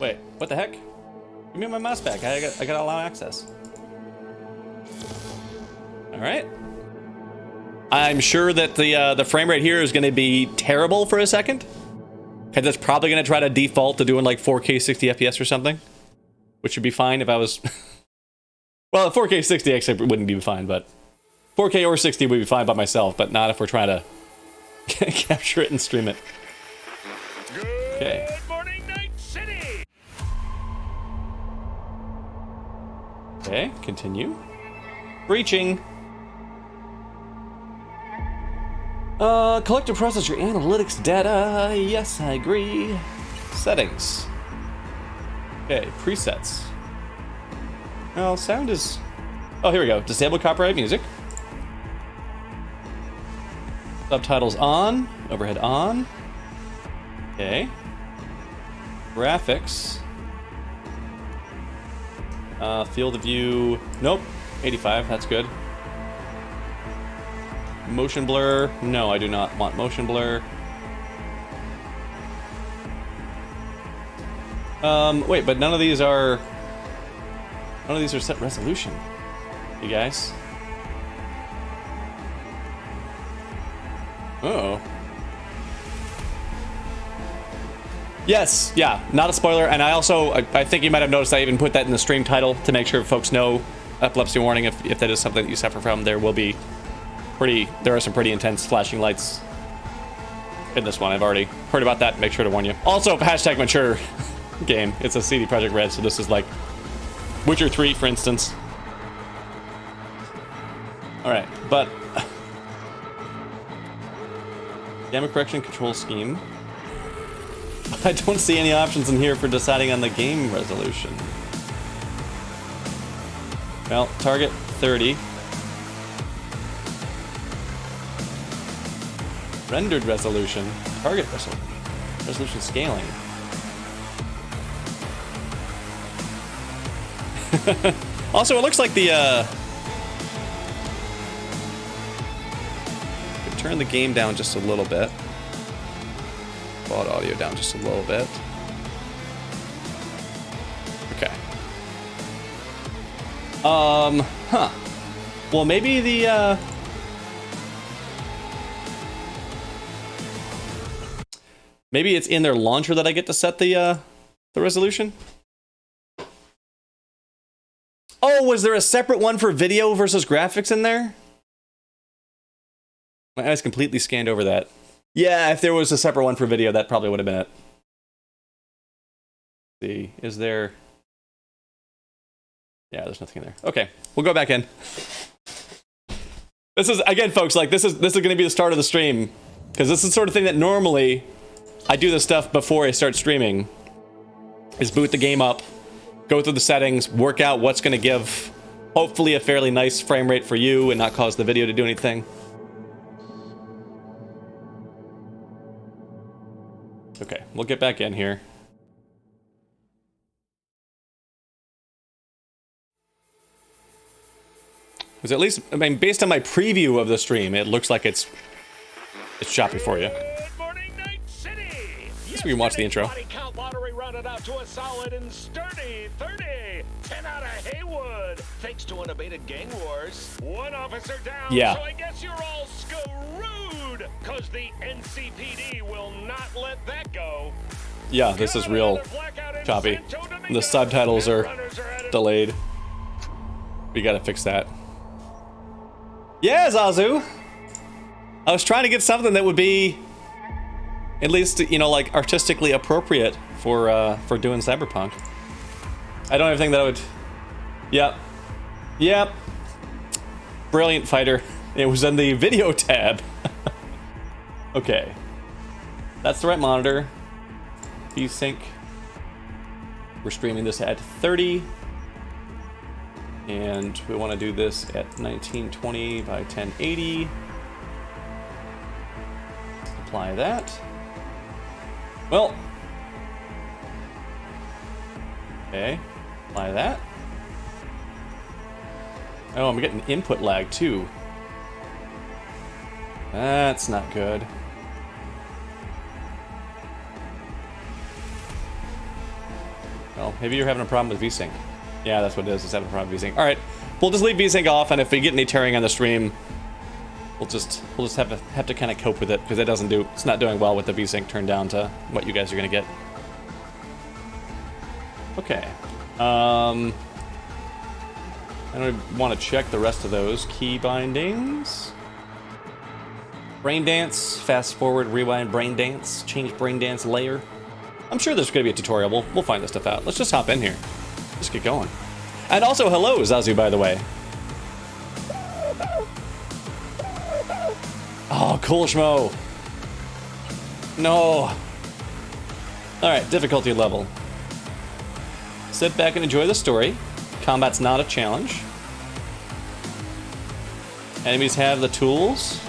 Wait, what the heck? Give me my mouse back. I got allow access. All right. I'm sure that the frame rate here is going to be terrible for a second, because it's probably going to try to default to doing like 4K 60 FPS or something, which would be fine if I was. Well, 4K 60 actually wouldn't be fine, but 4K or 60 would be fine by myself, but not if we're trying to capture it and stream it. Okay. Good morning, Night City. Okay, continue. Breaching. Collect and process your analytics data. Yes, I agree. Settings. Okay, presets. Well, sound is... Oh, here we go. Disable copyright music. Subtitles on. Overhead on. Okay. Graphics. Field of view. Nope. 85. That's good. Motion blur. No, I do not want motion blur. Wait, but none of these are set resolution. You guys. Oh. Yes, yeah, not a spoiler. And I also, I think you might have noticed I even put that in the stream title to make sure folks know, epilepsy warning, if that is something that you suffer from. There are some pretty intense flashing lights in this one. I've already heard about that. Make sure to warn you. Also, hashtag mature game. It's a CD Projekt Red, so this is like Witcher 3, for instance. All right, but gamma correction control scheme. I don't see any options in here for deciding on the game resolution. Well, target 30. Rendered resolution. Target resolution. Resolution scaling. Also, it looks like the turn the game down just a little bit. Quad audio down just a little bit. Okay. Well, maybe the maybe it's in their launcher that I get to set the resolution. Oh, was there a separate one for video versus graphics in there? My eyes completely scanned over that. Yeah, if there was a separate one for video, that probably would have been it. Let's see, is there... Yeah, there's nothing in there. Okay, we'll go back in. This is, again, folks, like, this is going to be the start of the stream. Because this is the sort of thing that normally I do this stuff before I start streaming. Is boot the game up, go through the settings, work out what's going to give, hopefully, a fairly nice frame rate for you and not cause the video to do anything. Okay, we'll get back in here. Because at least, I mean, based on my preview of the stream, it looks like it's choppy for you. Good morning, Night City. So we can watch the intro. Body count lottery rounded out to a solid and sturdy 30. 10 out of Haywood. Thanks to unabated gang wars. One officer down. Yeah. So I guess you're all screwed. Because the NCPD will not let that go. Yeah, this is real choppy. The subtitles are delayed. We gotta fix that. Yeah, Zazu! I was trying to get something that would be at least, you know, like artistically appropriate for doing Cyberpunk. I don't have anything that I would... Yep. Yep. Brilliant fighter. It was in the video tab. Okay. That's the right monitor. VSync. We're streaming this at 30. And we want to do this at 1920 by 1080. Apply that. Well. Okay. Apply that. Oh, I'm getting input lag too. That's not good. Well, maybe you're having a problem with VSync. Yeah, that's what it is. It's having a problem with VSync. All right, we'll just leave VSync off, and if we get any tearing on the stream, we'll just have to kind of cope with it because it's not doing well with the VSync turned down to what you guys are gonna get. Okay. I don't want to check the rest of those key bindings. Brain dance, fast forward, rewind, brain dance, change brain dance layer. I'm sure there's going to be a tutorial. We'll find this stuff out. Let's just hop in here. Just get going. And also, hello, Zazu, by the way. Oh, cool schmo. No. All right, difficulty level. Sit back and enjoy the story. Combat's not a challenge. Enemies have the tools,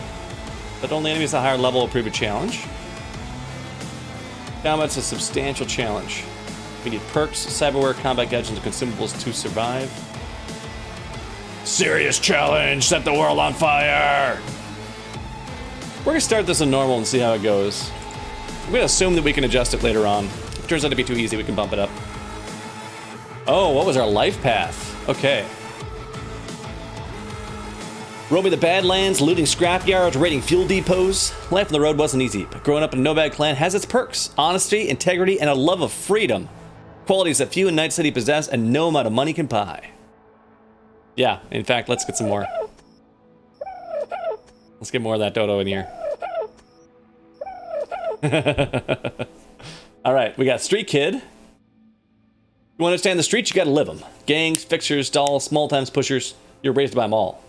but only enemies at a higher level will prove a challenge. Combat's a substantial challenge. We need perks, cyberware, combat gadgets, and consumables to survive. Serious challenge! Set the world on fire! We're gonna start this in normal and see how it goes. I'm gonna assume that we can adjust it later on. If it turns out to be too easy, we can bump it up. Oh, what was our life path? Okay. Roaming the Badlands, looting scrapyards, raiding fuel depots. Life on the road wasn't easy, but growing up in a Nomad clan has its perks. Honesty, integrity, and a love of freedom. Qualities that few in Night City possess and no amount of money can buy. Yeah, in fact, let's get some more. Let's get more of that dodo in here. Alright, we got Street Kid. You want to understand the streets, you gotta live them. Gangs, fixers, dolls, small times pushers. You're raised by them all.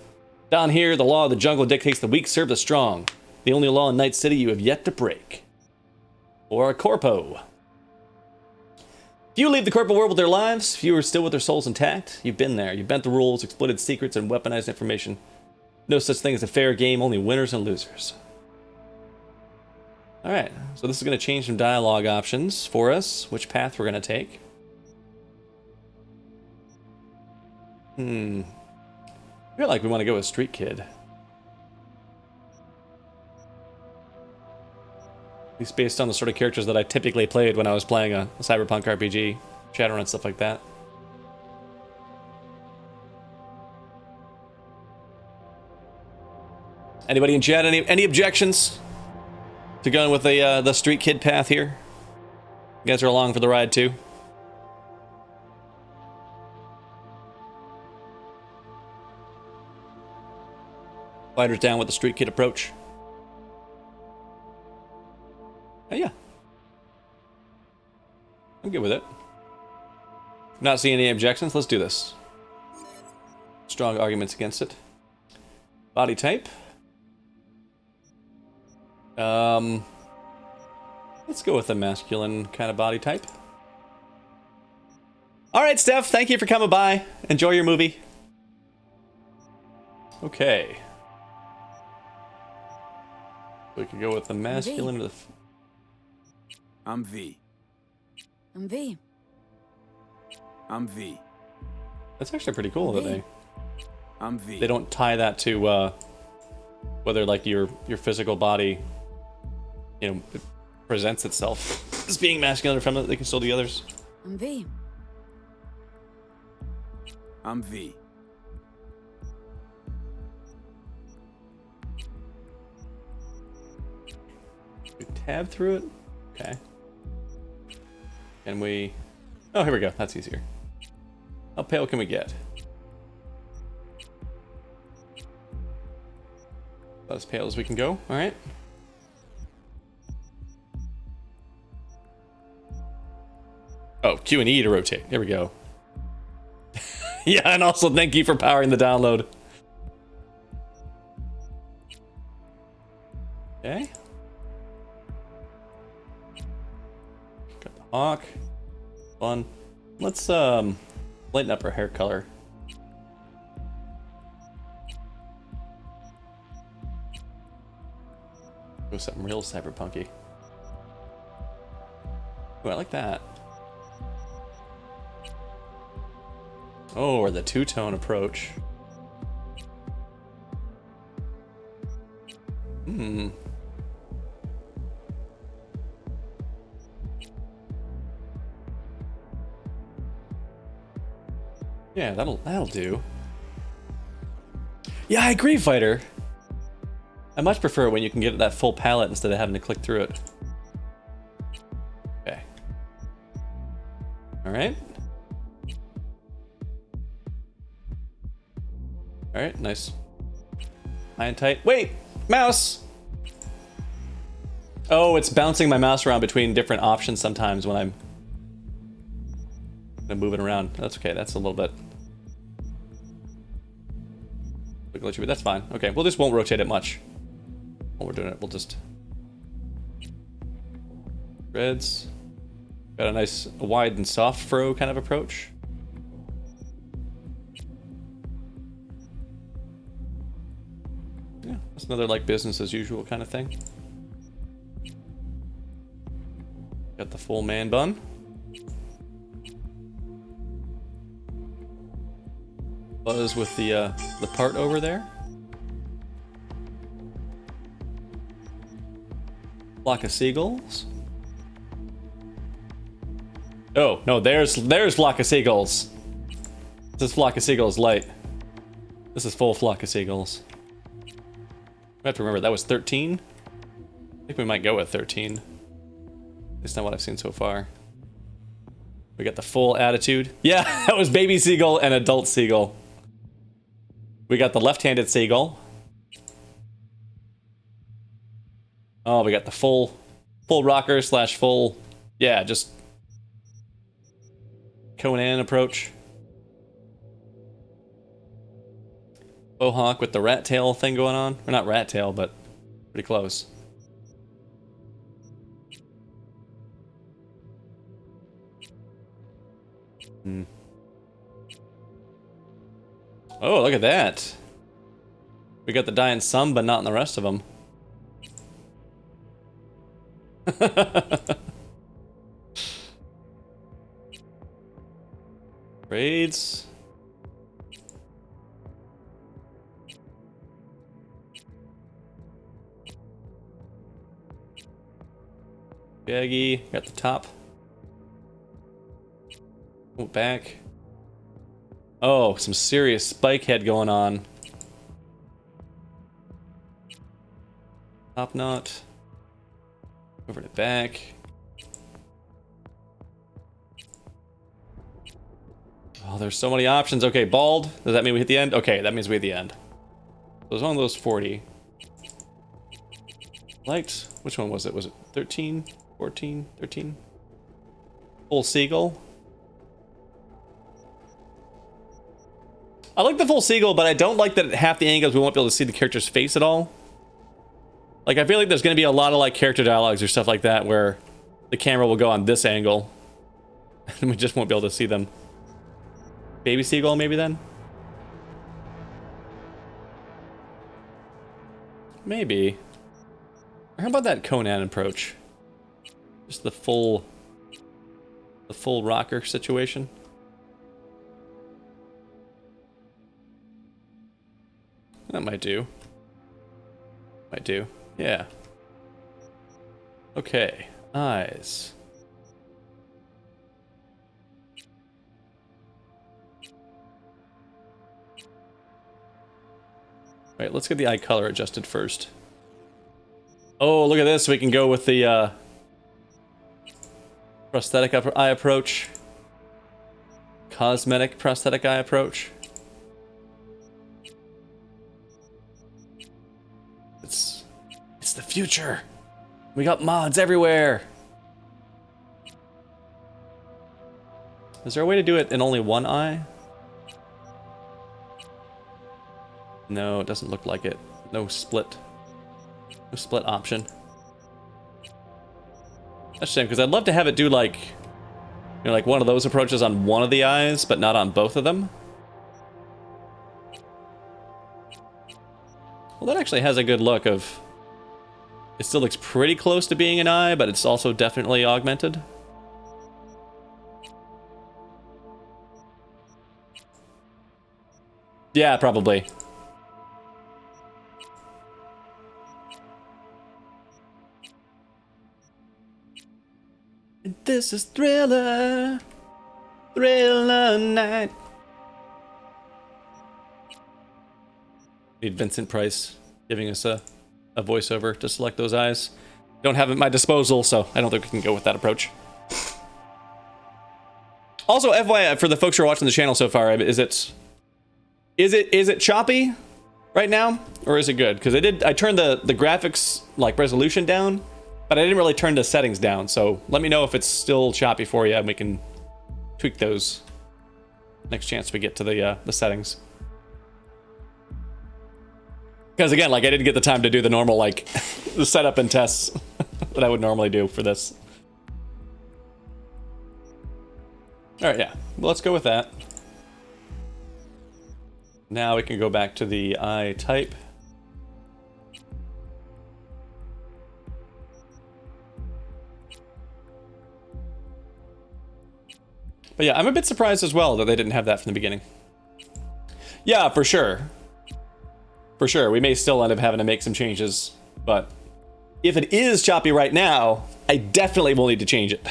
Down here, the law of the jungle dictates the weak serve the strong. The only law in Night City you have yet to break. Or a corpo. Few leave the corpo world with their lives. Few are still with their souls intact. You've been there. You've bent the rules, exploited secrets, and weaponized information. No such thing as a fair game, only winners and losers. Alright, so this is going to change some dialogue options for us. Which path we're going to take. I feel like we want to go with Street Kid. At least based on the sort of characters that I typically played when I was playing a Cyberpunk RPG, Shadowrun, stuff like that. Anybody in chat, any objections to going with the Street Kid path here? You guys are along for the ride too? Fighters down with the Street Kid approach. Oh yeah. I'm good with it. Not seeing any objections, let's do this. Strong arguments against it. Body type. Let's go with the masculine kind of body type. Alright, Steph, thank you for coming by. Enjoy your movie. Okay. We could go with the masculine or the... I'm V. I'm V. I'm V. That's actually pretty cool that I'm V. they don't tie that to whether like your physical body, you know, it presents itself as being masculine or feminine. They can still do the others. I'm V. I'm V. We tab through it. Okay. Can we? Oh, here we go. That's easier. How pale can we get? About as pale as we can go. All right. Oh, Q and E to rotate. There we go. Yeah, and also thank you for powering the download. Okay. Got the hawk. Fun. Let's lighten up our hair color. Go something real cyberpunky. Oh, I like that. Oh, or the two-tone approach. Hmm. Yeah, that'll do. Yeah, I agree, Fighter. I much prefer when you can get that full palette instead of having to click through it. Okay. Alright. Alright, nice. High and tight. Wait! Mouse! Oh, it's bouncing my mouse around between different options sometimes when I'm moving around. That's okay, that's a little bit... glitchy, but that's fine. Okay, we'll just won't rotate it much. While we're doing it, we'll just... Reds. Got a nice wide and soft fro kind of approach. Yeah, that's another like business as usual kind of thing. Got the full man bun. Buzz with the part over there. Flock of seagulls. Oh no, there's flock of seagulls. This is flock of seagulls light. This is full flock of seagulls. I have to remember that was 13. I think we might go with 13. That's not what I've seen so far. We got the full attitude. Yeah, that was baby seagull and adult seagull. We got the left-handed seagull. Oh, we got the full rocker slash full, yeah, just Conan approach. Bohawk with the rat tail thing going on. Or not rat tail, but pretty close. Hmm. Oh, look at that. We got the dying some, but not in the rest of them. Raids. Baggy. Got the top. Oh, back. Oh, some serious spike head going on. Top knot. Over to back. Oh, there's so many options. Okay, bald. Does that mean we hit the end? Okay, that means we hit the end. So there's one of those 40. Liked. Which one was it? Was it 13? 14? 13? Full seagull. I like the full seagull, but I don't like that at half the angles we won't be able to see the character's face at all. Like, I feel like there's going to be a lot of, like, character dialogues or stuff like that where the camera will go on this angle. And we just won't be able to see them. Baby seagull, maybe, then? Maybe. Or how about that Conan approach? Just the full rocker situation. That might do. Might do. Yeah. Okay. Eyes. Right, let's get the eye color adjusted first. Oh, look at this. We can go with the prosthetic eye approach. Cosmetic prosthetic eye approach. It's the future. We got mods everywhere. Is there a way to do it in only one eye? No, it doesn't look like it. No split. No split option. That's a shame, because I'd love to have it do like, you know, like one of those approaches on one of the eyes, but not on both of them. Well, that actually has a good look of... It still looks pretty close to being an eye, but it's also definitely augmented. Yeah, probably. This is Thriller. Thriller Night. Need Vincent Price giving us a voiceover to select those eyes. Don't have it at my disposal, so I don't think we can go with that approach. Also, FYI, for the folks who are watching the channel so far, is it choppy right now, or is it good? Because I turned the graphics like resolution down, but I didn't really turn the settings down. So let me know if it's still choppy for you, and we can tweak those next chance we get to the settings. Because again, like I didn't get the time to do the normal like the setup and tests that I would normally do for this. All right, yeah, well, let's go with that. Now we can go back to the eye type. But yeah, I'm a bit surprised as well that they didn't have that from the beginning. Yeah, for sure. For sure, we may still end up having to make some changes, but if it is choppy right now, I definitely will need to change it.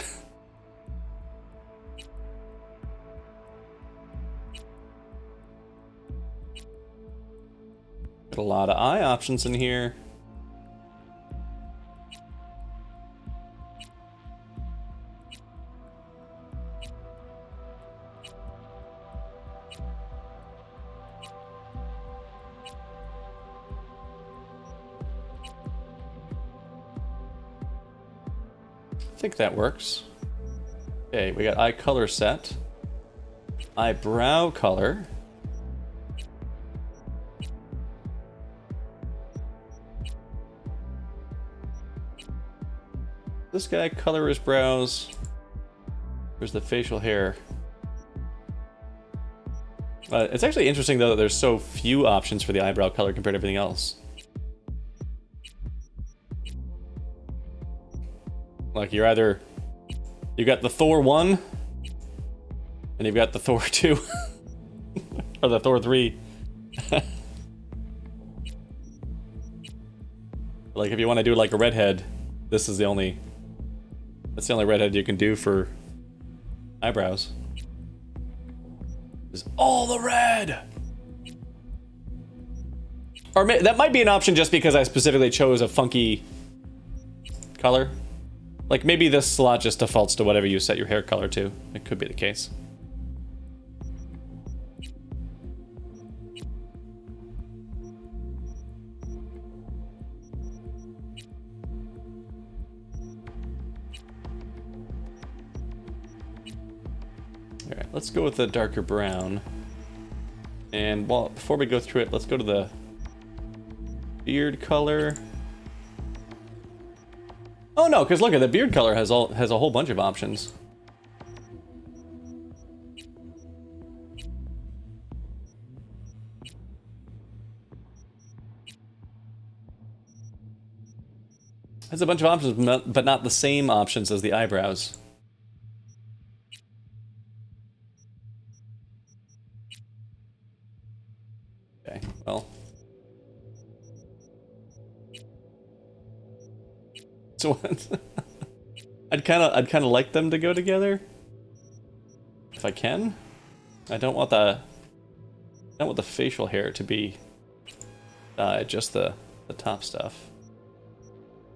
Got a lot of eye options in here. I think that works. Okay, we got eye color set. Eyebrow color. This guy color his brows. Where's the facial hair? It's actually interesting though that there's so few options for the eyebrow color compared to everything else. Like you're either, you got the Thor 1 and you've got the Thor 2 or the Thor 3. Like if you want to do like a redhead, this is that's the only redhead you can do for eyebrows. Is all the red. Or that might be an option just because I specifically chose a funky color. Like maybe this slot just defaults to whatever you set your hair color to. It could be the case. All right, let's go with the darker brown. And well, before we go through it, let's go to the beard color. Oh no, because look at the beard color has a whole bunch of options. Has a bunch of options, but not the same options as the eyebrows. Okay, well. So I'd kind of like them to go together if I can. I don't want the facial hair to be just the top stuff.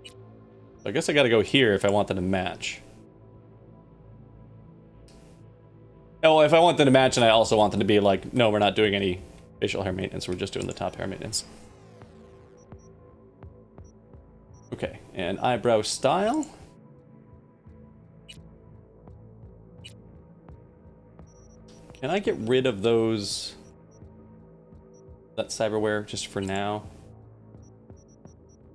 So I guess I got to go here if I want them to match. Oh, if I want them to match, and I also want them to be like, no, we're not doing any facial hair maintenance. We're just doing the top hair maintenance. Okay, and eyebrow style. Can I get rid of that cyberware just for now?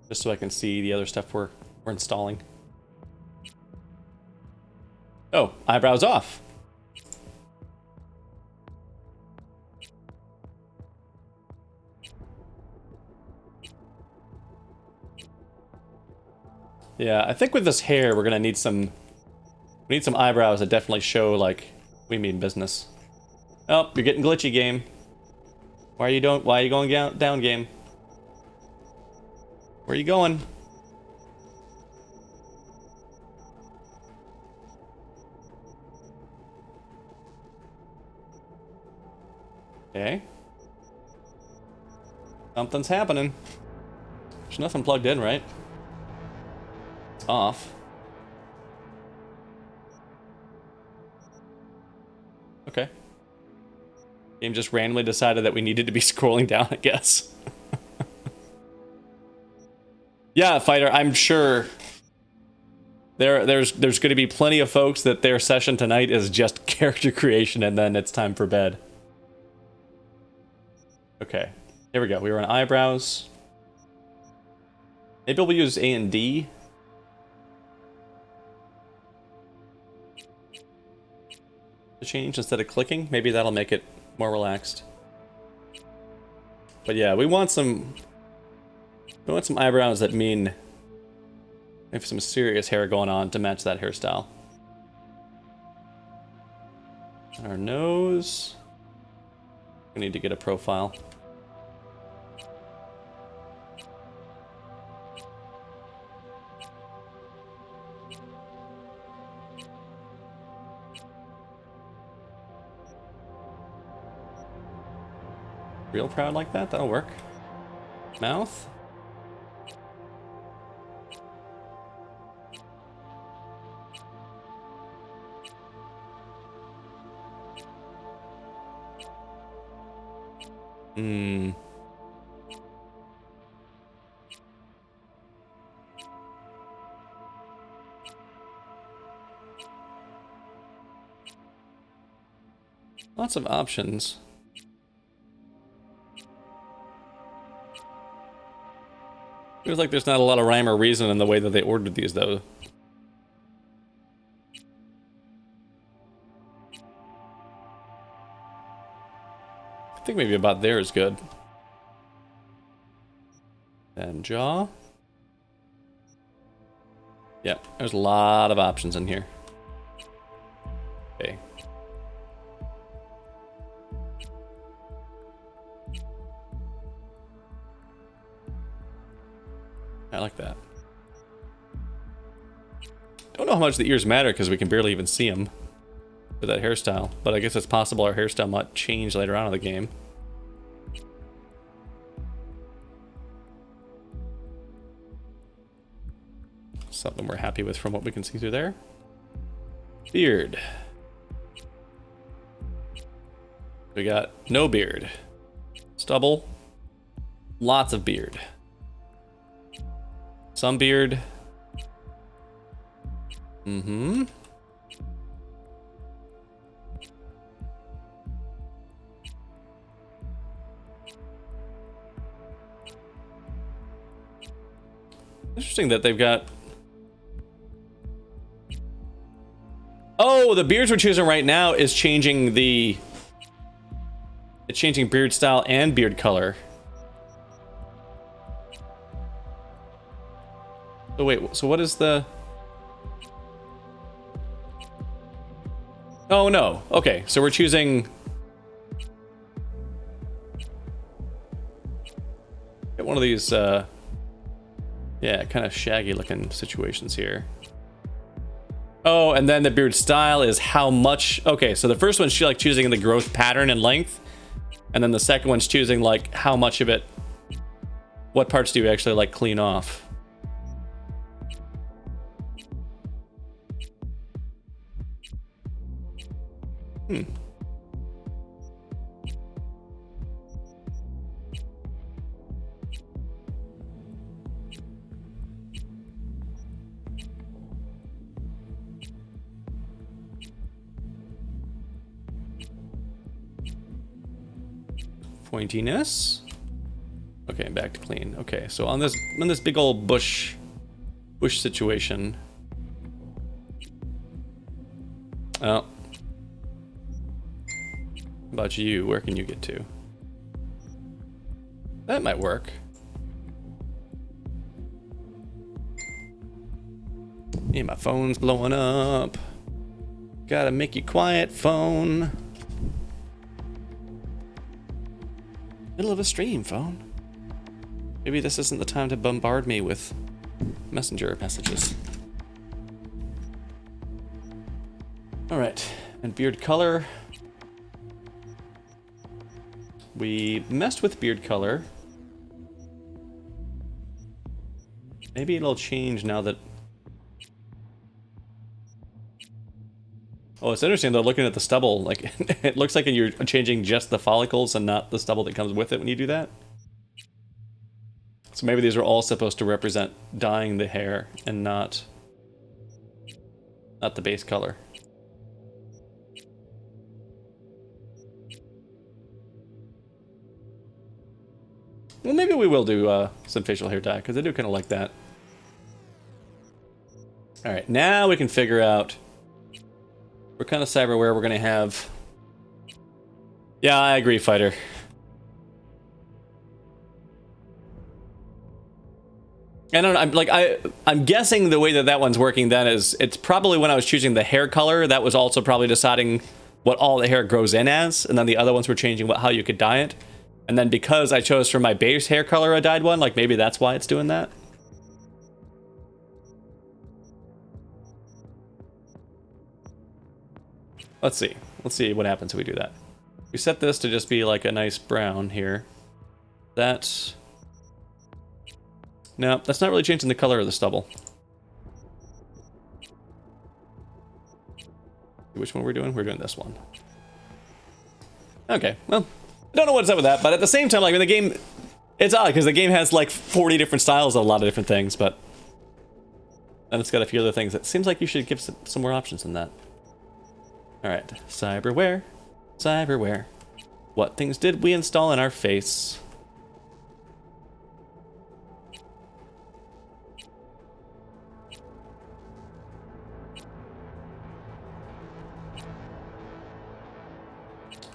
Just so I can see the other stuff we're installing. Oh, eyebrows off. Yeah, I think with this hair, we're gonna need some eyebrows that definitely show like we mean business. Oh, you're getting glitchy, game. Why are you going down, game? Where are you going? Okay. Something's happening. There's nothing plugged in, right? It's off. Okay. Game just randomly decided that we needed to be scrolling down, I guess. Yeah, Fighter, I'm sure there's going to be plenty of folks that their session tonight is just character creation and then it's time for bed. Okay, here we go. We were on eyebrows. Maybe we'll use A and D. To change instead of clicking. Maybe that'll make it more relaxed. But yeah, we want some eyebrows that mean we have some serious hair going on to match that hairstyle. Our nose. We need to get a profile. Real proud like that? That'll work. Mouth. Lots of options. Feels like there's not a lot of rhyme or reason in the way that they ordered these, though. I think maybe about there is good. And jaw. Yep, there's a lot of options in here. Okay. I like that. Don't know how much the ears matter because we can barely even see them with that hairstyle, but I guess it's possible our hairstyle might change later on in the game. Something we're happy with from what we can see through there. Beard. We got no beard. Stubble. Lots of beard. Some beard. Mm-hmm. Interesting that they've got... Oh, the beards we're choosing right now is changing the... It's changing beard style and beard color. So wait, so what is the... Oh, no. Okay, so we're choosing... Get one of these, yeah, kind of shaggy looking situations here. Oh, and then the beard style is how much... Okay, so the first one's like choosing the growth pattern and length. And then the second one's choosing like how much of it... What parts do you actually like clean off? Pointiness. Okay, back to clean. Okay, so on this big old bush situation. Oh. How about you? Where can you get to? That might work. Yeah, my phone's blowing up. Gotta make you quiet, phone. Middle of a stream, phone. Maybe this isn't the time to bombard me with messenger messages. Alright, and beard color. We messed with beard color Maybe it'll change now that... Oh, it's interesting though, looking at the stubble, like, it looks like you're changing just the follicles and not the stubble that comes with it when you do that. So maybe these are all supposed to represent dyeing the hair and not the base color. Well, maybe we will do some facial hair dye, because I do kind of like that. Alright, now we can figure out what kind of cyberware we're going to have. Yeah, I agree, Fighter. And I'm guessing the way that one's working then is it's probably when I was choosing the hair color, that was also probably deciding what all the hair grows in as, and then the other ones were changing how you could dye it. And then because I chose for my base hair color a dyed one, like maybe that's why it's doing that. Let's see. Let's see what happens if we do that. We set this to just be like a nice brown here. That's... No, that's not really changing the color of the stubble. Which one we're doing? We're doing this one. Okay, well, I don't know what's up with that, but at the same time, like in the game, it's odd because the game has like 40 different styles of a lot of different things, but then it's got a few other things. It seems like you should give some more options than that. All right, cyberware, cyberware. What things did we install in our face?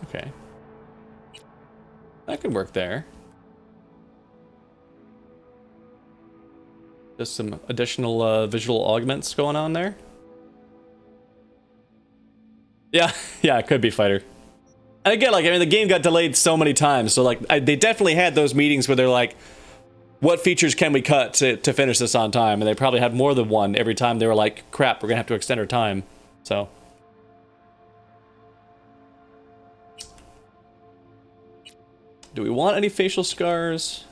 Okay. That could work there. Just some additional visual augments going on there. Yeah, yeah, it could be Fighter. And again, like, I mean, the game got delayed so many times, so like, they definitely had those meetings where they're like, what features can we cut to finish this on time? And they probably had more than one every time they were like, crap, we're gonna have to extend our time, so. Do we want any facial scars?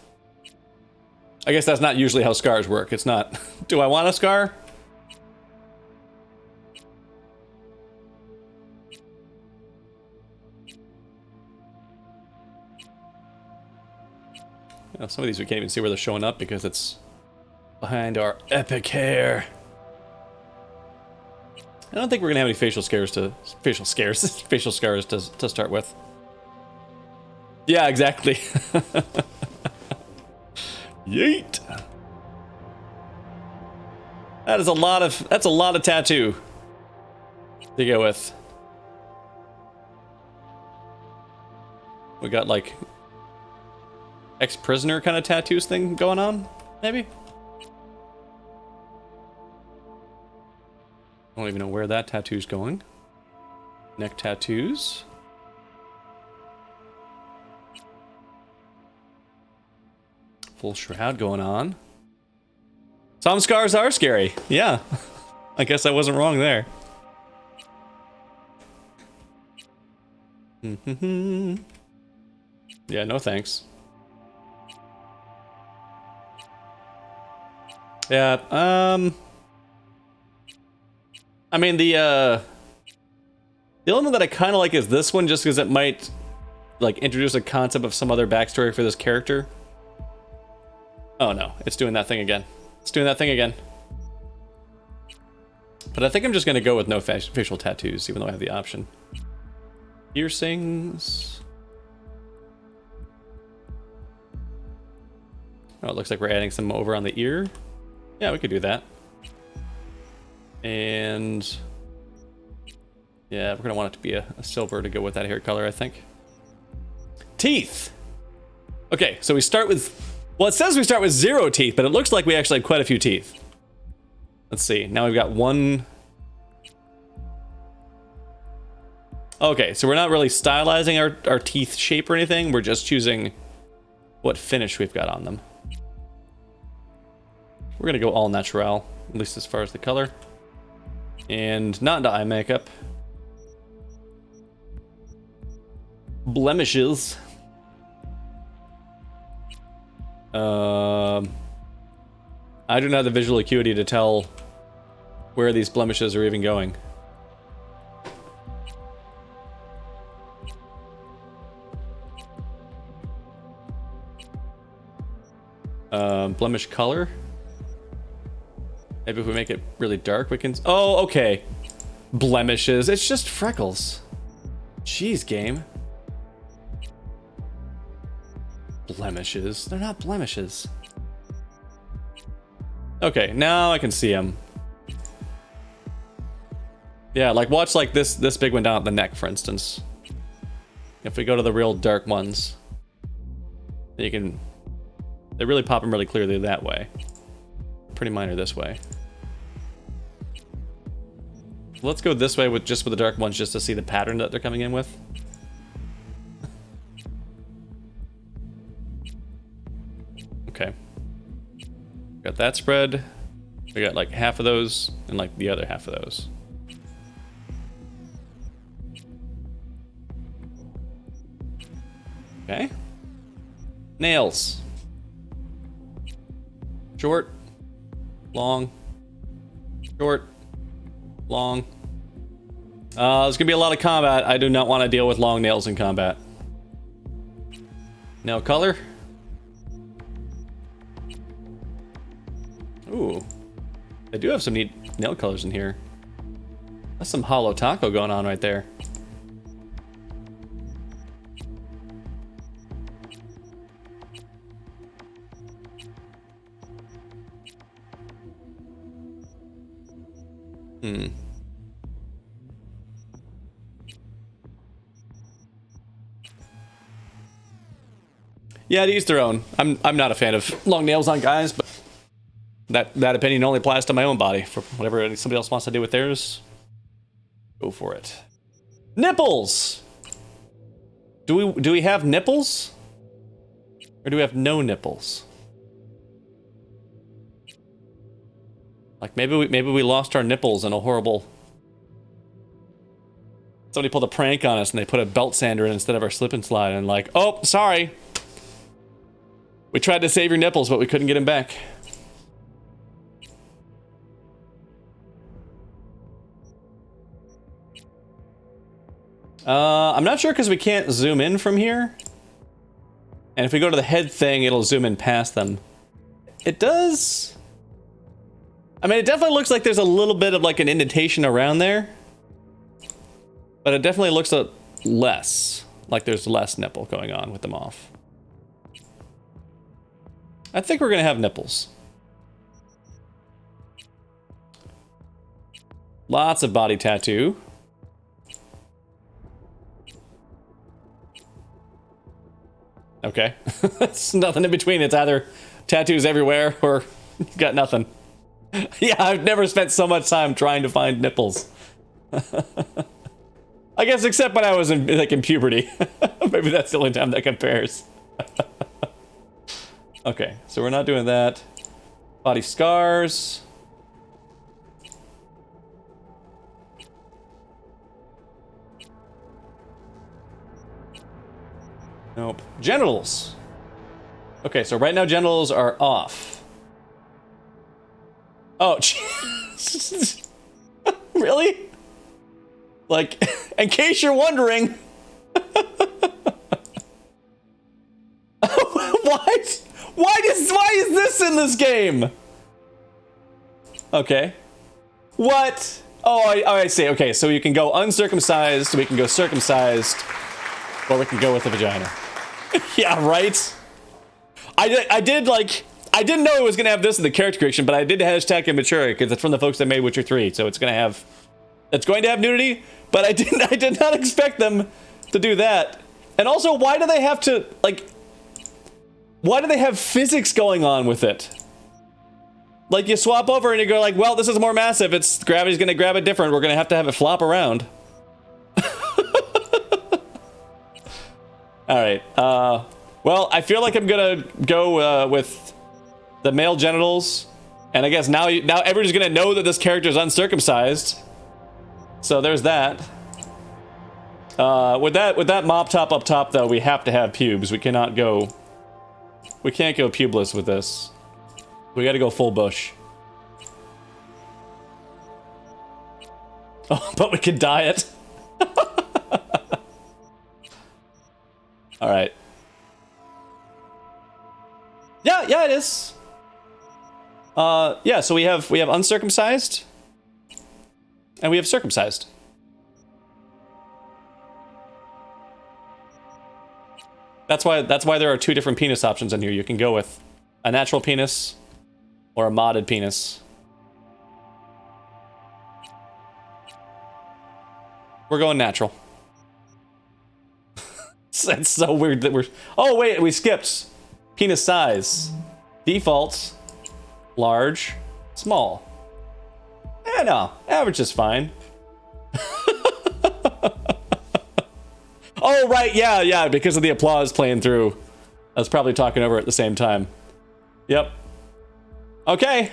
I guess that's not usually how scars work. It's not, do I want a scar? You know, some of these we can't even see where they're showing up because it's behind our epic hair. I don't think we're gonna have any facial scars to start with. Yeah, exactly. Yeet. That's a lot of tattoo to go with. We got like ex-prisoner kind of tattoos thing going on, maybe? I don't even know where that tattoo's going. Neck tattoos. Full shroud going on. Some scars are scary. Yeah. I guess I wasn't wrong there. Yeah, no thanks. Yeah, I mean, the element that I kind of like is this one, just because it might, like, introduce a concept of some other backstory for this character. Oh no, it's doing that thing again. It's doing that thing again. But I think I'm just gonna go with no facial tattoos, even though I have the option. Piercings. Oh, it looks like we're adding some over on the ear. Yeah, we could do that. And yeah, we're gonna want it to be a silver to go with that hair color, I think. Teeth. Okay, so we start with, well, it says we start with 0 teeth, but it looks like we actually have quite a few teeth. Let's see, now we've got one. Okay, so we're not really stylizing our teeth shape or anything, we're just choosing what finish we've got on them. We're gonna go all natural, at least as far as the color. And not into eye makeup. Blemishes. I do not have the visual acuity to tell where these blemishes are even going. Blemish color. Maybe if we make it really dark, we can... Oh, okay. Blemishes. It's just freckles. Jeez, game. Blemishes. They're not blemishes. Okay, now I can see them. Yeah, like watch like this big one down at the neck, for instance. If we go to the real dark ones, you can... They really pop them really clearly that way. Pretty minor this way. Let's go this way with the dark ones just to see the pattern that they're coming in with. Okay. Got that spread. We got like half of those and like the other half of those. Okay. Nails. Short, long, short, long. There's gonna be a lot of combat. I do not want to deal with long nails in combat. Nail color. Ooh, they do have some neat nail colors in here. That's some hollow taco going on right there. Yeah, to each their own. I'm not a fan of long nails on guys, but that opinion only applies to my own body. For whatever somebody else wants to do with theirs, go for it. Nipples. Do we have nipples, or do we have no nipples? Like maybe we lost our nipples in a horrible... Somebody pulled a prank on us and they put a belt sander in instead of our slip and slide and like, oh, sorry. We tried to save your nipples, but we couldn't get them back. I'm not sure because we can't zoom in from here. And if we go to the head thing, it'll zoom in past them. It does... I mean, it definitely looks like there's a little bit of like an indentation around there. But it definitely looks less like there's less nipple going on with them off. I think we're gonna have nipples. Lots of body tattoo. Okay. It's nothing in between. It's either tattoos everywhere or got nothing. Yeah, I've never spent so much time trying to find nipples. I guess except when I was in puberty. Maybe that's the only time that compares. Okay, so we're not doing that. Body scars. Nope. Genitals. Okay, so right now genitals are off. Oh, really? Like, in case you're wondering. What? Why is this in this game? Okay. What? Oh, I see. Okay, so you can go uncircumcised, we can go circumcised, or we can go with the vagina. Yeah, right? I didn't know it was gonna have this in the character creation, but I did hashtag immature because it's from the folks that made Witcher 3, so it's going to have nudity, but I did not expect them to do that. And also, why do they have to, like, why do they have physics going on with it? Like, you swap over and you go like, well, this is more massive, gravity's gonna grab it different, we're gonna have it flop around. Alright, well, I feel like I'm gonna go with the male genitals, and I guess now everybody's gonna know that this character is uncircumcised. So there's that. With that mop top up top though, we have to have pubes. We can't go pubeless with this. We gotta go full bush. Oh, but we can dye it. All right. Yeah, it is. Yeah, so we have uncircumcised and we have circumcised. That's why there are 2 different penis options in here. You can go with a natural penis or a modded penis. We're going natural. It's so weird that we're... Oh, wait, we skipped. Penis size. Default. Large. Small. No. Average is fine. Oh, right, yeah, because of the applause playing through. I was probably talking over at the same time. Yep. Okay.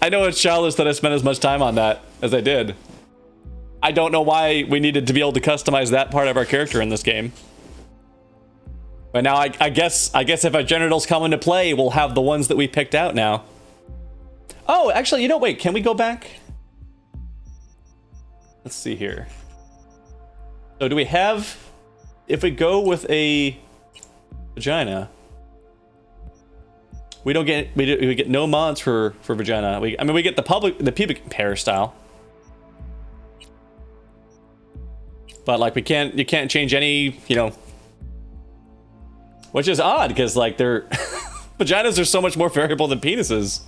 I know it's childish that I spent as much time on that as I did. I don't know why we needed to be able to customize that part of our character in this game. But now I guess if our genitals come into play, we'll have the ones that we picked out now. Oh, actually, wait, can we go back? Let's see here. So do we have, if we go with a vagina, we get no mods for vagina. I mean we get the pubic hair style. But like you can't change any, which is odd because like they're vaginas are so much more variable than penises.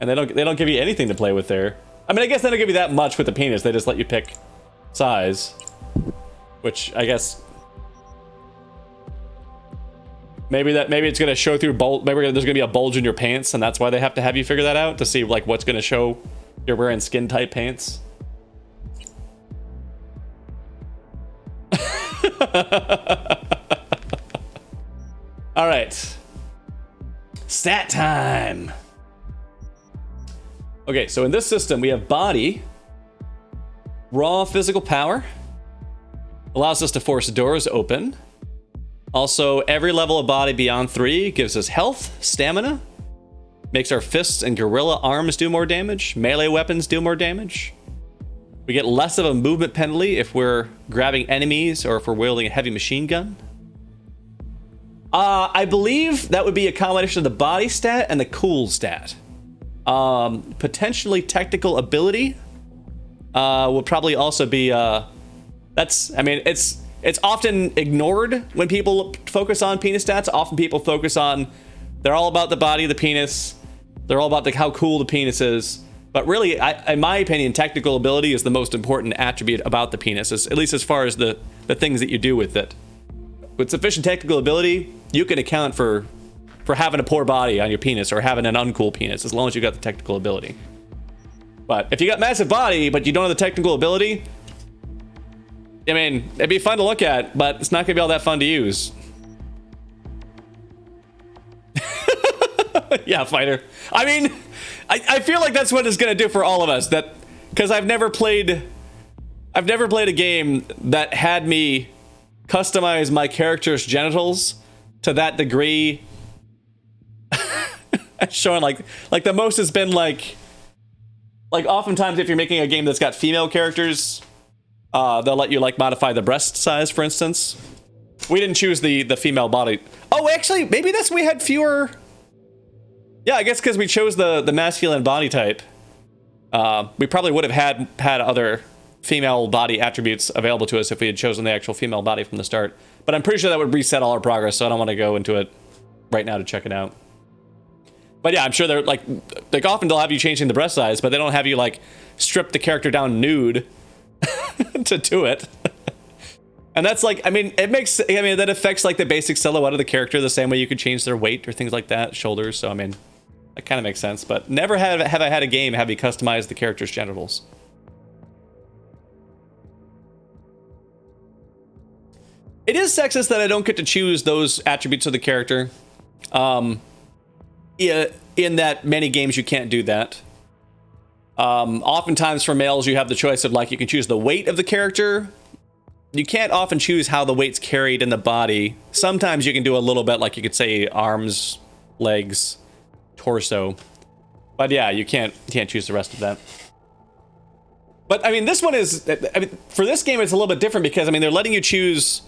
And they don't give you anything to play with there. I mean, I guess they don't give you that much with the penis. They just let you pick size, which I guess maybe it's gonna show through maybe there's gonna be a bulge in your pants, and that's why they have to have you figure that out to see like what's gonna show you're wearing skin tight pants. All right, stat time. Okay, so in this system, we have body, raw physical power, allows us to force doors open. Also, every level of body beyond 3 gives us health, stamina, makes our fists and gorilla arms do more damage, melee weapons do more damage. We get less of a movement penalty if we're grabbing enemies or if we're wielding a heavy machine gun. I believe that would be a combination of the body stat and the cool stat. Potentially technical ability will probably also be it's often ignored when people focus on penis stats. Often people focus on they're all about the body of the penis, they're all about how cool the penis is, but really in my opinion technical ability is the most important attribute about the penis, at least as far as the things that you do with it. With sufficient technical ability you can account for having a poor body on your penis or having an uncool penis, as long as you got the technical ability. But if you got massive body, but you don't have the technical ability, I mean, it'd be fun to look at, but it's not gonna be all that fun to use. Yeah, fighter. I mean, I feel like that's what it's gonna do for all of us. That because I've never played a game that had me customize my character's genitals to that degree. Showing like the most has been like oftentimes if you're making a game that's got female characters, they'll let you like modify the breast size, for instance. We didn't choose the female body. Oh, actually, maybe that's we had fewer. Yeah, I guess because we chose the masculine body type. We probably would have had other female body attributes available to us if we had chosen the actual female body from the start. But I'm pretty sure that would reset all our progress, so I don't want to go into it right now to check it out. But yeah, I'm sure they're like often they'll have you changing the breast size, but they don't have you like strip the character down nude to do it. And that's like, I mean, that affects like the basic silhouette of the character the same way you could change their weight or things like that, shoulders. So I mean, that kind of makes sense. But never have I had a game have you customize the character's genitals. It is sexist that I don't get to choose those attributes of the character. In that many games you can't do that. Oftentimes for males you have the choice of like you can choose the weight of the character, you can't often choose how the weight's carried in the body. Sometimes you can do a little bit, like you could say arms, legs, torso. But yeah, you can't choose the rest of that. But I mean, this one is, I mean, for this game, it's a little bit different because I mean, they're letting you choose,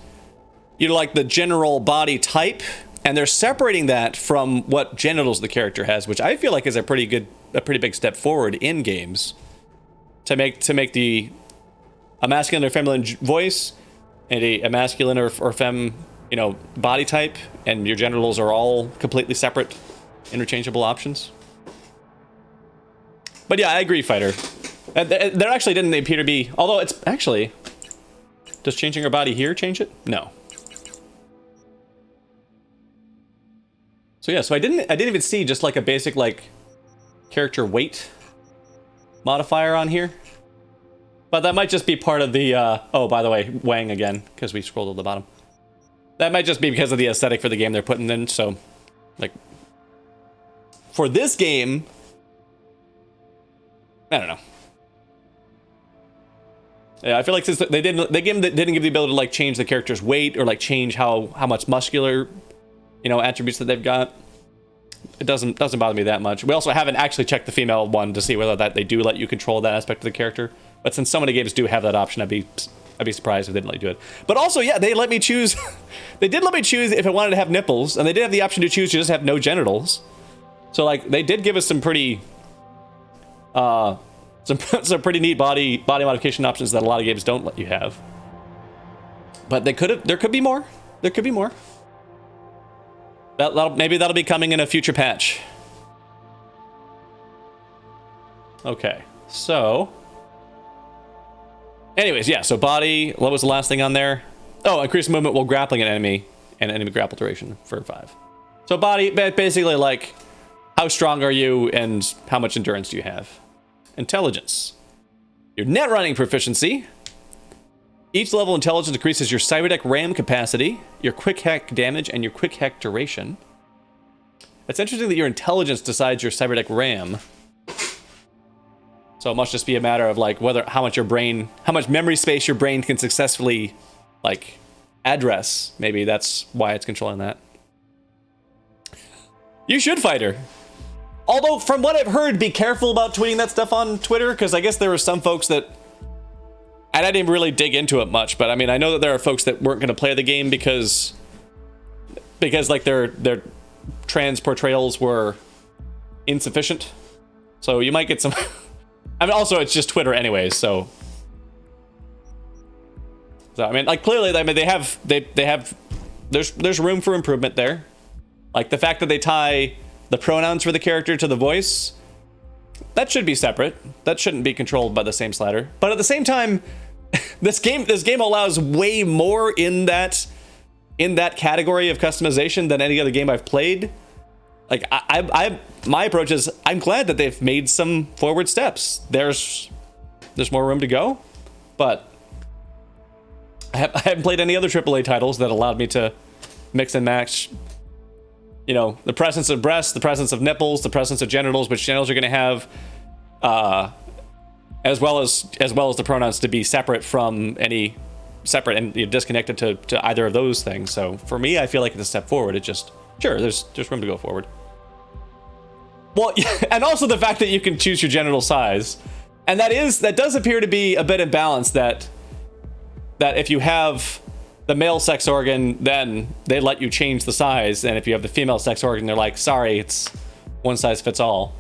you know, like the general body type, and they're separating that from what genitals the character has, which I feel like is a pretty big step forward in games to make a masculine or feminine voice and a masculine or femme, you know, body type, and your genitals are all completely separate, interchangeable options. But yeah, I agree, Fighter. There actually didn't appear to be, although it's actually, does changing her body here change it? No. So yeah, so I didn't even see just like a basic like character weight modifier on here. But that might just be part of the, oh, by the way, Wang again, because we scrolled to the bottom. That might just be because of the aesthetic for the game they're putting in, so, like, for this game, I don't know. Yeah, I feel like since they didn't give the ability to like change the character's weight or like change how much muscular, you know, attributes that they've got, it doesn't bother me that much. We also haven't actually checked the female one to see whether that they do let you control that aspect of the character. But since so many games do have that option, I'd be surprised if they didn't let you do it. But also, yeah, they let me choose. They did let me choose if I wanted to have nipples, and they did have the option to choose to just have no genitals. So like, they did give us some pretty, some pretty neat body modification options that a lot of games don't let you have. But there could be more. There could be more. Maybe that'll be coming in a future patch. Okay, so. Anyways, yeah, so body, what was the last thing on there? Oh, increase movement while grappling an enemy, and enemy grapple duration for 5. So body, basically like, how strong are you and how much endurance do you have? Intelligence. Your net running proficiency. Each level intelligence increases your cyberdeck RAM capacity, your quick hack damage, and your quick hack duration. It's interesting that your intelligence decides your cyberdeck RAM. So it must just be a matter of like how much memory space your brain can successfully like address. Maybe that's why it's controlling that. You should, Fighter. Although from what I've heard, be careful about tweeting that stuff on Twitter, because I guess there were some folks that, and I didn't really dig into it much, but I mean, I know that there are folks that weren't going to play the game because like their trans portrayals were insufficient. So you might get some. I mean, also it's just Twitter anyways, so I mean, like clearly, I mean, they have there's room for improvement there. Like the fact that they tie the pronouns for the character to the voice, that should be separate. That shouldn't be controlled by the same slider. But at the same time, this game allows way more in that category of customization than any other game I've played. Like my approach is, I'm glad that they've made some forward steps. There's more room to go, but I haven't played any other AAA titles that allowed me to mix and match, you know, the presence of breasts, the presence of nipples, the presence of genitals, which genitals are going to have, as well as the pronouns to be separate from any separate and disconnected to either of those things. So for me, I feel like it's a step forward. It just, sure, there's room to go forward. Well, and also the fact that you can choose your genital size, and that does appear to be a bit imbalanced. That if you have the male sex organ, then they let you change the size, and if you have the female sex organ, they're like, sorry, it's one size fits all.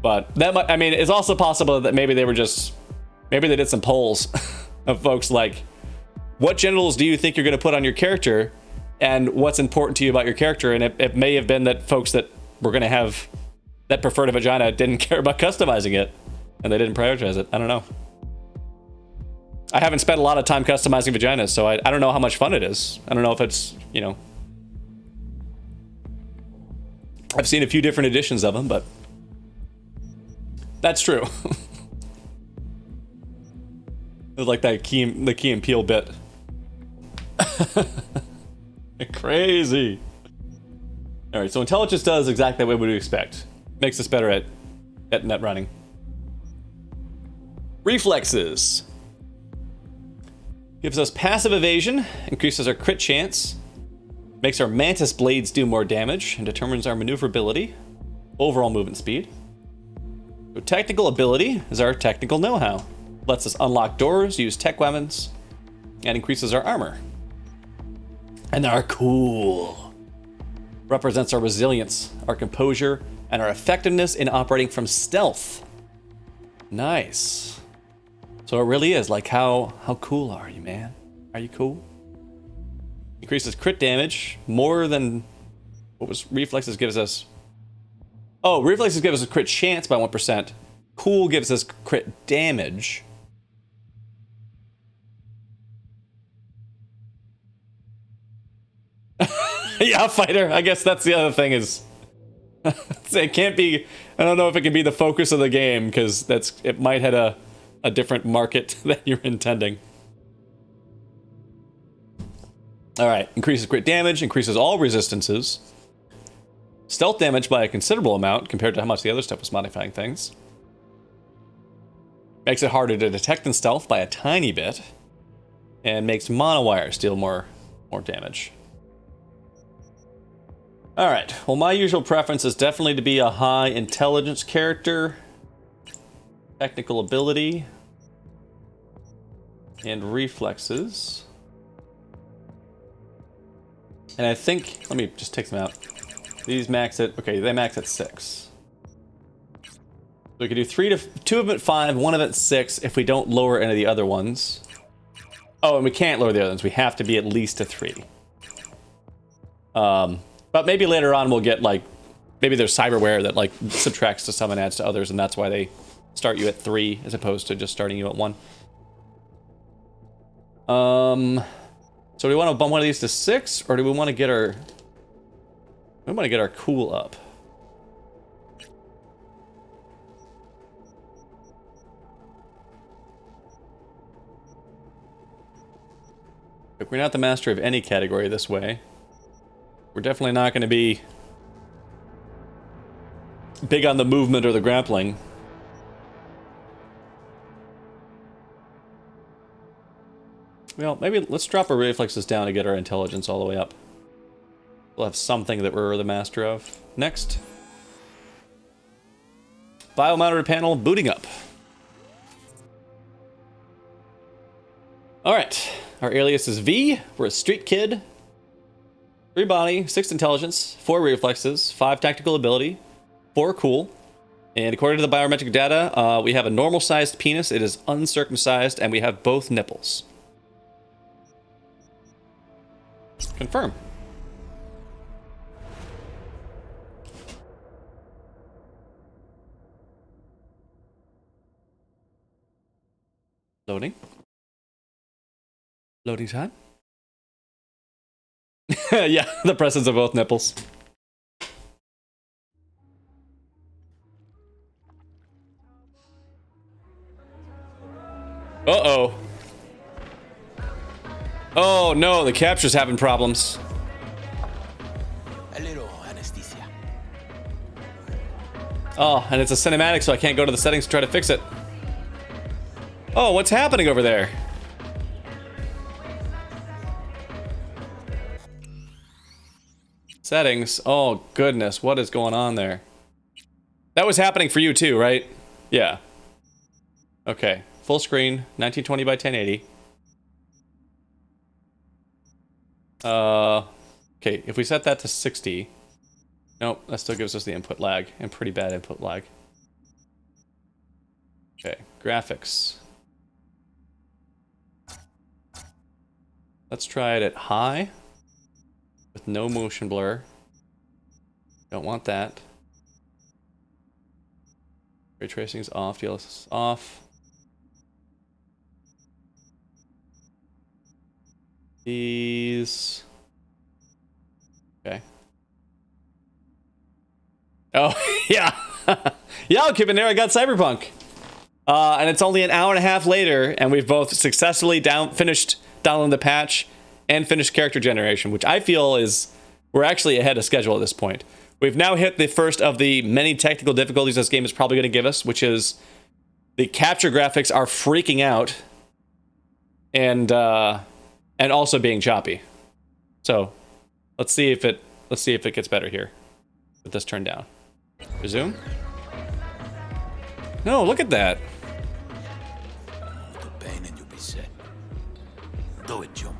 But that might, I mean, it's also possible that maybe they did some polls of folks like, what genitals do you think you're going to put on your character, and what's important to you about your character? And it may have been that folks that were going to have that preferred a vagina didn't care about customizing it, and they didn't prioritize it. I don't know. I haven't spent a lot of time customizing vaginas, so I don't know how much fun it is. I don't know if it's, you know, I've seen a few different editions of them, but that's true. It's like the Key and Peele bit. Crazy. All right, so intelligence does exactly what we would expect. Makes us better at net running. Reflexes. Gives us passive evasion, increases our crit chance, makes our mantis blades do more damage, and determines our maneuverability, overall movement speed. So technical ability is our technical know-how. Lets us unlock doors, use tech weapons, and increases our armor. And our cool represents our resilience, our composure, and our effectiveness in operating from stealth. Nice. So it really is like how cool are you, man? Are you cool? Increases crit damage more than what was reflexes gives us. Oh, reflexes gives us a crit chance by 1%. Cool gives us crit damage. Yeah, fighter. I guess that's the other thing is it can't be. I don't know if it can be the focus of the game because it might have a different market that you're intending. All right, increases crit damage, increases all resistances. Stealth damage by a considerable amount compared to how much the other stuff was modifying things. Makes it harder to detect in stealth by a tiny bit. And makes monowires deal more damage. Alright, well my usual preference is definitely to be a high intelligence character. Technical ability. And reflexes. And I think, let me just take them out. These max at, okay, they max at 6. So we can do 2 of them at 5, 1 of them at 6 if we don't lower any of the other ones. Oh, and we can't lower the other ones. We have to be at least a 3. But maybe later on we'll get like, maybe there's cyberware that like subtracts to some and adds to others, and that's why they start you at 3 as opposed to just starting you at 1. So do we want to bump one of these to 6, or do we want to get our... We want to get our cool up. If we're not the master of any category this way, we're definitely not going to be big on the movement or the grappling. Well, maybe let's drop our reflexes down to get our intelligence all the way up. We'll have something that we're the master of. Next. Biomonitor panel booting up. Alright. Our alias is V. We're a street kid. 3 body, 6 intelligence, 4 reflexes, 5 tactical ability, 4 cool. And according to the biometric data, we have a normal-sized penis, it is uncircumcised, and we have both nipples. Confirm. Loading. Loading time. Yeah, the presence of both nipples. Uh-oh. Oh no, the capture's having problems. A little anesthesia. Oh, and it's a cinematic, so I can't go to the settings to try to fix it. Oh, what's happening over there? Settings. Oh, goodness. What is going on there? That was happening for you too, right? Yeah. Okay. Full screen, 1920 by 1080. Okay, if we set that to 60... Nope, that still gives us the input lag, and pretty bad input lag. Okay, graphics. Let's try it at high. With no motion blur. Don't want that. Ray tracing's off, DLSS is off. These... Okay. Oh, yeah. Yeah, I'll keep it there. I got Cyberpunk. And it's only an hour and a half later, and we've both successfully finished downloading the patch and finished character generation, which I feel is... We're actually ahead of schedule at this point. We've now hit the first of the many technical difficulties this game is probably going to give us, which is the capture graphics are freaking out. and also being choppy. So let's see if it gets better here with this turned down. Resume. No, look at that. The pain and you'll be set. Do it, John.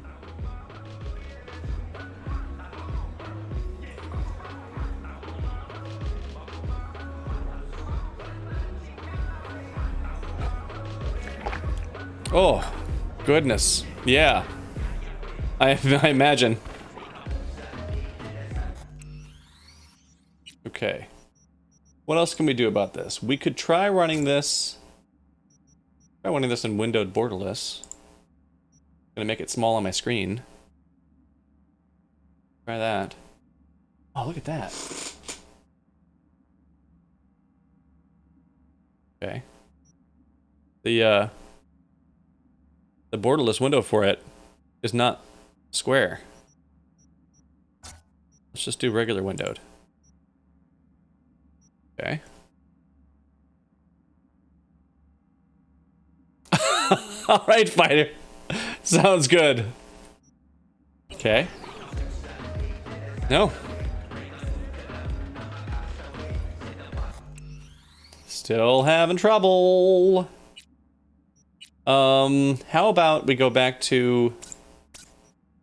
Oh, goodness. Yeah. I imagine. Okay. What else can we do about this? We could try running this. Try running this in windowed borderless. Gonna make it small on my screen. Try that. Oh, look at that. Okay. The borderless window for it is not square. Let's just do regular windowed. Okay. All right, fighter. Sounds good. Okay. No. Still having trouble. How about we go back to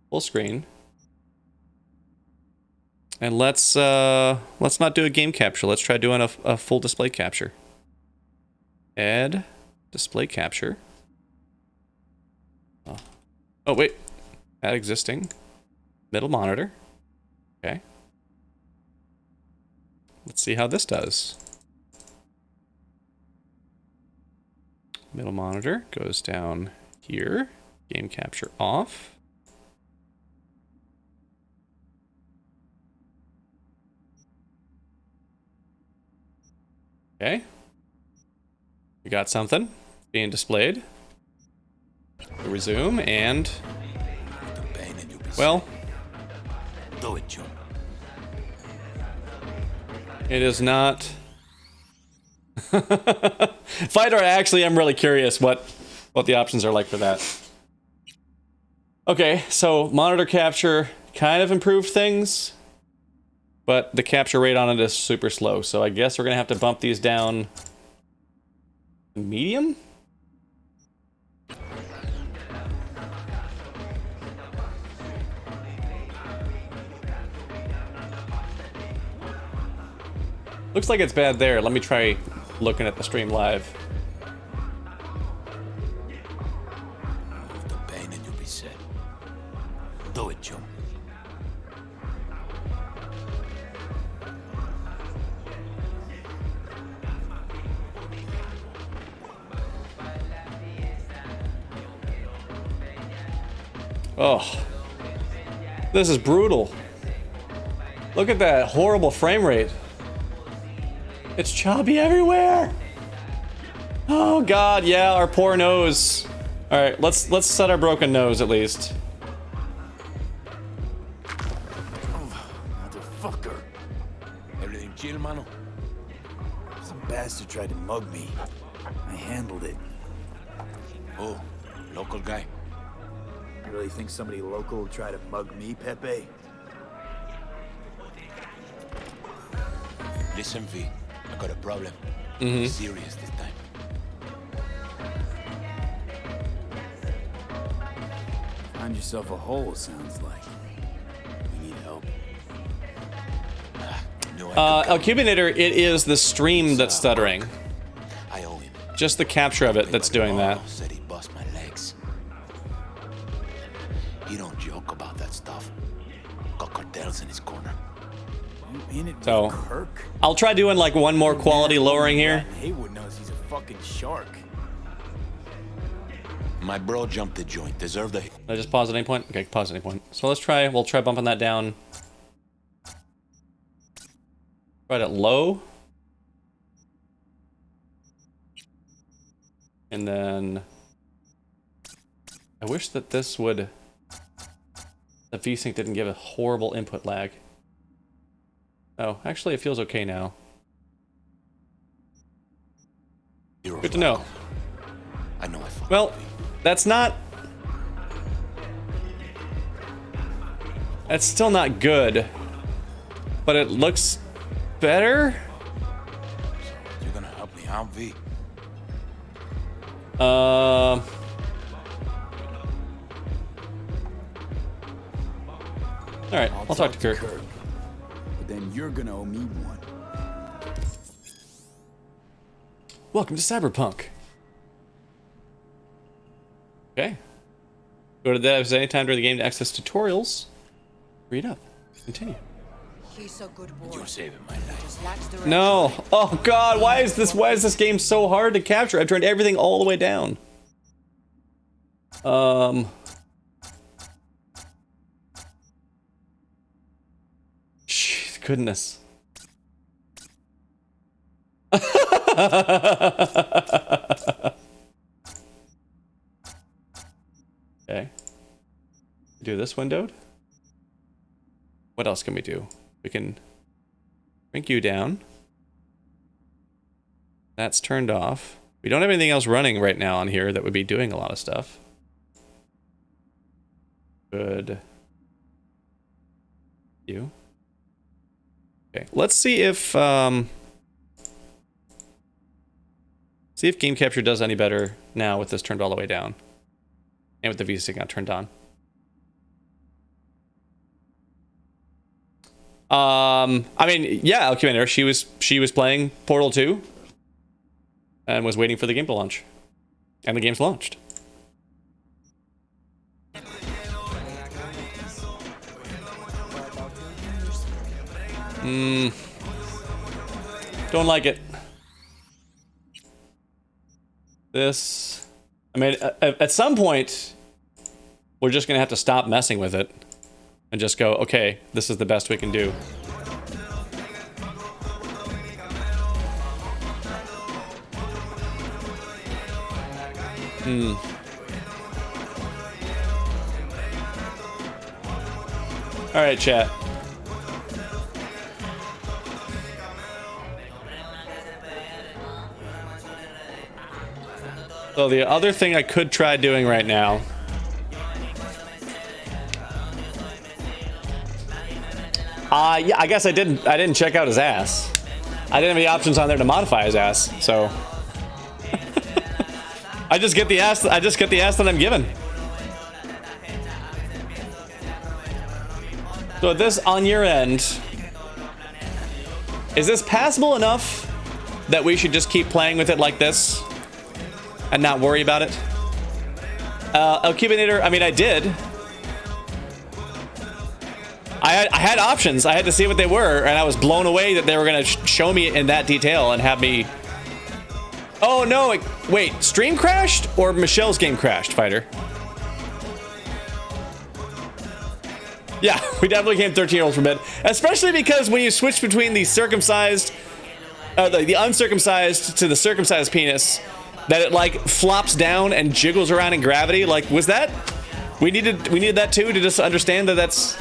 full screen? And let's not do a game capture. Let's try doing a full display capture. Add display capture. Oh wait, add existing middle monitor. Okay. Let's see how this does. Middle monitor goes down here. Game capture off. Okay. We got something being displayed. Resume and well, do it, John. It is not. Fighter, actually, I'm really curious what the options are like for that. Okay, so monitor capture kind of improved things, but the capture rate on it is super slow. So I guess we're gonna have to bump these down. Medium? Looks like it's bad there. Let me try looking at the stream live. The pain and you'll be set. Do it, John. Oh, this is brutal. Look at that horrible frame rate. It's choppy everywhere. Oh God, yeah, our poor nose. All right, let's set our broken nose at least. Motherfucker. Everything chill, mano? Some bastard tried to mug me. I handled it. Oh, local guy. You really think somebody local will try to mug me, Pepe? Listen, V. I got a problem. Serious this time. Find yourself a hole, sounds like. You need help. No, I El Cubinator, it is the stream that's stuttering. I owe him. Just the capture of it that's doing that. Said he bust my legs. He don't joke about that stuff. Got cartels in his corner. You in it So, with Kirk? I'll try doing like one more quality lowering here. Haywood knows he's a fucking shark. My bro jumped the joint. Deserved a... Did I just pause at any point? Okay, pause at any point. So we'll try bumping that down. Right at low. And then I wish that this would, the VSync didn't give a horrible input lag. Oh, actually it feels okay now. You're Good to know. I know I fucked Well, up, V. that's not That's still not good, but it looks better. You're gonna help me out, V? All right, I'll talk to Kirk. But then you're gonna owe me one. Welcome to Cyberpunk. Okay. Go to the devs anytime during the game to access tutorials. Read up. Continue. He's a good boy. You're saving my life. Just lacks direction. No. Oh God, why is this game so hard to capture? I've turned everything all the way down. Jeez, goodness. Okay. Do this windowed. What else can we do? We can shrink you down. That's turned off. We don't have anything else running right now on here that would be doing a lot of stuff. Good. You. Okay, let's see if game capture does any better now with this turned all the way down. And with the V-Sync not turned on. I mean, yeah, Alcumator, she was playing Portal 2 and was waiting for the game to launch. And the game's launched. Don't like it. This, I mean, at some point, we're just gonna have to stop messing with it and just go, okay, this is the best we can do. All right, chat. So the other thing I could try doing right now yeah, I guess I didn't check out his ass. I didn't have any options on there to modify his ass, so I just get the ass that I'm given. So this on your end, is this passable enough that we should just keep playing with it like this and not worry about it? Alcuminator, I mean, I did. I had options. I had to see what they were, and I was blown away that they were going to show me in that detail and have me... Oh, no. Wait, stream crashed or Michelle's game crashed, Fighter? Yeah, we definitely came 13-year-olds from bed. Especially because when you switch between the circumcised... the uncircumcised to the circumcised penis, that it, like, flops down and jiggles around in gravity. Like, was that... We needed that, too, to just understand that that's...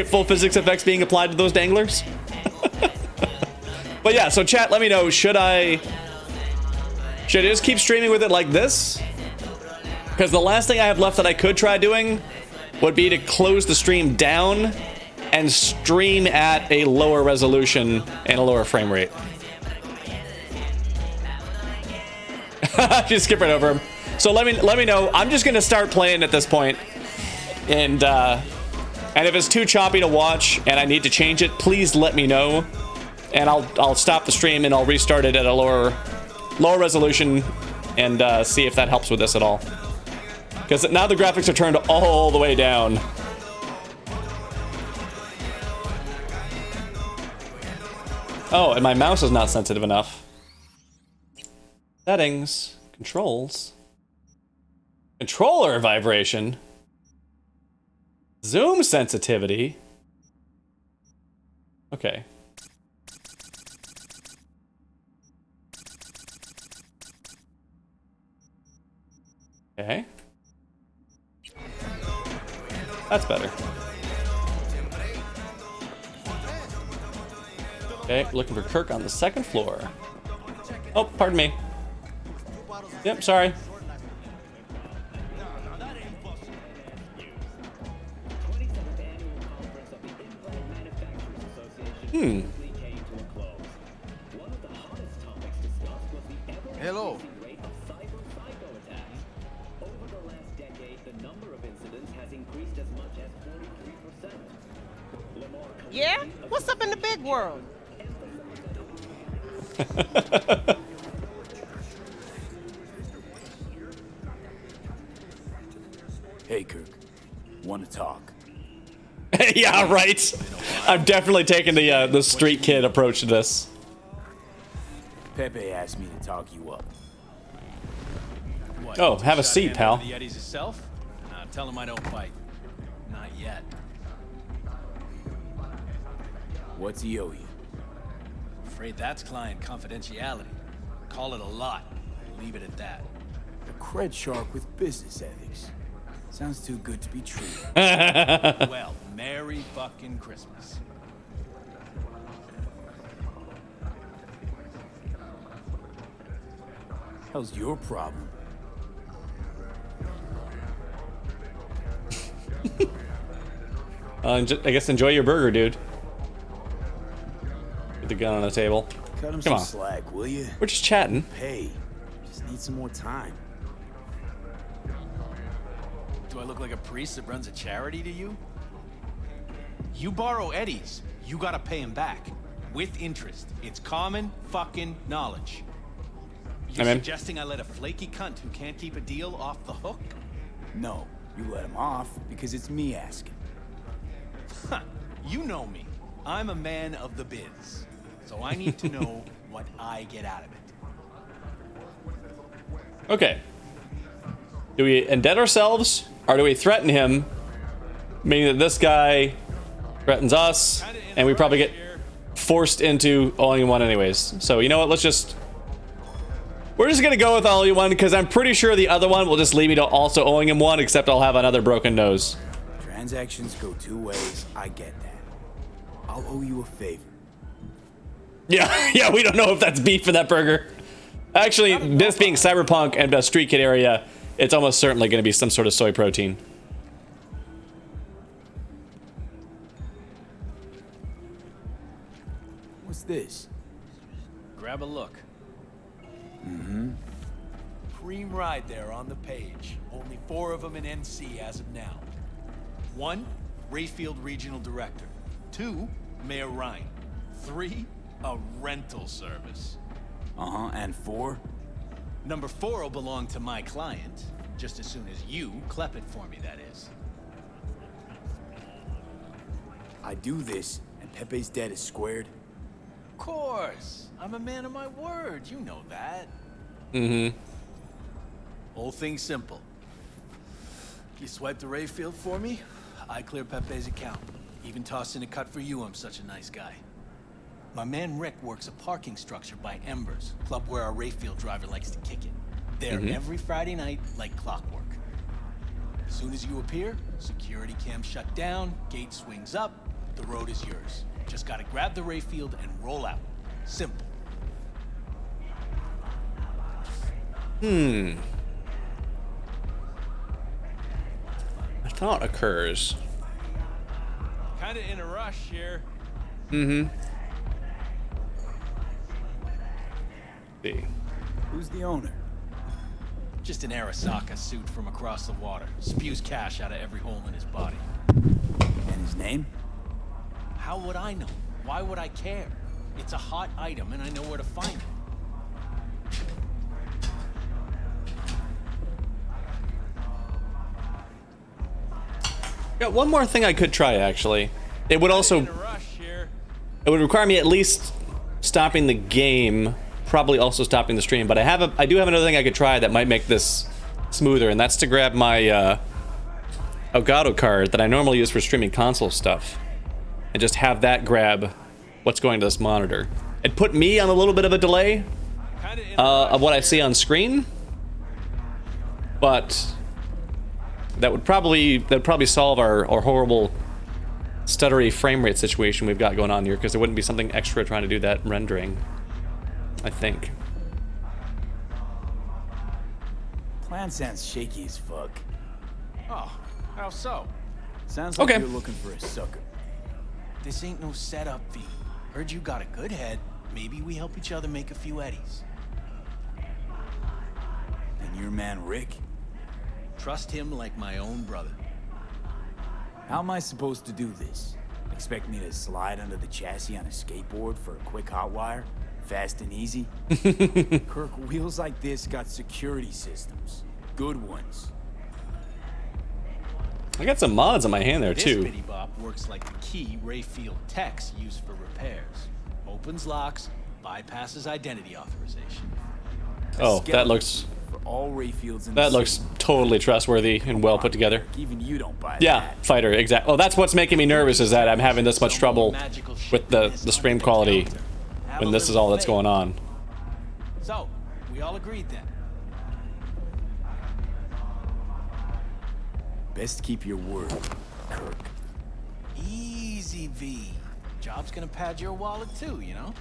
full physics effects being applied to those danglers. But yeah, so chat, let me know, should I just keep streaming with it like this? Because the last thing I have left that I could try doing would be to close the stream down and stream at a lower resolution and a lower frame rate. Just skip right over him. So let me know. I'm just gonna start playing at this point, and if it's too choppy to watch and I need to change it, please let me know, and I'll stop the stream and I'll restart it at a lower resolution and see if that helps with this at all. Because now the graphics are turned all the way down. Oh, and my mouse is not sensitive enough. Settings, controls, controller vibration. Zoom sensitivity. Okay. Okay. That's better. Okay, looking for Kirk on the second floor. Oh, pardon me. Yep, sorry. Hello. Yeah? What's up in the big world? Hey, Kirk. Want to talk? Yeah, right. I'm definitely taking the street kid approach to this. Pepe asked me to talk you up. What, Oh, you have a shot seat, him pal. over The Yetis itself? Tell him I don't fight. Not yet. What's he owe you? Afraid that's client confidentiality. Call it a lot. Leave it at that. A cred shark with business ethics. Sounds too good to be true. Well, Merry fucking Christmas. How's your problem? I guess enjoy your burger, dude. Put the gun on the table. Cut him Come some on. slack, will you? We're just chatting. Hey, just need some more time. Do I look like a priest that runs a charity to you? You borrow Eddie's, you gotta pay him back. With interest. It's common fucking knowledge. You Hey, man. suggesting I let a flaky cunt who can't keep a deal off the hook? No, you let him off because it's me asking. Huh. You know me. I'm a man of the biz. So I need to know what I get out of it. Okay. Do we indebt ourselves, or do we threaten him, meaning that this guy threatens us, and we probably get forced into owing one anyways? So you know what? We're just gonna go with owing one because I'm pretty sure the other one will just lead me to also owing him one, except I'll have another broken nose. Transactions go two ways, I get that. I'll owe you a favor. Yeah, yeah, we don't know if that's beef for that burger. Actually, this being Cyberpunk and a street kid area, it's almost certainly going to be some sort of soy protein. What's this? Grab a look. Mm-hmm. Cream ride there on the page. Only 4 of them in NC as of now. 1, Rayfield Regional Director. 2, Mayor Ryan. 3, a rental service. Uh-huh, and 4? Number 4 will belong to my client, just as soon as you clep it for me, that is. I do this, and Pepe's debt is squared. Of course. I'm a man of my word, you know that. Mm-hmm. Whole thing simple. You swipe the Rayfield for me, I clear Pepe's account. Even toss in a cut for you, I'm such a nice guy. My man Rick works a parking structure by Embers, club where our Rayfield driver likes to kick it. There every Friday night, like clockwork. As soon as you appear, security cam shut down, gate swings up, the road is yours. Just gotta grab the Rayfield and roll out. Simple. A thought occurs. Kinda in a rush here. Mm-hmm. See. Who's the owner? Just an Arasaka suit from across the water. Spews cash out of every hole in his body. And his name? How would I know? Why would I care? It's a hot item and I know where to find it. Got one more thing I could try, actually. It would also... In a rush here. It would require me at least stopping the game, probably also stopping the stream, but I do have another thing I could try that might make this smoother, and that's to grab my Elgato card that I normally use for streaming console stuff, and just have that grab what's going to this monitor. It put me on a little bit of a delay of what I see on screen, but that would probably solve our horrible stuttery frame rate situation we've got going on here, because there wouldn't be something extra trying to do that rendering, I think. Plan sounds shaky as fuck. Oh, how so? Sounds like Okay. you're looking for a sucker. This ain't no setup, V. Heard you got a good head. Maybe we help each other make a few eddies. And your man Rick? Trust him like my own brother. How am I supposed to do this? Expect me to slide under the chassis on a skateboard for a quick hot wire? Fast and easy? Kirk, wheels like this got security systems. Good ones. I got some mods on my hand there This too. bitty bop works like the key Rayfield techs use for repairs. Opens locks, bypasses identity authorization. Oh, that Skeleton looks for all Rayfields in that the looks city. totally trustworthy and well put together. Even you don't buy Yeah, that. fighter, exactly. Oh, that's what's making me nervous is that I'm having this much trouble with the stream quality when this is all that's going on. So, we all agreed then. Best keep your word, Kirk. Easy, V. Job's gonna pad your wallet too, you know?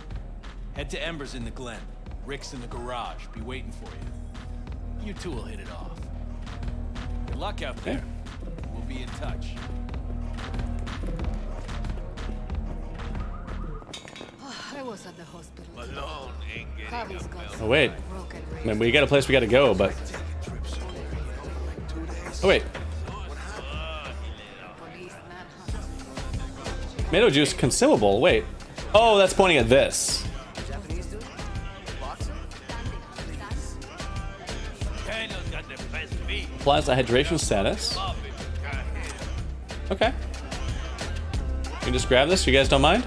Head to Embers in the Glen. Rick's in the garage. Be waiting for you. You two will hit it off. Good luck out there. We'll be in touch. I was at the hospital. Javi's got Oh wait, broken I ribs. mean we got a place we got to go, but oh wait, Police manhunt. tomato juice consumable. Wait, oh that's pointing at this. Plaza hydration status. Okay. You can just grab this. You guys don't mind?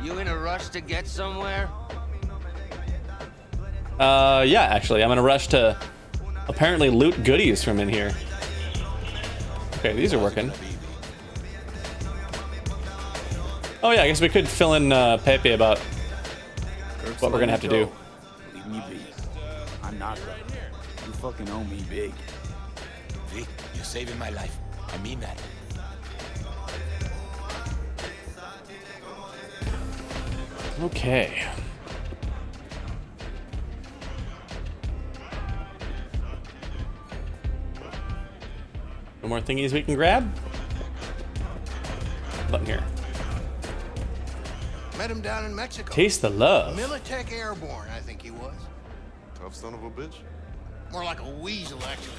You in a rush to get somewhere? Yeah, actually, I'm in a rush to apparently loot goodies from in here. Okay, these are working. Oh yeah, I guess we could fill in Pepe about Kirk's what we're gonna have to letting do. go. Leave me be. I'm not though. You fucking owe me big. Vic, you're saving my life. I mean that. Okay. No more thingies we can grab? Button here. Met him down in Mexico. Taste the love. Militech Airborne, I think he was. Tough son of a bitch. More like a weasel, actually.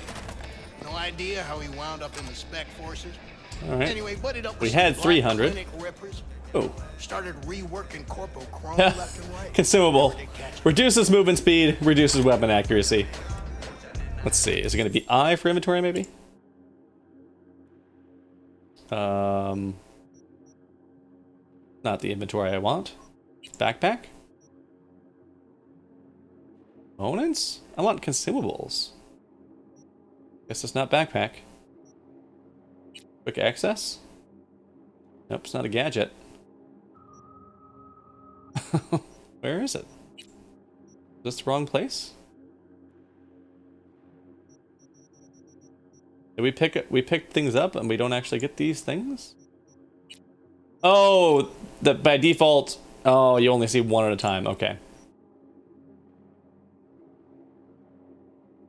No idea how he wound up in the spec forces. All right. Anyway, butted up with We some had black 300. clinic rippers. Oh. Started reworking Corporal Chrome left and right. Consumable. Reduces movement speed, reduces weapon accuracy. Let's see. Is it going to be I for inventory, maybe? Not the inventory I want. Backpack? Components? I want consumables. Guess it's not backpack. Quick access? Nope, it's not a gadget. Where is it? Is this the wrong place? Did we pick things up and we don't actually get these things? Oh, by default, oh, you only see one at a time. Okay.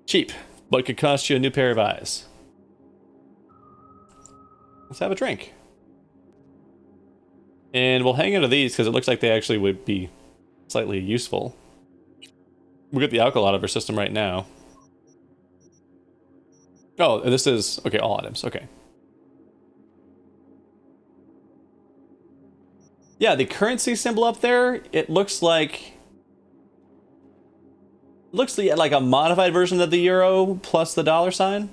Cheap, but could cost you a new pair of eyes. Let's have a drink. And we'll hang out of these because it looks like they actually would be slightly useful. We get the alcohol out of our system right now. Oh, this is... Okay, all items. Okay. Yeah, the currency symbol up there, it looks like... Looks like a modified version of the euro plus the dollar sign.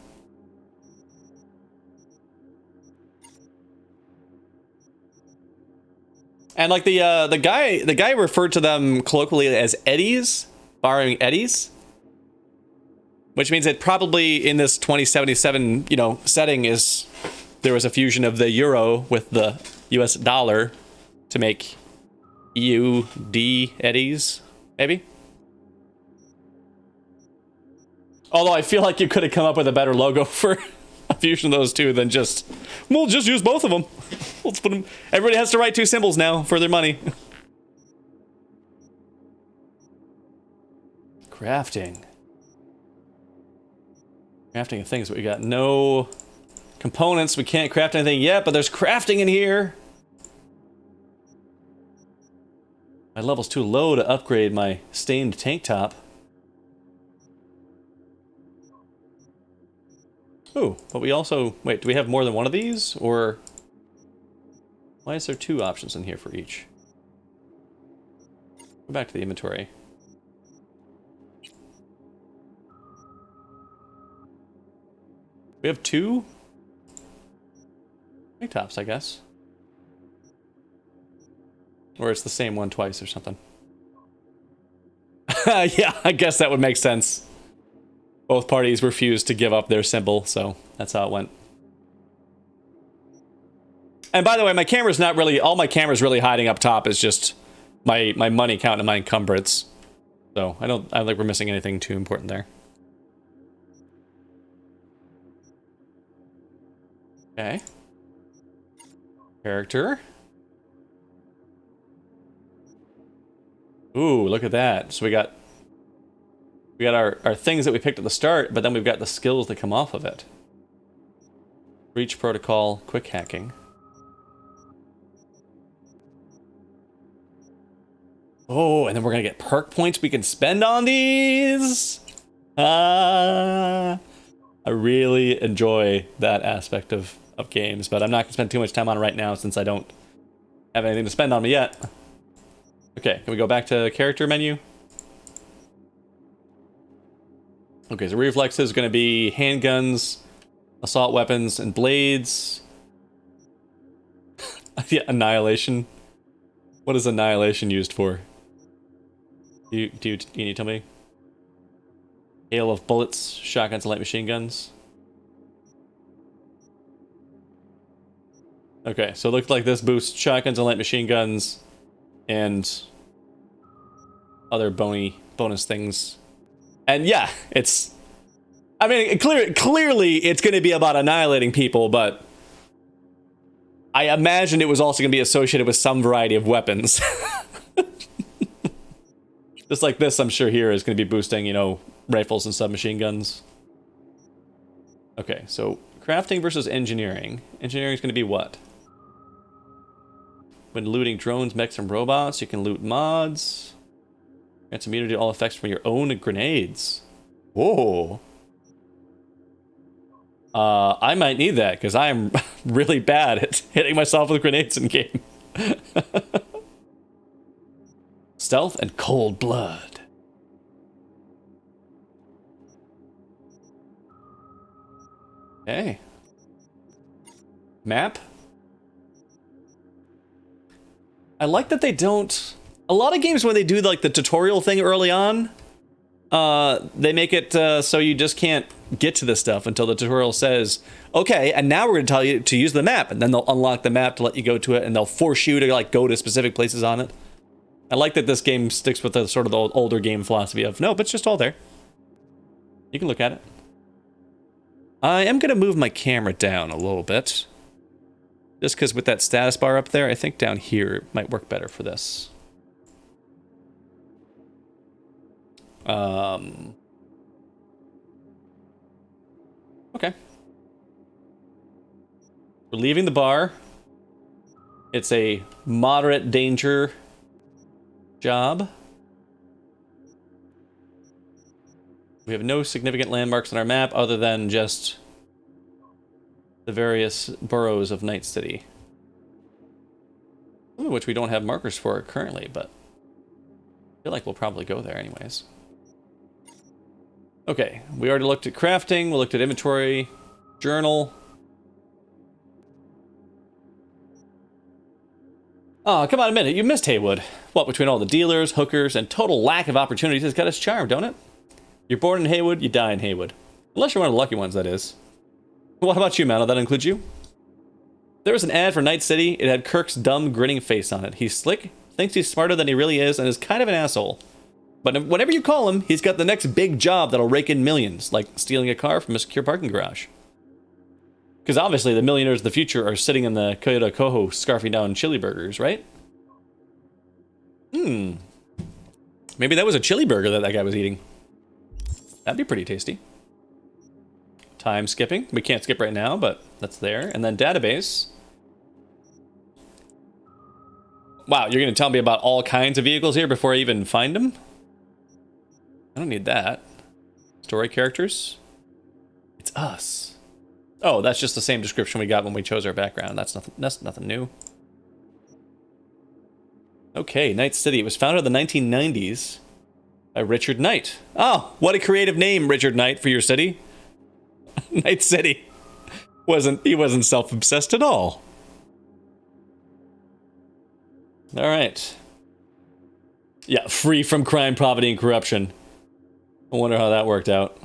And like the guy referred to them colloquially as eddies, borrowing eddies, which means that probably in this 2077 setting there was a fusion of the euro with the U.S. dollar to make EUD eddies, maybe. Although I feel like you could have come up with a better logo for a fusion of those two than we'll just use both of them. Let's put them. Everybody has to write two symbols now for their money. Crafting of things. We got no Components, we can't craft anything yet, but there's crafting in here. My level's too low to upgrade my stained tank top. Ooh, but we also... Wait, do we have more than one of these? Or... Why is there 2 options in here for each? Go back to the inventory. We have 2 tank tops, I guess. Or it's the same one twice or something. Yeah, I guess that would make sense. Both parties refused to give up their symbol, so that's how it went. And by the way, my camera's not really... All my camera's really hiding up top is just my money count and my encumbrance. So I don't think we're missing anything too important there. Okay. Character. Ooh, look at that. So we got our things that we picked at the start, but then we've got the skills that come off of it. Breach protocol, quick hacking. Oh, and then we're gonna get perk points we can spend on these. I really enjoy that aspect of games, but I'm not gonna spend too much time on it right now since I don't have anything to spend on me yet. Okay, can we go back to character menu? Okay, so reflexes is going to be handguns, assault weapons, and blades. Yeah, annihilation. What is annihilation used for? Do you need to tell me? Hail of bullets, shotguns, and light machine guns. Okay, so it looks like this boosts shotguns and light machine guns and other bonus things. And yeah, it's... I mean, clearly it's going to be about annihilating people, but I imagine it was also going to be associated with some variety of weapons. Just like this, I'm sure here is going to be boosting, you know, rifles and submachine guns. Okay, so crafting versus engineering. Engineering is going to be what? When looting drones, mechs, and robots, you can loot mods. Grants immunity to all effects from your own grenades. Whoa. I might need that, because I am really bad at hitting myself with grenades in game. Stealth and cold blood. Okay. Map. I like that they don't... A lot of games when they do like the tutorial thing early on, they make it so you just can't get to this stuff until the tutorial says, okay, and now we're going to tell you to use the map, and then they'll unlock the map to let you go to it, and they'll force you to like go to specific places on it. I like that this game sticks with the sort of the older game philosophy of, no, but it's just all there. You can look at it. I am going to move my camera down a little bit. Just because with that status bar up there, I think down here it might work better for this. Okay. We're leaving the bar. It's a moderate danger job. We have no significant landmarks on our map other than just the various boroughs of Night City. Which we don't have markers for currently, but I feel like we'll probably go there anyways. Okay, we already looked at crafting, we looked at inventory, journal. Oh, come on a minute, you missed Heywood. What, between all the dealers, hookers, and total lack of opportunities has got its charm, don't it? You're born in Heywood, you die in Heywood. Unless you're one of the lucky ones, that is. What about you, Mano? That includes you? There was an ad for Night City. It had Kirk's dumb, grinning face on it. He's slick, thinks he's smarter than he really is, and is kind of an asshole. But whatever you call him, he's got the next big job that'll rake in millions, like stealing a car from a secure parking garage. Because obviously the millionaires of the future are sitting in the Toyota Coho scarfing down chili burgers, right? Maybe that was a chili burger that guy was eating. That'd be pretty tasty. Time skipping. We can't skip right now, but that's there. And then database. Wow, you're going to tell me about all kinds of vehicles here before I even find them? I don't need that. Story characters. It's us. Oh, that's just the same description we got when we chose our background. That's nothing new. Okay, Night City. It was founded in the 1990s by Richard Knight. Oh, what a creative name, Richard Knight, for your city. Night City. He wasn't self-obsessed at all. All right. Yeah, free from crime, poverty, and corruption. I wonder how that worked out.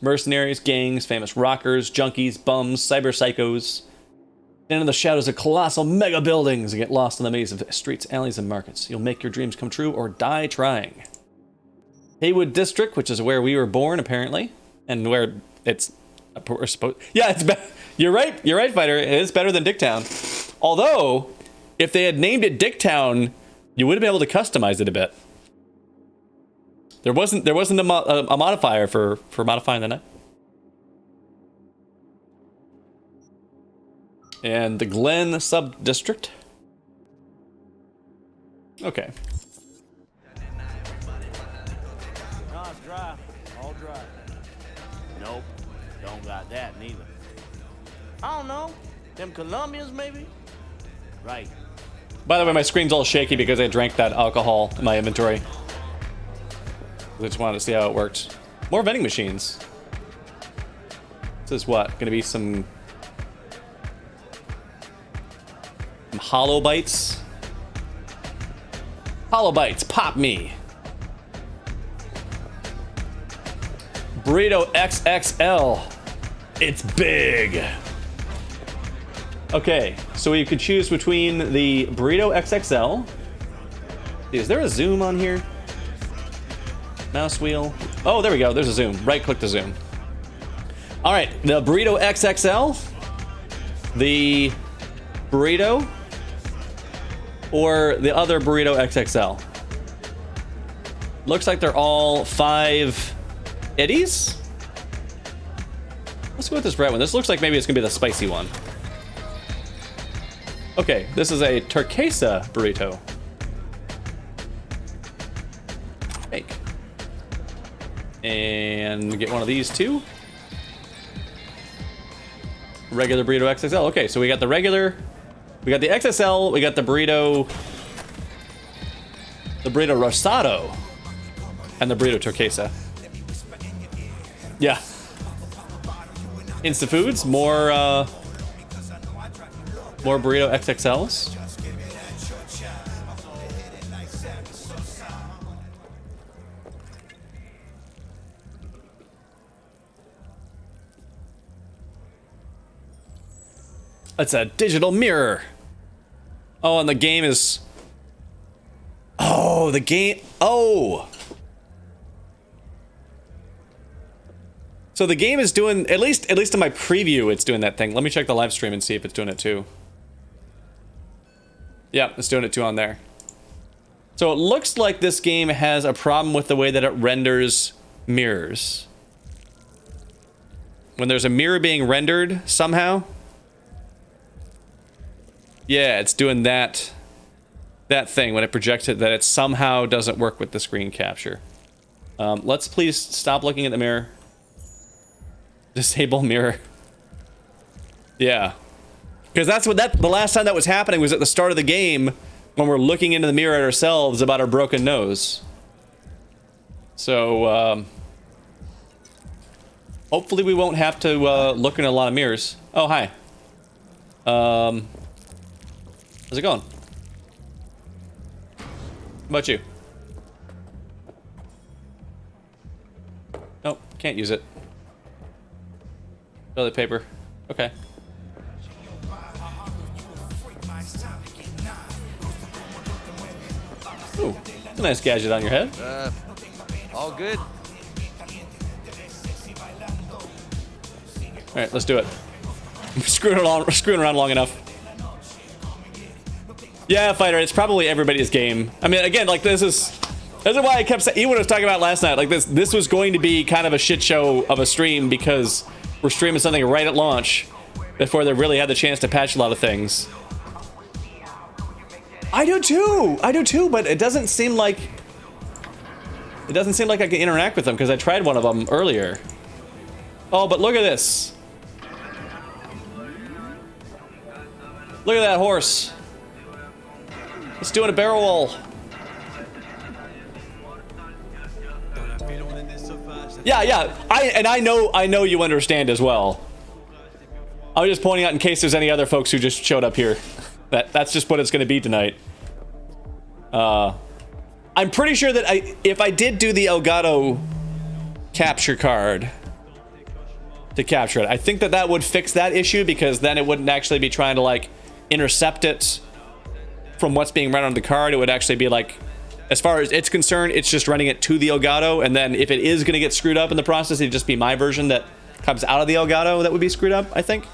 Mercenaries, gangs, famous rockers, junkies, bums, cyber psychos. Stand in the shadows of colossal mega buildings and get lost in the maze of streets, alleys, and markets. You'll make your dreams come true or die trying. Haywood District, which is where we were born, apparently, and where it's we're supposed. Yeah, it's you're right, Fighter. It is better than Dicktown. Although, if they had named it Dicktown, you would have been able to customize it a bit. There wasn't a modifier for modifying the night. And the Glen sub-district. Okay. No, it's dry. All dry. Nope. Don't got that neither. I don't know. Them Colombians, maybe? Right. By the way, my screen's all shaky because I drank that alcohol in my inventory. I just wanted to see how it worked. More vending machines. This is what? Gonna be some hollow bites? Hollow bites, pop me. Burrito XXL. It's big. Okay, so you could choose between the Burrito XXL. Is there a zoom on here? Mouse wheel. Oh, there we go. There's a zoom. Right click to zoom. All right, the Burrito XXL, the Burrito, or the other Burrito XXL. Looks like they're all 5 eddies. Let's go with this red one. This looks like maybe it's gonna be the spicy one. Okay, this is a Turquesa burrito. Fake. And get one of these too. Regular burrito XXL. Okay, so we got the regular, we got the XXL, we got the burrito Rosado, and the burrito Turquesa. Yeah. Insta Foods, more burrito XXLs. It's a digital mirror. Oh, and the game is... Oh, the game... Oh! So the game is doing... At least in my preview, it's doing that thing. Let me check the live stream and see if it's doing it too. Yeah, it's doing it too on there. So it looks like this game has a problem with the way that it renders mirrors. When there's a mirror being rendered somehow... Yeah, it's doing that thing when it projects it, that it somehow doesn't work with the screen capture. Let's please stop looking at the mirror. Disable mirror. Yeah. Because that's what the last time that was happening was at the start of the game when we're looking into the mirror at ourselves about our broken nose. So, hopefully we won't have to look in a lot of mirrors. Oh, hi. How's it going? How about you? Nope, can't use it. Toilet paper. Okay. Ooh, that's a nice gadget on your head. All good. All right, let's do it. Screwing around long enough. Yeah, Fighter, it's probably everybody's game. I mean, again, like this is... That's why I kept saying, even when I was talking about last night, like this was going to be kind of a shit show of a stream because we're streaming something right at launch before they really had the chance to patch a lot of things. I do too, but it doesn't seem like I can interact with them because I tried one of them earlier. Oh, but look at this. Look at that horse. It's doing a barrel roll. Yeah. I know you understand as well. I was just pointing out in case there's any other folks who just showed up here. That's just what it's going to be tonight. I'm pretty sure that if I did do the Elgato capture card to capture it, I think that would fix that issue because then it wouldn't actually be trying to like intercept it from what's being run on the card. It would actually be like, as far as it's concerned, it's just running it to the Elgato, and then if it is going to get screwed up in the process, it'd just be my version that comes out of the Elgato that would be screwed up, I think.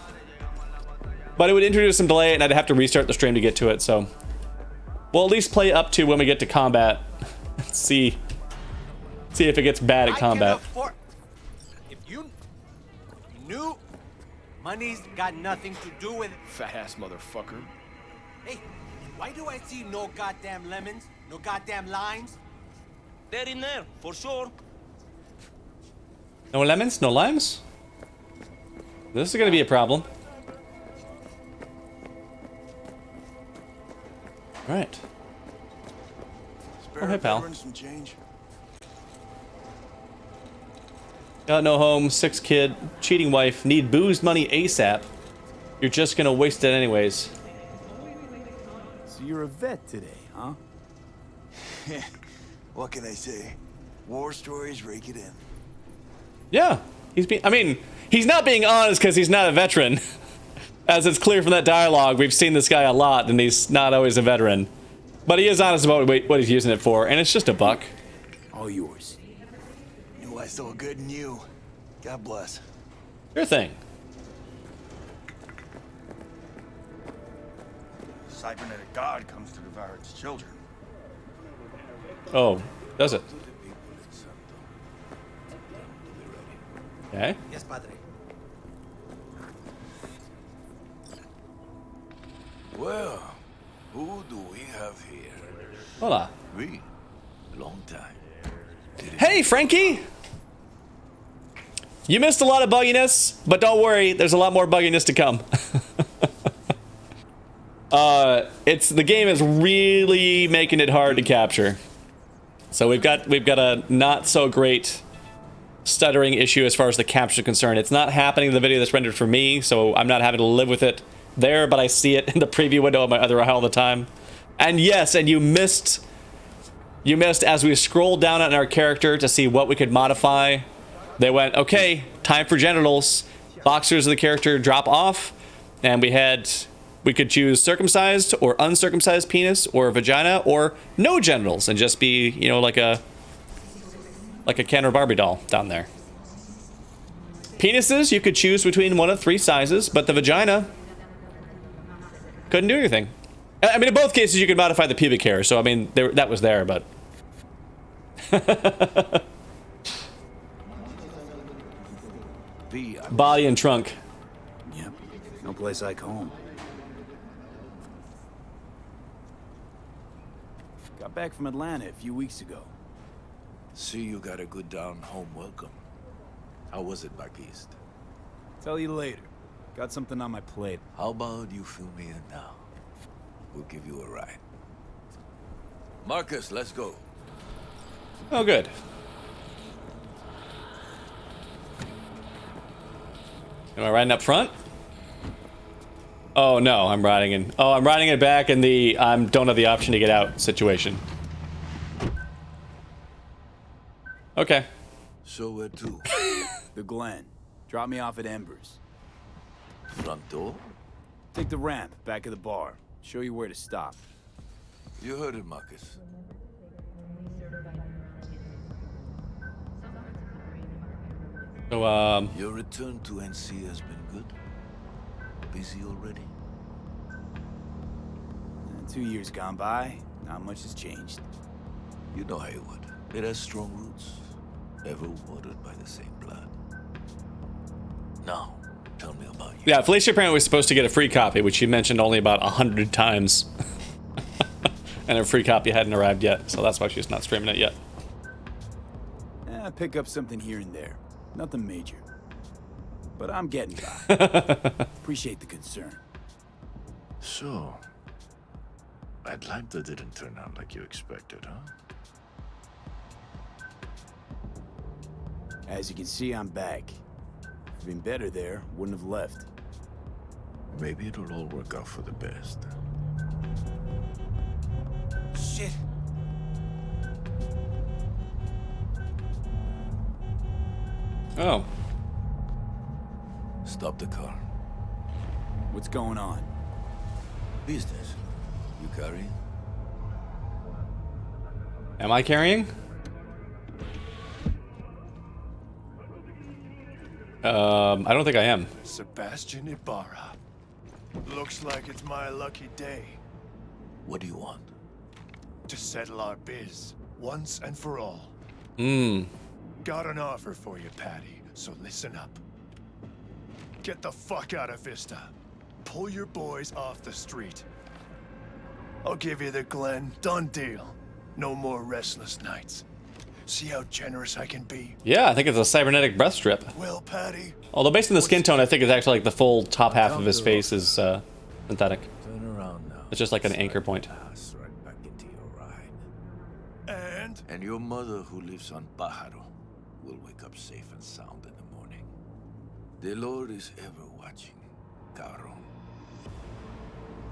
But it would introduce some delay, and I'd have to restart the stream to get to it, so we'll at least play up to when we get to combat. see if it gets bad at combat. If you knew, money's got nothing to do with it. Fat ass motherfucker. Hey, why do I see no goddamn lemons, no goddamn limes? They're in there, for sure. No lemons, no limes? This is gonna be a problem. All right. Oh, hey, pal. Got no home, 6 kid, cheating wife, need booze money ASAP. You're just gonna waste it anyways. So you're a vet today, huh? What can I say? War stories rake it in. Yeah, he's not being honest because he's not a veteran. As it's clear from that dialogue, we've seen this guy a lot, and he's not always a veteran. But he is honest about what he's using it for, and it's just a buck. All yours. Knew I saw good in you. God bless. Sure thing. Cybernetic God comes to devour its children. Oh, does it? Okay. Yes, Padre. Well, who do we have here? Hola. We. Long time. Hey, Frankie! You missed a lot of bugginess, but don't worry, there's a lot more bugginess to come. The game is really making it hard to capture. So we've got a not so great stuttering issue as far as the capture is concerned. It's not happening in the video that's rendered for me, so I'm not having to live with it there, but I see it in the preview window of my other eye all the time. And yes, and you missed as we scrolled down on our character to see what we could modify. They went, okay, time for genitals. Boxers of the character drop off, and we could choose circumcised or uncircumcised penis or vagina or no genitals and just be, you know, like a Ken or Barbie doll down there. Penises, you could choose between one of 3 sizes, but the vagina couldn't do anything. I mean, in both cases, you could modify the pubic hair, so I mean, that was there, but... Body and trunk. Yep, no place like home. Got back from Atlanta a few weeks ago. See, you got a good down-home welcome. How was it back east? Tell you later. Got something on my plate. How about you fill me in now? We'll give you a ride. Marcus, let's go. Oh, good. Am I riding up front? Oh, no, I'm riding in. Oh, I'm riding it back in the don't have the option to get out situation. Okay. So where to? The Glen. Drop me off at Embers. Front door? Take the ramp, back of the bar. Show you where to stop. You heard it, Marcus. So, your return to NC has been good? Busy already? 2 years gone by, not much has changed. You know Haywood. It has strong roots, ever watered by the same blood. Now, tell me about you. Yeah, Felicia apparently was supposed to get a free copy, which she mentioned only about 100 times. And her free copy hadn't arrived yet, so that's why she's not streaming it yet. I pick up something here and there. Nothing major. But I'm getting by. Appreciate the concern. So, Atlanta didn't turn out like you expected, huh? As you can see, I'm back. If been better there, wouldn't have left. Maybe it'll all work out for the best. Shit. Oh. Stop the car. What's going on? Business. You carrying? Am I carrying? I don't think I am. Sebastian Ibarra. Looks like it's my lucky day. What do you want? To settle our biz, once and for all. Got an offer for you, Patty, so listen up. Get the fuck out of Vista. Pull your boys off the street. I'll give you the Glen. Done deal. No more restless nights. See how generous I can be? Yeah, I think it's a cybernetic breath strip. Well, Patty. Although based on the skin tone, I think it's actually like the full top half of his face is synthetic. Turn around now. It's just like an anchor point. Pass right back into your ride. And your mother, who lives on Pájaro, will wake up safe and sound in the morning. The Lord is ever watching, Caro.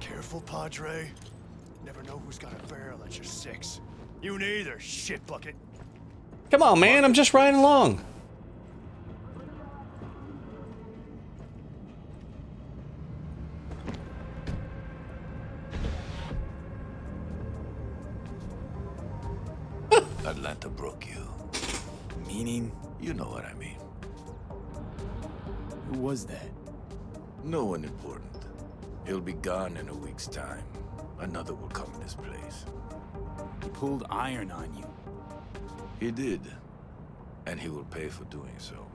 Careful, Padre. Never know who's got a barrel at your six. You neither, shit bucket. Come on, man, I'm just riding along. Atlanta broke you. Meaning? You know what I mean. Who was that? No one important. He'll be gone in a week's time. Another will come in his place. He pulled iron on you. He did. And he will pay for doing so.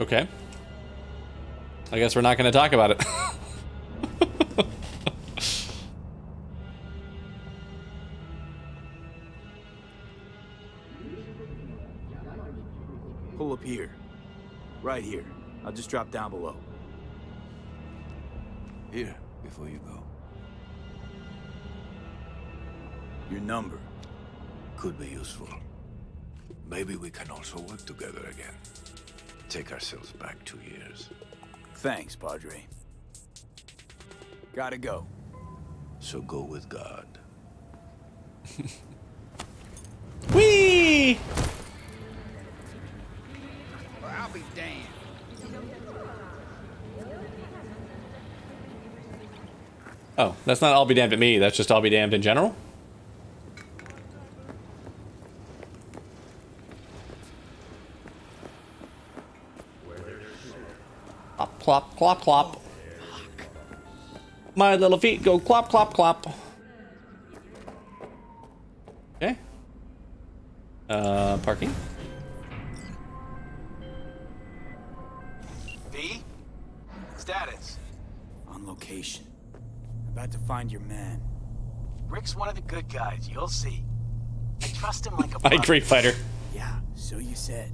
Okay. I guess we're not going to talk about it. Pull up here. Right here. I'll just drop down below. Here, before you go. Your number. Could be useful. Maybe we can also work together again. Take ourselves back 2 years. Thanks, Padre. Gotta go. So go with God. Whee! Well, I'll be damned. Oh, that's not I'll be damned at me. That's just I'll be damned in general. Clop, clop, clop, clop. My little feet go clop, clop, clop. Okay. Parking. V? Status. On location. About to find your man. Rick's one of the good guys, you'll see. I trust him like a I agree, fighter. Yeah, so you said.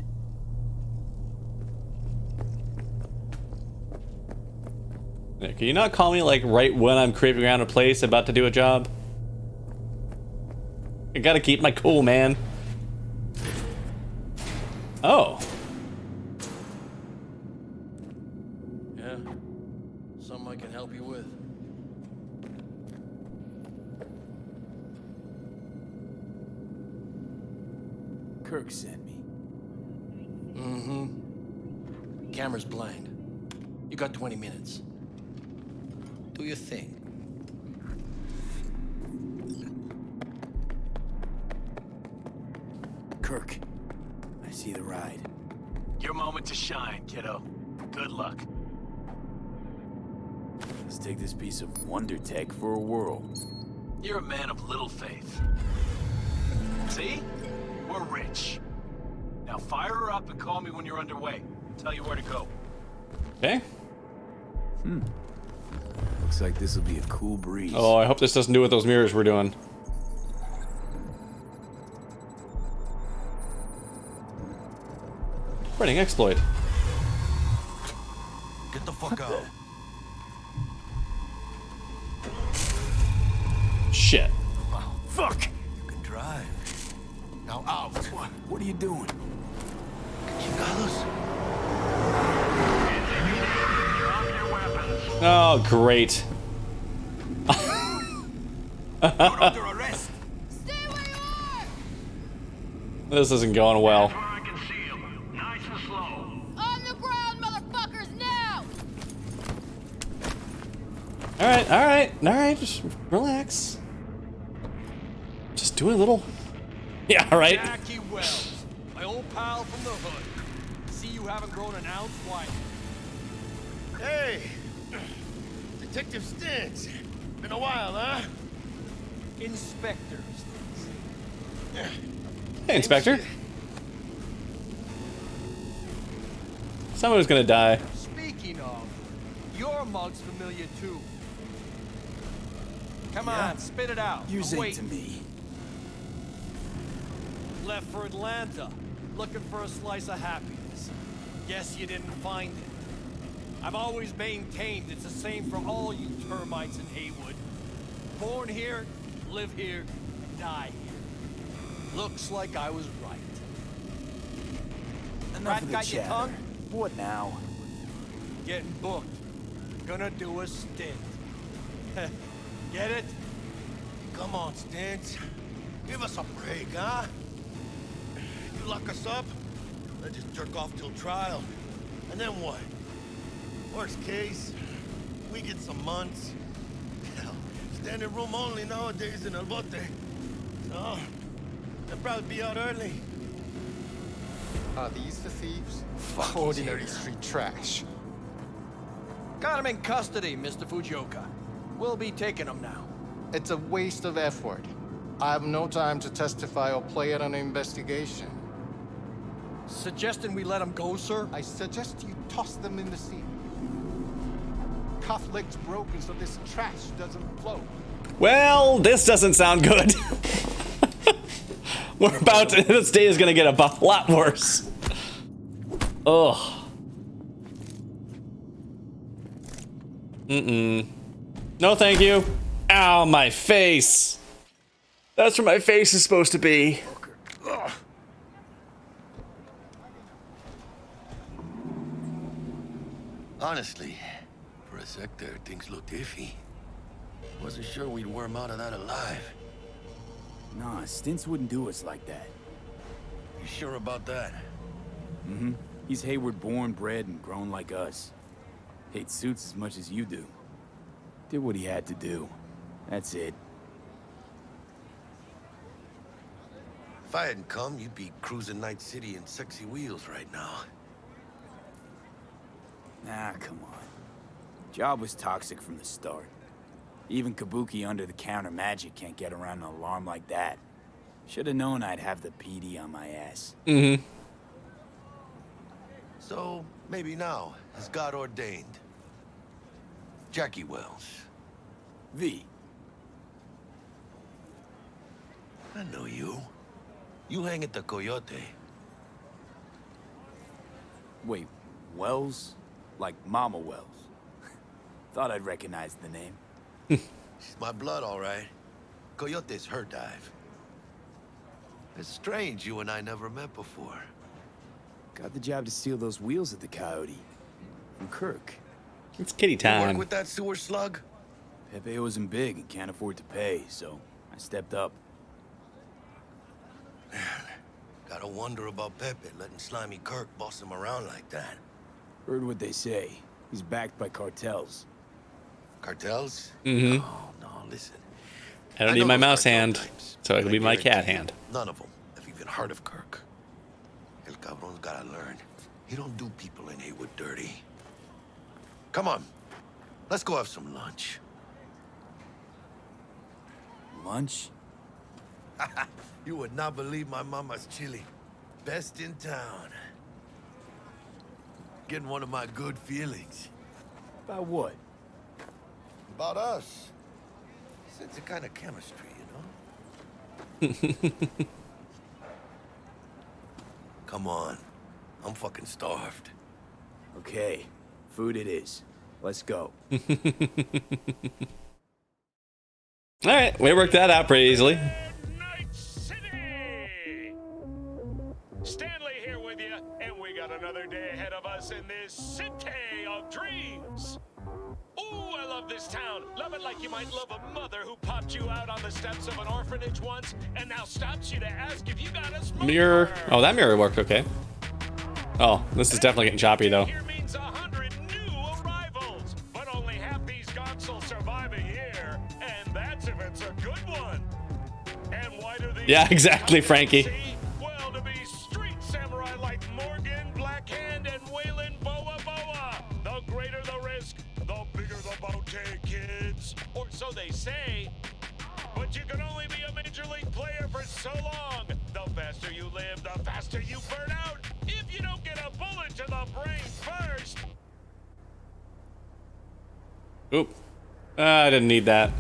Can you not call me like right when I'm creeping around a place about to do a job? I gotta keep my cool, man. Oh. Yeah. Something I can help you with. Kirk sent me. Mm-hmm. Camera's blind. You got 20 minutes. Do your thing. Kirk, I see the ride. Your moment to shine, kiddo. Good luck. Let's take this piece of wonder tech for a whirl. You're a man of little faith. See? We're rich. Now fire her up and call me when you're underway. Tell you where to go. Okay. Looks like this will be a cool breeze. Oh, I hope this doesn't do what those mirrors were doing. Running exploit. Get the fuck out. Shit. Fuck! You can drive. Now out. What are you doing? Chingados. Oh, great. You're under arrest. Stay where you are! This isn't going well. I can see him. Nice and slow. On the ground, motherfuckers, now! Alright, just relax. Just do a little. Yeah, alright. Jackie Wells, my old pal from the hood. See you haven't grown an ounce white. Hey, Detective Stintz. Been a while, huh? Inspector Stintz. Hey, Inspector. Someone's gonna die. Speaking of, your mug's familiar too. Come on, spit it out. Use I'm it waiting. to me. Left for Atlanta, looking for a slice of happiness. Guess you didn't find it. I've always maintained it's the same for all you termites in Haywood. Born here, live here, die here. Looks like I was right. Enough Rat of the got your chatter. tongue? What now? Getting booked. Gonna do a stint. Get it? Come on, Stintz. Give us a break, huh? You lock us up, let's just jerk off till trial. And then what? Worst case, we get some months. Hell, standing room only nowadays in El Bote. So, they'll probably be out early. Are these the thieves? Ordinary street trash. Got him in custody, Mr. Fujioka. We'll be taking him now. It's a waste of effort. I have no time to testify or play at an investigation. Suggesting we let him go, sir? I suggest you toss them in the sea. Cuff leg's broken so this trash doesn't float. Well, this doesn't sound good. We're about to, this day is gonna get a lot worse. Ugh. No, thank you. Ow, my face. That's where my face is supposed to be. Honestly, for a sec there, things looked iffy. Wasn't sure we'd worm out of that alive. Nah, Stintz wouldn't do us like that. You sure about that? Mm-hmm. He's Hayward born, bred, and grown like us. Hates suits as much as you do. Did what he had to do. That's it. If I hadn't come, you'd be cruising Night City in sexy wheels right now. Nah, come on. Job was toxic from the start. Even Kabuki under-the-counter magic can't get around an alarm like that. Should've known I'd have the PD on my ass. Mm-hmm. So, maybe now, as God ordained. Jackie Wells. V. I know you. You hang at the Coyote. Wait, Wells? Like Mama Wells? Thought I'd recognize the name. She's my blood, all right. Coyote's her dive. It's strange you and I never met before. Got the job to steal those wheels at the Coyote. From Kirk. It's kitty You time. work with that sewer slug? Pepe owes him big and can't afford to pay, so I stepped up. Gotta wonder about Pepe letting Slimy Kirk boss him around like that. Heard what they say. He's backed by cartels. Cartels? Mm-hmm. No, listen. I don't need my mouse hand, so it can be my cat hand. None of them have even heard of Kirk. El Cabron's gotta learn. He don't do people in Haywood dirty. Come on. Let's go have some lunch. lunch? You would not believe my mama's chili. Best in town. Getting one of my good feelings. About what? About us. It's a kind of chemistry, you know? Come on. I'm fucking starved. Okay, food it is. Let's go. All right, we worked that out pretty easily. Night City! Stanley here with you, and we got another day ahead of us in this city of dreams. Ooh, I love this town. Love it like you might love a mother who popped you out on the steps of an orphanage once and now stops you to ask if you got a smoke. Mirror. Oh, that mirror worked okay. Oh, this is definitely getting choppy though. Here means 100 new arrivals, but only half these gonks will survive a year, and that's if it's a good one. And why do these Yeah, exactly, Frankie. Well, to be street samurai like Morgan, Blackhand, and Waylon Boa Boa. The greater the risk, the bigger the bounty, kids. Or so they say. But you can only be a major league player for so long. The faster you live, the faster you burn out. If you don't get a bullet to the brain first. Oop. I didn't need that.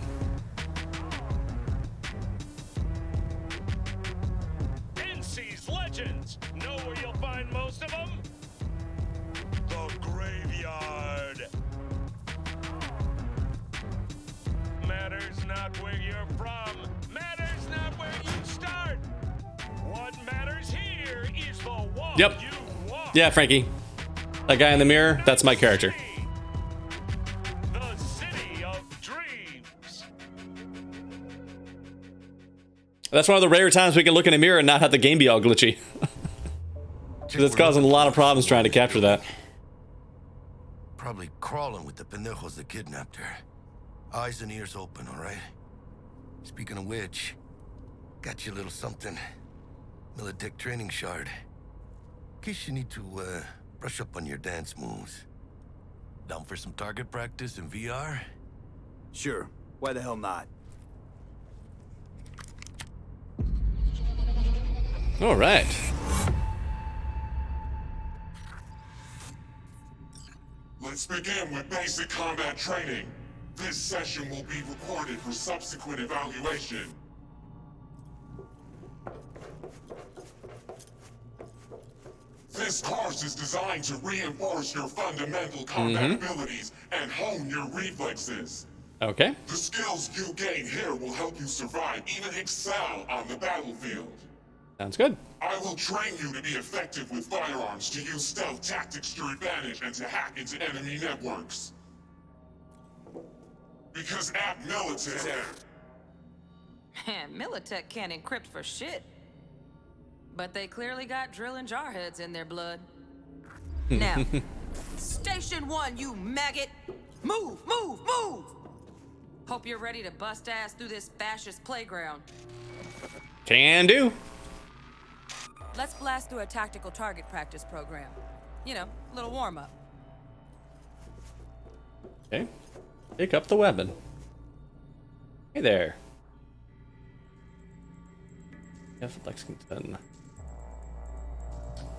NC's legends. Know where you'll find most of them? The graveyard. Matters not where you're from. Matters not where you start. What matters here is the walk Yep. you walk. Yeah, Frankie. That guy in the mirror, that's my character. The city of dreams. That's one of the rare times we can look in a mirror and not have the game be all glitchy. Because it's causing a lot of problems trying to capture that. Probably crawling with the pendejos that kidnapped her. Eyes and ears open, all right? Speaking of which, got you a little something. Militech training shard. In case you need to, brush up on your dance moves. Down for some target practice in VR? Sure. Why the hell not? All right. Let's begin with basic combat training. This session will be recorded for subsequent evaluation. This course is designed to reinforce your fundamental combat abilities and hone your reflexes. Okay. The skills you gain here will help you survive, even excel on the battlefield. Sounds good. I will train you to be effective with firearms, to use stealth tactics to your advantage, and to hack into enemy networks. Because at Militech... Man, Militech can't encrypt for shit. But they clearly got drill and jarheads in their blood. Now, Station 1, you maggot! Move, move, move! Hope you're ready to bust ass through this fascist playground. Can do. Let's blast through a tactical target practice program. You know, a little warm-up. Okay. Pick up the weapon. Hey there. F. Lexington.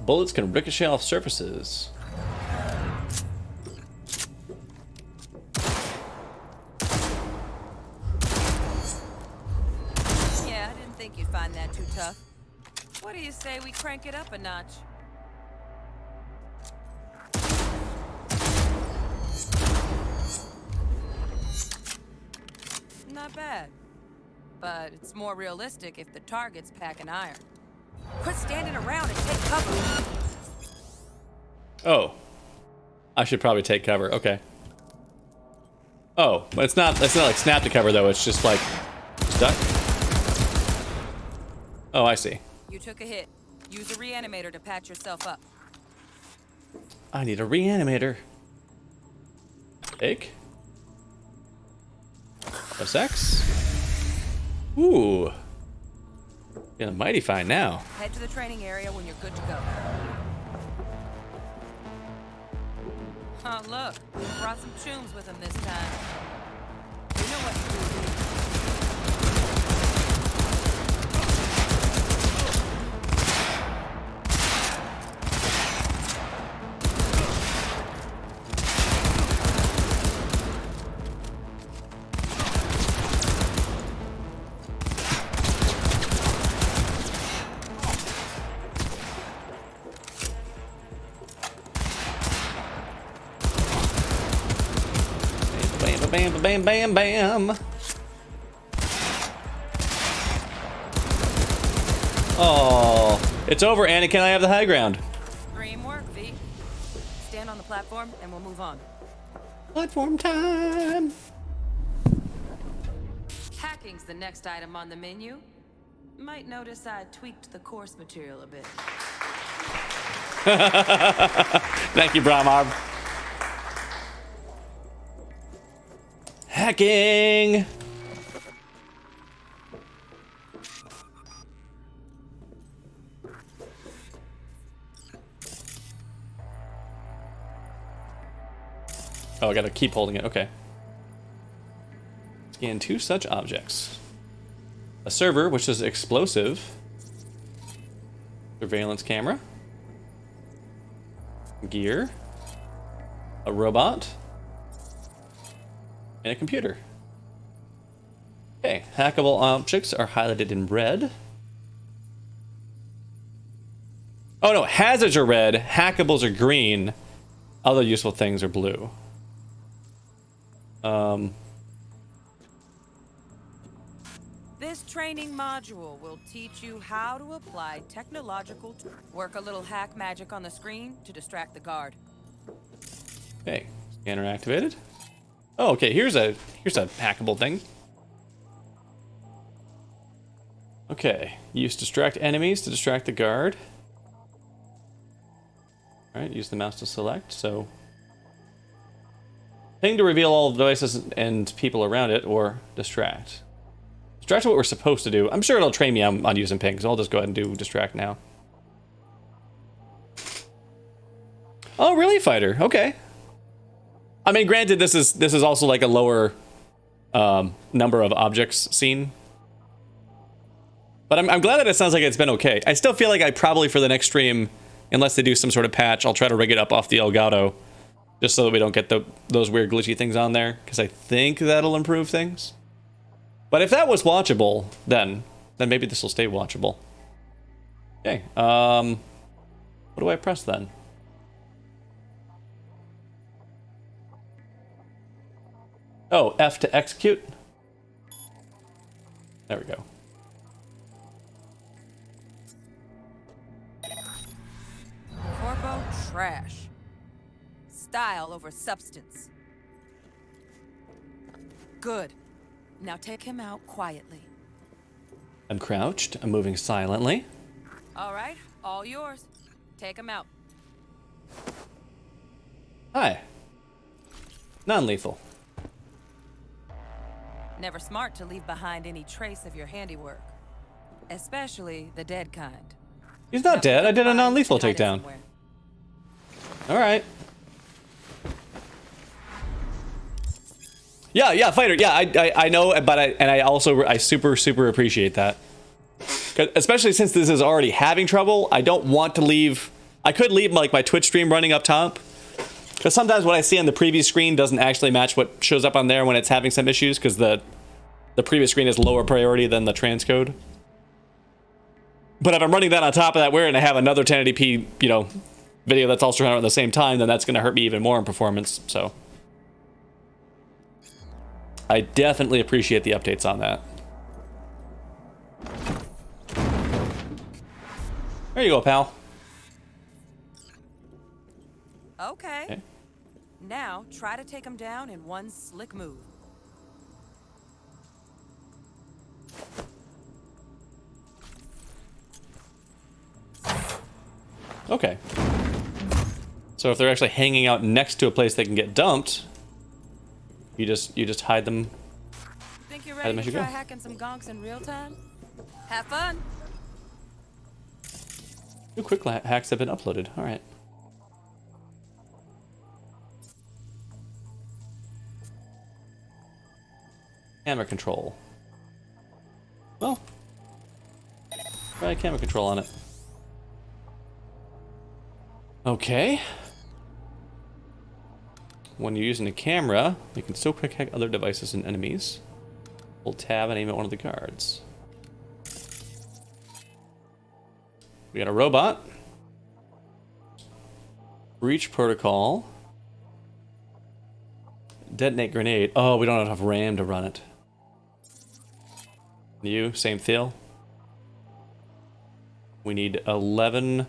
Bullets can ricochet off surfaces. Yeah, I didn't think you'd find that too tough. What do you say we crank it up a notch? Not bad. But it's more realistic if the target's packing iron. Quit standing around and take cover. Oh. I should probably take cover. Okay. Oh, but it's not like snap to cover though, it's just like stuck. Oh, I see. You took a hit. Use a reanimator to patch yourself up. I need a reanimator. Take. Press X. Ooh. Feeling mighty fine now. Head to the training area when you're good to go. Oh, look. We brought some chooms with him this time. You know what to do. bam, bam, bam, bam. Oh, it's over, Anakin. I have the high ground. Dream work, V. Stand on the platform and we'll move on. Platform time. Hacking's the next item on the menu. Might notice I tweaked the course material a bit. Thank you, Bramar. Hacking. Oh, I gotta keep holding it. Okay. Scan 2 such objects. A server, which is explosive. Surveillance camera. Gear. A robot. And a computer. Okay, hackable objects are highlighted in red. Oh no, hazards are red, hackables are green. Other useful things are blue. This training module will teach you how to apply technological work a little hack magic on the screen to distract the guard. Okay, scanner activated. Oh, okay, here's a hackable thing. Okay, use distract enemies to distract the guard. Alright, use the mouse to select, so ping to reveal all devices and people around it, or distract. Distract is what we're supposed to do. I'm sure it'll train me on using ping, so I'll just go ahead and do distract now. Oh, really, fighter? Okay. I mean, granted, this is also like a lower number of objects seen. But I'm glad that it sounds like it's been okay. I still feel like I probably, for the next stream, unless they do some sort of patch, I'll try to rig it up off the Elgato. Just so that we don't get those weird glitchy things on there. Because I think that'll improve things. But if that was watchable, then maybe this will stay watchable. Okay, what do I press then? Oh, F to execute? There we go. Corpo trash. Style over substance. Good. Now take him out quietly. I'm crouched. I'm moving silently. All right, all yours. Take him out. Hi. Non-lethal. Never smart to leave behind any trace of your handiwork. Especially the dead kind. He's not dead. I did a non-lethal takedown. All right. Yeah, fighter. Yeah, I know, but I super appreciate that. Especially since this is already having trouble, I don't want to leave. I could leave like my Twitch stream running up top, because sometimes what I see on the previous screen doesn't actually match what shows up on there when it's having some issues, because the previous screen is lower priority than the transcode. But if I'm running that on top of that, and I have another 1080p, video that's also running at the same time, then that's going to hurt me even more in performance. So I definitely appreciate the updates on that. There you go, pal. Okay. Now try to take him down in one slick move. Okay. So if they're actually hanging out next to a place they can get dumped, you just hide them. Think you're ready to try hacking some gonks in real time? Have fun. 2 quick hacks have been uploaded. All right. Camera control. Well, try camera control on it. Okay. When you're using a camera, you can still quick hack other devices and enemies. Hold tab and aim at one of the guards. We got a robot. Breach protocol. Detonate grenade. Oh, we don't have enough RAM to run it. You, same feel. We need 11.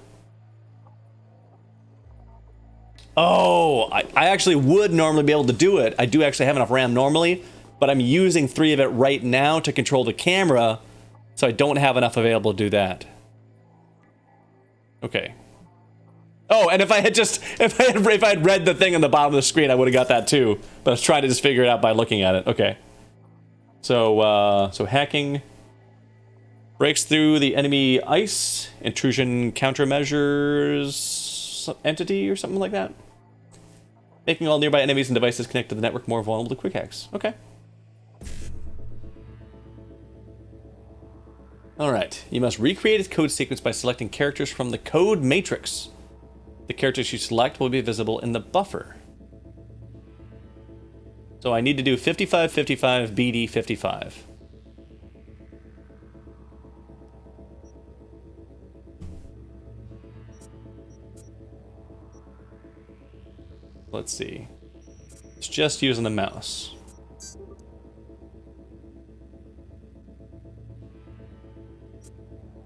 Oh, I actually would normally be able to do it. I do actually have enough RAM normally, but I'm using 3 of it right now to control the camera, so I don't have enough available to do that. Okay. Oh, and if I had read the thing on the bottom of the screen, I would have got that too. But I was trying to just figure it out by looking at it. Okay. So hacking breaks through the enemy ice intrusion countermeasures entity or something like that, making all nearby enemies and devices connected to the network more vulnerable to quick hacks. Okay. All right. You must recreate its code sequence by selecting characters from the code matrix. The characters you select will be visible in the buffer. So I need to do 55, 55, BD 55. Let's see. It's just using the mouse.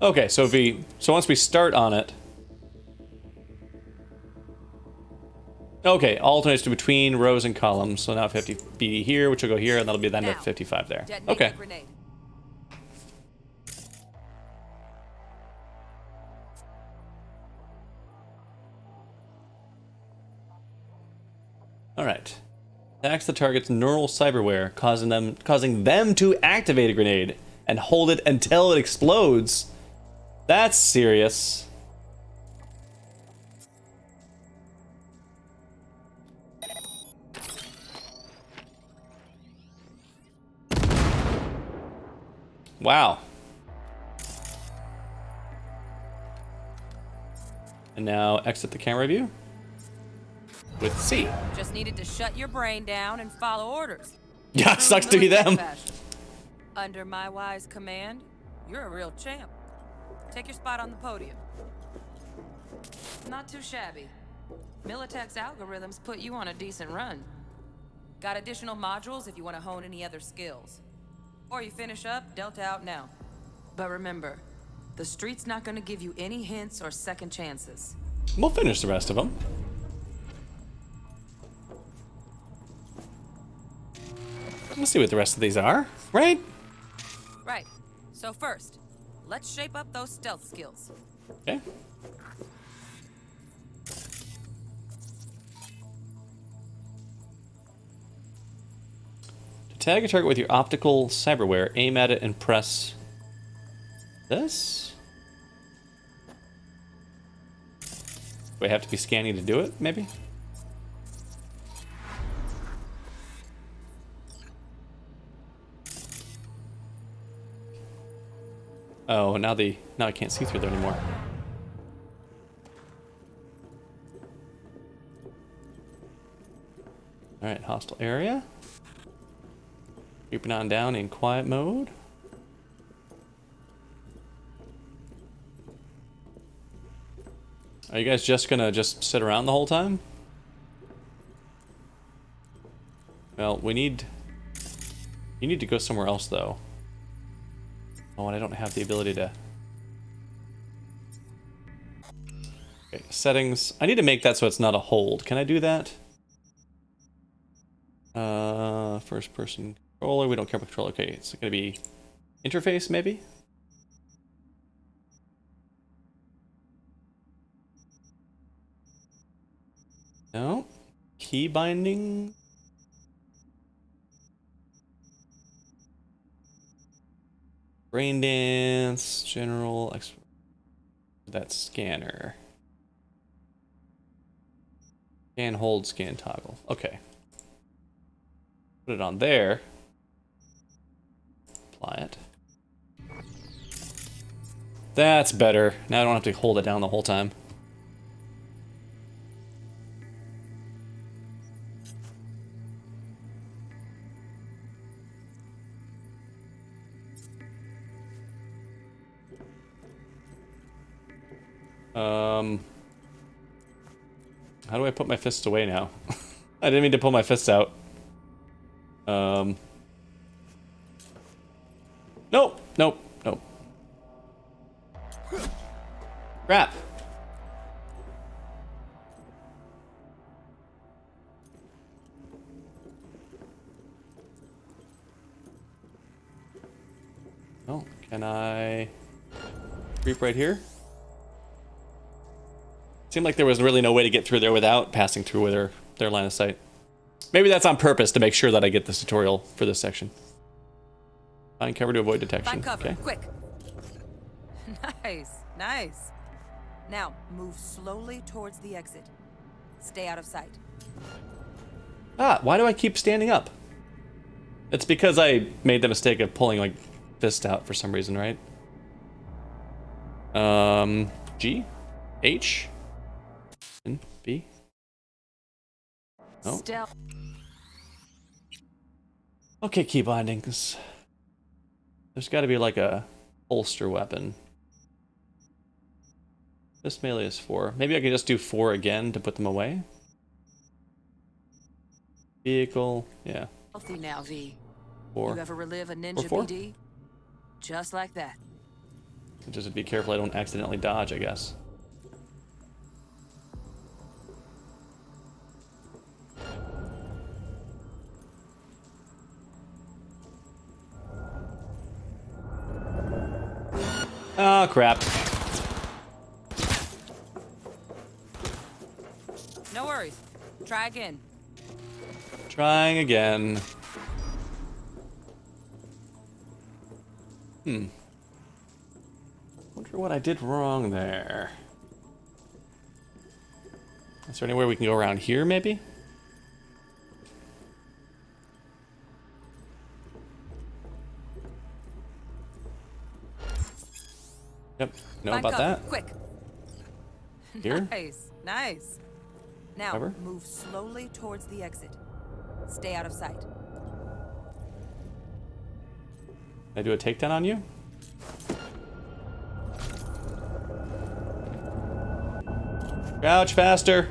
Okay, so once we start on it. Okay, alternates between rows and columns. So now 50 BD here, which will go here, and that'll be the end of 55 there. Okay. All right. Attacks the target's neural cyberware, causing them to activate a grenade and hold it until it explodes. That's serious. Wow. And now exit the camera view with C. Just needed to shut your brain down and follow orders. Yeah, sucks to be them. Under my wise command, you're a real champ. Take your spot on the podium. Not too shabby. Militech's algorithms put you on a decent run. Got additional modules if you want to hone any other skills. Or you finish up, Delta out now. But remember, the street's not gonna give you any hints or second chances. We'll finish the rest of them. Let's see what the rest of these are, right? Right. So first, let's shape up those stealth skills. Okay. Tag a target with your optical cyberware, aim at it, and press this? Do I have to be scanning to do it, maybe? Oh, now I can't see through there anymore. Alright, hostile area. Creeping on down in quiet mode. Are you guys just gonna sit around the whole time? Well, you need to go somewhere else though. Oh, and I don't have the ability to... Okay, settings. I need to make that so it's not a hold. Can I do that? First person controller. We don't care about controller. Okay, it's gonna be interface maybe? No. Key binding. Brain dance, general, that scanner. Scan, hold, scan, toggle. Okay. Put it on there. Apply it. That's better. Now I don't have to hold it down the whole time. How do I put my fists away now? I didn't mean to pull my fists out. Nope, nope, nope. Crap. Oh, can I creep right here? Seemed like there was really no way to get through there without passing through with their line of sight. Maybe that's on purpose to make sure that I get this tutorial for this section. Find cover to avoid detection. Find cover, okay. quick. Nice, nice. Now, move slowly towards the exit. Stay out of sight. Ah, why do I keep standing up? It's because I made the mistake of pulling like fist out for some reason, right? G, H, and B. Oh. Stealth. Okay, key bindings. There's got to be like a holster weapon. This melee is 4. Maybe I can just do 4 again to put them away. Vehicle, yeah. Healthy now, V. 4. You ever relive a ninja 4? BD? Just like that. Just be careful I don't accidentally dodge, I guess. Oh, crap. No worries. Try again. Trying again. Wonder what I did wrong there. Is there anywhere we can go around here, maybe? Yep, know Find about cover, that. Quick. Here? Nice, nice. Now, Cover. move slowly towards the exit. Stay out of sight. Can I do a takedown on you? Crouch faster.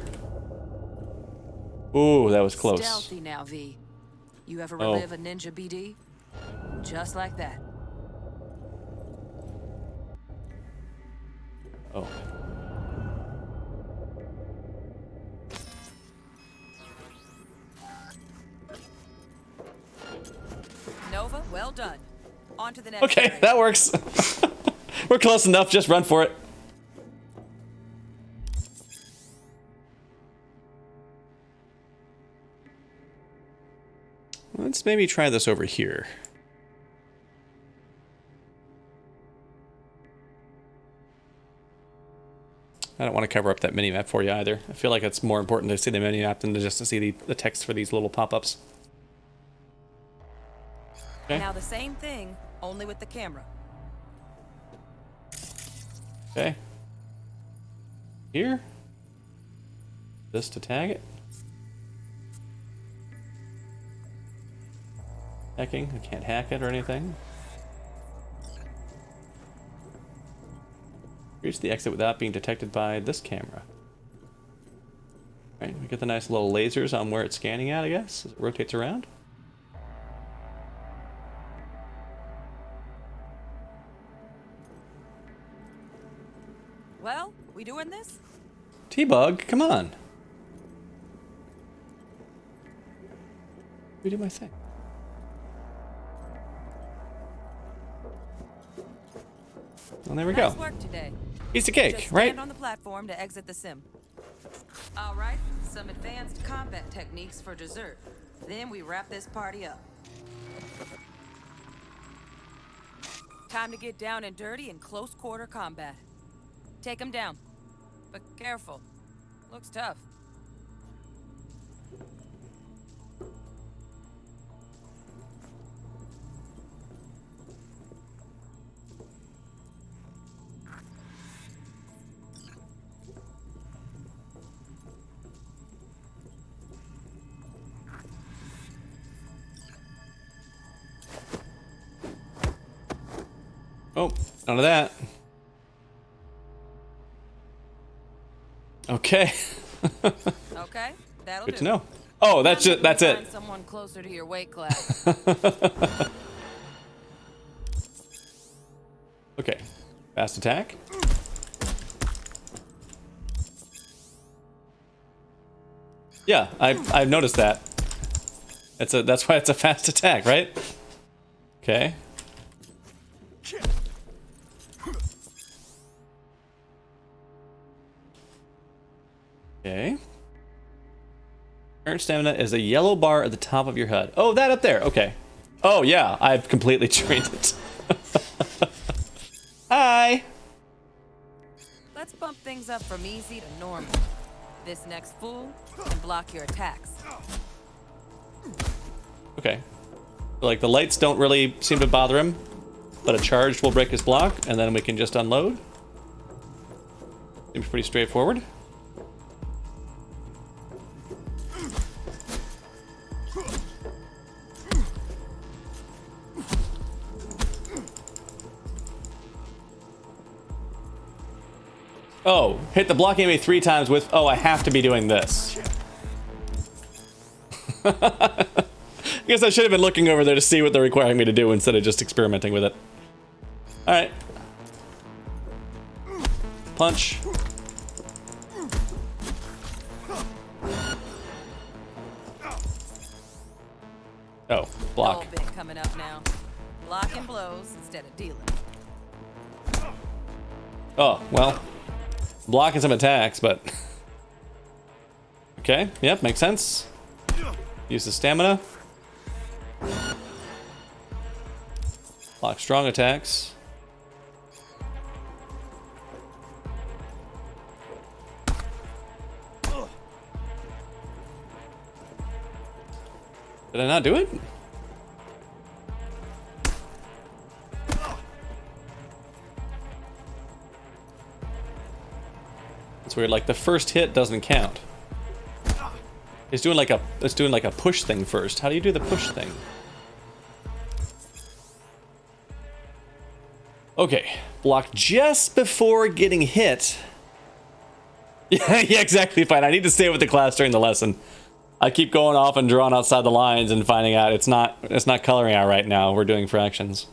Ooh, that was close. Stealthy now, V. You ever Oh. relive a ninja BD? Just like that. Oh. Nova, well done. On to the next. Okay, area. that works. We're close enough, just run for it. Let's maybe try this over here. I don't want to cover up that mini-map for you either. I feel like it's more important to see the mini-map than just to see the text for these little pop-ups. Okay. Now the same thing, only with the camera. Okay. Here. This to tag it. Hacking. I can't hack it or anything. Reach the exit without being detected by this camera. Right, we get the nice little lasers on where it's scanning at, I guess, as it rotates around. Well, we doing this? T-Bug, come on. Redo my thing. Well, there we Nice go. work today. Piece of cake, Just right? stand on the platform to exit the sim. All right, some advanced combat techniques for dessert. Then we wrap this party up. Time to get down and dirty in close quarter combat. Take him down. But careful. Looks tough. Oh, none of that. Okay. Okay, that'll Good do. to know. Oh, that's it. That's it. Find someone closer to your weight class. Okay. Fast attack. Yeah, I've noticed that. That's why it's a fast attack, right? Okay. Okay. Current stamina is a yellow bar at the top of your HUD. Oh, that up there. Okay. Oh, yeah. I've completely trained it. Hi. Let's bump things up from easy to normal. This next fool can block your attacks. Okay. Like, the lights don't really seem to bother him, but a charge will break his block, and then we can just unload. Seems pretty straightforward. Oh, hit the block enemy 3 times with... Oh, I have to be doing this. I guess I should have been looking over there to see what they're requiring me to do instead of just experimenting with it. Alright. Punch. Oh, block. Bit coming up now. Blocking blows instead of dealing. Oh, well. Blocking some attacks, but... Okay, yep, makes sense. Use the stamina. Block strong attacks. Did I not do it? It's weird, like the first hit doesn't count. It's doing like a push thing first. How do you do the push thing? Okay, block just before getting hit. Yeah, exactly, fine. I need to stay with the class during the lesson. I keep going off and drawing outside the lines and finding out it's not coloring out right now. We're doing fractions.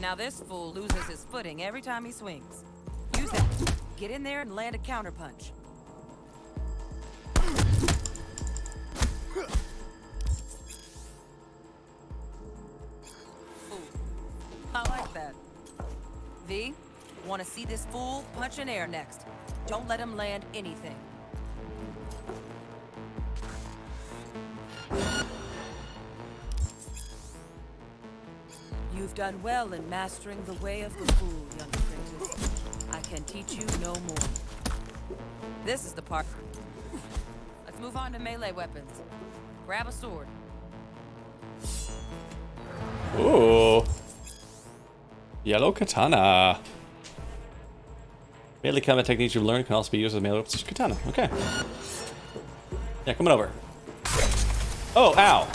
Now this fool loses his footing every time he swings. Use that. Get in there and land a counterpunch. I like that. V, want to see this fool punch in air next. Don't let him land anything. You've done well in mastering the way of the fool, young apprentice. I can teach you no more. This is the part. Let's move on to melee weapons. Grab a sword. Ooh. Yellow katana. Melee combat techniques you've learned can also be used as melee weapons. Katana. Okay. Yeah, coming over. Oh, ow.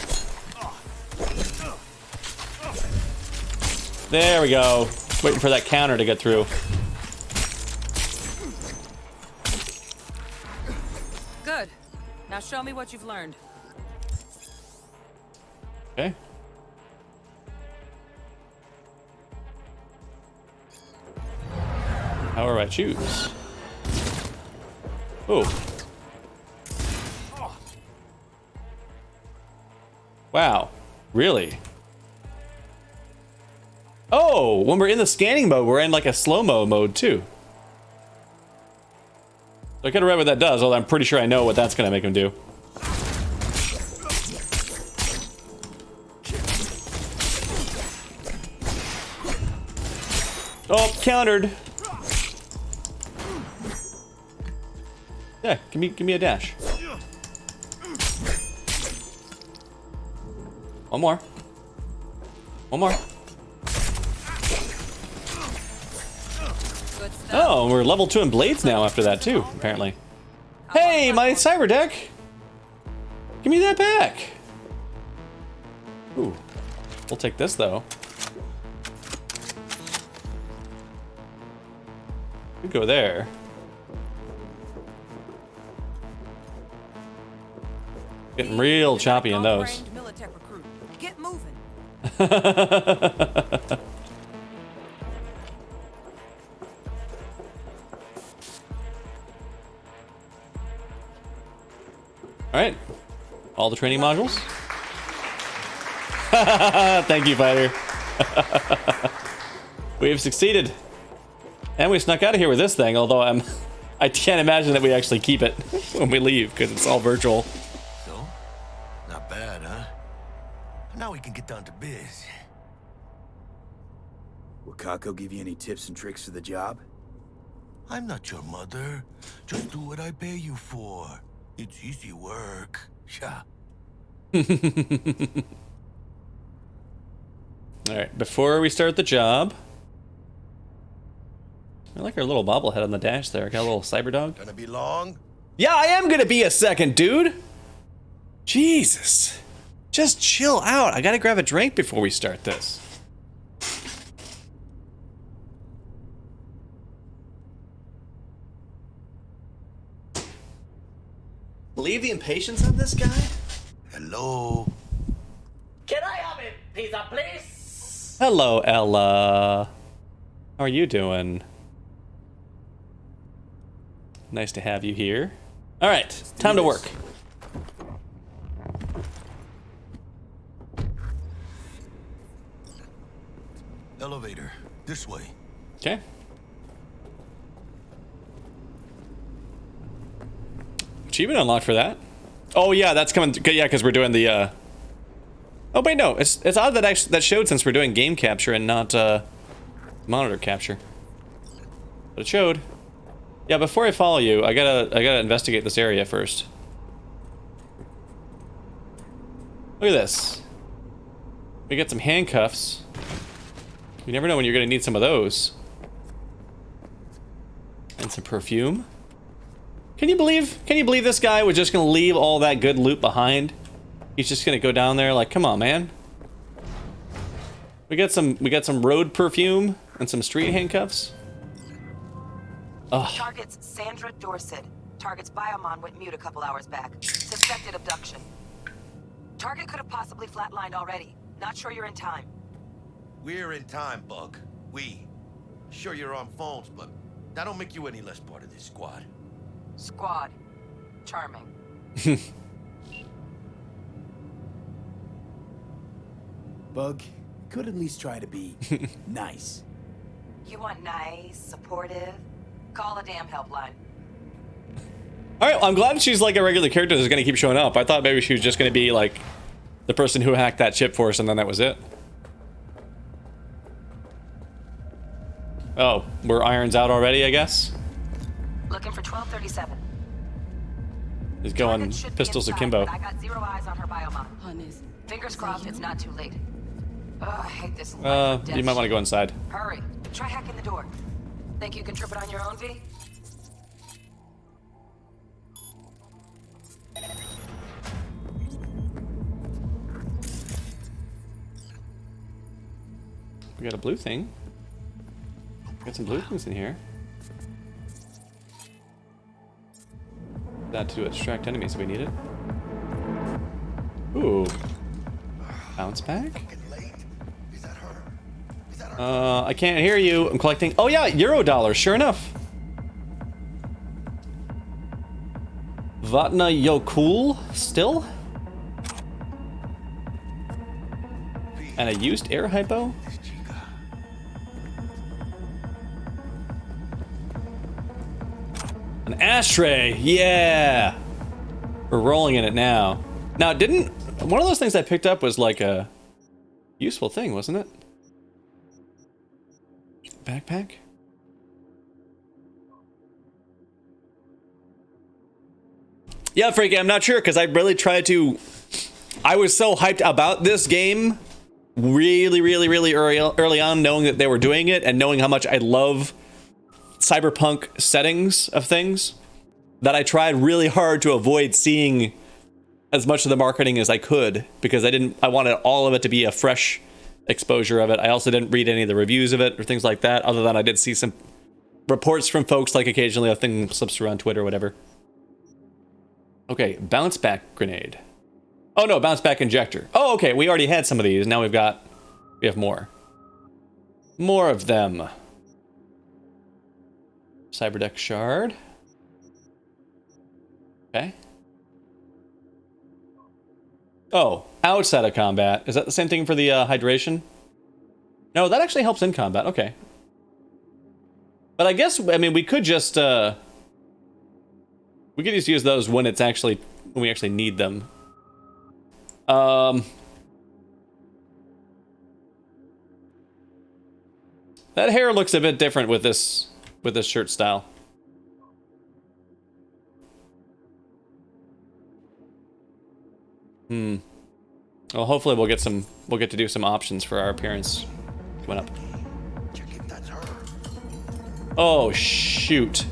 There we go. Waiting for that counter to get through. Good. Now show me what you've learned. Okay. However I choose. Oh. Wow. Really? Oh, when we're in the scanning mode, we're in like a slow-mo mode too. So I gotta remember what that does, although I'm pretty sure I know what that's gonna make him do. Oh, countered. Yeah, give me a dash. One more. One more. Oh, we're level 2 in blades now after that too, apparently. Hey, my cyber deck! Give me that back! Ooh. We'll take this though. We go there. Getting real choppy in those. Trained Militech recruit. Get moving. All right, all the training modules. Thank you, fighter. We have succeeded, and we snuck out of here with this thing. Although I can't imagine that we actually keep it when we leave because it's all virtual. So, not bad, huh? Now we can get down to biz. Will Kako give you any tips and tricks for the job? I'm not your mother. Just do what I pay you for. It's easy work. Yeah. All right, before we start the job, I like our little bobblehead on the dash there. Got a little cyber dog. Gonna be long? Yeah, I am gonna be a second, dude. Jesus. Just chill out. I gotta grab a drink before we start this. Believe the impatience of this guy? Hello? Can I have a pizza, please? Hello, Ella. How are you doing? Nice to have you here. All right, time to work. Elevator. This way. Okay. Achievement unlocked for that. Oh yeah, that's coming. Yeah, because we're doing the. Oh wait, no. It's odd that actually that showed since we're doing game capture and not monitor capture. But it showed. Yeah, before I follow you, I gotta investigate this area first. Look at this. We got some handcuffs. You never know when you're gonna need some of those. And some perfume. Can you believe this guy was just gonna leave all that good loot behind? He's just gonna go down there like, come on, man. We got some road perfume and some street handcuffs. Ugh. Target's Sandra Dorset. Target's biomon went mute a couple hours back. Suspected abduction. Target could have possibly flatlined already. Not sure you're in time. We're in time, Bug. We. Sure you're on phones, but that don't make you any less part of this squad. Squad. Charming. Bug, could at least try to be nice. You want nice, supportive? Call a damn helpline. All right, well, I'm glad she's like a regular character that's gonna keep showing up. I thought maybe she was just gonna be like the person who hacked that chip for us and then that was it. Oh, we're irons out already, I guess? Looking for 1237. He's going pistols akimbo. I got zero eyes on her biomon. Fingers crossed it's not too late. Ugh, I hate this. You might want to go inside. Hurry. Try hacking the door. Think you can trip it on your own, V? We got a blue thing. Got some blue things in here. That to distract enemies if we need it. Ooh. Bounce back? I can't hear you. I'm collecting. Oh yeah, Eurodollars, sure enough. Vatna Yokul still? And a used air hypo? An ashtray, yeah! We're rolling in it now. Now, didn't one of those things I picked up was like a useful thing, wasn't it? Backpack? Yeah, Frankie, I'm not sure because I really tried to. I was so hyped about this game really early on, knowing that they were doing it and knowing how much I love cyberpunk settings of things, that I tried really hard to avoid seeing as much of the marketing as I could because I wanted all of it to be a fresh exposure of it. I also didn't read any of the reviews of it or things like that, other than I did see some reports from folks, like occasionally a thing slips through on Twitter or whatever. Okay, bounce back grenade. Oh no, bounce back injector. Oh, okay, we already had some of these. Now we have more. More of them. Cyberdeck shard. Okay. Oh, outside of combat. Is that the same thing for the hydration? No, that actually helps in combat. Okay. But I guess, I mean, we could just use those when we actually need them. That hair looks a bit different with this shirt style. Well, hopefully we'll get to do some options for our appearance coming up. Oh shoot.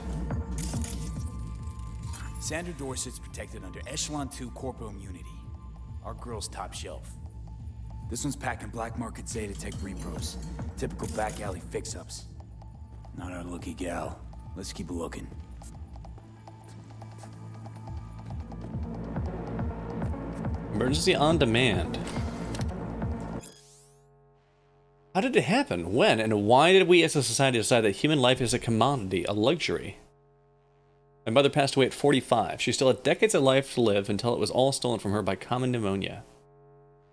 Sandra Dorset's protected under Echelon 2 Corpo Immunity. Our girl's top shelf. This one's packing black market Zeta Tech repros. Typical back alley fix-ups. Not our lucky gal. Let's keep looking. Emergency on demand. How did it happen? When? And why did we as a society decide that human life is a commodity, a luxury? My mother passed away at 45. She still had decades of life to live until it was all stolen from her by common pneumonia.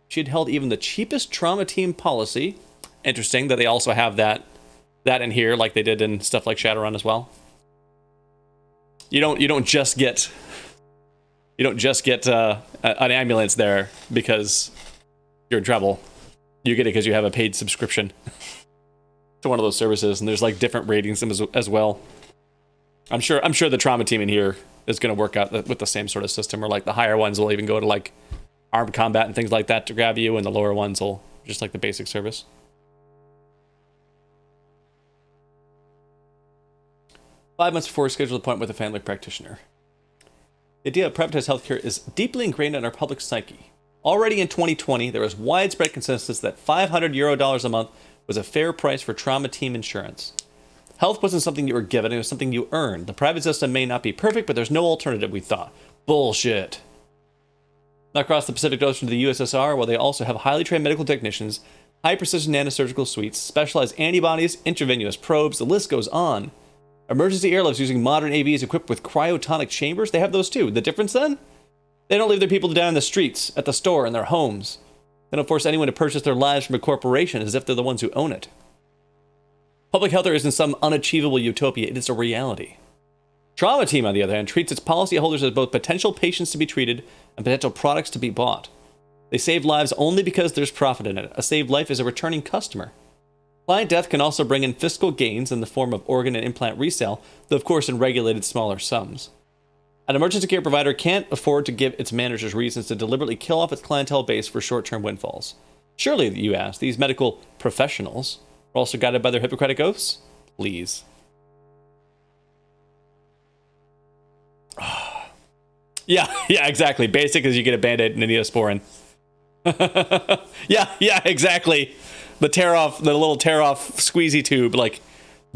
She had held even the cheapest trauma team policy. Interesting that they also have that in here, like they did in stuff like Shadowrun as well. You don't just get an ambulance there because you're in trouble. You get it because you have a paid subscription to one of those services, and there's like different ratings as well. I'm sure the trauma team in here is going to work out with the same sort of system, or like the higher ones will even go to like armed combat and things like that to grab you, and the lower ones will just like the basic service. "5 months before a scheduled appointment with a family practitioner. The idea of privatized healthcare is deeply ingrained in our public psyche. Already in 2020, there was widespread consensus that €500 a month was a fair price for trauma team insurance. Health wasn't something you were given, it was something you earned. The private system may not be perfect, but there's no alternative, we thought. Bullshit. Across the Pacific Ocean to the USSR, where they also have highly trained medical technicians, high-precision nanosurgical suites, specialized antibodies, intravenous probes, the list goes on. Emergency airlifts using modern AVs equipped with cryotonic chambers, they have those too. The difference then? They don't leave their people to die in the streets, at the store, in their homes. They don't force anyone to purchase their lives from a corporation as if they're the ones who own it. Public health isn't some unachievable utopia, it is a reality. Trauma Team, on the other hand, treats its policyholders as both potential patients to be treated and potential products to be bought. They save lives only because there's profit in it. A saved life is a returning customer. Client death can also bring in fiscal gains in the form of organ and implant resale, though of course in regulated smaller sums. An emergency care provider can't afford to give its managers reasons to deliberately kill off its clientele base for short-term windfalls. Surely, you ask, these medical professionals are also guided by their Hippocratic oaths? Please. Yeah, exactly. Basic is you get a Band-Aid and a Neosporin. yeah, exactly. The little tear-off squeezy tube, like,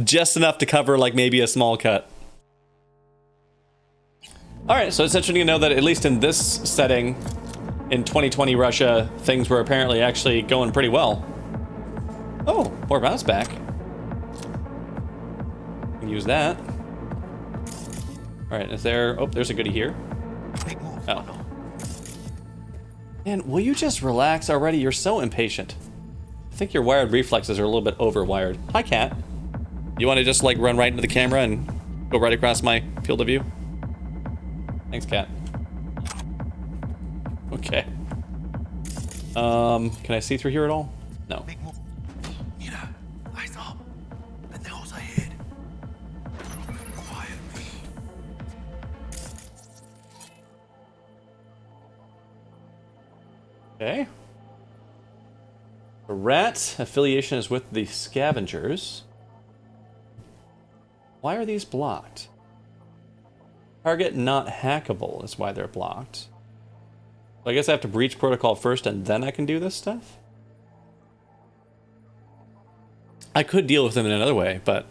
just enough to cover, like, maybe a small cut. Alright, so it's interesting to know that at least in this setting, in 2020 Russia, things were apparently actually going pretty well. Oh, more bounce back. Can use that. Alright, is there... Oh, there's a goodie here. Oh. Man, will you just relax already? You're so impatient. I think your wired reflexes are a little bit overwired. Hi, cat. You want to just, like, run right into the camera and go right across my field of view? Thanks, cat. Okay. Can I see through here at all? No. Okay. The rat affiliation is with the scavengers. Why are these blocked? Target not hackable is why they're blocked. So I guess I have to breach protocol first and then I can do this stuff? I could deal with them in another way, but...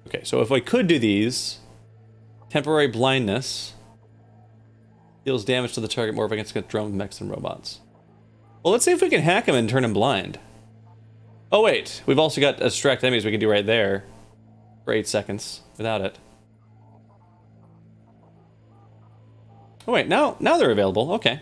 Okay, so if I could do these... Temporary blindness... Deals damage to the target more against drone mechs and robots. Well, let's see if we can hack him and turn him blind. Oh wait, we've also got distract enemies we can do right there for 8 seconds without it. Oh wait, now they're available. Okay.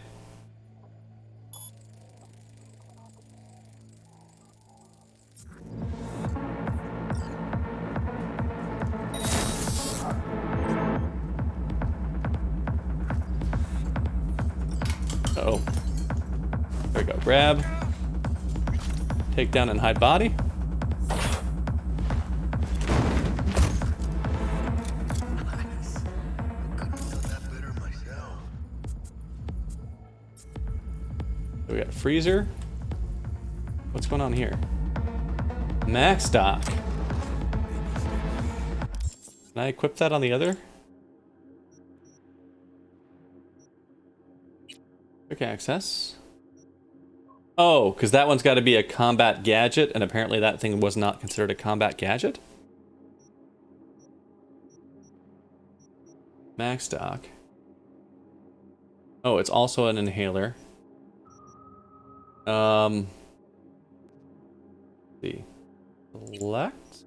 Uh-oh. There we go. Grab. Take down and hide body. We got a freezer. What's going on here? Max dock. Can I equip that on the other? Quick access. Oh, because that one's got to be a combat gadget, and apparently that thing was not considered a combat gadget. Max dock. Oh, it's also an inhaler. See. Select?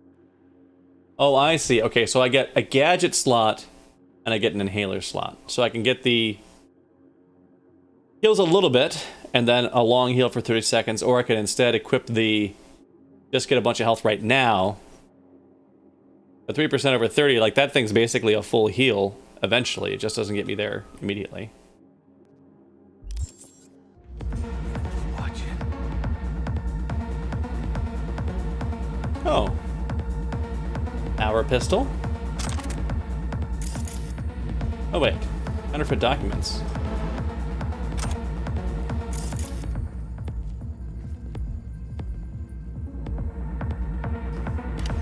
Oh, I see. Okay, so I get a gadget slot and I get an inhaler slot. So I can get the heals a little bit and then a long heal for 30 seconds, or I could instead equip the just get a bunch of health right now. But 3% over 30, like that thing's basically a full heal eventually. It just doesn't get me there immediately. Oh. Power pistol. Oh wait. Counterfeit documents.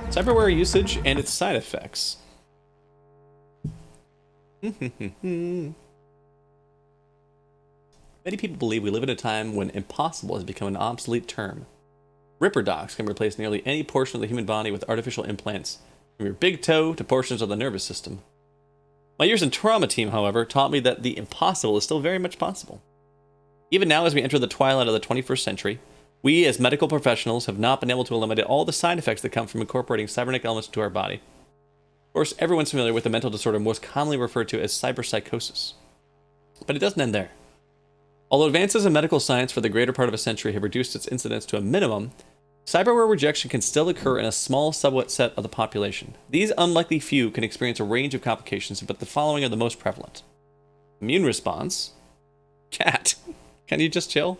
Cyberware usage and its side effects. Many people believe we live in a time when impossible has become an obsolete term. Ripper docs can replace nearly any portion of the human body with artificial implants, from your big toe to portions of the nervous system. My years in trauma team, however, taught me that the impossible is still very much possible. Even now, as we enter the twilight of the 21st century, we as medical professionals have not been able to eliminate all the side effects that come from incorporating cybernetic elements into our body. Of course, everyone's familiar with the mental disorder most commonly referred to as cyberpsychosis. But it doesn't end there. Although advances in medical science for the greater part of a century have reduced its incidence to a minimum, cyberware rejection can still occur in a small subset of the population. These unlikely few can experience a range of complications, but the following are the most prevalent. Immune response. Cat, can you just chill?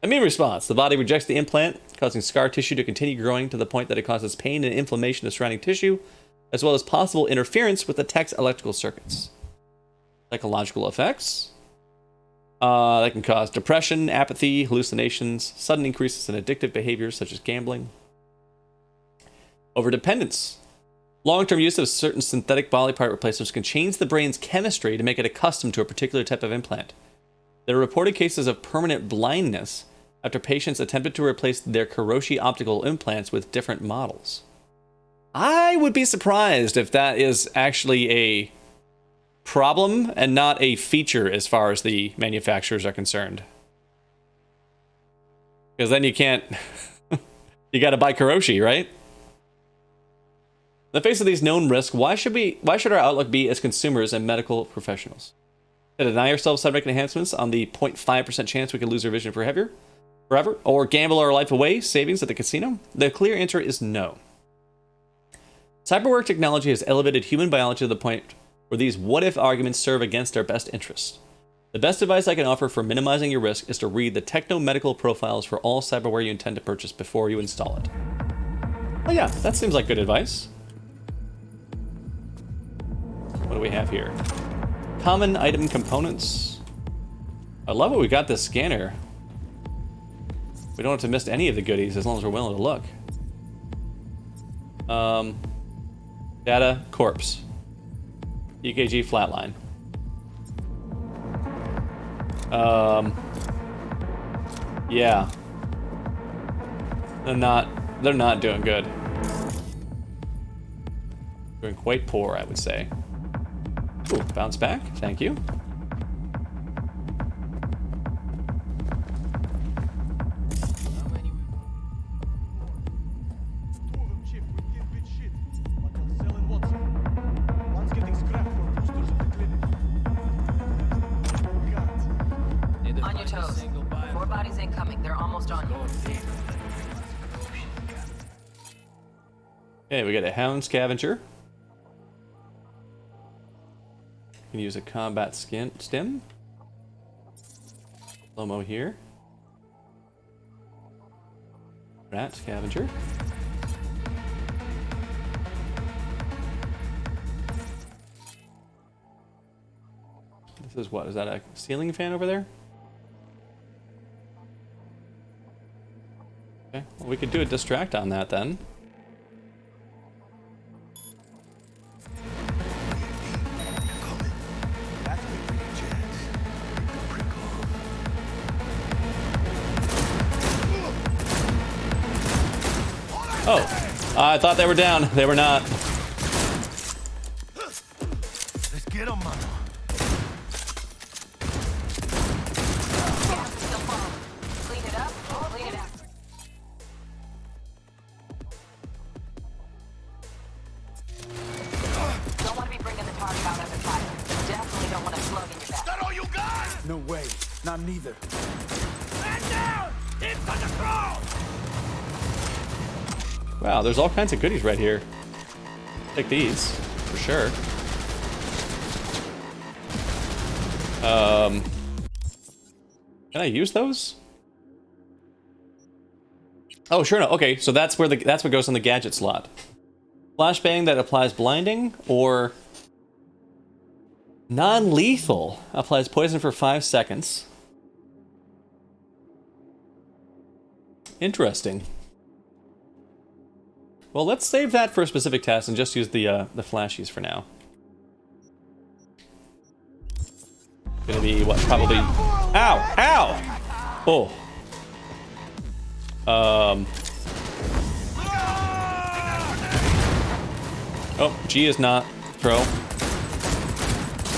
Immune response. The body rejects the implant, causing scar tissue to continue growing to the point that it causes pain and inflammation of surrounding tissue, as well as possible interference with the tech's electrical circuits. Psychological effects. That can cause depression, apathy, hallucinations, sudden increases in addictive behaviors such as gambling. Overdependence. Long-term use of certain synthetic body part replacements can change the brain's chemistry to make it accustomed to a particular type of implant. There are reported cases of permanent blindness after patients attempted to replace their Kiroshi optical implants with different models. I would be surprised if that is actually a problem and not a feature as far as the manufacturers are concerned. Because then you can't... you gotta buy Kiroshi, right? In the face of these known risks, why should our outlook be as consumers and medical professionals? To deny ourselves cybernetic enhancements on the 0.5% chance we could lose our vision forever? Or gamble our life away, savings at the casino? The clear answer is no. Cyberware technology has elevated human biology to the point where these what-if arguments serve against our best interests. The best advice I can offer for minimizing your risk is to read the techno-medical profiles for all cyberware you intend to purchase before you install it. Oh yeah, that seems like good advice. What do we have here? Common item components. I love it we got this scanner. We don't have to miss any of the goodies as long as we're willing to look. Data, corpse. EKG flatline. Yeah. They're not doing good. Doing quite poor, I would say. Ooh, bounce back, thank you. Okay, we got a Hound Scavenger. Can use a combat stim. Slow-mo here. Rat Scavenger. This is what? Is that a ceiling fan over there? Okay, well, we could do a distract on that then. Oh, I thought they were down. They were not. Let's get him, mama. Clean it up. Clean it up. Don't want to be bringing the target out under fire. Definitely don't want a slug in your back. That all you got? No way. Not neither. Man down! It's on the ground! Wow, there's all kinds of goodies right here. Take these, for sure. Can I use those? Oh, sure, no. Okay, so that's where that's what goes in the gadget slot. Flashbang that applies blinding, or non-lethal applies poison for 5 seconds. Interesting. Well, let's save that for a specific test and just use the flashies for now. Gonna be what? Probably. Ow! Ow! Oh. Oh, G is not throw.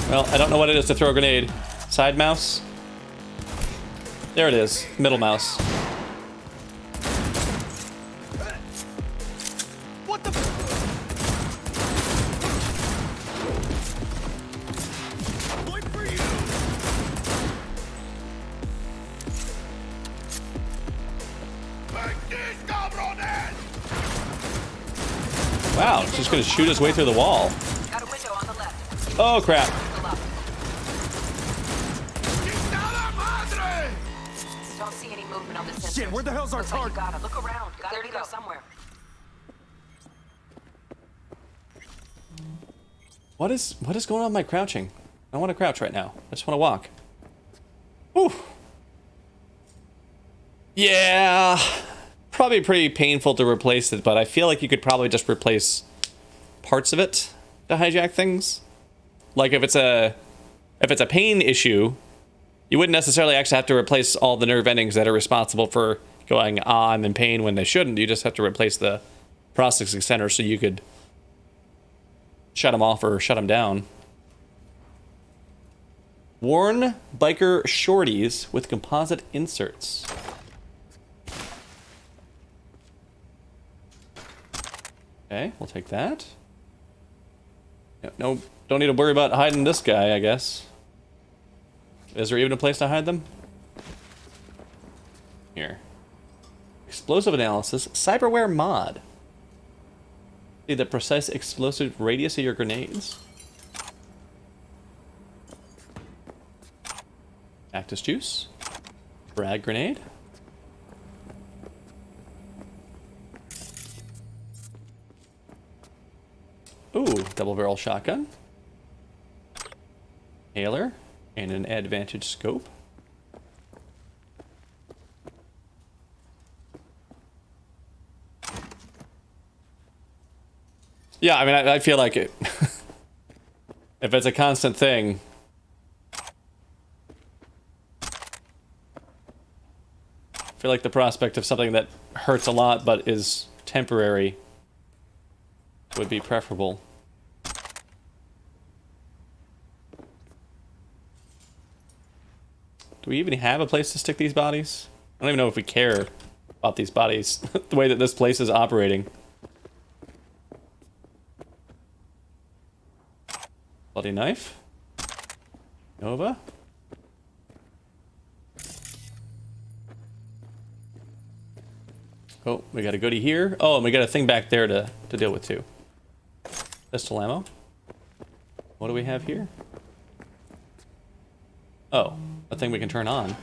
Well, I don't know what it is to throw a grenade. Side mouse. There it is. Middle mouse. Wow, it's just gonna shoot his way through the wall. Got a window on the left. Oh crap. Don't see any movement on the sensors. Shit, where the hell's our Looks like you target? gotta look around. Gotta go somewhere. What is going on with my crouching? I don't want to crouch right now. I just want to walk. Ooh. Yeah. Probably pretty painful to replace it, but I feel like you could probably just replace parts of it to hijack things. Like if it's a pain issue, you wouldn't necessarily actually have to replace all the nerve endings that are responsible for going I'm in pain when they shouldn't. You just have to replace the processing center so you could shut them off or shut them down. Worn biker shorties with composite inserts. Okay, we'll take that. No, don't need to worry about hiding this guy, I guess. Is there even a place to hide them? Here. Explosive analysis, cyberware mod. See the precise explosive radius of your grenades. Cactus juice. Frag grenade. Ooh, double barrel shotgun. Hailer. And an advantage scope. Yeah, I mean, I feel like it. If it's a constant thing. I feel like the prospect of something that hurts a lot but is temporary would be preferable. Do we even have a place to stick these bodies? I don't even know if we care about these bodies, the way that this place is operating. Bloody knife. Nova. Oh, we got a goodie here. Oh, and we got a thing back there to deal with too. Pistol ammo. What do we have here? Oh, a thing we can turn on.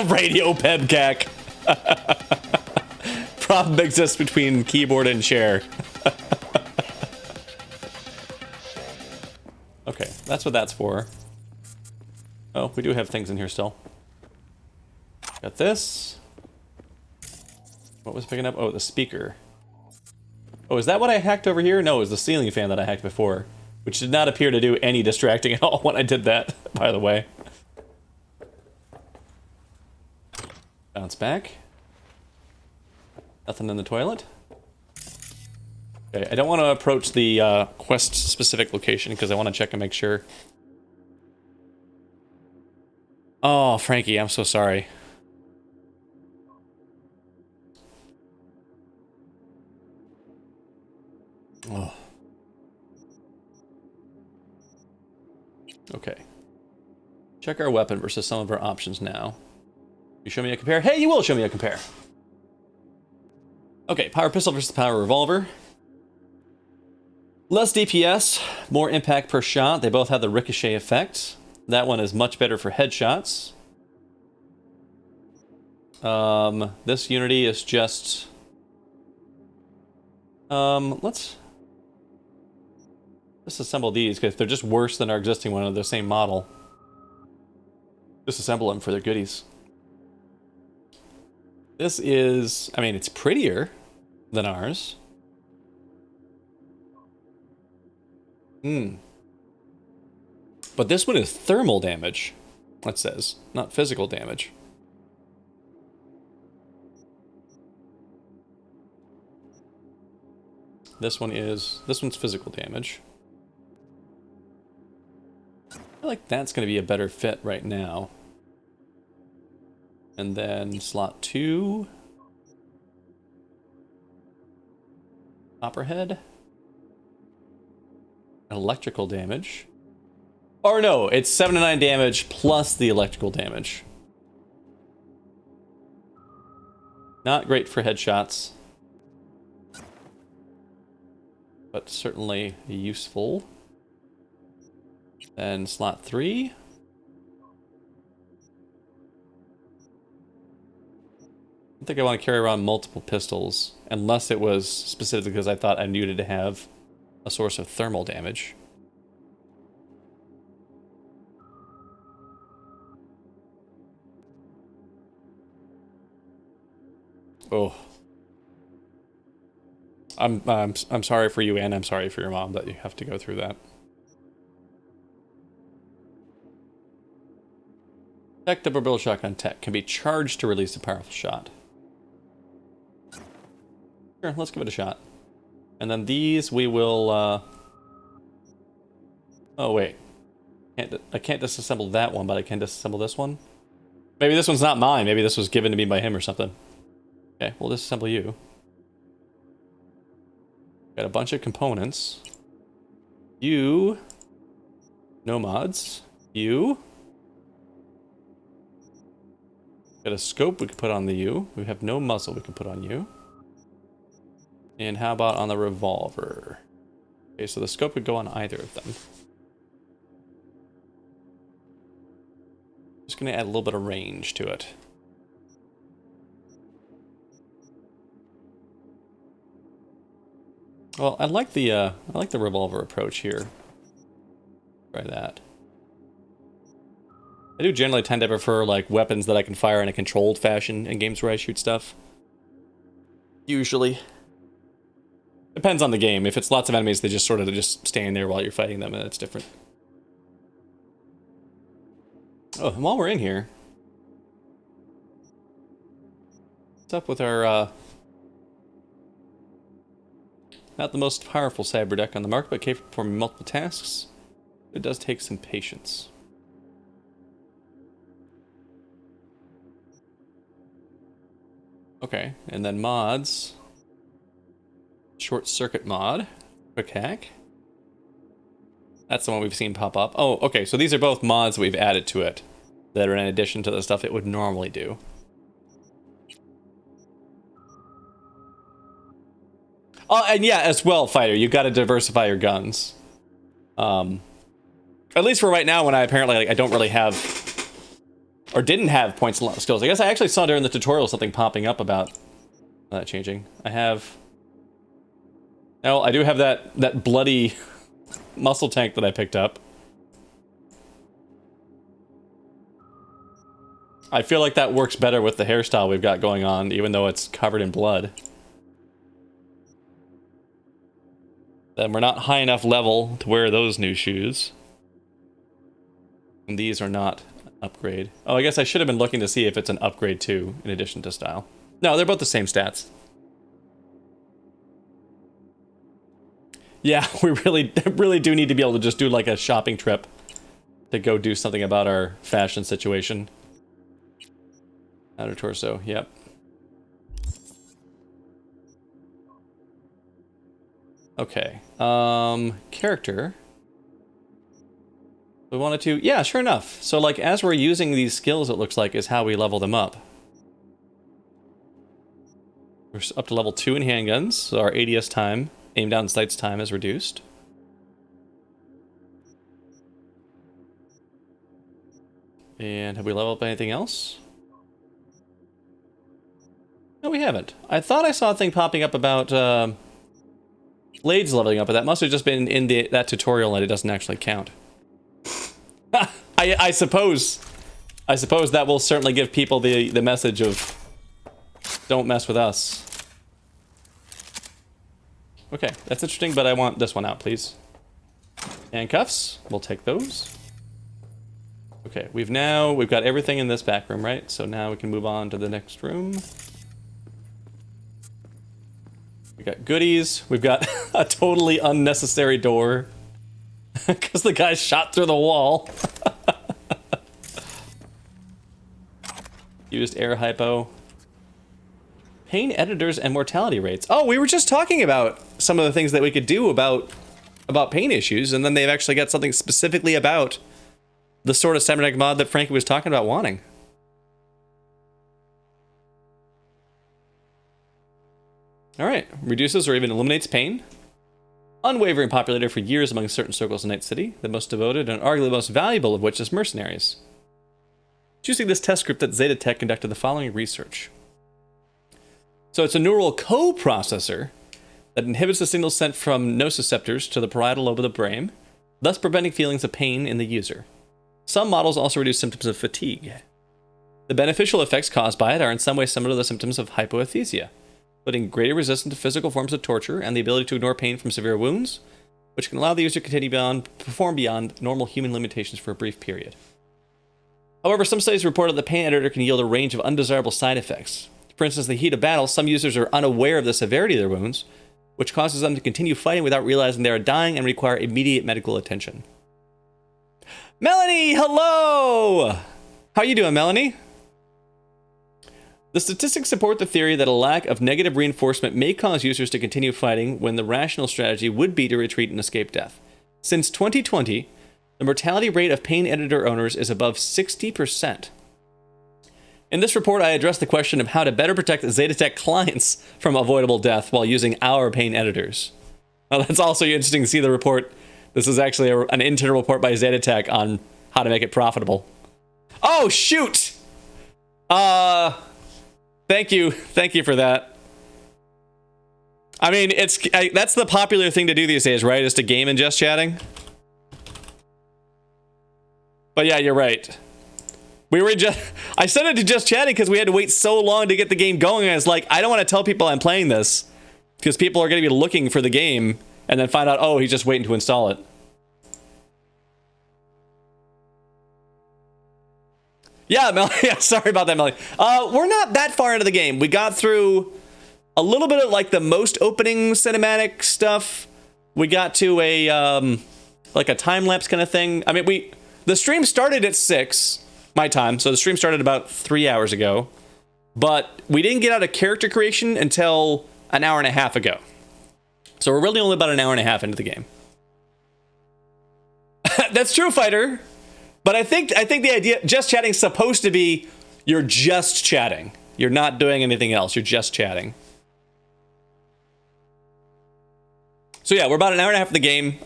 Radio Pebcac. Problem exists between keyboard and chair. Okay, that's what that's for. Oh, we do have things in here still. Got this. What was picking up? Oh, the speaker. Oh, is that what I hacked over here? No, it was the ceiling fan that I hacked before, which did not appear to do any distracting at all when I did that, by the way. Bounce back. Nothing in the toilet. Okay, I don't want to approach the quest-specific location because I want to check and make sure. Oh, Frankie, I'm so sorry. Oh. Okay. Check our weapon versus some of our options now. You show me a compare? Hey, you will show me a compare. Okay, power pistol versus power revolver. Less DPS, more impact per shot. They both have the ricochet effect. That one is much better for headshots. This unity is just... let's disassemble these, because they're just worse than our existing one of the same model. Disassemble them for their goodies. This is... I mean, it's prettier than ours. But this one is thermal damage, it says, not physical damage. This one's physical damage. I feel like that's going to be a better fit right now. And then slot 2. Copperhead. Electrical damage. Or no, it's 7 to 9 damage plus the electrical damage. Not great for headshots. But certainly useful. Then slot 3. I think I want to carry around multiple pistols, unless it was specifically because I thought I needed to have a source of thermal damage. Oh. I'm sorry for you, and I'm sorry for your mom that you have to go through that. Tech double barrel shotgun tech can be charged to release a powerful shot. Sure, let's give it a shot. And then these we will, oh wait. I can't disassemble that one, but I can disassemble this one. Maybe this one's not mine. Maybe this was given to me by him or something. Okay, we'll disassemble you. Got a bunch of components. You. No mods. You. Got a scope we can put on the U. We have no muzzle we can put on you. And how about on the revolver? Okay, so the scope would go on either of them. Just gonna add a little bit of range to it. Well, I like the revolver approach here. Try that. I do generally tend to prefer like weapons that I can fire in a controlled fashion in games where I shoot stuff. Usually. Depends on the game. If it's lots of enemies, they just sort of just stand there while you're fighting them, and it's different. Oh, and while we're in here, what's up with our not the most powerful cyber deck on the market, but capable of performing multiple tasks? It does take some patience. Okay, and then mods. Short circuit mod. Quick hack. That's the one we've seen pop up. Oh, okay, so these are both mods we've added to it that are in addition to the stuff it would normally do. Oh, and yeah, as well, Fighter, you've got to diversify your guns. At least for right now, when I apparently, like, I don't really have, or didn't have points and skills. I guess I actually saw during the tutorial something popping up about that changing. I have, no, I do have that bloody muscle tank that I picked up. I feel like that works better with the hairstyle we've got going on, even though it's covered in blood. Then we're not high enough level to wear those new shoes. And these are not an upgrade. Oh, I guess I should have been looking to see if it's an upgrade too, in addition to style. No, they're both the same stats. Yeah, we really do need to be able to just do like a shopping trip to go do something about our fashion situation. Outer torso, yep. Okay, character. We wanted to, yeah, sure enough. So like as we're using these skills, it looks like is how we level them up. We're up to level 2 in handguns, so our ADS time, aim down sights time is reduced. And have we leveled up anything else? No, we haven't. I thought I saw a thing popping up about blades leveling up, but that must have just been in that tutorial and it doesn't actually count. I suppose that will certainly give people the message of don't mess with us. Okay, that's interesting, but I want this one out, please. Handcuffs, we'll take those. Okay, we've got everything in this back room, right? So now we can move on to the next room. We got goodies. We've got a totally unnecessary door. Because the guy shot through the wall. Used air hypo. Pain editors and mortality rates. Oh, we were just talking about some of the things that we could do about pain issues, and then they've actually got something specifically about the sort of cybernetic mod that Frankie was talking about wanting. Alright, reduces or even eliminates pain. Unwavering popularity for years among certain circles in Night City, the most devoted and arguably most valuable of which is mercenaries. Choosing this test script that Zetatech conducted the following research. So it's a neural coprocessor that inhibits the signals sent from nociceptors to the parietal lobe of the brain, thus preventing feelings of pain in the user. Some models also reduce symptoms of fatigue. The beneficial effects caused by it are in some way similar to the symptoms of hypoesthesia, including greater resistance to physical forms of torture and the ability to ignore pain from severe wounds, which can allow the user to perform beyond normal human limitations for a brief period. However, some studies reported that the pain editor can yield a range of undesirable side effects. For instance, in the heat of battle, some users are unaware of the severity of their wounds, which causes them to continue fighting without realizing they are dying and require immediate medical attention. Melanie, hello! How you doing, Melanie? The statistics support the theory that a lack of negative reinforcement may cause users to continue fighting when the rational strategy would be to retreat and escape death. Since 2020, the mortality rate of pain editor owners is above 60%. In this report, I address the question of how to better protect Zetatech clients from avoidable death while using our pain editors. Well, that's also interesting to see the report. This is actually an internal report by Zetatech on how to make it profitable. Oh, shoot! Thank you for that. I mean, that's the popular thing to do these days, right? Is to game in just chatting. But yeah, you're right. I sent it to just chatting because we had to wait so long to get the game going. And I was like, I don't want to tell people I'm playing this because people are going to be looking for the game and then find out, oh, he's just waiting to install it. Yeah, Melanie. Yeah, sorry about that, Melanie. We're not that far into the game. We got through a little bit of like the most opening cinematic stuff. We got to a like a time lapse kind of thing. I mean, the stream started at 6 my time, so the stream started about 3 hours ago. but we didn't get out of character creation until an hour and a half ago. So we're really only about an hour and a half into the game. That's true, Fighter. But I think the idea, just chatting is supposed to be you're just chatting. You're not doing anything else. You're just chatting. So yeah, we're about an hour and a half of the game.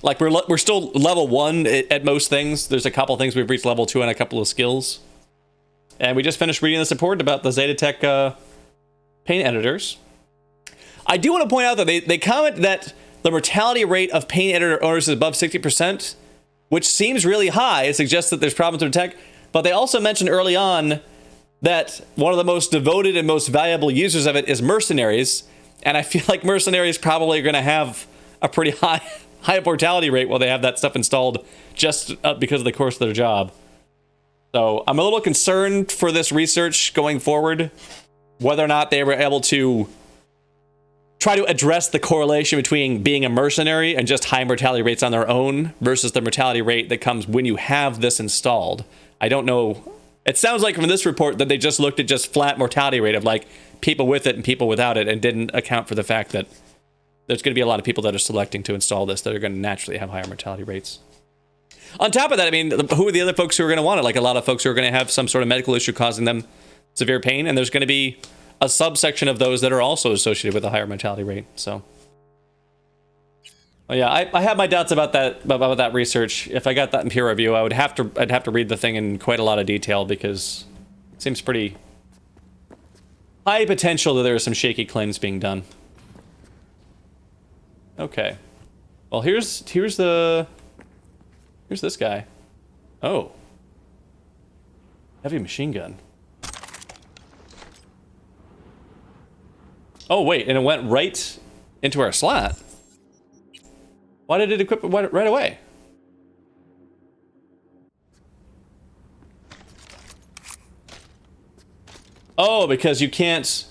Like we're still level 1 at most things. There's a couple things we've reached level 2 and a couple of skills. And we just finished reading the support about the Zetatech paint editors. I do want to point out that they comment that the mortality rate of paint editor owners is above 60%, which seems really high. It suggests that there's problems with tech. But they also mentioned early on that one of the most devoted and most valuable users of it is mercenaries. And I feel like mercenaries probably are going to have a pretty high mortality rate while they have that stuff installed just because of the course of their job. So I'm a little concerned for this research going forward, whether or not they were able to try to address the correlation between being a mercenary and just high mortality rates on their own versus the mortality rate that comes when you have this installed. I don't know. It sounds like from this report that they just looked at just flat mortality rate of like people with it and people without it and didn't account for the fact that there's going to be a lot of people that are selecting to install this that are going to naturally have higher mortality rates. On top of that, I mean, who are the other folks who are going to want it? Like a lot of folks who are going to have some sort of medical issue causing them severe pain, and there's going to be a subsection of those that are also associated with a higher mortality rate. So, well, yeah, I have my doubts about that research. If I got that in peer review, I'd have to read the thing in quite a lot of detail because it seems pretty high potential that there are some shaky claims being done. Okay, well here's this guy. Oh, heavy machine gun. Oh, wait, and it went right into our slot. Why did it equip it right away? Oh, because you can't...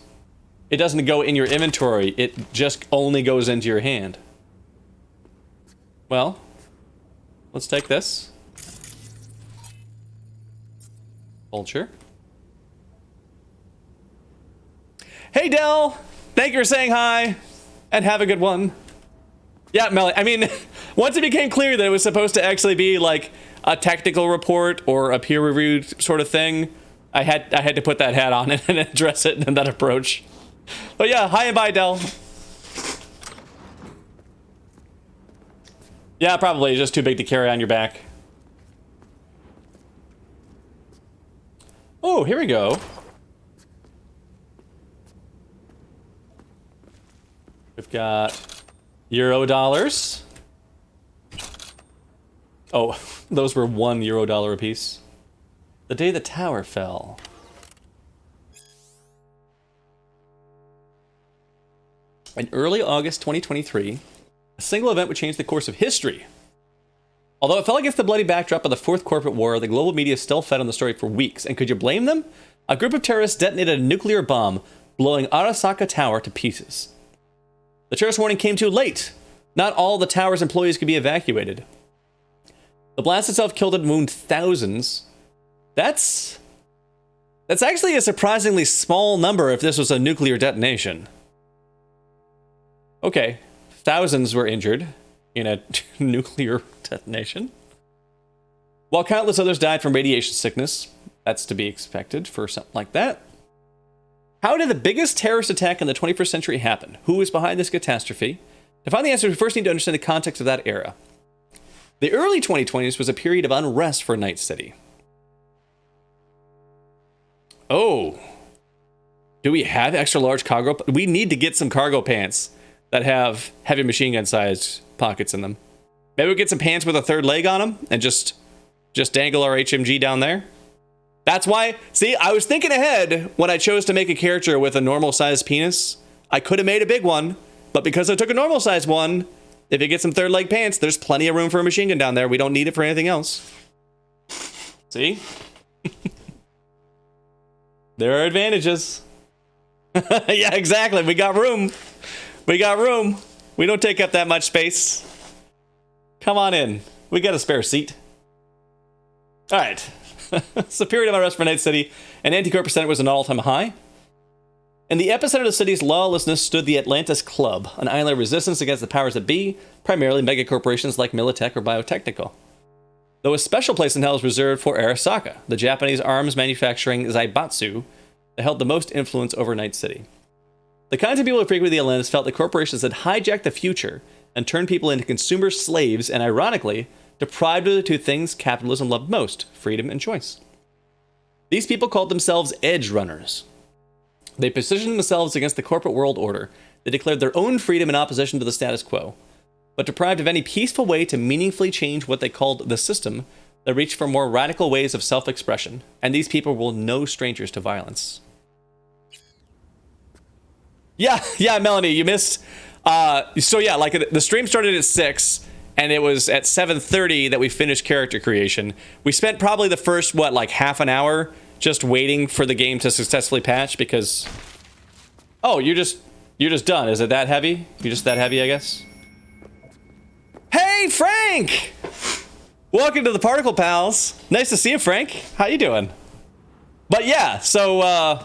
It doesn't go in your inventory. It just only goes into your hand. Well, let's take this. Vulture. Hey, Dell! Thank you for saying hi, and have a good one. Yeah, Melly, I mean, once it became clear that it was supposed to actually be like a technical report or a peer-reviewed sort of thing, I had to put that hat on and address it in that approach. But yeah, hi and bye, Dell. Yeah, probably. It's just too big to carry on your back. Oh, here we go. We've got Euro-dollars. Oh, those were €1 a piece. The day the tower fell. In early August 2023, a single event would change the course of history. Although it fell against the bloody backdrop of the Fourth Corporate War, the global media still fed on the story for weeks. And could you blame them? A group of terrorists detonated a nuclear bomb, blowing Arasaka Tower to pieces. The terrorist warning came too late. Not all the tower's employees could be evacuated. The blast itself killed and wounded thousands. That's actually a surprisingly small number if this was a nuclear detonation. Okay, thousands were injured in a nuclear detonation. While countless others died from radiation sickness. That's to be expected for something like that. How did the biggest terrorist attack in the 21st century happen? Who was behind this catastrophe? To find the answer, we first need to understand the context of that era. The early 2020s was a period of unrest for Night City. Oh. Do we have extra large cargo? We need to get some cargo pants that have heavy machine gun sized pockets in them. Maybe we get some pants with a third leg on them and just dangle our HMG down there. That's why, see, I was thinking ahead when I chose to make a character with a normal sized penis. I could have made a big one, but because I took a normal sized one, if you get some third leg pants, there's plenty of room for a machine gun down there. We don't need it for anything else. See? There are advantages. Yeah, exactly. We got room. We got room. We don't take up that much space. Come on in. We got a spare seat. All right. Superior unrest for Night City, and anti-core percent was an all-time high. In the epicenter of the city's lawlessness stood the Atlantis Club, an island of resistance against the powers that be, primarily megacorporations like Militech or Biotechnical. Though a special place in hell is reserved for Arasaka, the Japanese arms manufacturing Zaibatsu that held the most influence over Night City. The kinds of people who frequented the Atlantis felt that corporations had hijacked the future and turned people into consumer slaves and, ironically, deprived of the two things capitalism loved most, freedom and choice. These people called themselves edge runners. They positioned themselves against the corporate world order. They declared their own freedom in opposition to the status quo, but deprived of any peaceful way to meaningfully change what they called the system, they reached for more radical ways of self-expression, and these people were no strangers to violence. Yeah, Melanie, you missed. So yeah, like the stream started at 6, and it was at 7:30 that we finished character creation. We spent probably the first, like half an hour just waiting for the game to successfully patch because... Oh, you're just done. Is it that heavy? You're just that heavy, I guess? Hey, Frank! Welcome to the Particle Pals. Nice to see you, Frank. How you doing? But yeah, so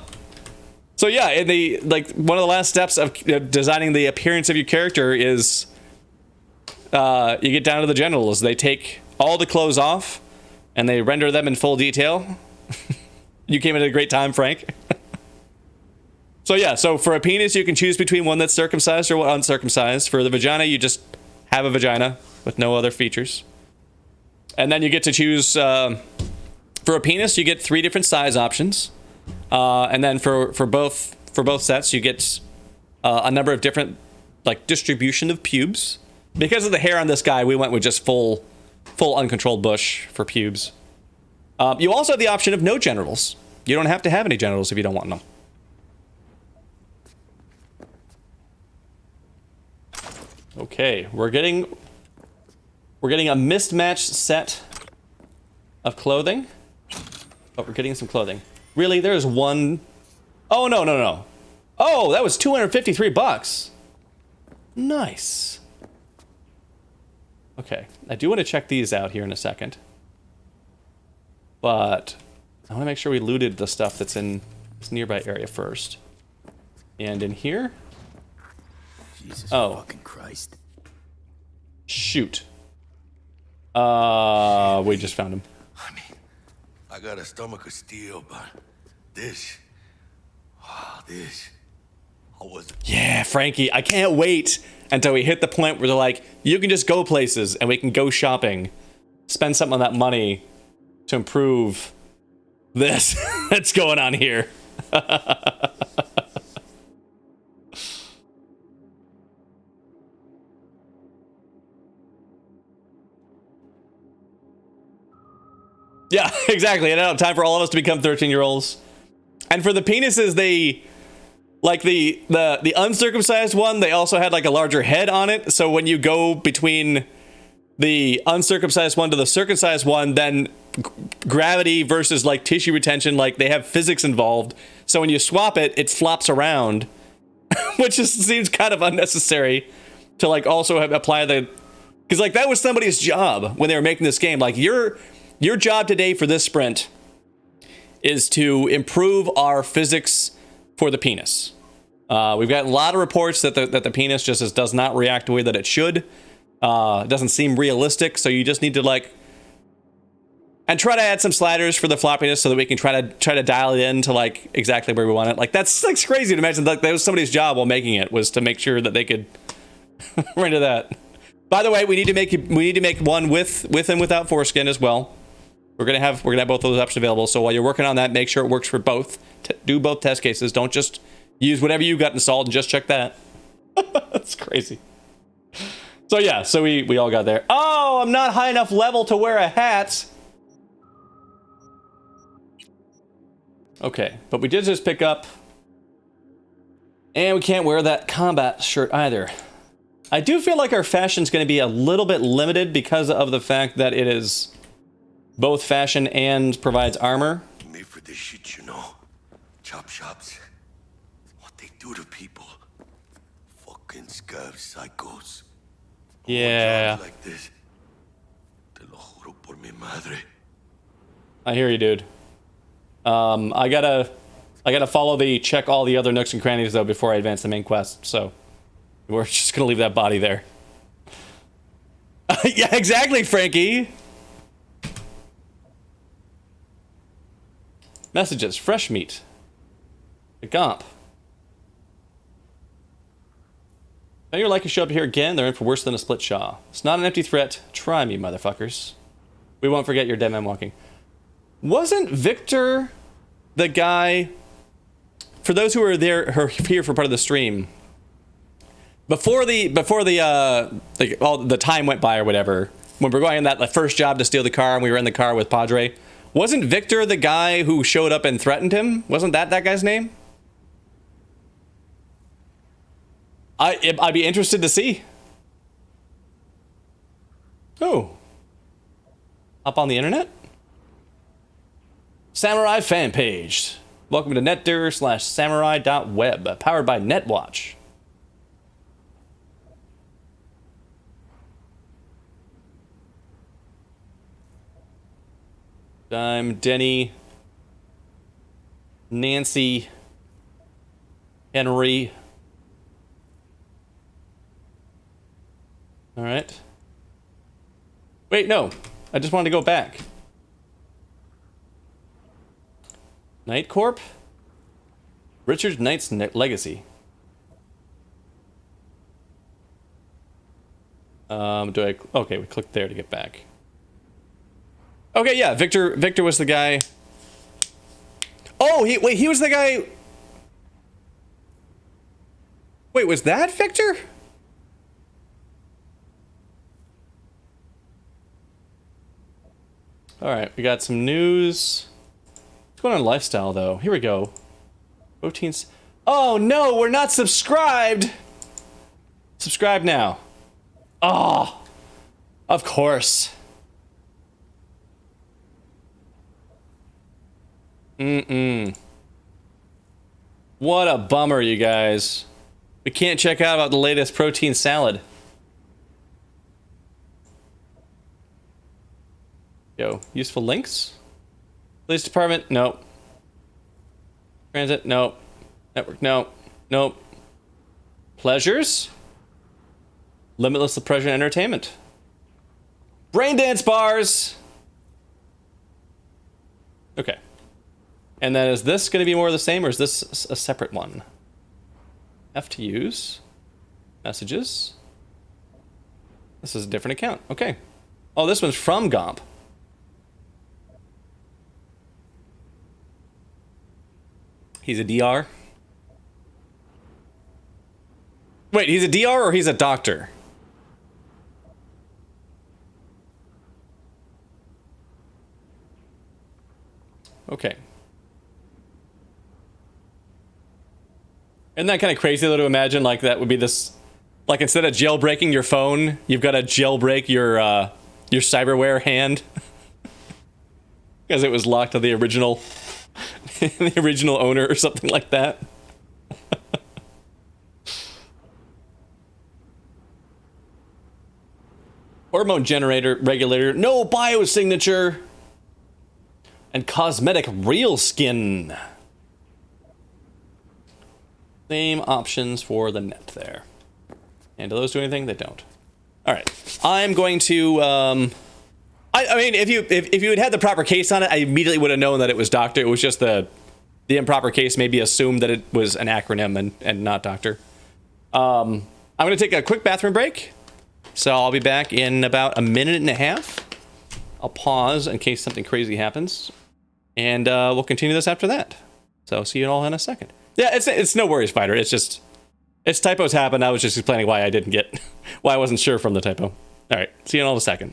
yeah, in the one of the last steps of designing the appearance of your character is you get down to the genitals. They take all the clothes off and they render them in full detail. You came at a great time, Frank. So yeah, so for a penis, you can choose between one that's circumcised or uncircumcised. For the vagina, you just have a vagina with no other features. And then you get to choose, for a penis, you get 3 different size options. And then for both sets, you get a number of different, distribution of pubes. Because of the hair on this guy, we went with just full uncontrolled bush for pubes. You also have the option of no genitals. You don't have to have any genitals if you don't want them. Okay, we're getting a mismatched set of clothing. But we're getting some clothing. Really, there's one... Oh, no. Oh, that was $253. Nice. Okay, I do want to check these out here in a second. But I want to make sure we looted the stuff that's in this nearby area first. And in here? Jesus fucking Christ. Shoot. We just found him. I got a stomach of steel, but this, I was... Yeah, Frankie, I can't wait until we hit the point where they're like, you can just go places and we can go shopping. Spend some of that money to improve this that's going on here. Yeah, exactly. I don't have time for all of us to become 13-year-olds. And for the penises, they... Like the uncircumcised one, they also had a larger head on it. So when you go between the uncircumcised one to the circumcised one, then gravity versus tissue retention, they have physics involved. So when you swap it, it flops around, which just seems kind of unnecessary to also apply the... Because that was somebody's job when they were making this game. Your job today for this sprint is to improve our physics for the penis. We've got a lot of reports that the penis just does not react the way that it should. It doesn't seem realistic, so you just need to and try to add some sliders for the floppiness so that we can try to dial it in to exactly where we want it. That's crazy to imagine that was somebody's job while making it, was to make sure that they could render that. By the way, we need to make one with and without foreskin as well. We're gonna have both of those options available. So while you're working on that, make sure it works for both. Do both test cases. Don't just use whatever you got installed and just check that. That's crazy. So yeah, so we all got there. Oh, I'm not high enough level to wear a hat. Okay, but we did just pick up, and we can't wear that combat shirt either. I do feel like our fashion's going to be a little bit limited because of the fact that it is both fashion and provides armor. Made for this shit, you know. Chop shops. What they do to people. Fucking scav psychos. Yeah. Like this. Te lo juro por mi madre. I hear you, dude. I gotta follow the check all the other nooks and crannies though before I advance the main quest. So we're just gonna leave that body there. Yeah, exactly, Frankie. Messages. Fresh meat. The Gomp. Now you're like to show up here again, they're in for worse than a split shaw. It's not an empty threat. Try me, motherfuckers. We won't forget your dead man walking. Wasn't Victor the guy, for those who were there here for part of the stream, before the time went by or whatever, when we were going on that first job to steal the car and we were in the car with Padre, wasn't Victor the guy who showed up and threatened him? Wasn't that guy's name? I'd be interested to see. Oh. Up on the internet? Samurai fan page. Welcome to netdir/samurai.web, powered by NetWatch. I'm Denny, Nancy, Henry. All right. Wait, no. I just wanted to go back. Night Corp? Richard Knight's Legacy. Okay, we clicked there to get back. Okay, yeah, Victor was the guy. Oh, he was the guy. Wait, was that Victor? All right, we got some news. What's going on in lifestyle though? Here we go. Routines. Oh no, we're not subscribed. Subscribe now. Oh, of course. What a bummer, you guys. We can't check out about the latest protein salad. Yo, useful links? Police department? Nope. Transit? Nope. Network? Nope. Nope. Pleasures? Limitless pleasure and entertainment. Brain dance bars! Okay. And then is this going to be more of the same, or is this a separate one? F to use. Messages. This is a different account. Okay. Oh, this one's from Gomp. He's a DR? Wait, he's a DR or he's a doctor? Okay. Isn't that kind of crazy though to imagine like that would be this, like instead of jailbreaking your phone, you've got to jailbreak your cyberware hand because it was locked to the original the original owner or something like that. Hormone generator regulator, no biosignature, and cosmetic real skin. Same options for the net there. And do those do anything? They don't. All right. I'm going to. I mean, if you had the proper case on it, I immediately would have known that it was doctor. It was just the improper case. Maybe assumed that it was an acronym and not doctor. I'm going to take a quick bathroom break. So I'll be back in about a minute and a half. I'll pause in case something crazy happens, and we'll continue this after that. So see you all in a second. Yeah, it's no worries, Fighter. It's just, typos happen. I was just explaining why I didn't get, why I wasn't sure from the typo. All right, see you in all a second.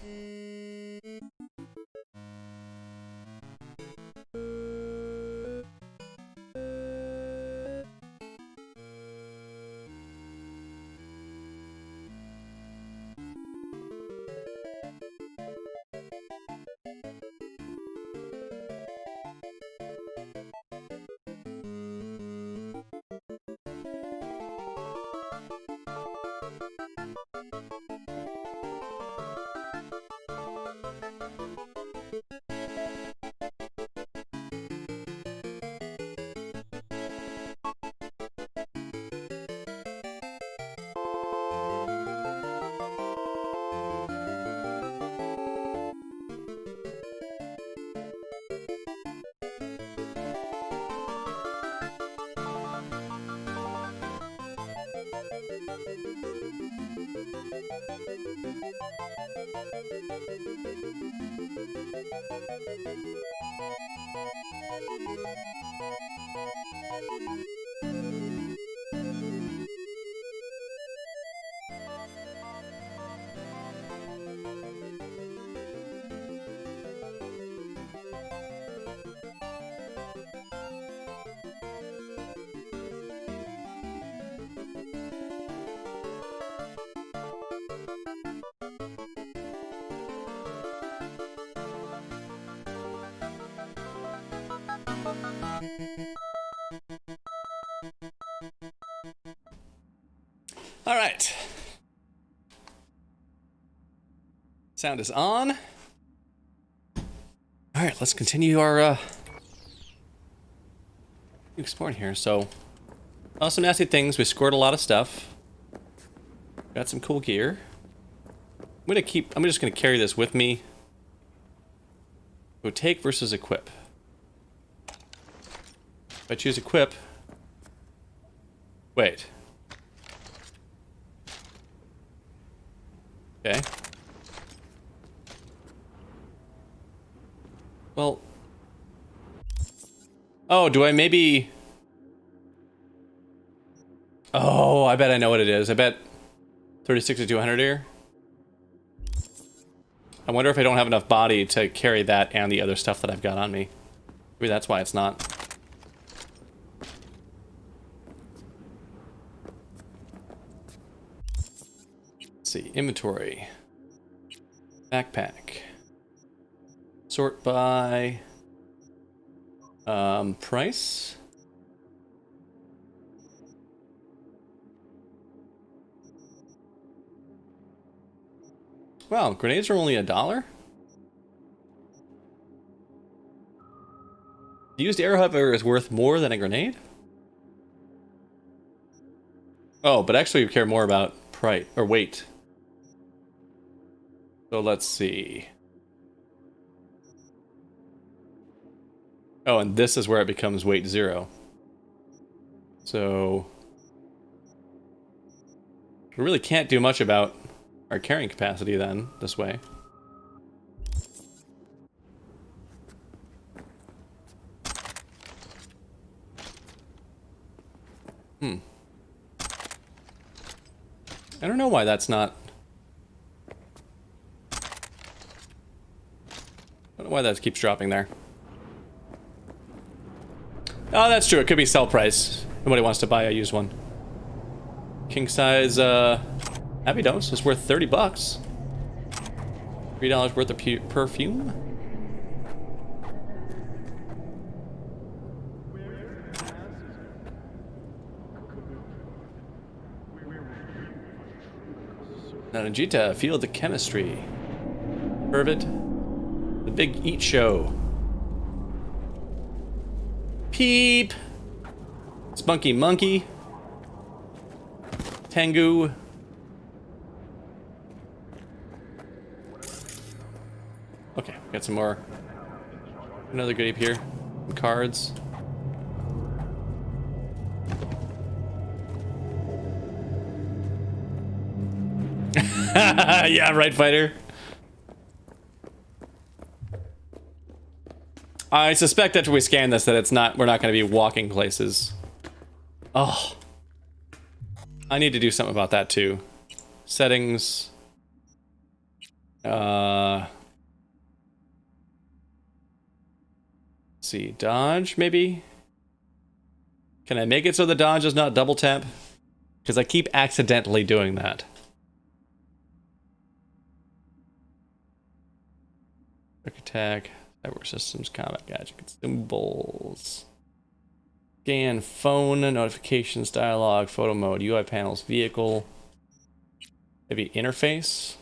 All right. Sound is on. All right, let's continue our exploring here. So, some nasty things. We scored a lot of stuff. Got some cool gear. I'm just gonna carry this with me. Go take versus equip. If I choose equip. Wait. Okay. Well. Oh, do I maybe... Oh, I bet I know what it is. I bet 36 to 200 here. I wonder if I don't have enough body to carry that and the other stuff that I've got on me. Maybe that's why it's not. Let's see, inventory. Backpack. Sort by price. Wow, grenades are only $1? The used arrow, however, is worth more than a grenade? Oh, but actually we care more about price or weight. So let's see. Oh, and this is where it becomes weight 0. So we really can't do much about our carrying capacity then, this way. I don't know why that's not... I don't know why that keeps dropping there. Oh, that's true. It could be sell price. Nobody wants to buy a used one. King size, Happy Dose is worth $30. $3 worth of perfume. Nanajita, feel the chemistry. Pervit, the big eat show. Peep. Spunky Monkey. Tengu. Okay, got some more. Another goodie here. Some cards. Yeah, right, fighter. I suspect after we scan this that we're not going to be walking places. Oh. I need to do something about that too. Settings. Let's see, dodge maybe? Can I make it so the dodge is not double tap? Because I keep accidentally doing that. Quick attack, cyber systems, combat gadget, symbols. Scan, phone, notifications, dialogue, photo mode, UI panels, vehicle. Maybe interface.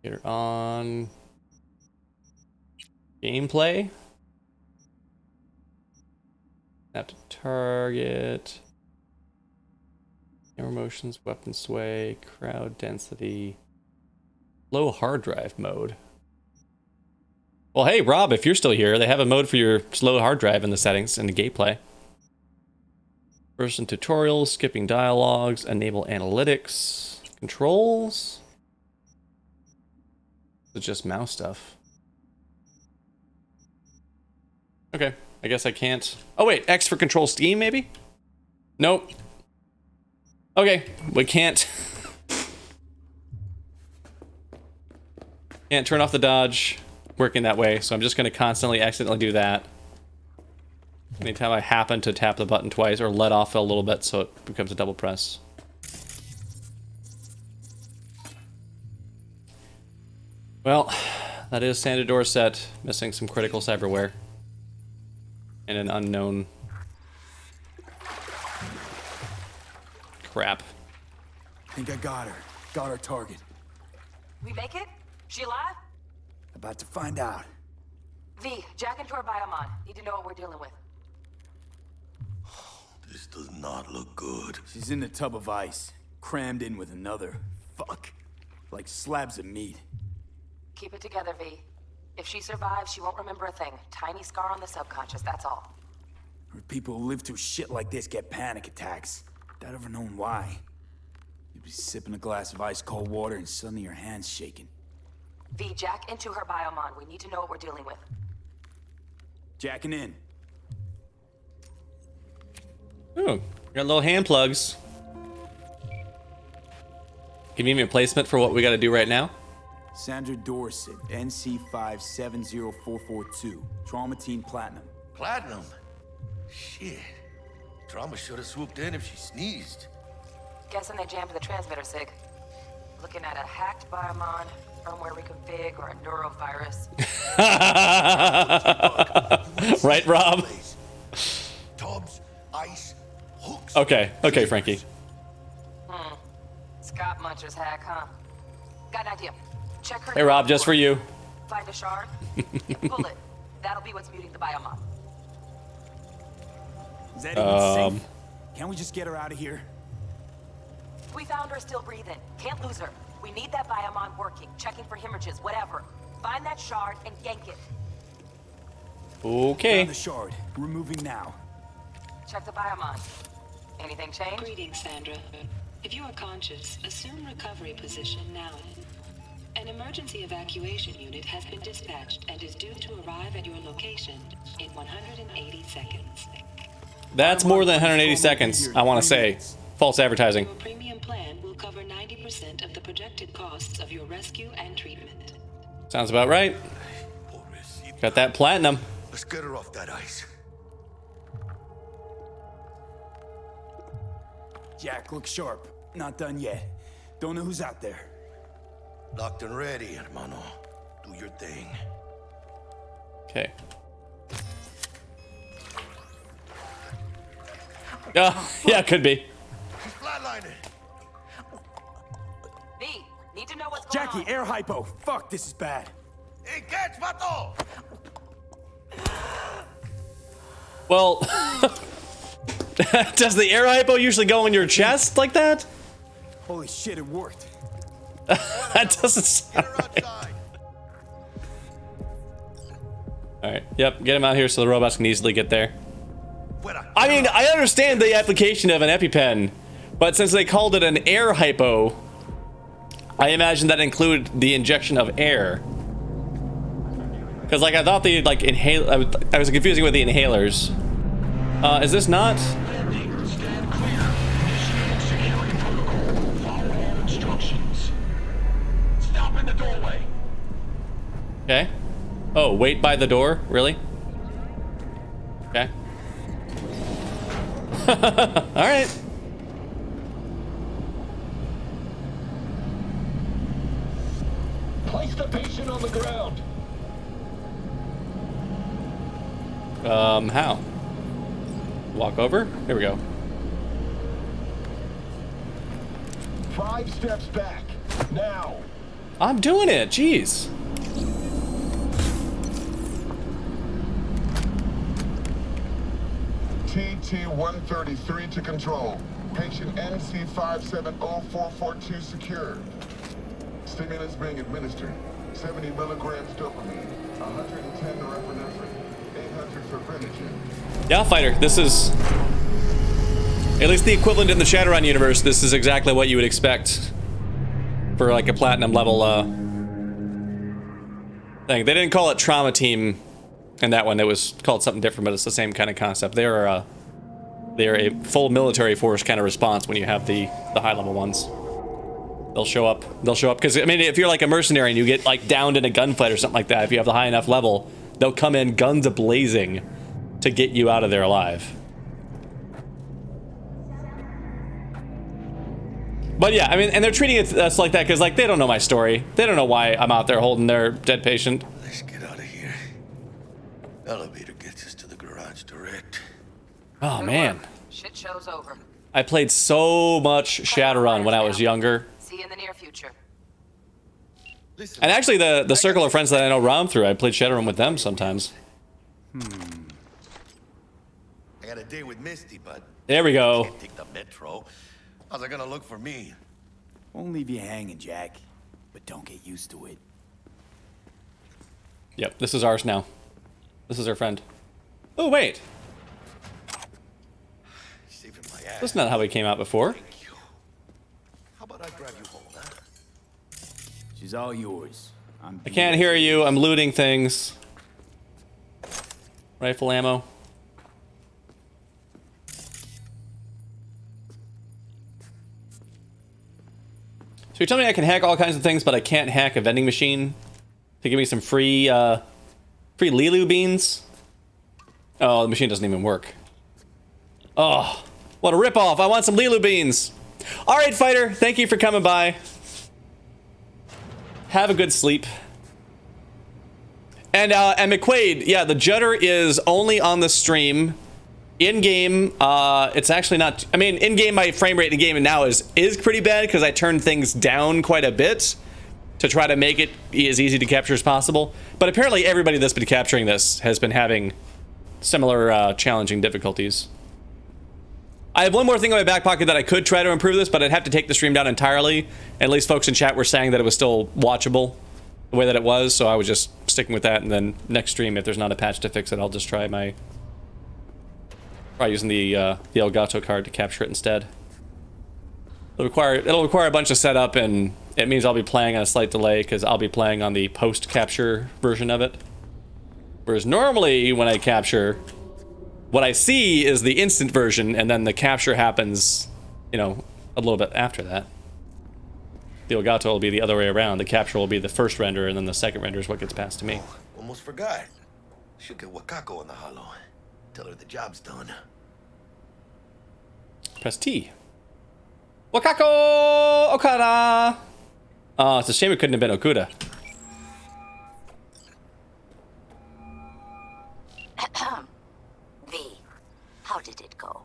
Get her on. Gameplay. Snap to target. Camera motions, weapon sway, crowd density. Low hard drive mode. Well, hey, Rob, if you're still here, they have a mode for your slow hard drive in the settings in the gameplay. Person tutorials, skipping dialogues, enable analytics, controls. It's just mouse stuff. Okay, I guess I can't. Oh wait, X for control Steam maybe? Nope. Okay, we can't. Can't turn off the dodge working that way, so I'm just gonna constantly accidentally do that. Anytime I happen to tap the button twice or let off a little bit so it becomes a double press. Well, that is Sandra Dorset missing some critical cyberware. And an unknown crap. I think I got her. Got our target. We make it? She alive? About to find out. V, jack into her biomon. Need to know what we're dealing with. This does not look good. She's in the tub of ice, crammed in with another. Fuck. Like slabs of meat. Keep it together, V. If she survives, she won't remember a thing. Tiny scar on the subconscious, that's all. People who live through shit like this get panic attacks. Without ever knowing why. You'd be sipping a glass of ice cold water and suddenly your hand's shaking. V, jack into her biomon. We need to know what we're dealing with. Jacking in. Ooh, got little hand plugs. Convenient placement for what we gotta do right now. Sandra Dorset, NC570442. Trauma Team Platinum. Platinum? Shit. Trauma should have swooped in if she sneezed. Guessing they jammed the transmitter, Sig. Looking at a hacked biomon, firmware reconfig, or a neurovirus. Right, Rob? Tubs, ice, hooks. Okay, okay, Frankie. Scott Muncher's hack, huh? Got an idea. Check her. Hey, Rob, just for you. Find a shard. Pull it. That'll be what's muting the biomon. Is that even safe? Can't we just get her out of here? We found her still breathing. Can't lose her. We need that biomon working, checking for hemorrhages, whatever. Find that shard and yank it. Okay. Found the shard. Removing now. Check the biomon. Anything change? Greetings, Sandra. If you are conscious, assume recovery position now. An emergency evacuation unit has been dispatched and is due to arrive at your location in 180 seconds. That's more than 180 seconds, I want to say. False advertising. Your premium plan will cover 90% of the projected costs of your rescue and treatment. Sounds about right. Got that platinum. Let's get her off that ice. Jack, look sharp. Not done yet. Don't know who's out there. Locked and ready, hermano. Do your thing. Okay. Yeah, could be. She's flatlining. V, need to know what's going Jackie, on. air hypo. Fuck, this is bad. Hey, catch, vato! Well, does the air hypo usually go in your chest like that? Holy shit, it worked. That doesn't sound right. Alright, yep, get him out here so the robots can easily get there. I mean, I understand the application of an EpiPen, but since they called it an air hypo, I imagine that included the injection of air. Because, like, I thought they, like, inhale. I was confusing with the inhalers. Is this not? Stop in the doorway. Okay. Oh, wait by the door? Really? Okay. Alright. Place the patient on the ground. How? Walk over? Here we go. 5 steps back. Now. I'm doing it, jeez. TT-133 to control. Patient NC570442 secured. Stimulants being administered. 70 milligrams dopamine. 110 to Repinephrine. 800 for Greenwich. Yeah, fighter. This is at least the equivalent in the Shadowrun universe. This is exactly what you would expect for like a platinum level thing. They didn't call it Trauma Team in that one. It was called something different, but it's the same kind of concept. They're a full military force kind of response when you have the high level ones. They'll show up. They'll show up because I mean, if you're like a mercenary and you get like downed in a gunfight or something like that, if you have the high enough level, they'll come in guns a-blazing to get you out of there alive. But yeah, I mean, and they're treating us like that because like they don't know my story. They don't know why I'm out there holding their dead patient. Let's get out of here. Elevator gets us to the garage direct. Oh man, Shit show's over. I played so much Shadowrun when I was younger. See you in the near future. And actually, the circle of friends that I know Rom through, I played Shadowrun with them sometimes. I got a date with Misty, but There we go. can't take the metro. How's it gonna look for me? Won't leave you hanging, Jack. But don't get used to it. Yep, this is ours now. This is our friend. Oh wait, Saving my ass. that's not how we came out before. How about I drive you home, huh? She's all yours. I can't hear you. I'm looting things. Rifle ammo. So you're telling me I can hack all kinds of things, but I can't hack a vending machine to give me some free Lilu beans? Oh, the machine doesn't even work. Oh, what a ripoff! I want some Lilu beans. All right, fighter. Thank you for coming by. Have a good sleep. And McQuaid, yeah, the judder is only on the stream. In-game, it's actually not... I mean, in-game, my frame rate in the game now is pretty bad because I turned things down quite a bit to try to make it as easy to capture as possible. But apparently everybody that's been capturing this has been having similar challenging difficulties. I have one more thing in my back pocket that I could try to improve this, but I'd have to take the stream down entirely. At least folks in chat were saying that it was still watchable the way that it was, so I was just sticking with that. And then next stream, if there's not a patch to fix it, I'll just try using the Elgato card to capture it instead. It'll require a bunch of setup, and it means I'll be playing on a slight delay because I'll be playing on the post-capture version of it. Whereas normally when I capture, what I see is the instant version, and then the capture happens, you know, a little bit after that. The Elgato will be the other way around. The capture will be the first render, and then the second render is what gets passed to me. Almost forgot. Should get Wakako on the hollow. Tell her the job's done. Press T. Wakako Okada! Oh, it's a shame it couldn't have been Okuda. V, how did it go?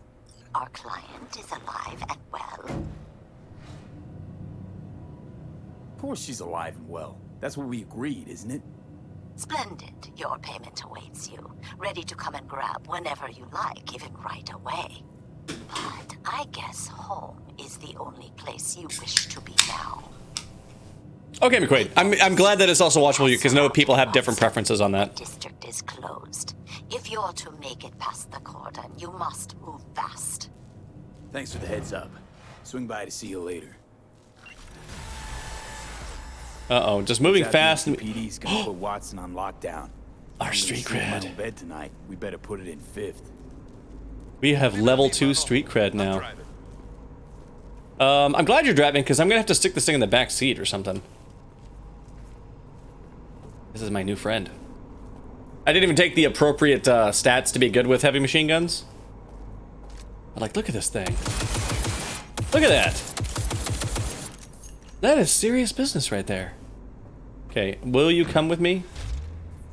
Our client is alive and well. Of course she's alive and well. That's what we agreed, isn't it? Splendid. Your payment awaits you. Ready to come and grab whenever you like, even right away. But I guess home is the only place you wish to be now. Okay, McQuaid. I'm glad that it's also watchable because I know people have different preferences on that. District is closed. If you're to make it past the cordon, you must move fast. Thanks for the heads up. Swing by to see you later. Uh-oh, just moving fast. PD's gonna put Watson on lockdown. Our street cred. On bed tonight. We better put it in 5th. We have level 2 street cred now. I'm glad you're driving because I'm gonna have to stick this thing in the back seat or something. This is my new friend. I didn't even take the appropriate stats to be good with heavy machine guns. But like, look at this thing. Look at that. That is serious business right there. Okay, will you come with me?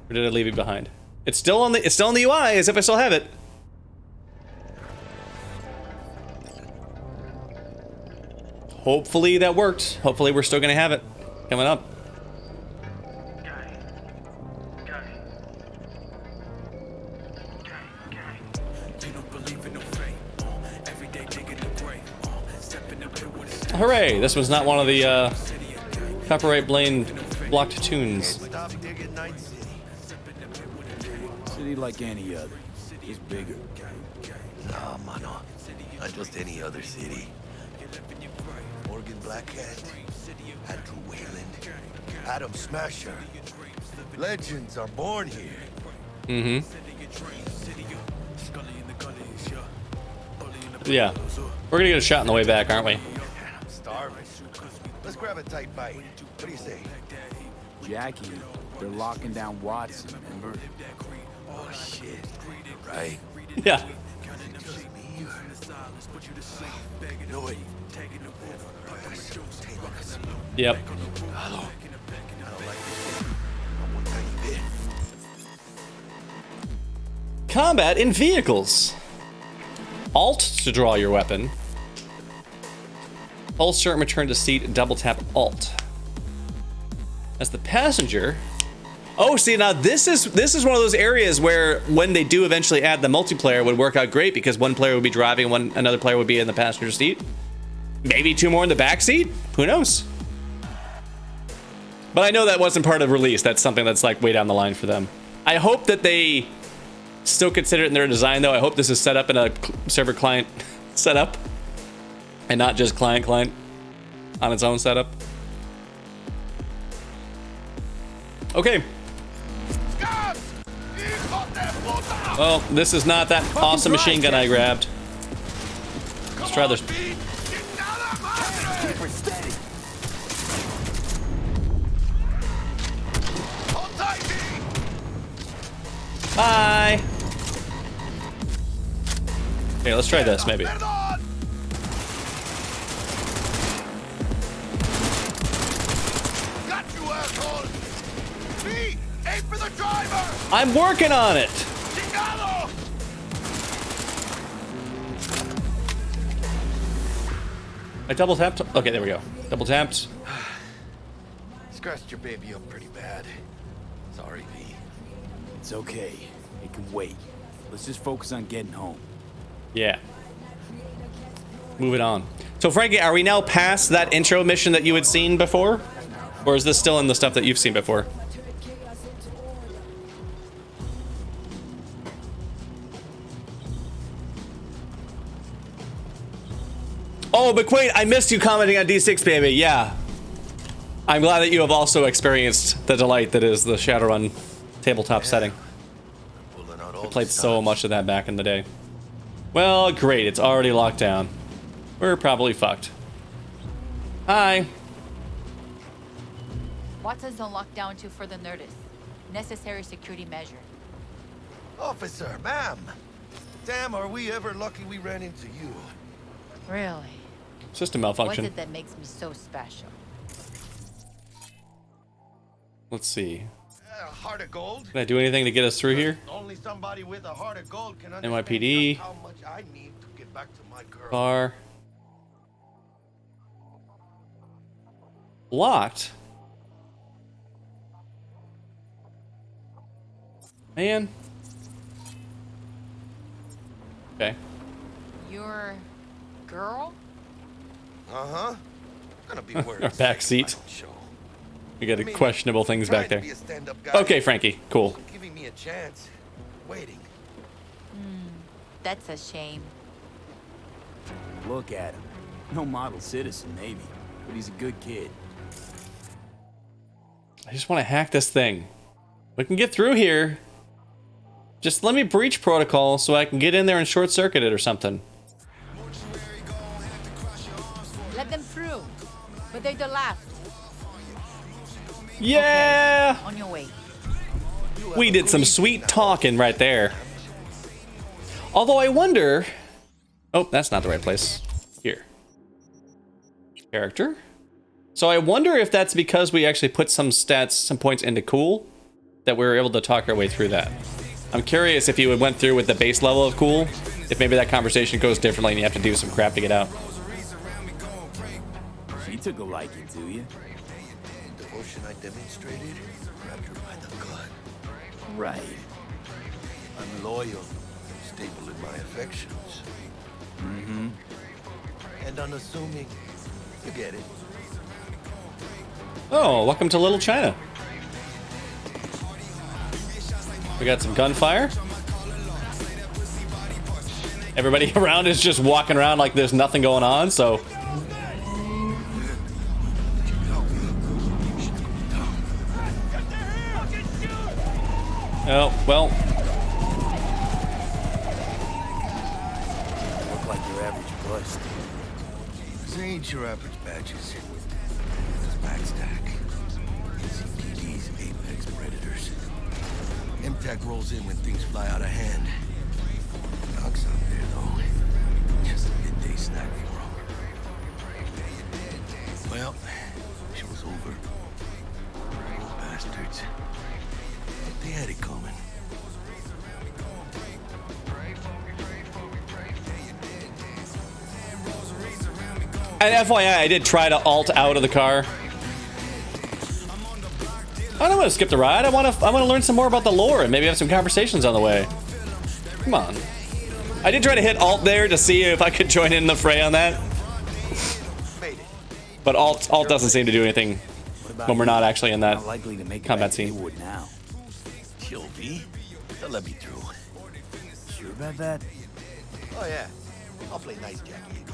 Or did I leave you behind? It's still on the UI as if I still have it. Hopefully that worked. Hopefully we're still gonna have it coming up. Hooray! This was not one of the copyright blocked tunes. Stop digging Night City. City like any other. Just bigger. Nah, mano. Not just any other city. Morgan Blackhand, Andrew Wayland, Adam Smasher. Legends are born here. Mm-hmm. Yeah. We're gonna get a shot on the way back, aren't we? I'm starving. Let's grab a tight bite. What do you say? Jackie, they're locking down Watson, remember? Oh, shit. Right. Yeah. No way. Yep. Combat in vehicles. Alt to draw your weapon. Holster and return to seat, double tap Alt. As the passenger. Oh, see, now this is one of those areas where when they do eventually add the multiplayer, it would work out great because one player would be driving and another player would be in the passenger seat. Maybe two more in the back seat? Who knows? But I know that wasn't part of release. That's something that's like way down the line for them. I hope that they still consider it in their design though. I hope this is set up in a server client setup and not just client on its own setup. Okay. Well, this is not that awesome machine gun I grabbed. Let's try this. Bye. Okay, let's try this maybe. I'm working on it. I double tapped. Okay, there we go. Double tapped. Scratched your baby up pretty bad. Sorry, V. It's okay. It can wait. Let's just focus on getting home. Yeah. Move it on. So, Frankie, are we now past that intro mission that you had seen before? Or is this still in the stuff that you've seen before? Oh, McQuaid, I missed you commenting on D6, baby. Yeah. I'm glad that you have also experienced the delight that is the Shadowrun tabletop setting. I played so much of that back in the day. Well, great. It's already locked down. We're probably fucked. Hi. Watson's on lockdown to further notice. Necessary security measure. Officer, ma'am. Damn, are we ever lucky we ran into you. Really? System malfunction. What's it that makes me so special? Let's see. Heart of gold. Can I do anything to get us through here? Only somebody with a heart of gold can understand NYPD. how much I need to get back to my girl. Bar. Locked. Man. Okay. Your girl? Uh-huh. Gonna be worried. Back seat. We got questionable things back there. Okay, Frankie. Cool. Giving me a chance. Waiting. That's a shame. Look at him. No model citizen, maybe, but he's a good kid. I just want to hack this thing. We can get through here. Just let me breach protocol so I can get in there and short circuit it or something. Let them through. But they're the last. Yeah! Okay, on your way. We did some sweet talking right there. Although I wonder... Oh, that's not the right place. Here. Character. So I wonder if that's because we actually put some stats, some points into cool, that we were able to talk our way through that. I'm curious if you went through with the base level of cool, if maybe that conversation goes differently and you have to do some crap to get out. She took a liking to you. Devotion I demonstrated grabbed her by the gut. Right. I'm loyal, stable in my affections. Mm-hmm. And unassuming. You get it. Oh, welcome to Little China. We got some gunfire. Everybody around is just walking around like there's nothing going on, so... Oh, well. Look like your average bust. This ain't your average badges. It's Backstack. CPD's apex predators. MTAC rolls in when things fly out of hand. Doc's out there, though. Just a midday snack for him. Well, show's over. Poor bastards. They had it coming. And FYI, I did try to alt out of the car. I don't want to skip the ride. I want to learn some more about the lore and maybe have some conversations on the way. Come on. I did try to hit alt there to see if I could join in the fray on that. But alt doesn't seem to do anything when we're not actually in that combat scene. Now. Kill me? They'll let me through. Sure about that? Oh yeah, I'll play nice Jackie again.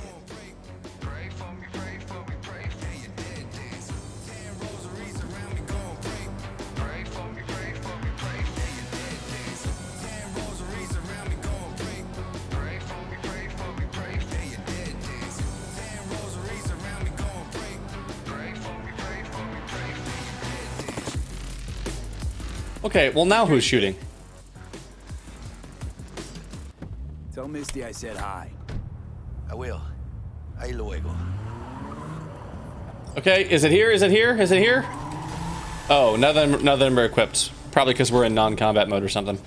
Okay, well now who's shooting? Tell Misty I said hi. I will. Ahí luego. Okay, is it here? Is it here? Is it here? Oh, none of them are equipped. Probably because we're in non-combat mode or something.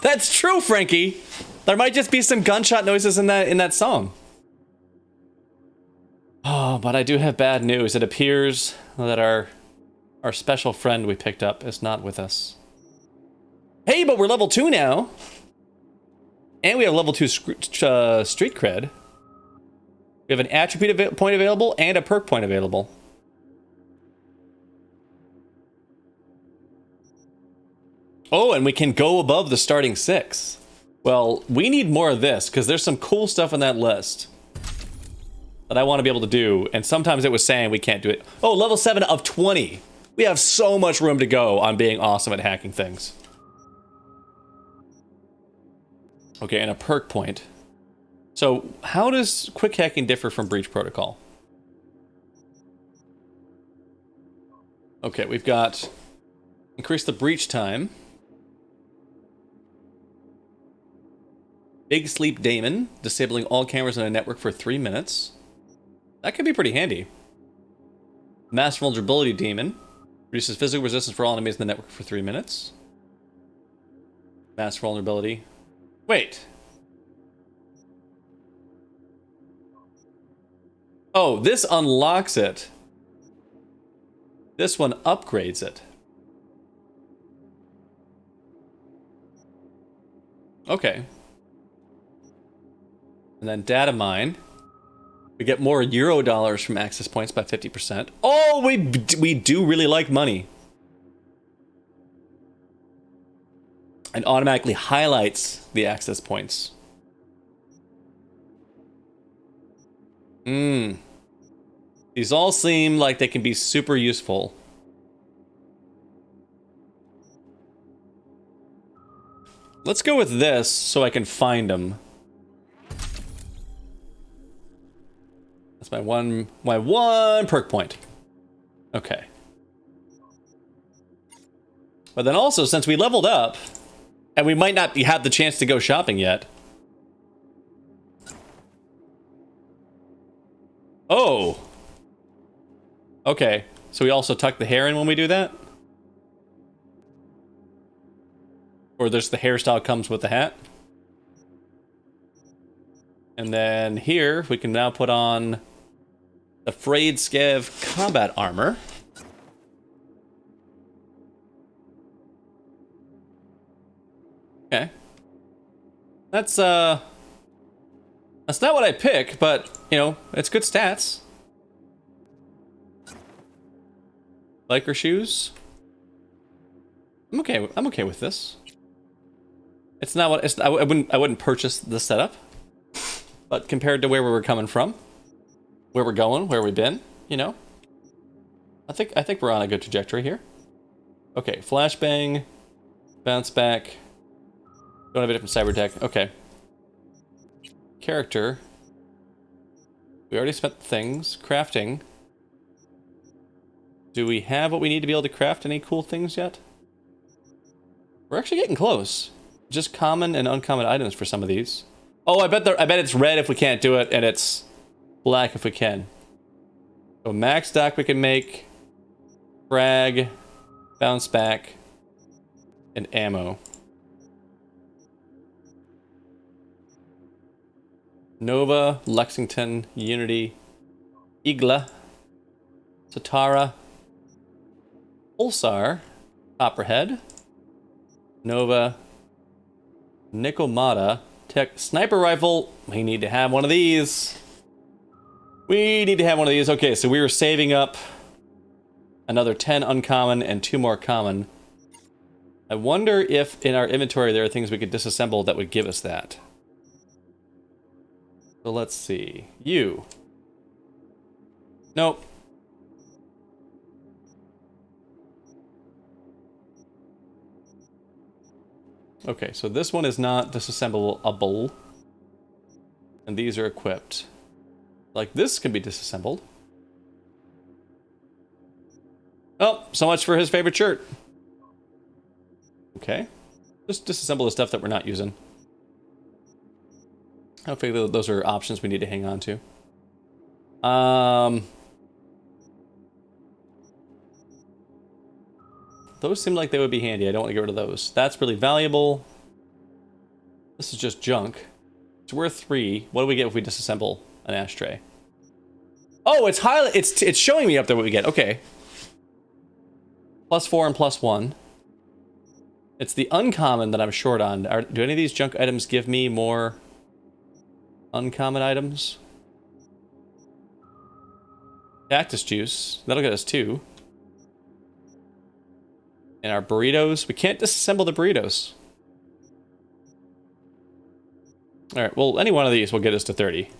That's true, Frankie. There might just be some gunshot noises in that song. Oh, but I do have bad news. It appears that our special friend we picked up is not with us. Hey, but we're level 2 now. And we have level 2 street cred. We have an attribute point available and a perk point available. Oh, and we can go above the starting 6. Well, we need more of this because there's some cool stuff on that list that I want to be able to do, and sometimes it was saying we can't do it. Oh, level 7 of 20. We have so much room to go on being awesome at hacking things. Okay, and a perk point. So, how does quick hacking differ from breach protocol? Okay, we've got increase the breach time. Big Sleep Daemon, disabling all cameras in a network for 3 minutes. That could be pretty handy. Mass Vulnerability Demon. Reduces physical resistance for all enemies in the network for 3 minutes. Mass Vulnerability. Wait. Oh, this unlocks it. This one upgrades it. Okay. And then Data Mine. We get more Eurodollars from access points by 50%. Oh, we do really like money. And automatically highlights the access points. These all seem like they can be super useful. Let's go with this so I can find them. That's my one perk point. Okay. But then also, since we leveled up, and we might not have the chance to go shopping yet. Oh. Okay. So we also tuck the hair in when we do that? Or there's the hairstyle comes with the hat? And then here, we can now put on the Frayed Scav combat armor. Okay. That's not what I pick, but, you know, it's good stats. Biker shoes. I'm okay with this. It's not what I wouldn't purchase the setup. But compared to where we were coming from, where we're going, where we've been, you know, I think we're on a good trajectory here. Okay, flashbang, bounce back. Don't have a different cyber tech. Okay. Character. We already spent things. Crafting. Do we have what we need to be able to craft any cool things yet? We're actually getting close. Just common and uncommon items for some of these. Oh, I bet it's red if we can't do it, and it's black if we can. So max stock we can make. Frag. Bounce back. And ammo. Nova, Lexington, Unity, Igla, Satara, Pulsar, Copperhead, Nova, Nikomata, Tech, Sniper Rifle. We need to have one of these. We need to have one of these. Okay, so we were saving up another 10 uncommon and 2 more common. I wonder if in our inventory there are things we could disassemble that would give us that. So let's see. You. Nope. Okay, so this one is not disassemblable. And these are equipped. Like this can be disassembled. Oh, so much for his favorite shirt. Okay. Just disassemble the stuff that we're not using. I figure those are options we need to hang on to. Those seem like they would be handy. I don't want to get rid of those. That's really valuable. This is just junk. It's worth 3. What do we get if we disassemble an ashtray? Oh, it's showing me up there what we get. Okay. +4 and +1. It's the uncommon that I'm short on. Do any of these junk items give me more uncommon items? Cactus juice. That'll get us 2. And our burritos. We can't disassemble the burritos. Alright, well, any one of these will get us to 30. And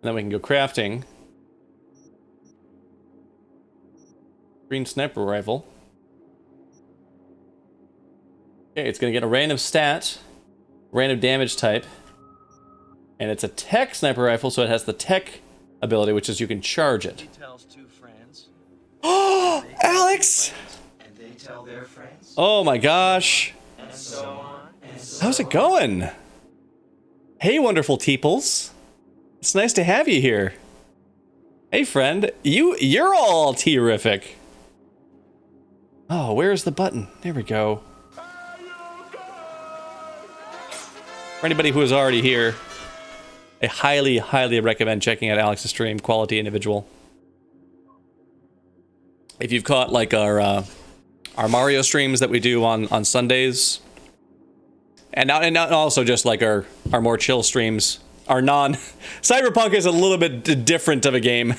then we can go crafting. Green sniper rifle. Okay, it's going to get a random stat. Random damage type. And it's a tech sniper rifle, so it has the tech ability, which is you can charge it. Oh, Alex! And they tell their friends. Oh my gosh. And so on. And so How's it going? Hey, wonderful teeples. It's nice to have you here. Hey, friend. You're all terrific. Oh, where's the button? There we go. For anybody who is already here, I highly, highly recommend checking out Alex's stream. Quality individual. If you've caught like our Mario streams that we do on Sundays, and also just like our more chill streams, our Cyberpunk is a little bit different of a game.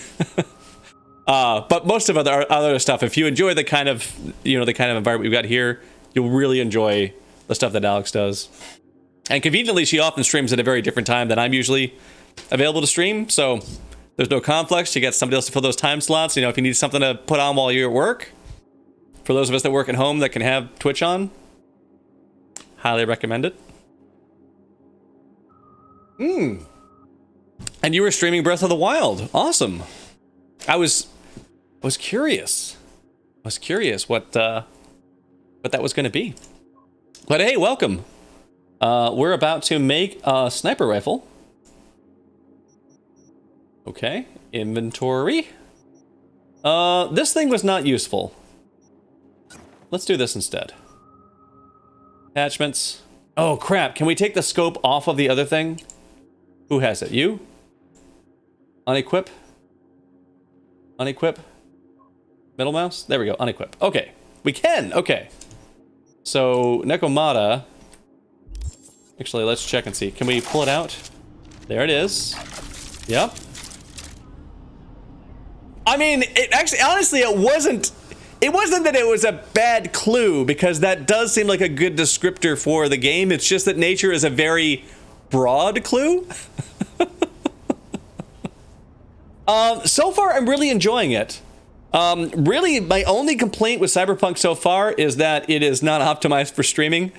But most of other stuff, if you enjoy the kind of environment we've got here, you'll really enjoy the stuff that Alex does. And conveniently, she often streams at a very different time than I'm usually available to stream, so there's no conflicts. You got somebody else to fill those time slots. You know, if you need something to put on while you're at work, for those of us that work at home that can have Twitch on, highly recommend it. And you were streaming Breath of the Wild. Awesome. I was curious. I was curious what that was going to be. But hey, welcome. We're about to make a sniper rifle. Okay, inventory. This thing was not useful. Let's do this instead. Attachments. Oh crap, can we take the scope off of the other thing? Who has it? You? Unequip? Unequip? Middle mouse? There we go, unequip. Okay, we can, okay. So, Nikomata. Actually, let's check and see. Can we pull it out? There it is. Yep. I mean, it actually, honestly, it it wasn't that it was a bad clue, because that does seem like a good descriptor for the game. It's just that nature is a very broad clue. So far, I'm really enjoying it. Really, my only complaint with Cyberpunk so far is that it is not optimized for streaming.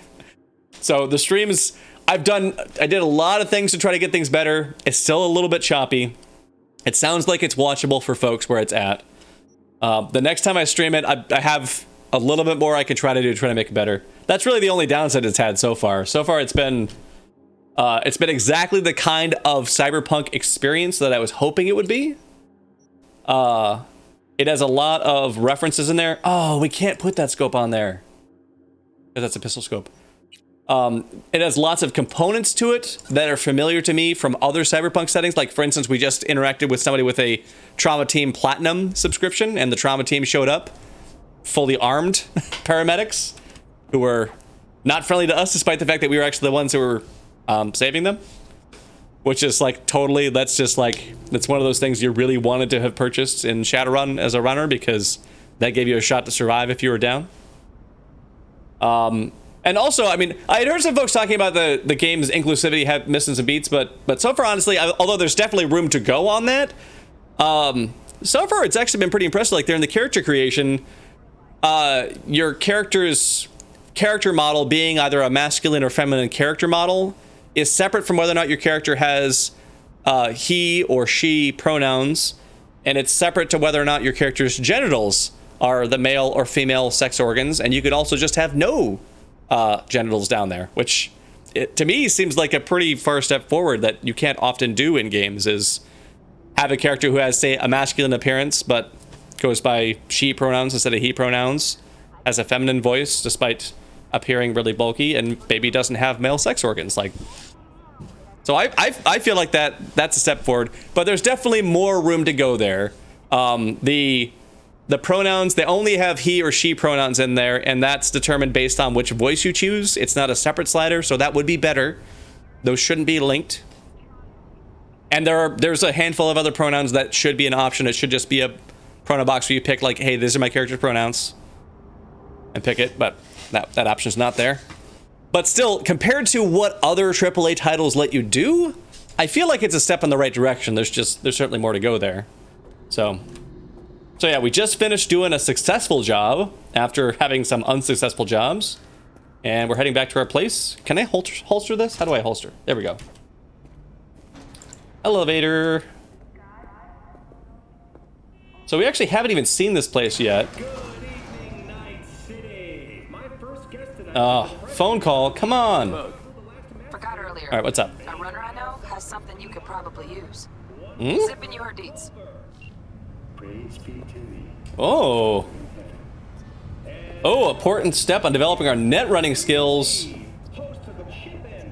So the streams, I did a lot of things to try to get things better. It's still a little bit choppy. It sounds like it's watchable for folks where it's at. The next time I stream it, I have a little bit more I can try to do to try to make it better. That's really the only downside it's had so far. So far, it's been exactly the kind of Cyberpunk experience that I was hoping it would be. It has a lot of references in there. Oh, we can't put that scope on there, because that's a pistol scope. It has lots of components to it that are familiar to me from other Cyberpunk settings. Like, for instance, we just interacted with somebody with a Trauma Team Platinum subscription, and the Trauma Team showed up, fully armed paramedics, who were not friendly to us, despite the fact that we were actually the ones who were saving them. Which is like totally, that's one of those things you really wanted to have purchased in Shadowrun as a runner, because that gave you a shot to survive if you were down. And also, I mean, I had heard some folks talking about the game's inclusivity have missing some beats, but so far, honestly, although there's definitely room to go on that, so far it's actually been pretty impressive. Like, there in the character creation, your character's character model being either a masculine or feminine character model is separate from whether or not your character has he or she pronouns, and it's separate to whether or not your character's genitals are the male or female sex organs, and you could also just have no genitals down there, which to me seems like a pretty far step forward that you can't often do in games, is have a character who has, say, a masculine appearance but goes by she pronouns instead of he pronouns, has a feminine voice despite appearing really bulky, and maybe doesn't have male sex organs. Like, so I feel like that's a step forward, but there's definitely more room to go there. The pronouns, they only have he or she pronouns in there, and that's determined based on which voice you choose. It's not a separate slider, so that would be better. Those shouldn't be linked. And there's a handful of other pronouns that should be an option. It should just be a pronoun box where you pick, like, hey, these are my character's pronouns, and pick it, but that option's not there. But still, compared to what other AAA titles let you do, I feel like it's a step in the right direction. There's certainly more to go there. So yeah, we just finished doing a successful job after having some unsuccessful jobs, and we're heading back to our place. Can I holster this? How do I holster? There we go. Elevator. So we actually haven't even seen this place yet. Phone call. Come on. Forgot earlier. All right, what's up? A runner I know has something you could probably use. Hmm? Zipping you her deets. Oh, important step on developing our net running skills.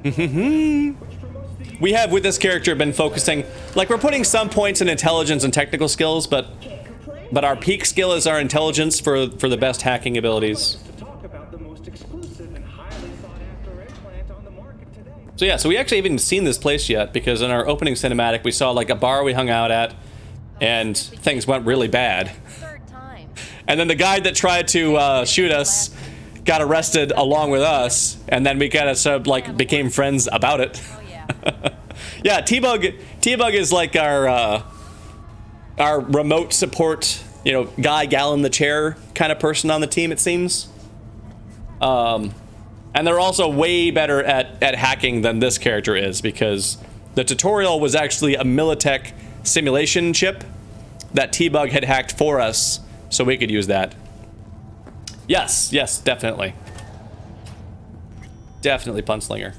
We have, with this character, been focusing, like, we're putting some points in intelligence and technical skills, but our peak skill is our intelligence for the best hacking abilities. So yeah, so we actually haven't even seen this place yet, because in our opening cinematic, we saw like a bar we hung out at, and things went really bad. And then the guy that tried to shoot us got arrested along with us, and then we kind of sort of like became friends about it. Yeah, T-Bug is like our remote support, you know, guy, gal in the chair kind of person on the team, it seems. And they're also way better at hacking than this character is, because the tutorial was actually a Militech simulation chip that T-Bug had hacked for us, so we could use that. Yes, definitely. Definitely Punslinger.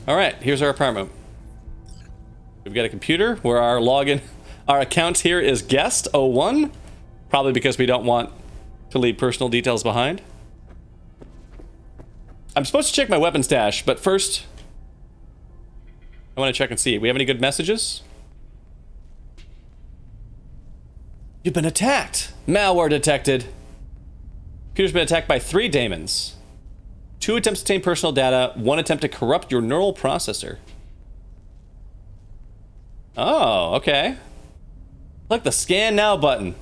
All right, here's our apartment. We've got a computer where our account here is guest01, probably because we don't want to leave personal details behind. I'm supposed to check my weapon stash, but first I want to check and see. We have any good messages? You've been attacked. Malware detected. Computer's been attacked by 3 daemons. 2 attempts to obtain personal data. 1 attempt to corrupt your neural processor. Oh, okay. Click the scan now button.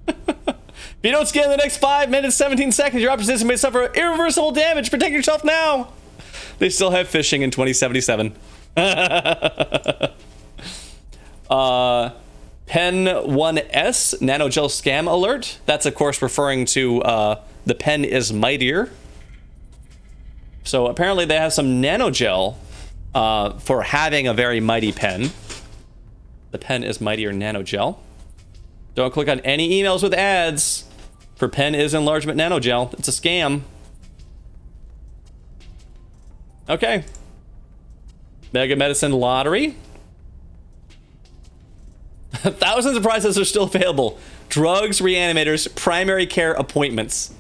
If you don't scan in the next 5 minutes, 17 seconds, your opposition may suffer irreversible damage. Protect yourself now. They still have phishing in 2077. Pen 1S nanogel scam alert. That's of course referring to the pen is mightier. So apparently they have some nanogel for having a very mighty pen. The pen is mightier nanogel. Don't click on any emails with ads for pen is enlargement nanogel. It's a scam. Okay. Mega Medicine Lottery. Thousands of prizes are still available. Drugs, reanimators, primary care appointments,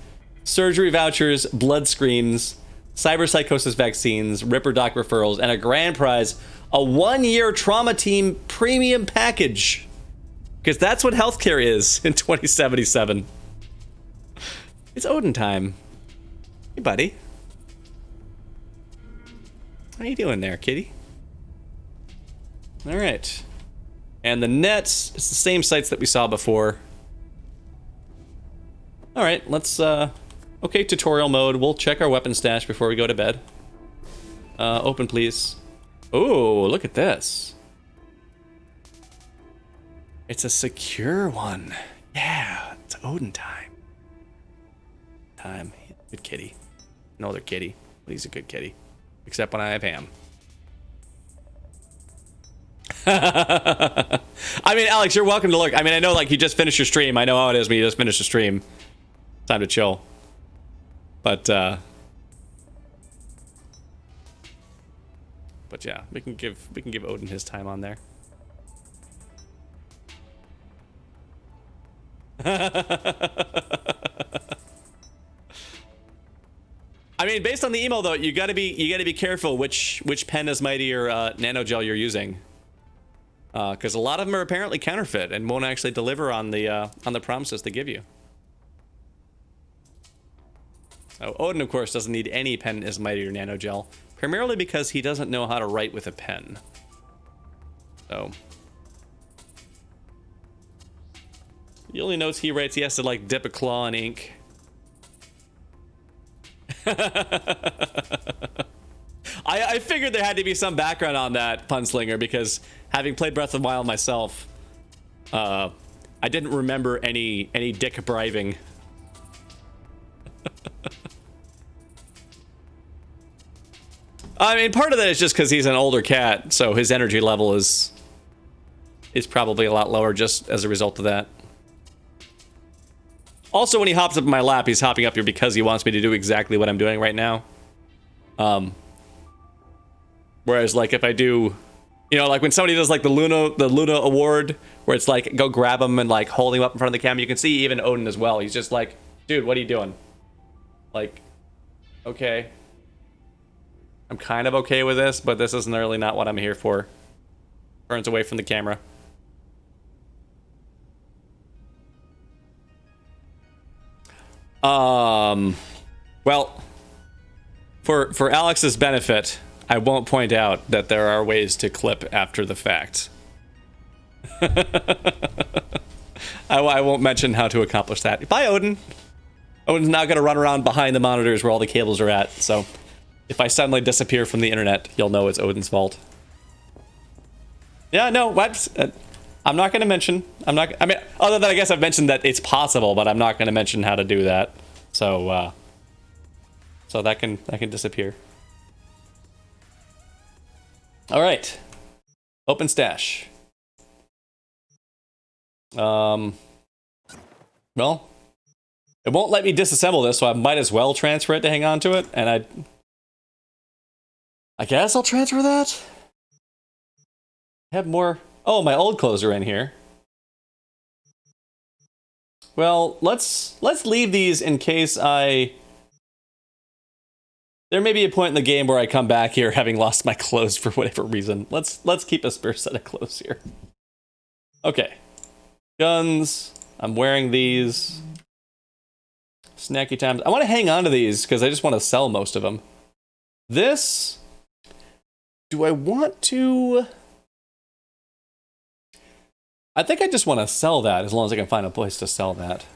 surgery vouchers, blood screens, cyberpsychosis vaccines, Ripper Doc referrals, and a grand prize, a 1-year trauma team premium package. Because that's what healthcare is in 2077. It's Odin time. Hey, buddy. How you doing there, kitty? All right. And the nets, it's the same sites that we saw before. All right, let's, okay, tutorial mode. We'll check our weapon stash before we go to bed. Open, please. Oh, look at this. It's a secure one. Yeah, it's Odin time. Good kitty. No other kitty, but he's a good kitty. Except when I have ham. I mean, Alex, you're welcome to look. I mean, I know, like, you just finished your stream. I know how it is when you just finish a stream. Time to chill. But yeah, we can give Odin his time on there. I mean, based on the email though, you gotta be careful which pen is mightier nanogel you're using. Because a lot of them are apparently counterfeit and won't actually deliver on the promises they give you. So Odin, of course, doesn't need any pen is mightier nanogel, primarily because he doesn't know how to write with a pen. So the only notes he writes, he has to like dip a claw in ink. I figured there had to be some background on that, Punslinger, because having played Breath of the Wild myself, I didn't remember any dick bribing. I mean, part of that is just because he's an older cat, so his energy level is probably a lot lower just as a result of that. Also, when he hops up in my lap, he's hopping up here because he wants me to do exactly what I'm doing right now. Whereas, like, if I do, you know, like when somebody does like the Luna award, where it's like go grab him and like hold him up in front of the camera, you can see even Odin as well. He's just like, dude, what are you doing? Like, okay, I'm kind of okay with this, but this isn't really not what I'm here for. Turns away from the camera. Well, for Alex's benefit, I won't point out that there are ways to clip after the fact. I won't mention how to accomplish that. Bye, Odin. Odin's not going to run around behind the monitors where all the cables are at, so if I suddenly disappear from the internet, you'll know it's Odin's fault. Yeah, no, what? I'm not going to mention. I mean, other than I guess I've mentioned that it's possible, but I'm not going to mention how to do that. So, so that can disappear. All right. Open stash. Well, it won't let me disassemble this, so I might as well transfer it to hang on to it, and I guess I'll transfer that. Have more. Oh, my old clothes are in here. Well, let's leave these in case there may be a point in the game where I come back here having lost my clothes for whatever reason. Let's keep a spare set of clothes here. Okay. Guns. I'm wearing these. Snacky times. I want to hang on to these because I just want to sell most of them. This. Do I want to? I think I just want to sell that as long as I can find a place to sell that.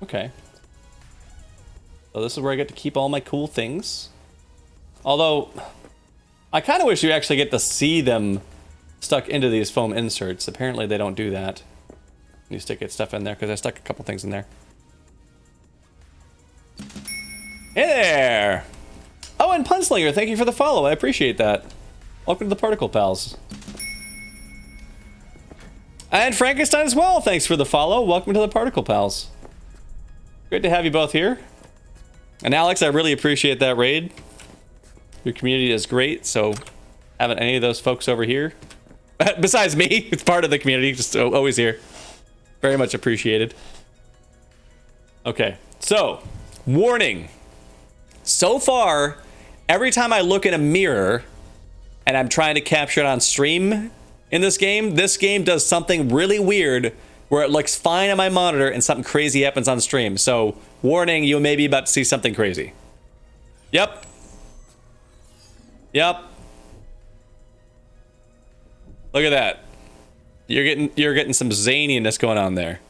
Okay. So this is where I get to keep all my cool things. Although, I kind of wish you actually get to see them stuck into these foam inserts. Apparently they don't do that. You stick stuff in there, because I stuck a couple things in there. Hey there! Oh, and Punslinger, thank you for the follow. I appreciate that. Welcome to the Particle Pals. And Frankenstein as well, thanks for the follow. Welcome to the Particle Pals. Great to have you both here. And Alex, I really appreciate that raid. Your community is great, so having any of those folks over here, besides me, it's part of the community, just always here. Very much appreciated. Okay, so, warning. So far, every time I look in a mirror and I'm trying to capture it on stream in this game does something really weird where it looks fine on my monitor and something crazy happens on stream. So, warning, you may be about to see something crazy. Yep. Yep. Look at that. You're getting some zaniness going on there.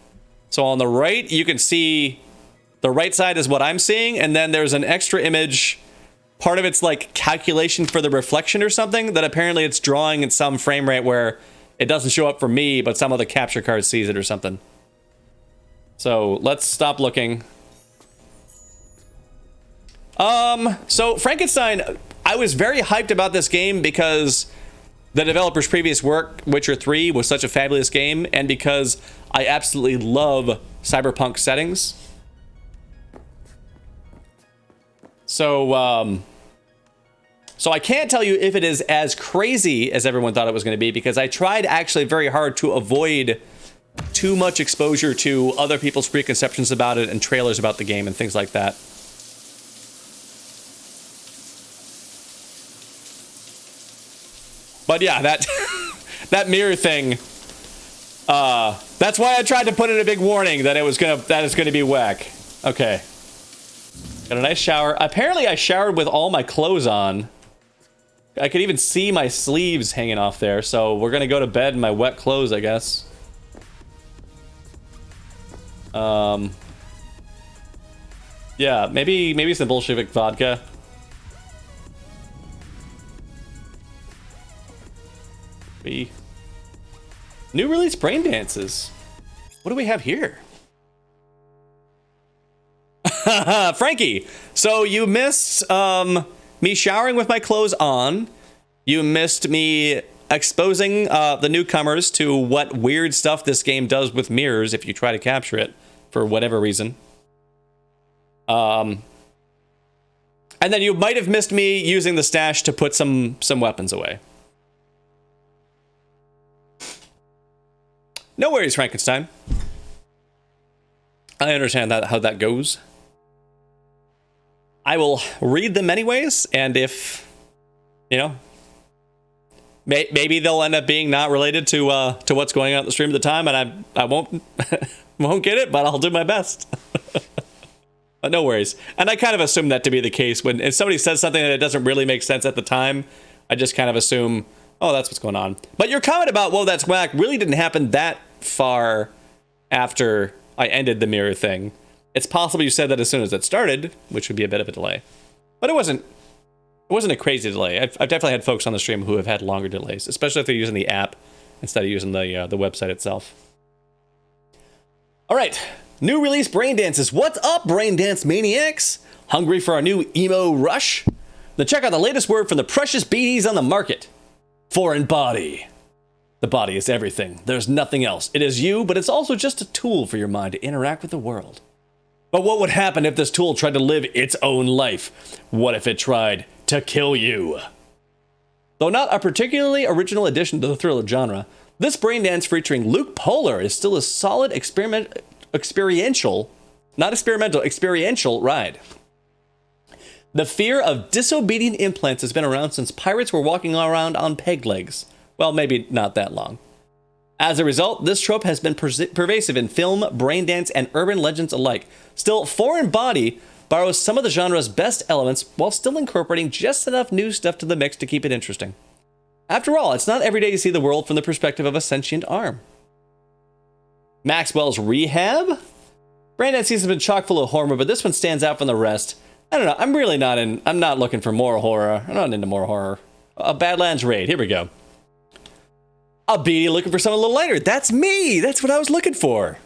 So on the right, you can see the right side is what I'm seeing, and then there's an extra image. Part of it's like calculation for the reflection or something that apparently it's drawing in some frame rate where it doesn't show up for me, but some other capture card sees it or something. So let's stop looking. So Frankenstein, I was very hyped about this game because the developer's previous work, Witcher 3, was such a fabulous game, and because I absolutely love cyberpunk settings. So, so I can't tell you if it is as crazy as everyone thought it was going to be, because I tried actually very hard to avoid too much exposure to other people's preconceptions about it and trailers about the game and things like that. But yeah, that mirror thing, that's why I tried to put in a big warning that it's gonna be whack. Okay. Got a nice shower. Apparently I showered with all my clothes on. I could even see my sleeves hanging off there, so we're gonna go to bed in my wet clothes, I guess. Yeah, maybe some Bolshevik vodka. New release brain dances. What do we have here? Frankie, so you missed me showering with my clothes on. You missed me exposing the newcomers to what weird stuff this game does with mirrors if you try to capture it for whatever reason. And then you might have missed me using the stash to put some weapons away. No worries, Frankenstein. I understand how that goes. I will read them anyways, and if, you know, maybe they'll end up being not related to what's going on at the stream at the time, and I won't won't get it, but I'll do my best. But no worries. And I kind of assume that to be the case. If somebody says something that doesn't really make sense at the time, I just kind of assume, oh, that's what's going on. But your comment about, whoa, that's whack, really didn't happen that far after I ended the mirror thing. It's possible you said that as soon as it started, which would be a bit of a delay. But it wasn't a crazy delay. I've definitely had folks on the stream who have had longer delays, especially if they're using the app instead of using the website itself. All right, new release brain dances. What's up, brain dance maniacs? Hungry for a new emo rush? Then check out the latest word from the precious beaties on the market. Foreign body. The body is everything. There's nothing else. It is you, but it's also just a tool for your mind to interact with the world. But what would happen if this tool tried to live its own life? What if it tried to kill you? Though not a particularly original addition to the thriller genre, this brain dance featuring Luke Polar is still a solid experiential ride. The fear of disobedient implants has been around since pirates were walking around on peg legs. Well, maybe not that long. As a result, this trope has been pervasive in film, brain dance, and urban legends alike. Still, Foreign Body borrows some of the genre's best elements while still incorporating just enough new stuff to the mix to keep it interesting. After all, it's not every day you see the world from the perspective of a sentient arm. Maxwell's Rehab? Brandon season has been chock full of horror, but this one stands out from the rest. I don't know, I'm not looking for more horror. I'm not into more horror. Badlands Raid, here we go. A Beatty looking for something a little lighter. That's me! That's what I was looking for.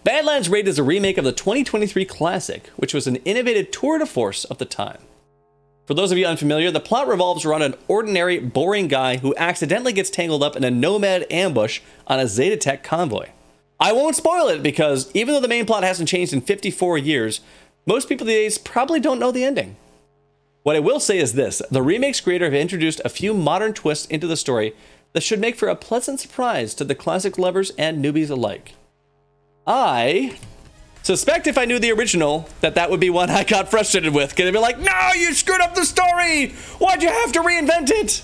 Badlands Raid is a remake of the 2023 classic, which was an innovative tour de force of the time. For those of you unfamiliar, the plot revolves around an ordinary, boring guy who accidentally gets tangled up in a nomad ambush on a Zetatech convoy. I won't spoil it because even though the main plot hasn't changed in 54 years, most people these days probably don't know the ending. What I will say is this, the remake's creator have introduced a few modern twists into the story that should make for a pleasant surprise to the classic lovers and newbies alike. I suspect if I knew the original, that would be one I got frustrated with. Gonna be like, no, you screwed up the story! Why'd you have to reinvent it?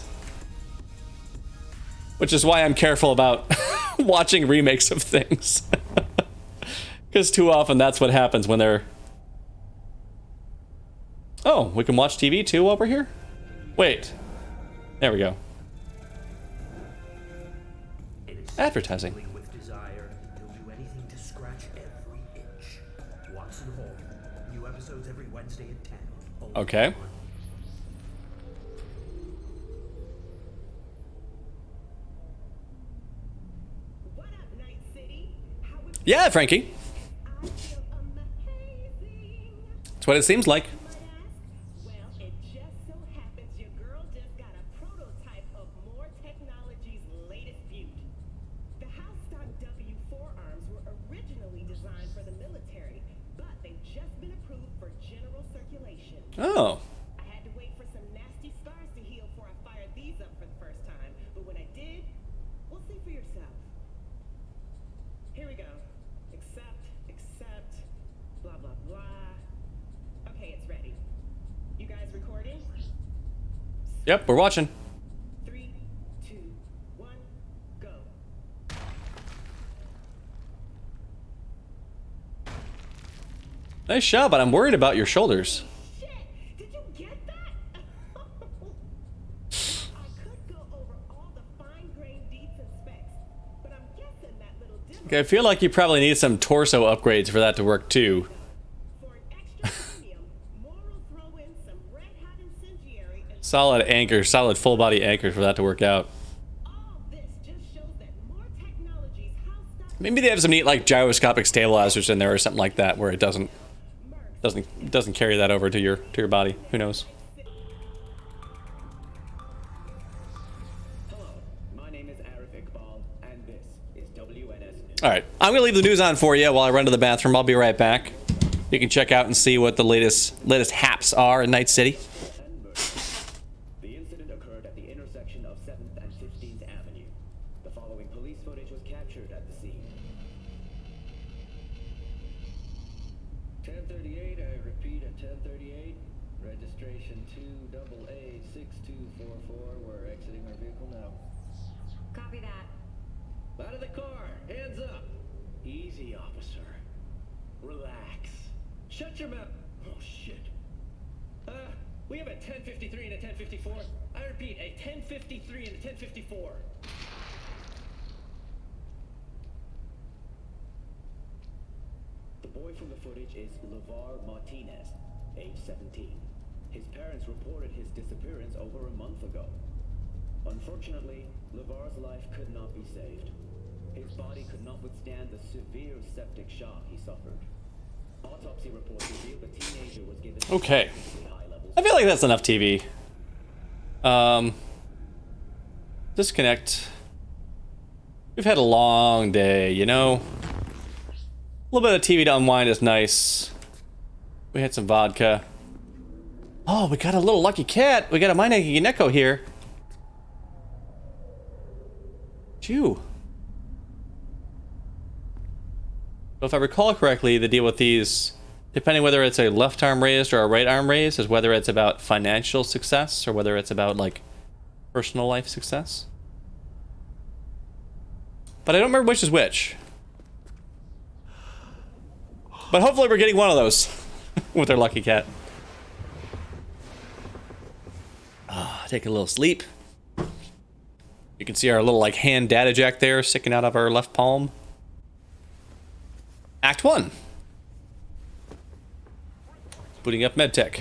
Which is why I'm careful about watching remakes of things. Because too often that's what happens when they're... Oh, we can watch TV too while we're here? Wait. There we go. Advertising. Okay. Yeah, Frankie. That's what it seems like. Oh. I had to wait for some nasty scars to heal before I fired these up for the first time. But when I did, we'll see for yourself. Here we go. Accept, blah, blah, blah. Okay, it's ready. You guys recording? Yep, we're watching. 3, 2, 1, go. Nice shot, but I'm worried about your shoulders. Okay, I feel like you probably need some torso upgrades for that to work too. Solid anchor, solid full body anchor for that to work out. Maybe they have some neat like gyroscopic stabilizers in there or something like that where it doesn't carry that over to your body. Who knows? All right, I'm gonna leave the news on for you while I run to the bathroom. I'll be right back. You can check out and see what the latest haps are in Night City. The incident occurred at the intersection of 7th and 15th Avenue. The following police footage was captured at the scene. 1038, I repeat at 1038. Registration 2AA6244. We're exiting our vehicle now. Copy that. Out of the car! Hands up! Easy, officer. Relax. Shut your mouth. Oh, shit. We have a 1053 and a 1054. I repeat, a 1053 and a 1054. The boy from the footage is LeVar Martinez, age 17. His parents reported his disappearance over a month ago. Unfortunately, LeVar's life could not be saved. His body could not withstand the severe septic shock he suffered. Autopsy reports revealed the teenager was given Okay. I feel like that's enough TV. Disconnect. We've had a long day, you know? A little bit of TV to unwind is nice. We had some vodka. Oh, we got a little lucky cat. We got a Meineke Neko here. Phew. So if I recall correctly, the deal with these, depending whether it's a left arm raised or a right arm raised, is whether it's about financial success or whether it's about like personal life success. But I don't remember which is which. But hopefully we're getting one of those with our lucky cat. Take a little sleep. You can see our little like hand data jack there sticking out of our left palm. Act 1. Booting up medtech.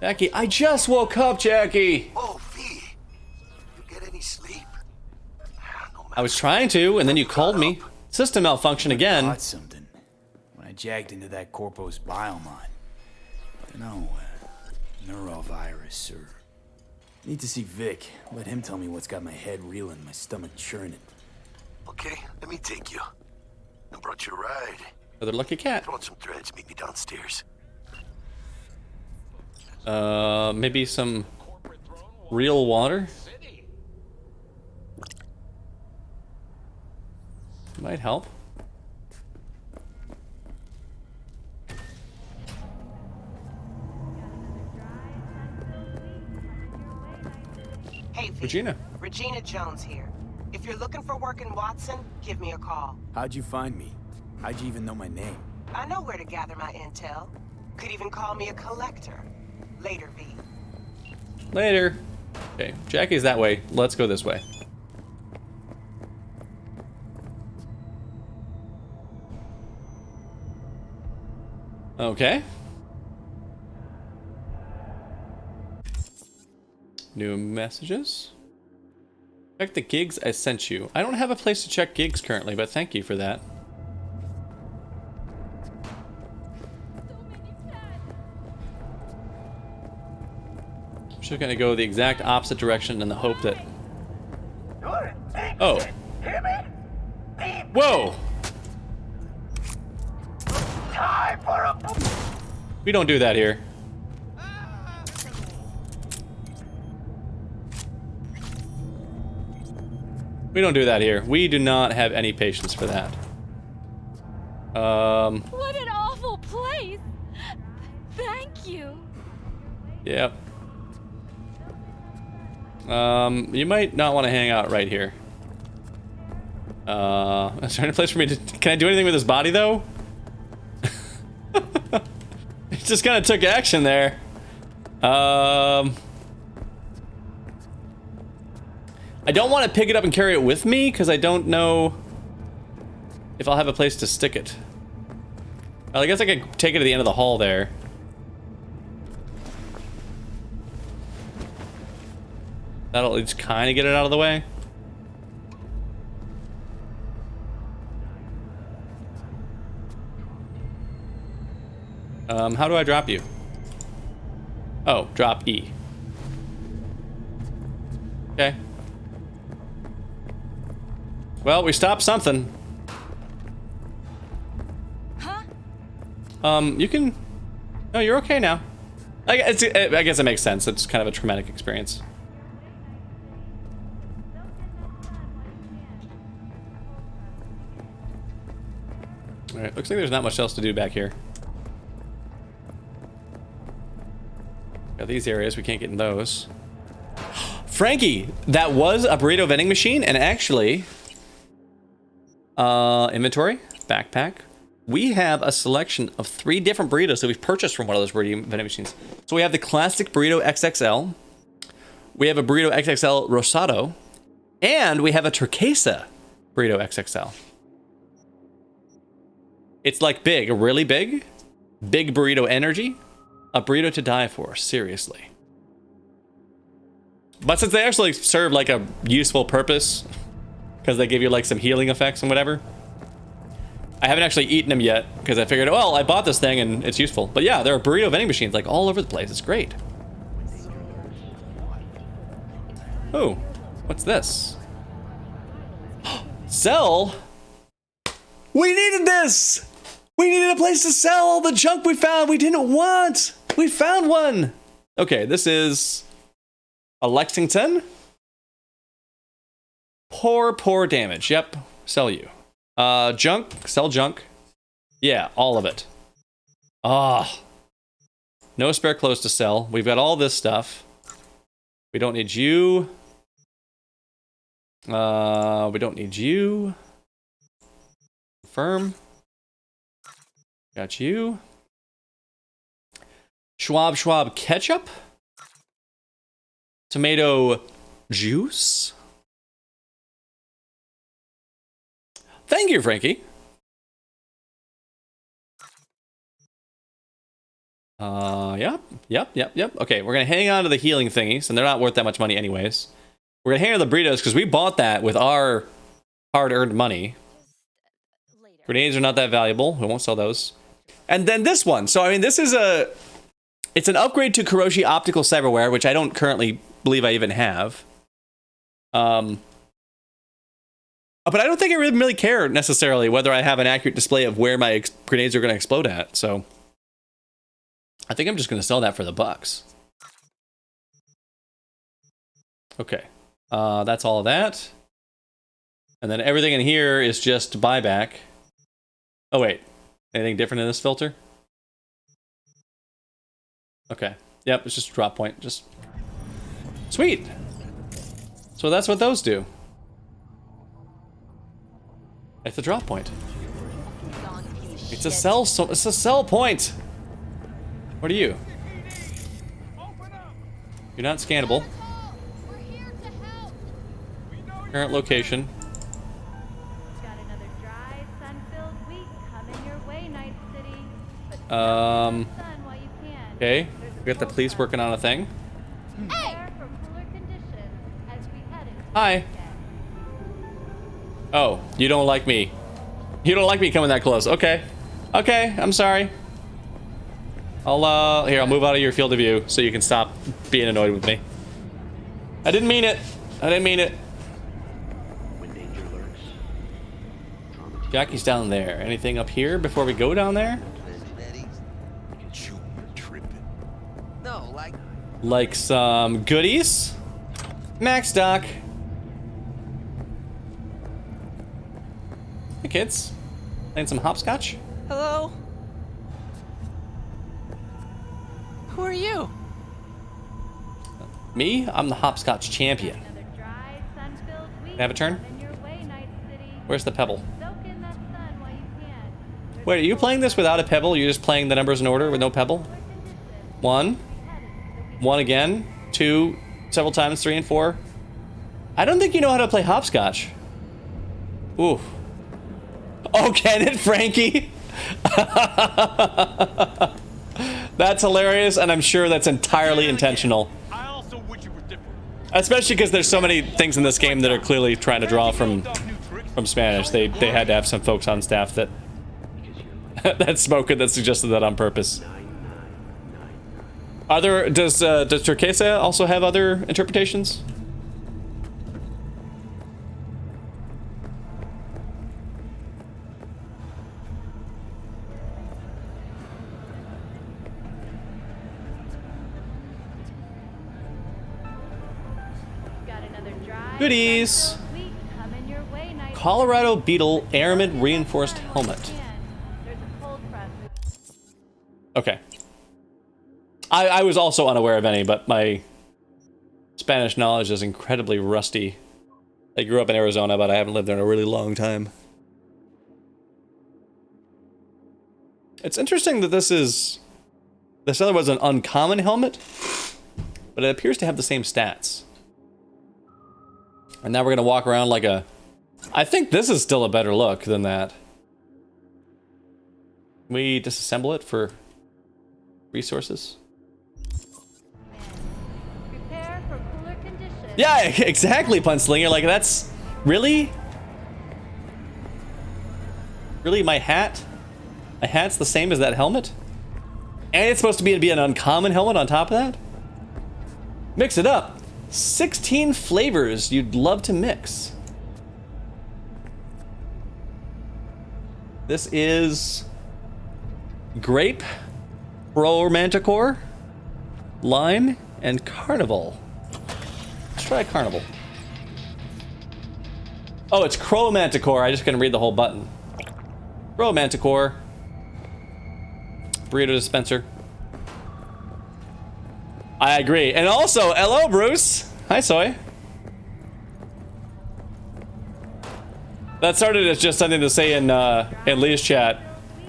Jackie, I just woke up, Jackie. Oh, V. You get any sleep? I was trying to, and then you called me. System malfunction again. Caught something when I jagged into that Corpus biomon. No, neurovirus, or... Need to see Vic. Let him tell me what's got my head reeling, my stomach churning. Okay, let me take you. I brought you a ride. Another lucky cat. Throw on some threads, meet me downstairs. Maybe some real water? Might help. Hey, V. Regina. Regina Jones here. If you're looking for work in Watson, give me a call. How'd you find me? How'd you even know my name? I know where to gather my intel. Could even call me a collector. Later, V. Later. Okay, Jackie's that way. Let's go this way. Okay. New messages. Check the gigs I sent you. I don't have a place to check gigs currently, but thank you for that. I'm just gonna go the exact opposite direction in the hope that... Oh. Whoa! We don't do that here. We don't do that here. We do not have any patience for that. What an awful place! Thank you. Yep. You might not want to hang out right here. Is there any place for me to... Can I do anything with his body, though? He just kind of took action there. I don't want to pick it up and carry it with me, because I don't know if I'll have a place to stick it. Well, I guess I could take it to the end of the hall there. That'll at least kind of get it out of the way. How do I drop you? Oh, drop E. Okay. Well, we stopped something. Huh? You can... No, you're okay now. I guess it makes sense. It's kind of a traumatic experience. Alright, looks like there's not much else to do back here. Got these areas, we can't get in those. Frankie! That was a burrito vending machine, and actually... inventory, backpack. We have a selection of 3 different burritos that we've purchased from one of those burrito vending machines. So we have the classic burrito XXL. We have a burrito XXL Rosado. And we have a Turquesa burrito XXL. It's like big, really big. Big burrito energy. A burrito to die for, seriously. But since they actually serve like a useful purpose, because they give you like some healing effects and whatever, I haven't actually eaten them yet, because I figured, well, I bought this thing and it's useful. But yeah, there are burrito vending machines like all over the place. It's great. Oh, what's this? Sell? We needed this! We needed a place to sell all the junk we found we didn't want! We found one! Okay, this is a Lexington. Poor damage. Yep, sell you. Junk, sell junk. Yeah, all of it. Ah. No spare clothes to sell. We've got all this stuff. We don't need you. We don't need you. Confirm. Got you. Schwab ketchup. Tomato juice. Thank you, Frankie. Yep. Okay, we're gonna hang on to the healing thingies, and they're not worth that much money anyways. We're gonna hang on to the burritos because we bought that with our hard-earned money. Grenades are not that valuable. We won't sell those. And then this one. So I mean, this is it's an upgrade to Kuroshi Optical Cyberware, which I don't currently believe I even have. But I don't think I really care necessarily whether I have an accurate display of where my grenades are going to explode at. So I think I'm just going to sell that for the bucks. Okay. That's all of that. And then everything in here is just buyback. Oh, wait. Anything different in this filter? Okay. Yep, it's just a drop point. Just sweet. So that's what those do. It's a drop point. It's a sell. So it's a sell point. What are you? You're not scannable. Current location. Okay. We got the police working on a thing. Hi. Oh, you don't like me. You don't like me coming that close. Okay. Okay, I'm sorry. I'll move out of your field of view so you can stop being annoyed with me. I didn't mean it. I didn't mean it. Jackie's down there. Anything up here before we go down there? Like some goodies? Max Doc. Hey kids. Playing some hopscotch? Hello? Who are you? Me? I'm the hopscotch champion. Have a turn? Where's the pebble? Wait, are you playing this without a pebble? You're just playing the numbers in order with no pebble? 1. 1 again. 2. Several times. 3 and 4. I don't think you know how to play hopscotch. Ooh. Oh, can it, Frankie? That's hilarious, and I'm sure that's entirely intentional. Especially because there's so many things in this game that are clearly trying to draw from Spanish. They had to have some folks on staff that that spoke it, that suggested that on purpose. Does Turquesa also have other interpretations? Goodies! Colorado Beetle Airman Reinforced Helmet. Okay. I was also unaware of any, but my Spanish knowledge is incredibly rusty. I grew up in Arizona, but I haven't lived there in a really long time. It's interesting that this other was an uncommon helmet, but it appears to have the same stats. And now we're gonna walk around like a... I think this is still a better look than that. Can we disassemble it for resources? Yeah, exactly, Punslinger. Like, that's... Really? Really, my hat? My hat's the same as that helmet? And it's supposed to be an uncommon helmet on top of that? Mix it up. 16 flavors you'd love to mix. This is... Grape, Pro Manticore, Lime, and Carnival. Let's try Carnival. Oh, it's Crow Manticore. I just couldn't read the whole button. Crow Manticore. Burrito dispenser. I agree. And also, hello, Bruce. Hi, Soy. That started as just something to say in Lee's chat,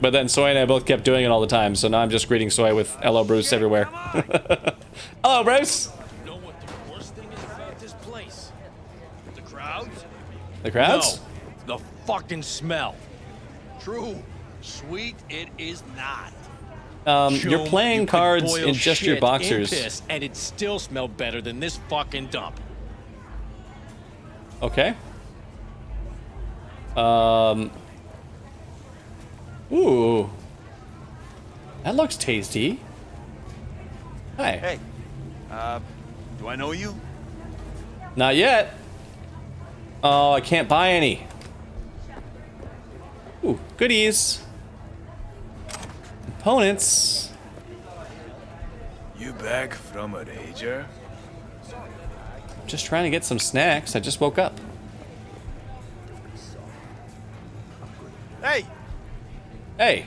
but then Soy and I both kept doing it all the time, so now I'm just greeting Soy with "Hello, Bruce" everywhere. Hello, Bruce. You know what the worst thing is about this place? The crowds? The crowds? No, the fucking smell. True. Sweet, it is not. You're playing cards in just your boxers. In piss, and it still smelled better than this fucking dump. Okay. Ooh. That looks tasty. Hi. Hey. Do I know you? Not yet. Oh, I can't buy any. Ooh, goodies. Components. You back from a rager? Just trying to get some snacks. I just woke up. Hey. Hey.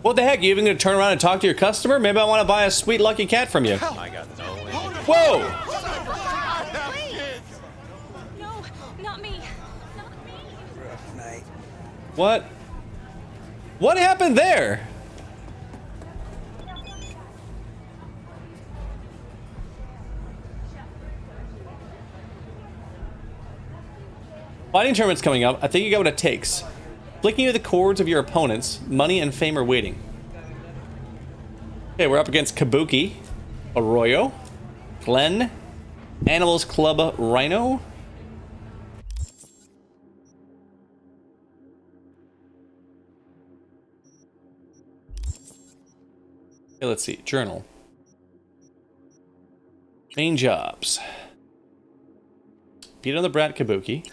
What the heck? You even gonna turn around and talk to your customer? Maybe I want to buy a sweet lucky cat from you. I got no. Whoa! No, not me. Rough night. What? What happened there? Fighting tournament's coming up. I think you got what it takes. Flicking you the chords of your opponents, money and fame are waiting. Okay, we're up against Kabuki, Arroyo, Glenn, Animals Club Rhino. Okay, let's see. Journal. Main jobs. Beat on the brat Kabuki.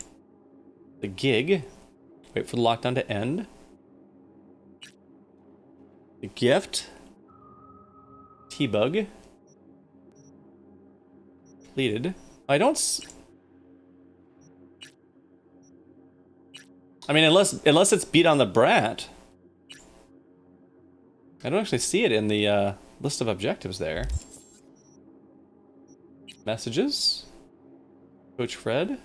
The gig. Wait for the lockdown to end. The gift. T-bug. Completed. I don't. I mean, unless it's beat on the brat. I don't actually see it in the list of objectives there. Messages. Coach Fred.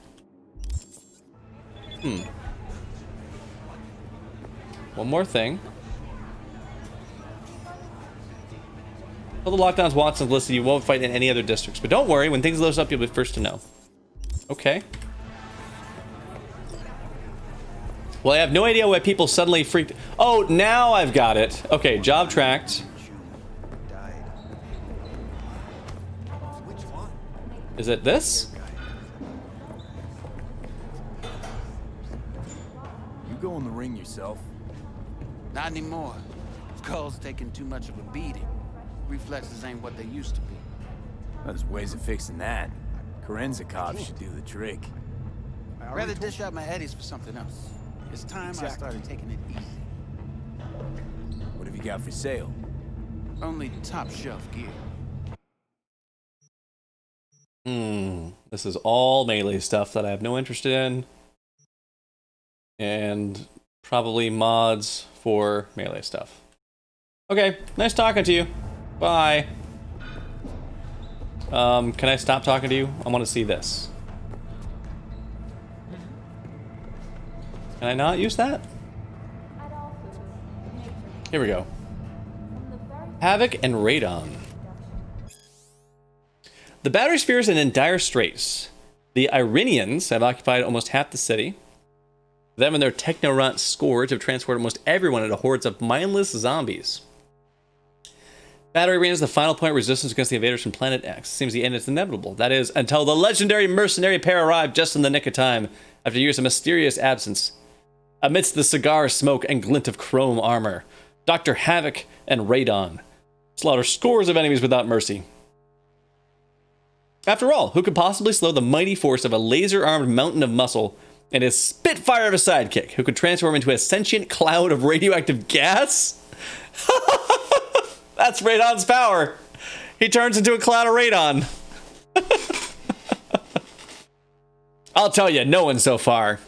One more thing. Well, the lockdowns Watson's listed, you won't fight in any other districts. But don't worry, when things load up, you'll be first to know. Okay. Well, I have no idea why people suddenly freaked. Oh, now I've got it. Okay, job tracked. Is it this? You go in the ring yourself. Not anymore. Skull's taking too much of a beating. Reflexes ain't what they used to be. There's ways of fixing that. Korenzikov should do the trick. I'd rather dish out my eddies for something else. It's time I started taking it easy. What have you got for sale? Only top shelf gear. This is all melee stuff that I have no interest in. And probably mods for melee stuff. Okay, nice talking to you. Bye. Can I stop talking to you? I want to see this. Can I not use that? Here we go. Havoc and Radon. The Battery Sphere is in dire straits. The Iranians have occupied almost half the city. Them and their Technorant Scourge have transported almost everyone into hordes of mindless zombies. Battery Arena is the final point of resistance against the invaders from Planet X. It seems the end is inevitable. That is, until the legendary mercenary pair arrive just in the nick of time, after years of mysterious absence. Amidst the cigar smoke and glint of chrome armor, Dr. Havoc and Radon slaughter scores of enemies without mercy. After all, who could possibly slow the mighty force of a laser-armed mountain of muscle and his spitfire of a sidekick, who could transform into a sentient cloud of radioactive gas? That's Radon's power. He turns into a cloud of radon. I'll tell you, no one so far.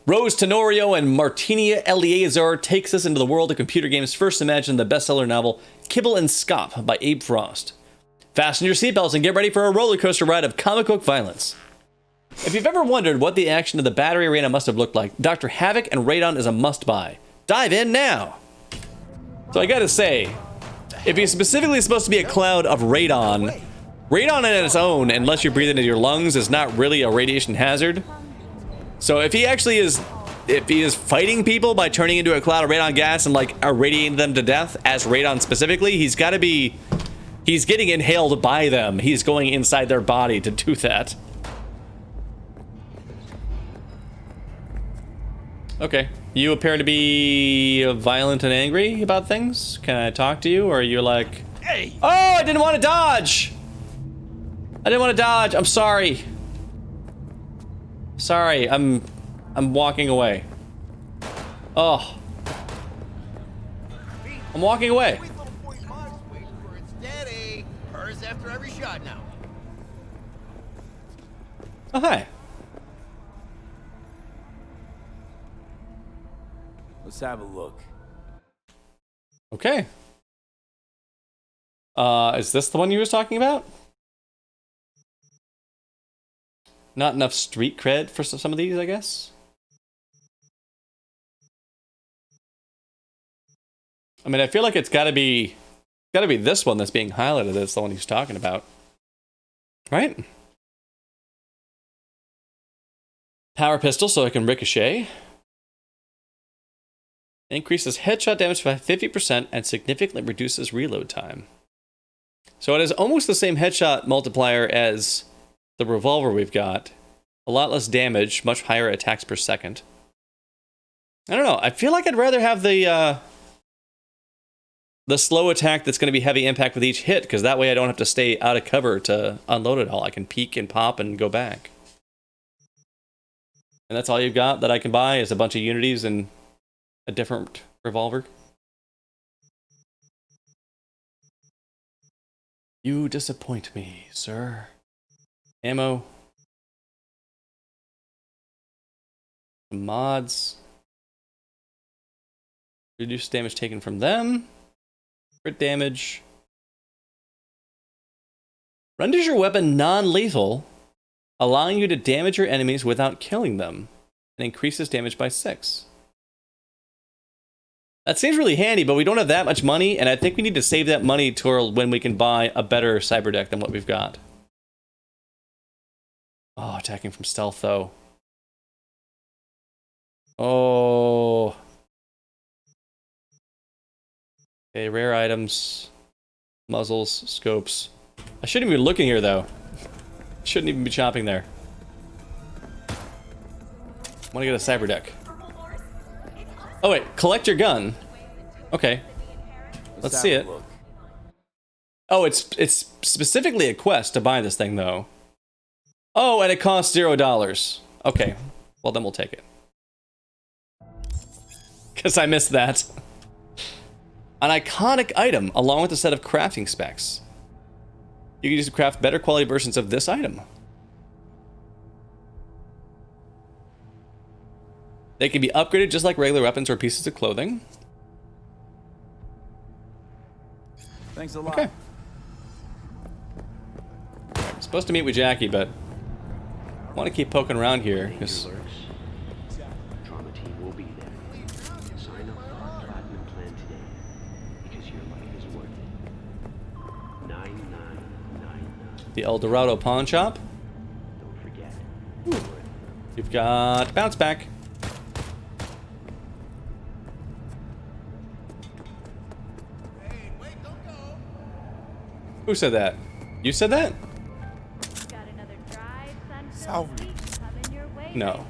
Rose Tenorio and Martinia Eleazar takes us into the world of computer games first imagined in the bestseller novel Kibble and Scop by Abe Frost. Fasten your seatbelts and get ready for a roller coaster ride of comic book violence. If you've ever wondered what the action of the battery arena must have looked like, Dr. Havoc and Radon is a must-buy. Dive in now! So I gotta say, if he's specifically supposed to be a cloud of radon, radon on its own, unless you breathe it into your lungs, is not really a radiation hazard. So if he actually is, if he is fighting people by turning into a cloud of radon gas and like irradiating them to death as radon specifically, he's gotta be, he's getting inhaled by them. He's going inside their body to do that. Okay. You appear to be violent and angry about things. Can I talk to you, or are you like... Hey! Oh, I didn't want to dodge! I didn't want to dodge. I'm sorry. Sorry, I'm walking away. Oh. I'm walking away. After every shot now. Oh, hi. Let's have a look. Okay. Is this the one you was talking about? Not enough street cred for some of these, I guess. I mean, I feel like it's gotta be this one that's being highlighted. That's the one he's talking about. Right? Power pistol so I can ricochet. Increases headshot damage by 50% and significantly reduces reload time. So it is almost the same headshot multiplier as the revolver we've got. A lot less damage, much higher attacks per second. I don't know. I feel like I'd rather have the slow attack that's going to be heavy impact with each hit, because that way I don't have to stay out of cover to unload it all. I can peek and pop and go back. And that's all you've got that I can buy is a bunch of unities and a different revolver. You disappoint me, sir. Ammo. Mods. Reduce damage taken from them. Crit damage. Renders your weapon non-lethal, allowing you to damage your enemies without killing them, and increases damage by 6. That seems really handy, but we don't have that much money, and I think we need to save that money till when we can buy a better cyber deck than what we've got. Oh, attacking from stealth, though. Oh. Okay, rare items. Muzzles, scopes. I shouldn't even be looking here, though. Shouldn't even be chopping there. I want to get a cyber deck. Oh wait, collect your gun. Okay. Let's see it. Oh, it's specifically a quest to buy this thing, though. Oh, and it costs $0. Okay. Well, then we'll take it. Because I missed that. An iconic item, along with a set of crafting specs. You can use to craft better quality versions of this item. They can be upgraded just like regular weapons or pieces of clothing. Thanks a lot. Okay. I'm supposed to meet with Jackie, but I want to keep poking around here. Trauma team will be there. Sign up for our platinum plan today, because your life is worth it. 9999. The El Dorado Pawn Shop. Don't forget. Ooh. You've got bounce back. Who said that? You said that? Salvi. No.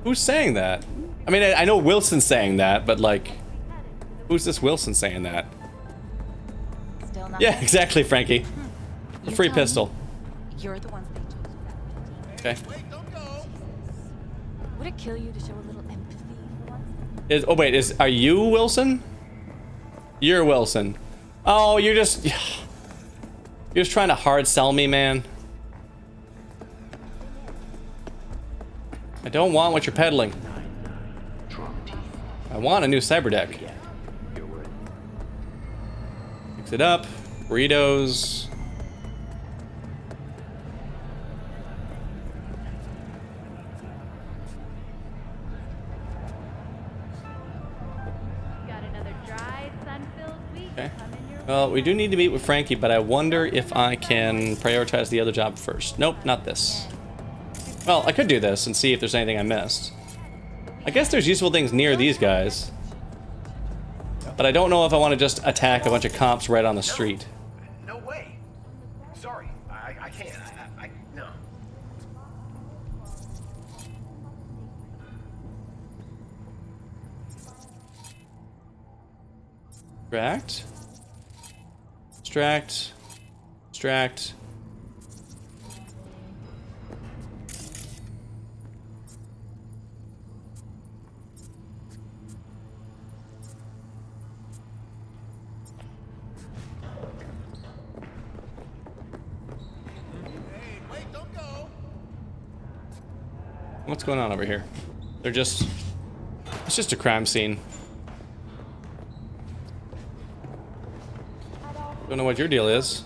Who's saying that? I mean, I know Wilson's saying that, but like, who's this Wilson saying that? Still not Yeah, exactly, Frankie. A free pistol. You're the ones they chose. Okay. Would it kill you to show a little empathy for once? Oh wait, are you Wilson? You're Wilson. Oh, you're just trying to hard sell me, man. I don't want what you're peddling. I want a new cyber deck. Mix it up. Burritos. Okay. Well, we do need to meet with Frankie, but I wonder if I can prioritize the other job first. Nope, not this. Well, I could do this and see if there's anything I missed. I guess there's useful things near these guys. But I don't know if I want to just attack a bunch of cops right on the street. No way. Sorry, I can't. No. Extract. Extract. Extract. What's going on over here? It's just a crime scene. Don't know what your deal is.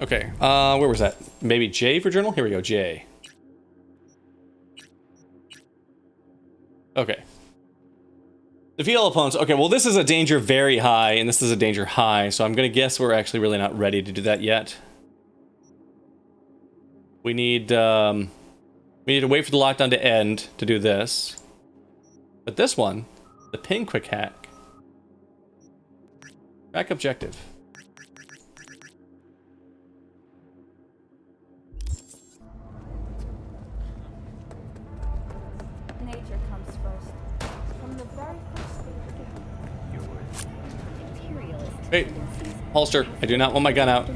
Okay, where was that? Maybe J for journal? Here we go, J. Okay. Defeat opponents. Okay, well this is a danger very high, and this is a danger high, so I'm gonna guess we're actually really not ready to do that yet. We need to wait for the lockdown to end to do this. But this one, the pin quick hack. Back objective. Nature comes first. From the very first stage. Wait, holster. I do not want my gun out.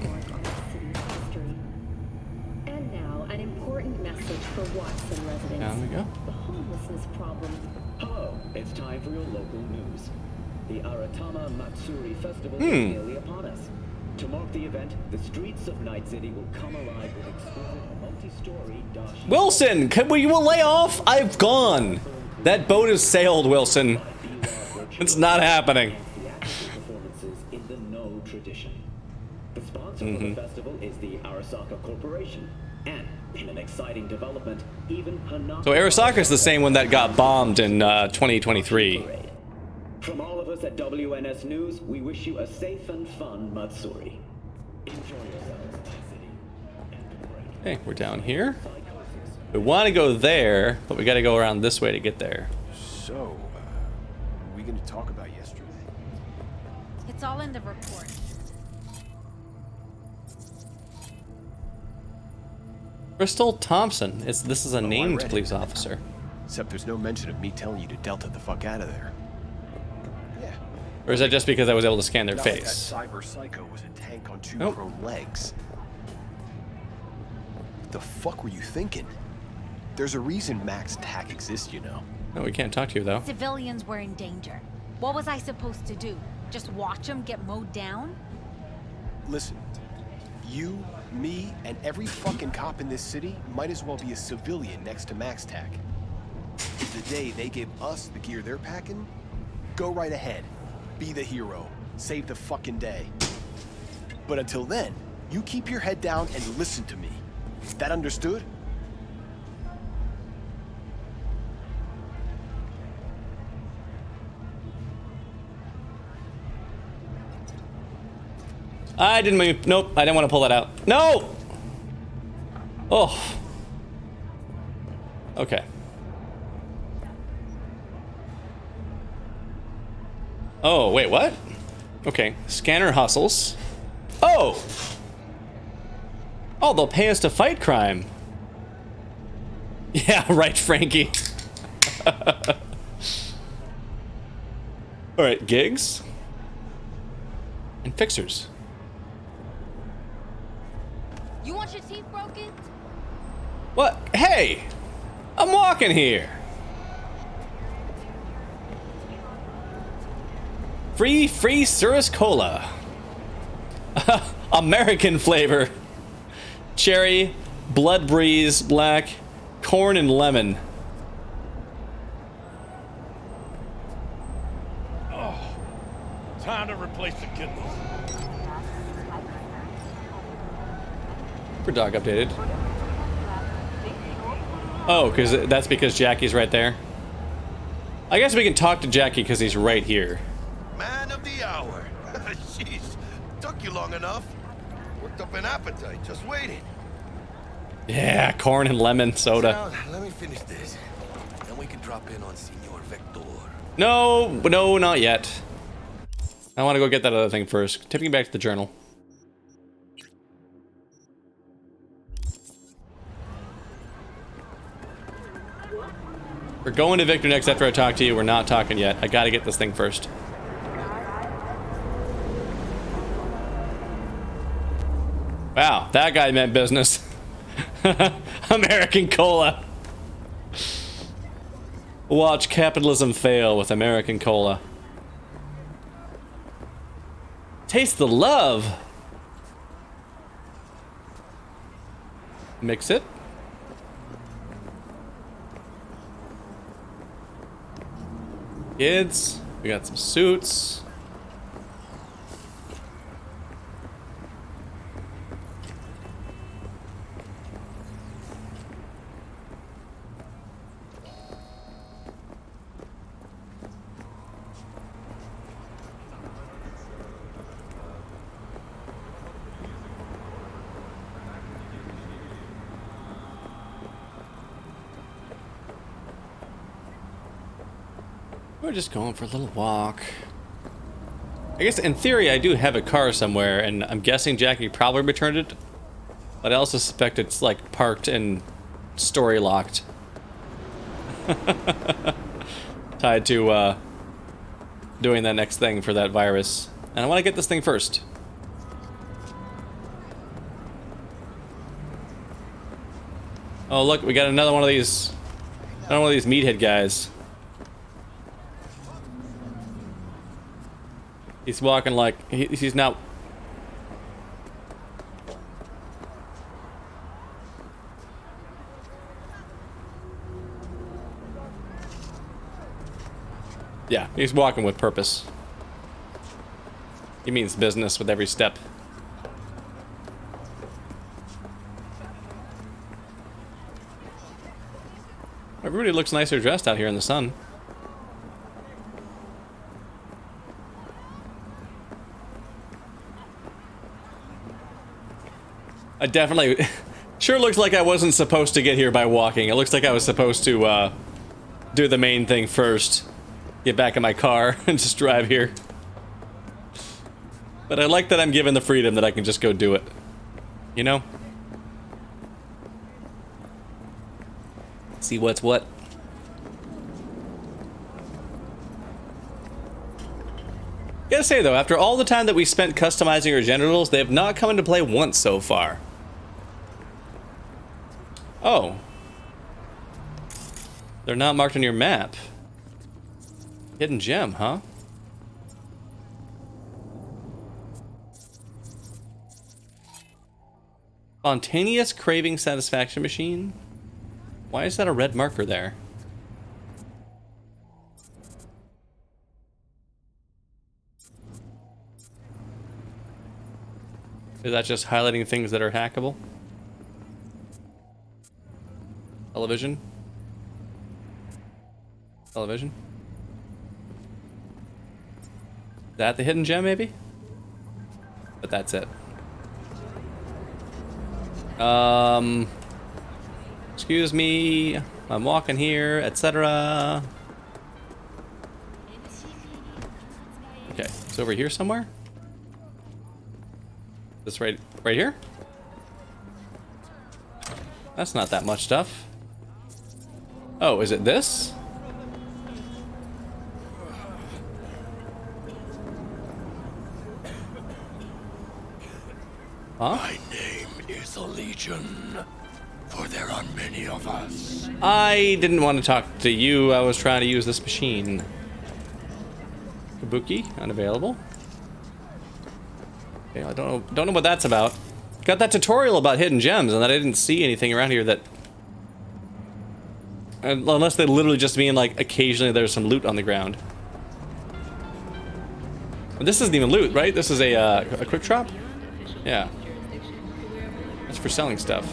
And now, an important message for Watson residents. Down we go. The homelessness problem. Hello, it's time for your local news. The Aratama Matsuri Festival Hmm. is nearly upon us. To mark the event, the streets of Night City will come alive with exquisite multi-story dashi. Wilson, you will lay off? I've gone. That boat has sailed, Wilson. It's not happening. Performances in the No tradition. The sponsor for the festival is the Arasaka Corporation, and in an exciting development, even Hanako. So Arasaka is the same one that got bombed in 2023. From all of us at WNS News, we wish you a safe and fun Matsuri. Enjoy yourselves, Night City. Okay, we're down here. We want to go there, but we got to go around this way to get there. So, we gonna talk about yesterday? It's all in the report. Crystal Thompson. This is a named police officer. Except there's no mention of me telling you to Delta the fuck out of there. Or is that just because I was able to scan their Not face? Like that cyber psycho was a tank on two Nope. chrome legs. What the fuck were you thinking? There's a reason Max Tack exists, you know. No, we can't talk to you though. Civilians were in danger. What was I supposed to do? Just watch them get mowed down? Listen, you, me, and every fucking cop in this city might as well be a civilian next to Max Tack. The day they give us the gear they're packing, go right ahead. Be the hero. Save the fucking day. But until then, you keep your head down and listen to me. That understood? I didn't mean, nope, I didn't want to pull that out. No! Oh. Okay. Oh, wait, what? Okay, scanner hustles. Oh! Oh, they'll pay us to fight crime. Yeah, right, Frankie. Alright, gigs. And fixers. You want your teeth broken? What? Hey! I'm walking here. Free Cirrus Cola. American flavor. Cherry, Blood Breeze, black, corn, and lemon. Oh, time to replace the kidneys. For dog updated. Oh, that's because Jackie's right there. I guess we can talk to Jackie because he's right here. Man of the hour. Jeez, took you long enough. Worked up an appetite, just waiting. Yeah, corn and lemon soda. Now, let me finish this. Then we can drop in on Senor Vector. No, not yet. I want to go get that other thing first. Tipping back to the journal. We're going to Victor next after I talk to you. We're not talking yet. I gotta get this thing first. Wow, that guy meant business. American Cola. Watch capitalism fail with American Cola. Taste the love. Mix it. Kids, we got some suits. We're just going for a little walk. I guess in theory I do have a car somewhere, and I'm guessing Jackie probably returned it. But I also suspect it's like parked and story locked. Tied to doing that next thing for that virus. And I want to get this thing first. Oh look, we got another one of these meathead guys. He's walking like he's not. Yeah, he's walking with purpose. He means business with every step. Everybody looks nicer dressed out here in the sun. I definitely... Sure looks like I wasn't supposed to get here by walking. It looks like I was supposed to do the main thing first. Get back in my car and just drive here. But I like that I'm given the freedom that I can just go do it. You know? See what's what. Gotta say though, after all the time that we spent customizing our genitals, they have not come into play once so far. Oh. They're not marked on your map. Hidden gem, huh? Spontaneous craving satisfaction machine? Why is that a red marker there? Is that just highlighting things that are hackable? Television? Television? Is that the hidden gem, maybe? But that's it. Excuse me, I'm walking here, etc. Okay, it's over here somewhere. This right here? That's not that much stuff. Oh, is it this? Huh? My name is a Legion, for there are many of us. I didn't want to talk to you. I was trying to use this machine. Kabuki, unavailable. Okay, I don't know what that's about. Got that tutorial about hidden gems, and then I didn't see anything around here that. Unless they literally just mean like occasionally there's some loot on the ground. This isn't even loot, right? This is a quick shop. Yeah. That's for selling stuff.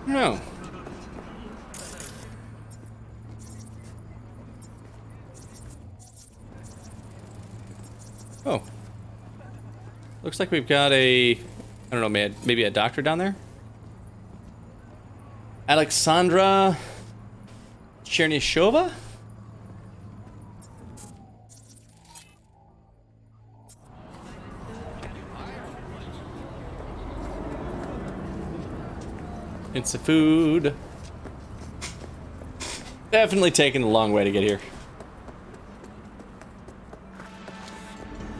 No. Looks like we've got a, I don't know, maybe a doctor down there? Alexandra Chernyshova? It's the food. Definitely taking a long way to get here.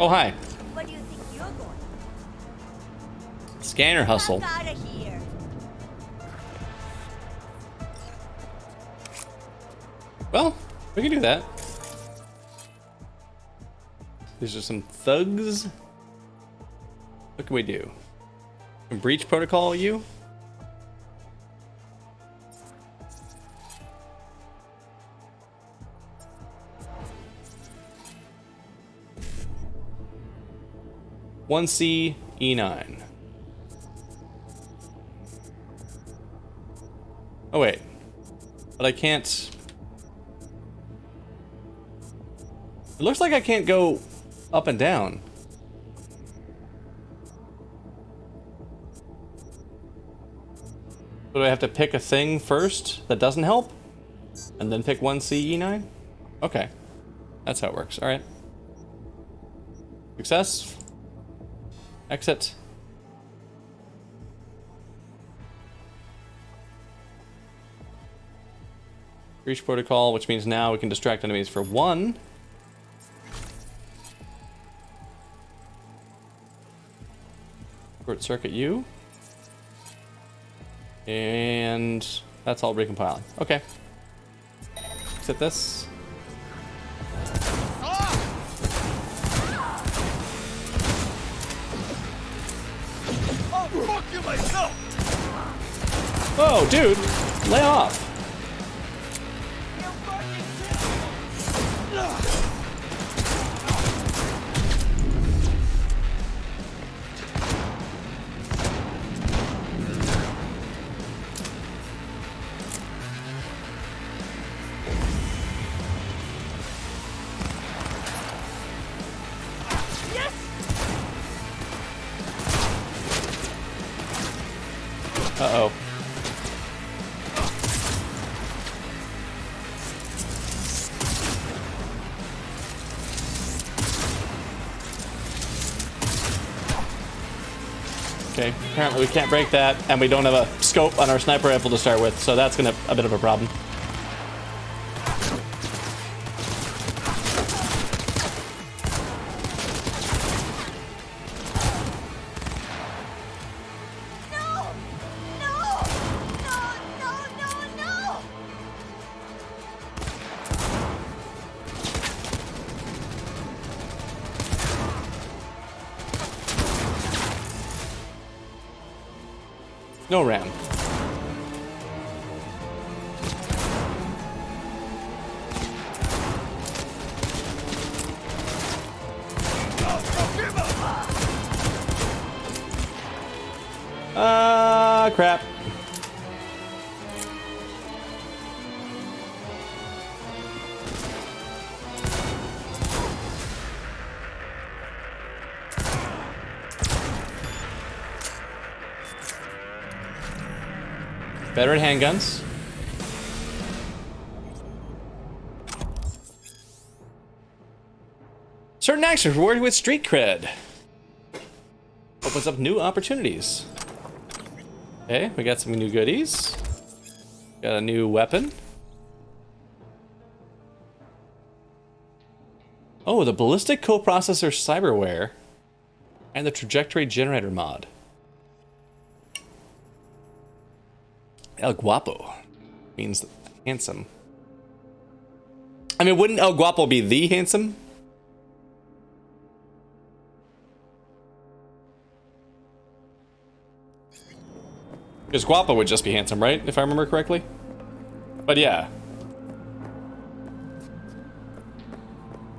Oh, hi. What do you think you're going? Scanner hustle. Out of here. Well, we can do that. These are some thugs. What can we do? Can breach protocol you? (1C E9). Oh wait, but I can't. It looks like I can't go up and down. So do I have to pick a thing first that doesn't help? And then pick 1C E9? Okay. That's how it works. Alright. Success. Exit. Breach protocol, which means now we can distract enemies for 1. Short circuit you. And that's all recompiling. Okay. Exit this. Oh, fuck you myself! Whoa, dude! Lay off! Uh-oh. Okay, apparently we can't break that, and we don't have a scope on our sniper rifle to start with, so that's gonna a bit of a problem. No ram. Crap. Better at handguns. Certain actions rewarded with street cred. Opens up new opportunities. Okay, we got some new goodies. Got a new weapon. Oh, the ballistic coprocessor cyberware and the trajectory generator mod. El Guapo means handsome. I mean, wouldn't El Guapo be the handsome? Because Guapo would just be handsome, right? If I remember correctly. But yeah.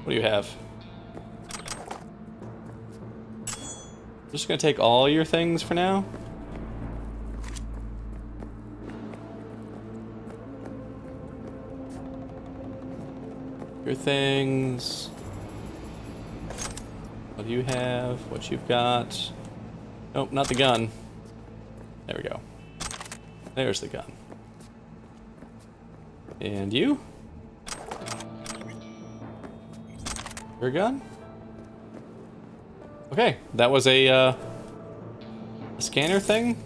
What do you have? I'm just gonna take all your things for now. Your things. What do you have? What you've got? Nope, not the gun. There we go. There's the gun. And you? Your gun? Okay, that was a scanner thing?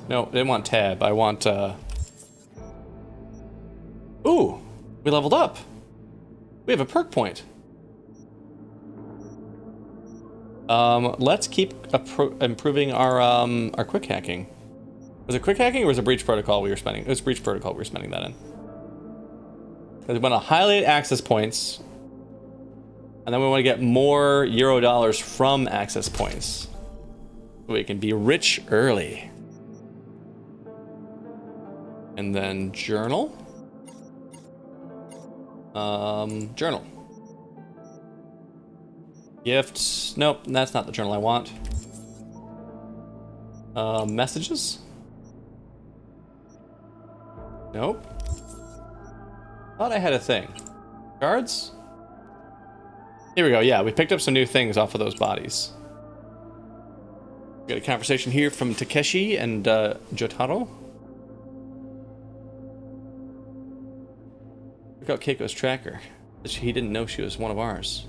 No, I didn't want tab. I want, Ooh! We leveled up! We have a perk point. Let's keep improving our quick hacking. Was it quick hacking or was it breach protocol we were spending? It was breach protocol we were spending that in. We want to highlight access points, and then we want to get more Euro dollars from access points, so we can be rich early. And then journal. Journal. Gifts. Nope, that's not the journal I want. Messages. Nope. Thought I had a thing. Cards? Here we go. Yeah, we picked up some new things off of those bodies. We got a conversation here from Takeshi and Jotaro. Look out Keiko's tracker. He didn't know she was one of ours.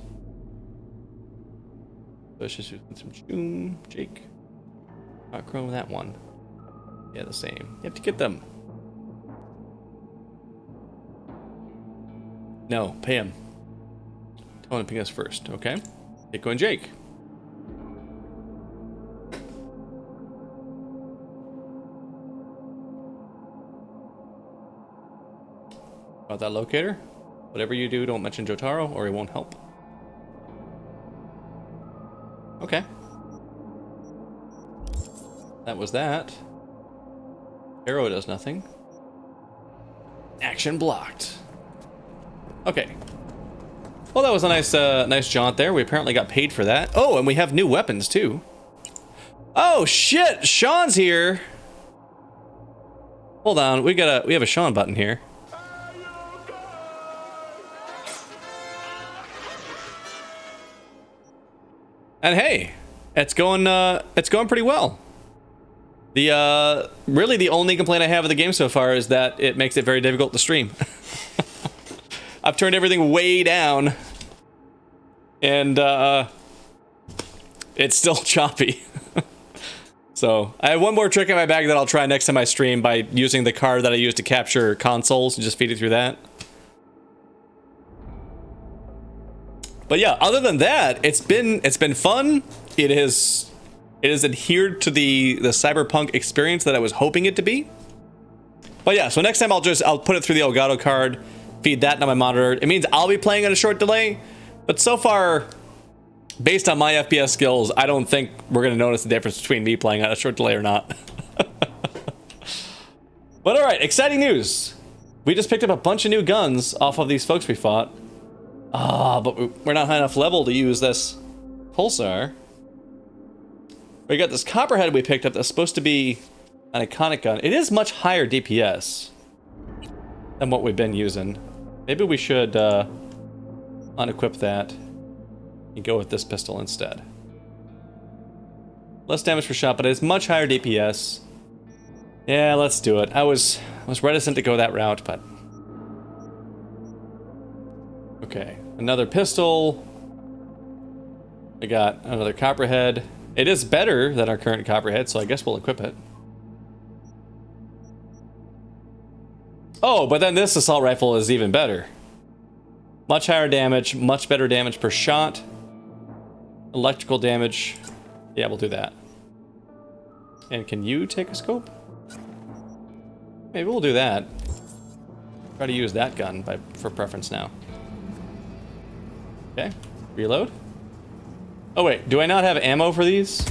Let's just some June, Jake. Chrome that one. Yeah, the same. You have to get them. No, pay him. Tell him to ping us first, okay? Keiko and Jake. About that locator? Whatever you do, don't mention Jotaro or he won't help. Okay. That was that. Arrow does nothing. Action blocked. Okay. Well, that was a nice jaunt there. We apparently got paid for that. Oh, and we have new weapons too. Oh shit! Sean's here. Hold on, we have a Sean button here. And hey, it's going pretty well. The really the only complaint I have of the game so far is that it makes it very difficult to stream. I've turned everything way down, and it's still choppy. So I have one more trick in my bag that I'll try next time I stream by using the card that I use to capture consoles and just feed it through that. But yeah, other than that, it's been fun. It has adhered to the cyberpunk experience that I was hoping it to be. But yeah, so next time I'll put it through the Elgato card, feed that into my monitor. It means I'll be playing at a short delay, but so far, based on my FPS skills, I don't think we're gonna notice the difference between me playing at a short delay or not. But all right, exciting news. We just picked up a bunch of new guns off of these folks we fought. But we're not high enough level to use this pulsar. We got this copperhead we picked up that's supposed to be an iconic gun. It is much higher DPS than what we've been using. Maybe we should unequip that and go with this pistol instead. Less damage per shot, but it's much higher DPS. Yeah, let's do it. I was reticent to go that route, but okay. Another pistol. We got another copperhead. It is better than our current copperhead, so I guess we'll equip it. Oh, but then this assault rifle is even better. Much higher damage, much better damage per shot. Electrical damage. Yeah, we'll do that. And can you take a scope? Maybe we'll do that. Try to use that gun for preference now. Okay, reload. Oh wait, do I not have ammo for these?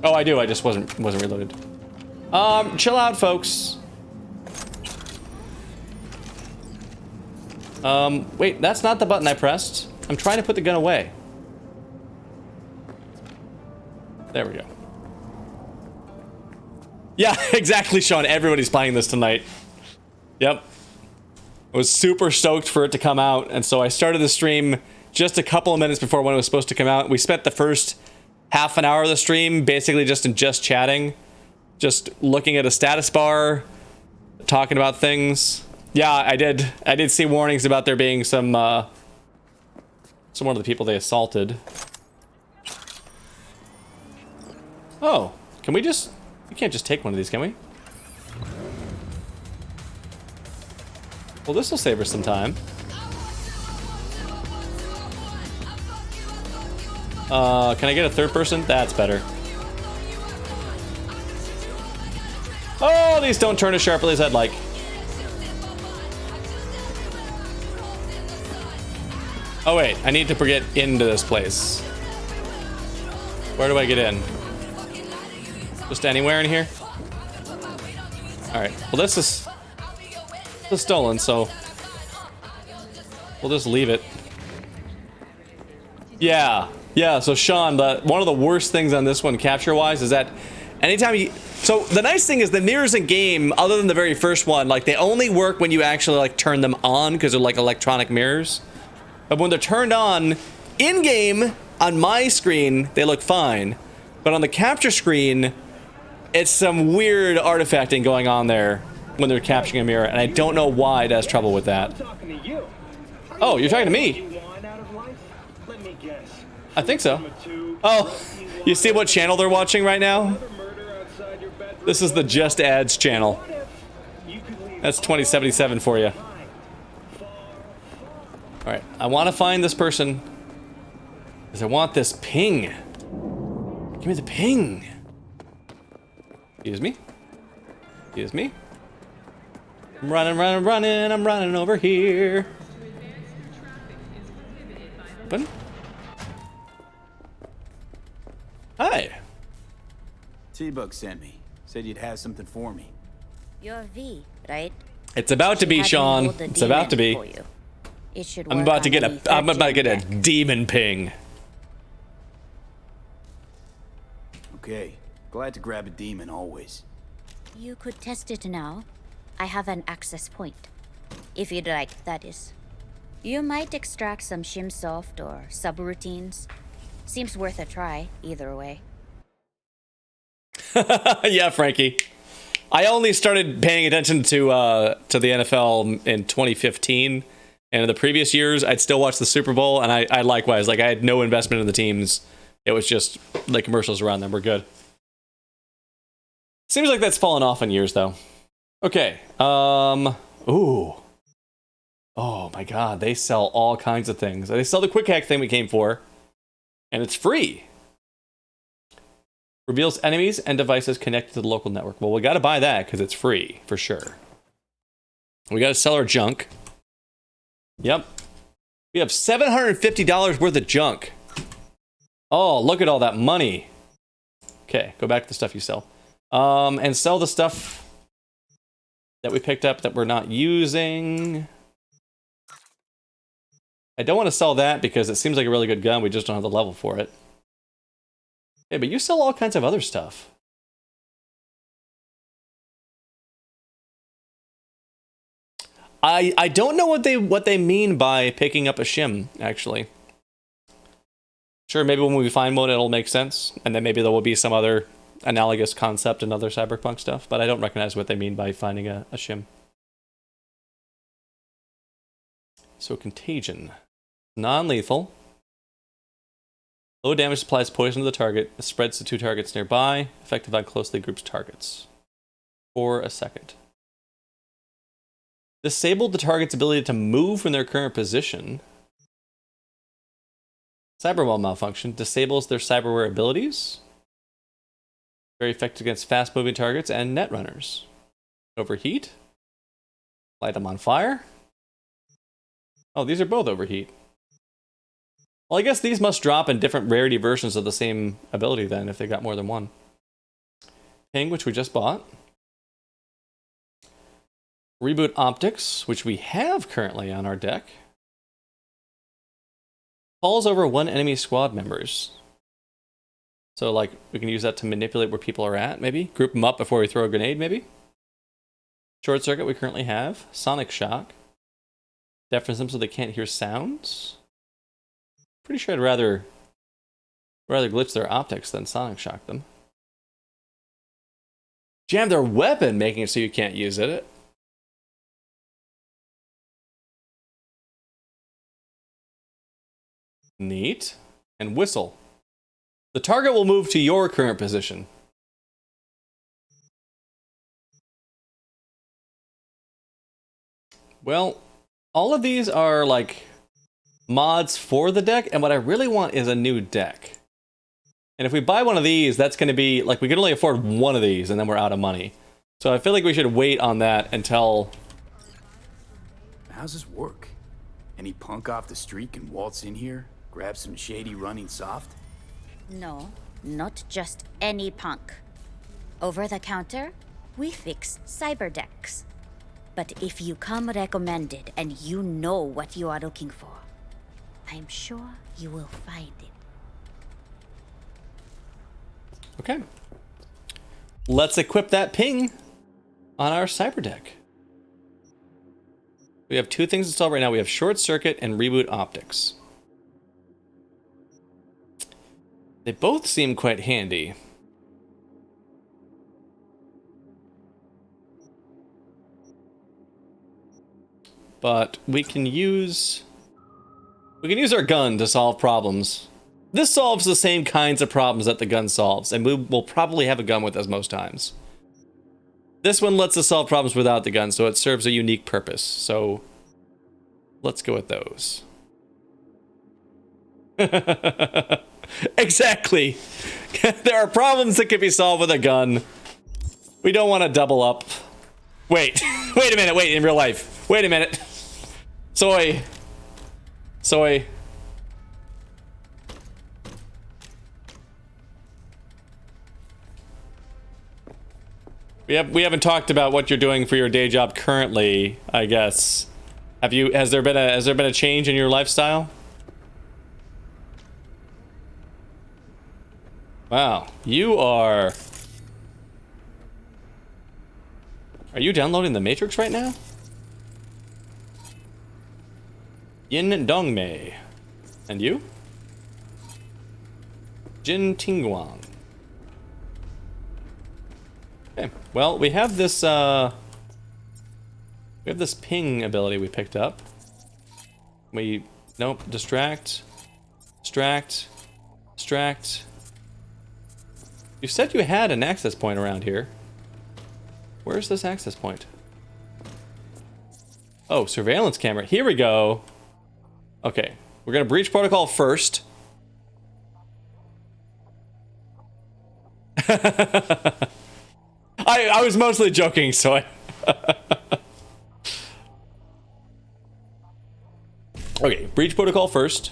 Oh, I do. I just wasn't reloaded. Chill out, folks. Wait, that's not the button I pressed. I'm trying to put the gun away. There we go. Yeah, exactly, Sean. Everybody's playing this tonight. Yep. I was super stoked for it to come out, and so I started the stream just a couple of minutes before when it was supposed to come out. We spent the first half an hour of the stream basically just chatting, just looking at a status bar, talking about things. Yeah, I did see warnings about there being some one of the people they assaulted. Oh, can we just... We can't just take one of these, can we? Well, this will save us some time. Can I get a third person? That's better. Oh, these don't turn as sharply as I'd like. Oh wait, I need to get into this place. Where do I get in? Just anywhere in here? Alright, well this is stolen, so we'll just leave it. Yeah, so Sean, one of the worst things on this one capture-wise is that anytime you... So the nice thing is the mirrors in game, other than the very first one, like they only work when you actually like turn them on because they're like electronic mirrors. But when they're turned on in-game on my screen, they look fine. But on the capture screen, it's some weird artifacting going on there when they're capturing a mirror, and I don't know why it has trouble with that. Oh, you're talking to me? I think so. Oh, you see what channel they're watching right now? This is the Just Ads channel. That's 2077 for you. Alright, I want to find this person because I want this ping. Give me the ping. Excuse me. Excuse me. I'm running, I'm running over here. Open. Hi. T-Bug sent me. Said you'd have something for me. You're V, right? It's about to be, Sean. It's about to be. I'm about to get a demon ping. Okay. Glad to grab a demon always. You could test it now. I have an access point. If you'd like, that is. You might extract some Shimsoft or subroutines. Seems worth a try, either way. Yeah, Frankie. I only started paying attention to the NFL in 2015, and in the previous years, I'd still watch the Super Bowl, and I likewise, like, I had no investment in the teams. It was just the commercials around them were good. Seems like that's fallen off in years, though. Okay. Ooh. Oh my God, they sell all kinds of things. They sell the quick hack thing we came for, and it's free. Reveals enemies and devices connected to the local network. Well, we got to buy that because it's free, for sure. We got to sell our junk. Yep. We have $750 worth of junk. Oh, look at all that money. Okay, go back to the stuff you sell. And sell the stuff that we picked up that we're not using. I don't want to sell that because it seems like a really good gun. We just don't have the level for it. Yeah, but you sell all kinds of other stuff. I don't know what they mean by picking up a shim, actually. Sure, maybe when we find one it'll make sense, and then maybe there will be some other analogous concept in other Cyberpunk stuff, but I don't recognize what they mean by finding a shim. So Contagion. Non-lethal. Low damage applies poison to the target. It spreads to 2 targets nearby. Effective on closely grouped targets. For a second. Disabled the target's ability to move from their current position. Cyberwell malfunction. Disables their cyberware abilities. Very effective against fast-moving targets and netrunners. Overheat. Light them on fire. Oh, these are both overheat. Well, I guess these must drop in different rarity versions of the same ability then, if they got more than one. Ping, which we just bought. Reboot Optics, which we have currently on our deck. Calls over 1 enemy squad members. So, like, we can use that to manipulate where people are at, maybe? Group them up before we throw a grenade, maybe? Short Circuit we currently have. Sonic Shock. Deafens them so they can't hear sounds. Pretty sure I'd rather glitch their optics than sonic shock them. Jam their weapon, making it so you can't use it. Neat. And whistle. The target will move to your current position. Well, all of these are like mods for the deck, and what I really want is a new deck. And if we buy one of these, that's going to be like, we can only afford one of these and then we're out of money. So I feel like we should wait on that until... How's this work? Any punk off the street can waltz in here, grab some shady running soft? No, not just any punk. Over the counter, we fix cyber decks. But if you come recommended and you know what you are looking for, I'm sure you will find it. Okay. Let's equip that ping on our cyber deck. We have two things installed right now. We have short circuit and reboot optics. They both seem quite handy. But we can use our gun to solve problems. This solves the same kinds of problems that the gun solves, and we will probably have a gun with us most times. This one lets us solve problems without the gun, so it serves a unique purpose. So let's go with those. Exactly. There are problems that can be solved with a gun. We don't want to double up. Wait, wait a minute, wait, in real life. Wait a minute. Soy. We haven't talked about what you're doing for your day job currently, I guess. Has there been a change in your lifestyle? Wow, are you downloading the Matrix right now? Yin Dongmei. And you? Jin Tingguang. Okay, well, we have this ping ability we picked up. Nope, distract. You said you had an access point around here. Where's this access point? Oh, surveillance camera. Here we go. Okay, we're gonna breach protocol first. I was mostly joking, so Okay, breach protocol first.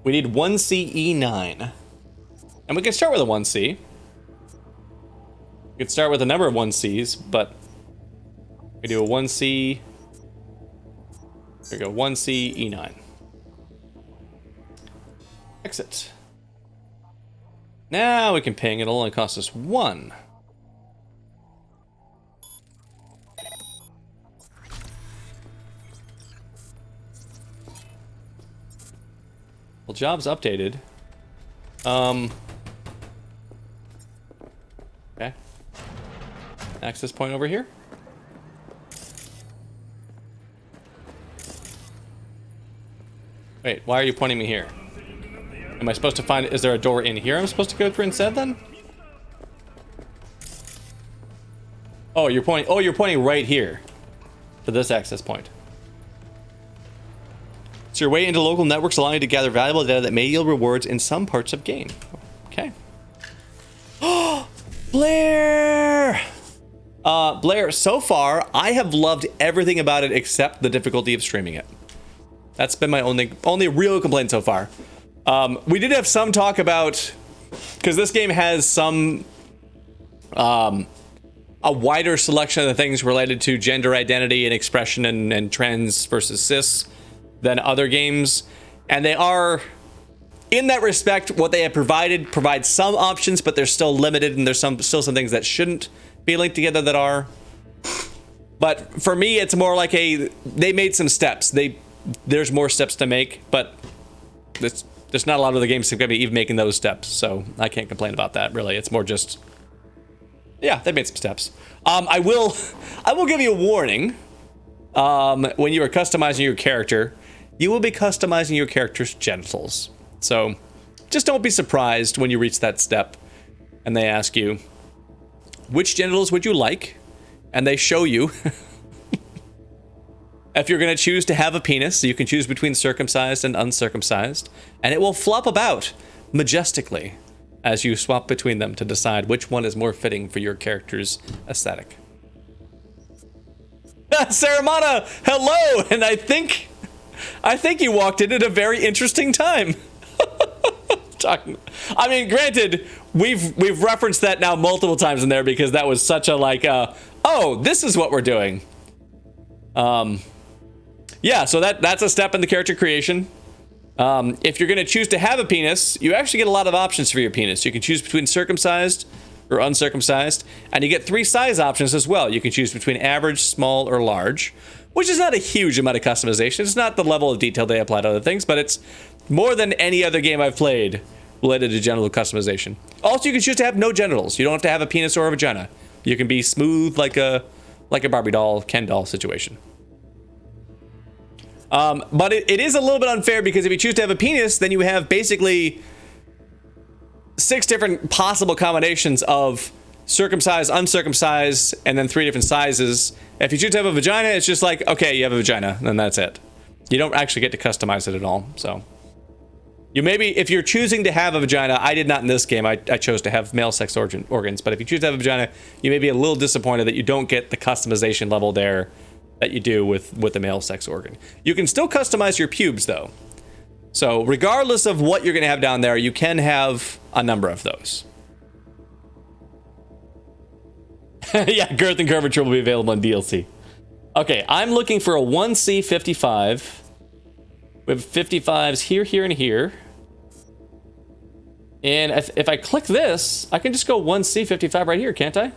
We need 1C E9. And we can start with a 1C. We can start with a number of 1Cs, but we do a 1C. There we go, 1C E9. Exit. Now we can ping. It'll only cost us 1. Well, job's updated. Okay. Access point over here. Wait, why are you pointing me here? Am I supposed to find... Is there a door in here I'm supposed to go through instead then? Oh, you're pointing right here. To this access point. It's your way into local networks, allowing you to gather valuable data that may yield rewards in some parts of game. Okay. Blair! Blair, so far, I have loved everything about it except the difficulty of streaming it. That's been my only real complaint so far. We did have some talk about, because this game has some, a wider selection of the things related to gender identity and expression and trans versus cis than other games. And they are, in that respect, what they have provide some options, but they're still limited, and there's still some things that shouldn't be linked together that are. But for me, it's more like they made some steps. There's more steps to make, but there's not a lot of the games that are even making those steps, so I can't complain about that. Really, it's more just, yeah, they made some steps. I will give you a warning. When you are customizing your character, you will be customizing your character's genitals. So just don't be surprised when you reach that step and they ask you, which genitals would you like? And they show you. If you're going to choose to have a penis, you can choose between circumcised and uncircumcised, and it will flop about majestically as you swap between them to decide which one is more fitting for your character's aesthetic. Saramana, hello! And I think you walked in at a very interesting time. I mean, granted, we've referenced that now multiple times in there because that was such a like, oh, this is what we're doing. Yeah, so that's a step in the character creation. If you're going to choose to have a penis, you actually get a lot of options for your penis. You can choose between circumcised or uncircumcised, and you get 3 size options as well. You can choose between average, small, or large, which is not a huge amount of customization. It's not the level of detail they apply to other things, but it's more than any other game I've played related to genital customization. Also, you can choose to have no genitals. You don't have to have a penis or a vagina. You can be smooth like a Barbie doll, Ken doll situation. But it is a little bit unfair because if you choose to have a penis, then you have basically 6 different possible combinations of circumcised, uncircumcised, and then 3 different sizes. If you choose to have a vagina, it's just like, okay, you have a vagina, and that's it. You don't actually get to customize it at all, so. You maybe, if you're choosing to have a vagina, I did not in this game, I chose to have male sex organs, but if you choose to have a vagina, you may be a little disappointed that you don't get the customization level there that you do with the male sex organ. You can still customize your pubes, though. So regardless of what you're going to have down there, you can have a number of those. Yeah, girth and curvature will be available in DLC. Okay, I'm looking for a 1C55. We have 55s here, here, and here. And if I click this, I can just go 1C55 right here, can't I?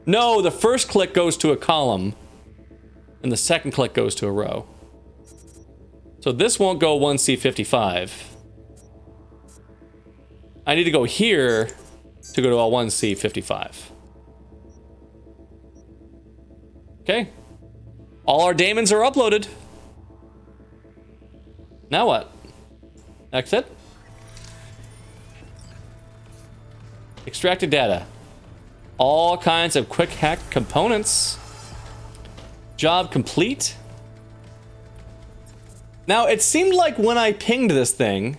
No, the first click goes to a column, and the second click goes to a row. So this won't go 1C55. I need to go here to go to a 1C55. Okay. All our daemons are uploaded. Now what? Exit. Extracted data. All kinds of quick hack components. Job complete. Now, it seemed like when I pinged this thing...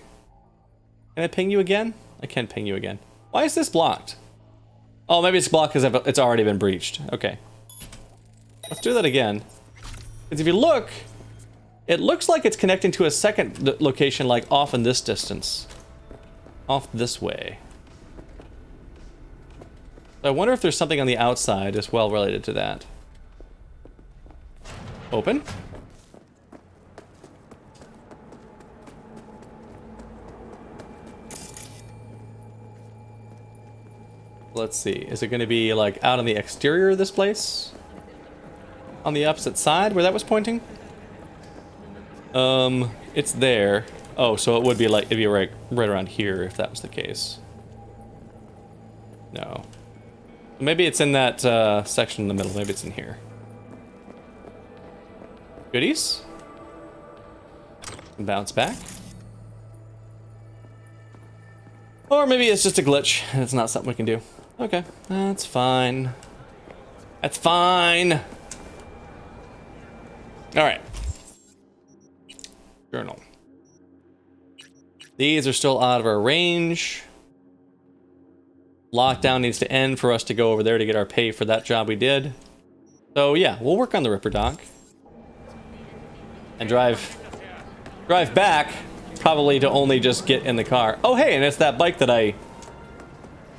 Can I ping you again? I can't ping you again. Why is this blocked? Oh, maybe it's blocked because it's already been breached. Okay. Let's do that again. Because if you look, it looks like it's connecting to a second location, like off in this distance. Off this way. So I wonder if there's something on the outside as well related to that. Open. Let's see. Is it going to be like out on the exterior of this place? On the opposite side where that was pointing? It's there. Oh, so it would be like, it'd be right around here if that was the case. No. Maybe it's in that section in the middle. Maybe it's in here. Goodies. Bounce back. Or maybe it's just a glitch and it's not something we can do. Okay, that's fine. That's fine. All right. Journal. These are still out of our range. Lockdown needs to end for us to go over there to get our pay for that job we did. So yeah, we'll work on the Ripper Doc. And drive back, probably to only just get in the car. Oh hey, and it's that bike that I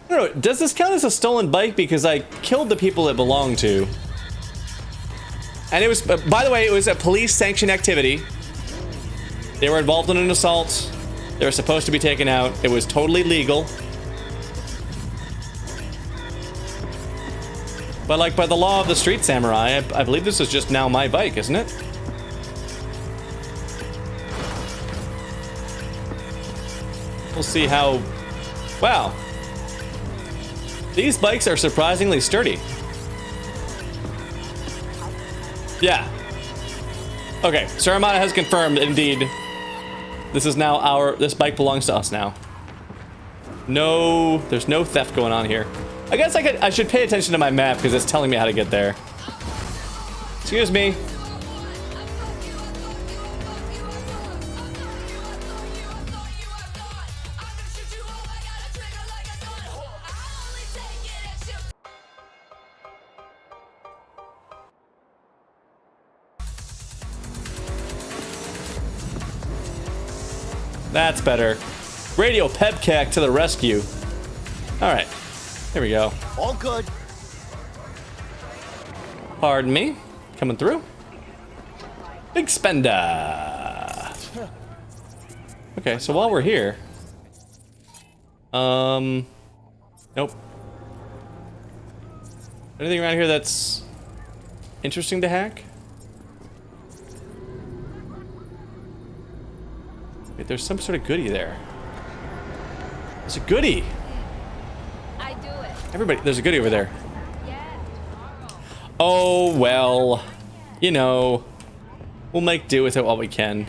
don't know, does this count as a stolen bike? Because I killed the people it belonged to. And it was, by the way, it was a police sanctioned activity. They were involved in an assault. They were supposed to be taken out. It was totally legal. But like by the law of the street samurai, I believe this is just now my bike, isn't it? We'll see how... Wow. These bikes are surprisingly sturdy. Yeah. Okay, Sir Armada has confirmed, indeed, this is now this bike belongs to us now. No, there's no theft going on here. I guess I should pay attention to my map because it's telling me how to get there. Excuse me. That's better. Radio Pepcac to the rescue. All right, here we go. All good. Pardon me, coming through. Big spender. Okay, so while we're here, nope. Anything around here that's interesting to hack? Wait, there's some sort of goodie there. There's a goodie. I do it. Everybody, there's a goodie over there. Oh, well, you know, we'll make do with it while we can.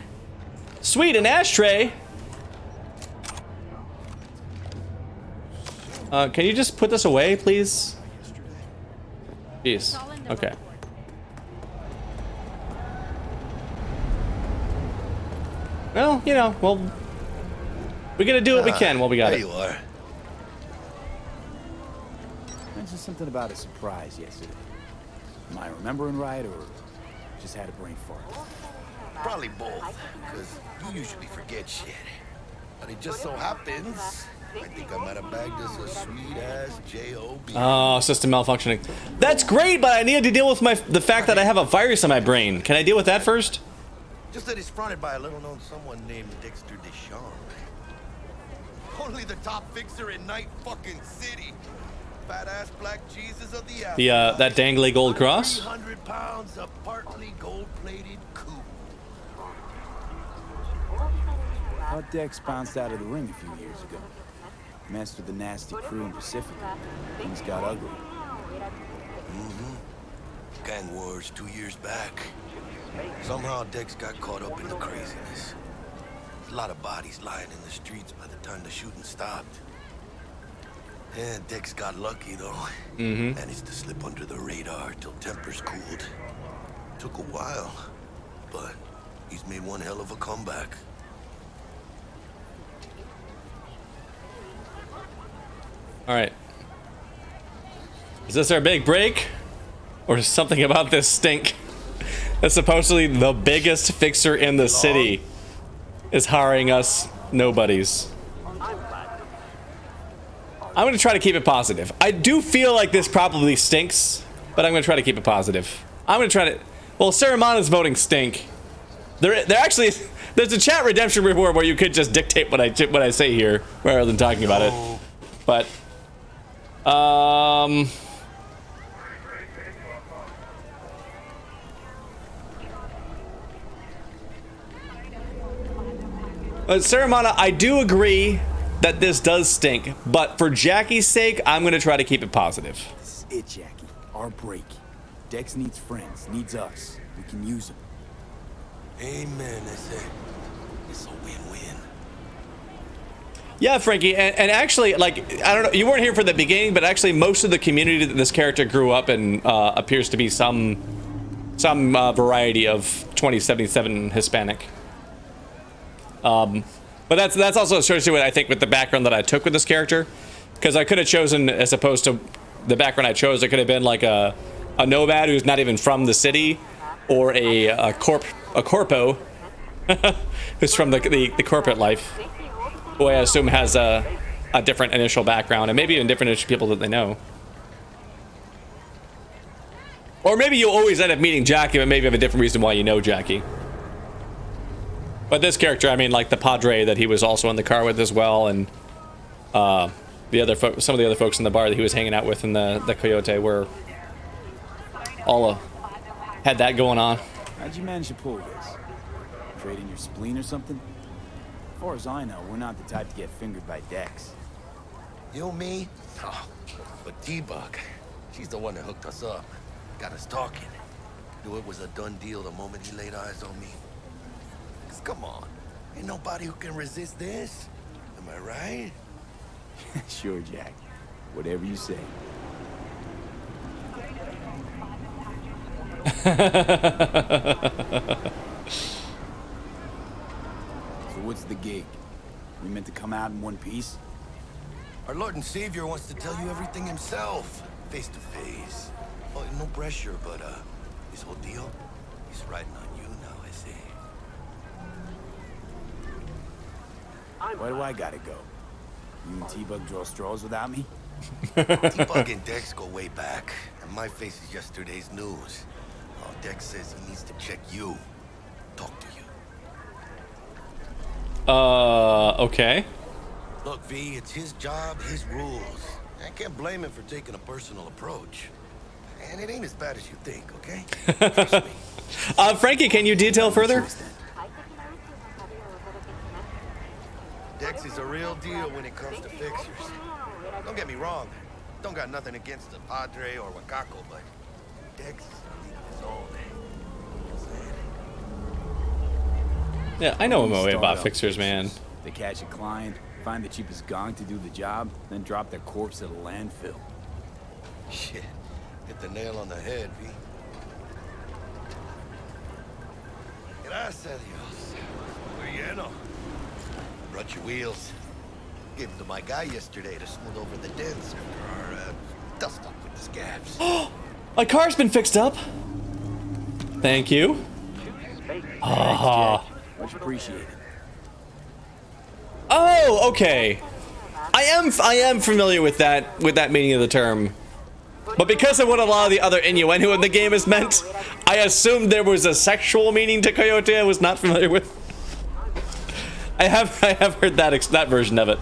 Sweet, an ashtray. Can you just put this away, please? Jeez. Okay. Well, you know, we gotta do what we can while we got there it. You are. Mentioned something about a surprise yesterday. Am I remembering right, or just had a brain fart? Probably both, because you usually forget shit. But it just so happens, I think I might have bagged us a sweet-ass J.O.B. Oh, system malfunctioning. That's great, but I need to deal with the fact that I have a virus in my brain. Can I deal with that first? Just that he's fronted by a little-known someone named Dexter Deschamps. Only the top fixer in Night fucking City. Fat-ass black Jesus of the The that dangly gold cross. 300 pounds of partly gold-plated coupe. Hot Dex bounced out of the ring a few years ago. Messed with the nasty crew in Pacifica. Things got ugly. Mm-hmm. Gang wars 2 years back. Somehow Dex got caught up in the craziness. A lot of bodies lying in the streets by the time the shooting stopped. Yeah, Dex got lucky though. Mm-hmm. Managed to slip under the radar till tempers cooled. Took a while, but he's made one hell of a comeback. All right. Is this our big break? Or something about this stink? That's supposedly the biggest fixer in the city is hiring us nobodies. I'm gonna try to keep it positive. I do feel like this probably stinks, but I'm gonna try to keep it positive. I'm gonna try to... Well, Saramana's voting stink. They're actually... There's a chat redemption reward where you could just dictate what I say here rather than talking about it. But... Saramana, I do agree that this does stink, but for Jackie's sake, I'm going to try to keep it positive. This is it, Jackie. Our break. Dex needs friends, needs us. We can use them. Amen, I say. It's a win-win. Yeah, Frankie, and actually, like, I don't know, you weren't here for the beginning, but actually most of the community that this character grew up in appears to be some variety of 2077 Hispanic. But that's also associated with, I think, with the background that I took with this character, because I could have chosen, as opposed to the background I chose, it could have been like a nomad who's not even from the city, or a corpo who's from the corporate life, who I assume has a different initial background, and maybe even different initial people that they know. Or maybe you'll always end up meeting Jackie, but maybe have a different reason why you know Jackie. But this character, I mean, like the Padre that he was also in the car with as well, and some of the other folks in the bar that he was hanging out with in the Coyote were all had that going on. How'd you manage to pull this? Trading your spleen or something? far as I know, we're not the type to get fingered by Dex. You, me? Oh, but T-Bug, she's the one that hooked us up. Got us talking. Knew it was a done deal the moment he laid eyes on me. 'Cause come on, ain't nobody who can resist this. Am I right? Sure, Jack. Whatever you say. So what's the gig? We meant to come out in one piece? Our Lord and Savior wants to tell you everything himself, face to face. Oh, no pressure, but his whole deal, he's riding on you now, I see. Why do I gotta go? You and T-Bug draw straws without me? T-Bug and Dex go way back, and my face is yesterday's news. Oh, Dex says he needs to check you, talk to you. Okay. Look, V, it's his job, his rules. I can't blame him for taking a personal approach. And it ain't as bad as you think, okay? Trust me. Frankie, can you detail further? Dex is a real deal when it comes to fixtures. Don't get me wrong. Don't got nothing against the Padre or Wakako, but Dex is his own. Yeah, I know a way about fixers, man. They catch a client, find the cheapest gong to do the job, then drop their corpse at a landfill. Shit. Hit the nail on the head, V. Gracias a Dios. Muy lleno. Brought your wheels. Gave them to my guy yesterday to smooth over the dents after our dust up with the scabs. My car's been fixed up. Thank you. Much appreciated. Oh, okay. I am familiar with that meaning of the term. But because of what a lot of the other innuendo in the game is meant, I assumed there was a sexual meaning to coyote I was not familiar with. I have heard that version of it.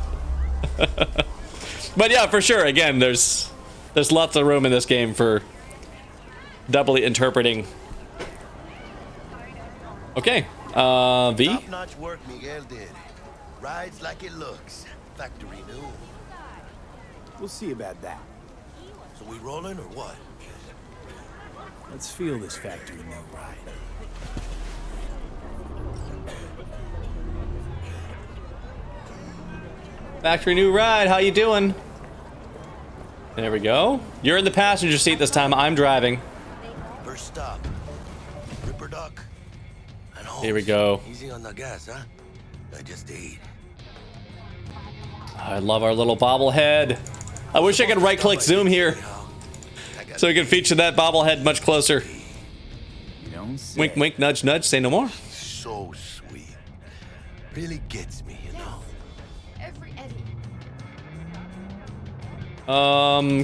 But yeah, for sure, again, there's lots of room in this game for doubly interpreting. Okay, V? Top-notch work Miguel did. Rides like it looks. Factory new. We'll see about that. So we rolling or what? Let's feel this factory new ride. Factory new ride, how you doing? There we go. You're in the passenger seat this time, I'm driving. First stop. Ripper Duck. And Holmes. Here we go. Easy on the gas, huh? I just ate. I love our little bobblehead. I wish I could right-click zoom here, so we could feature that bobblehead much closer. Wink, wink, nudge, nudge. Say no more. So sweet. Really gets me, you know.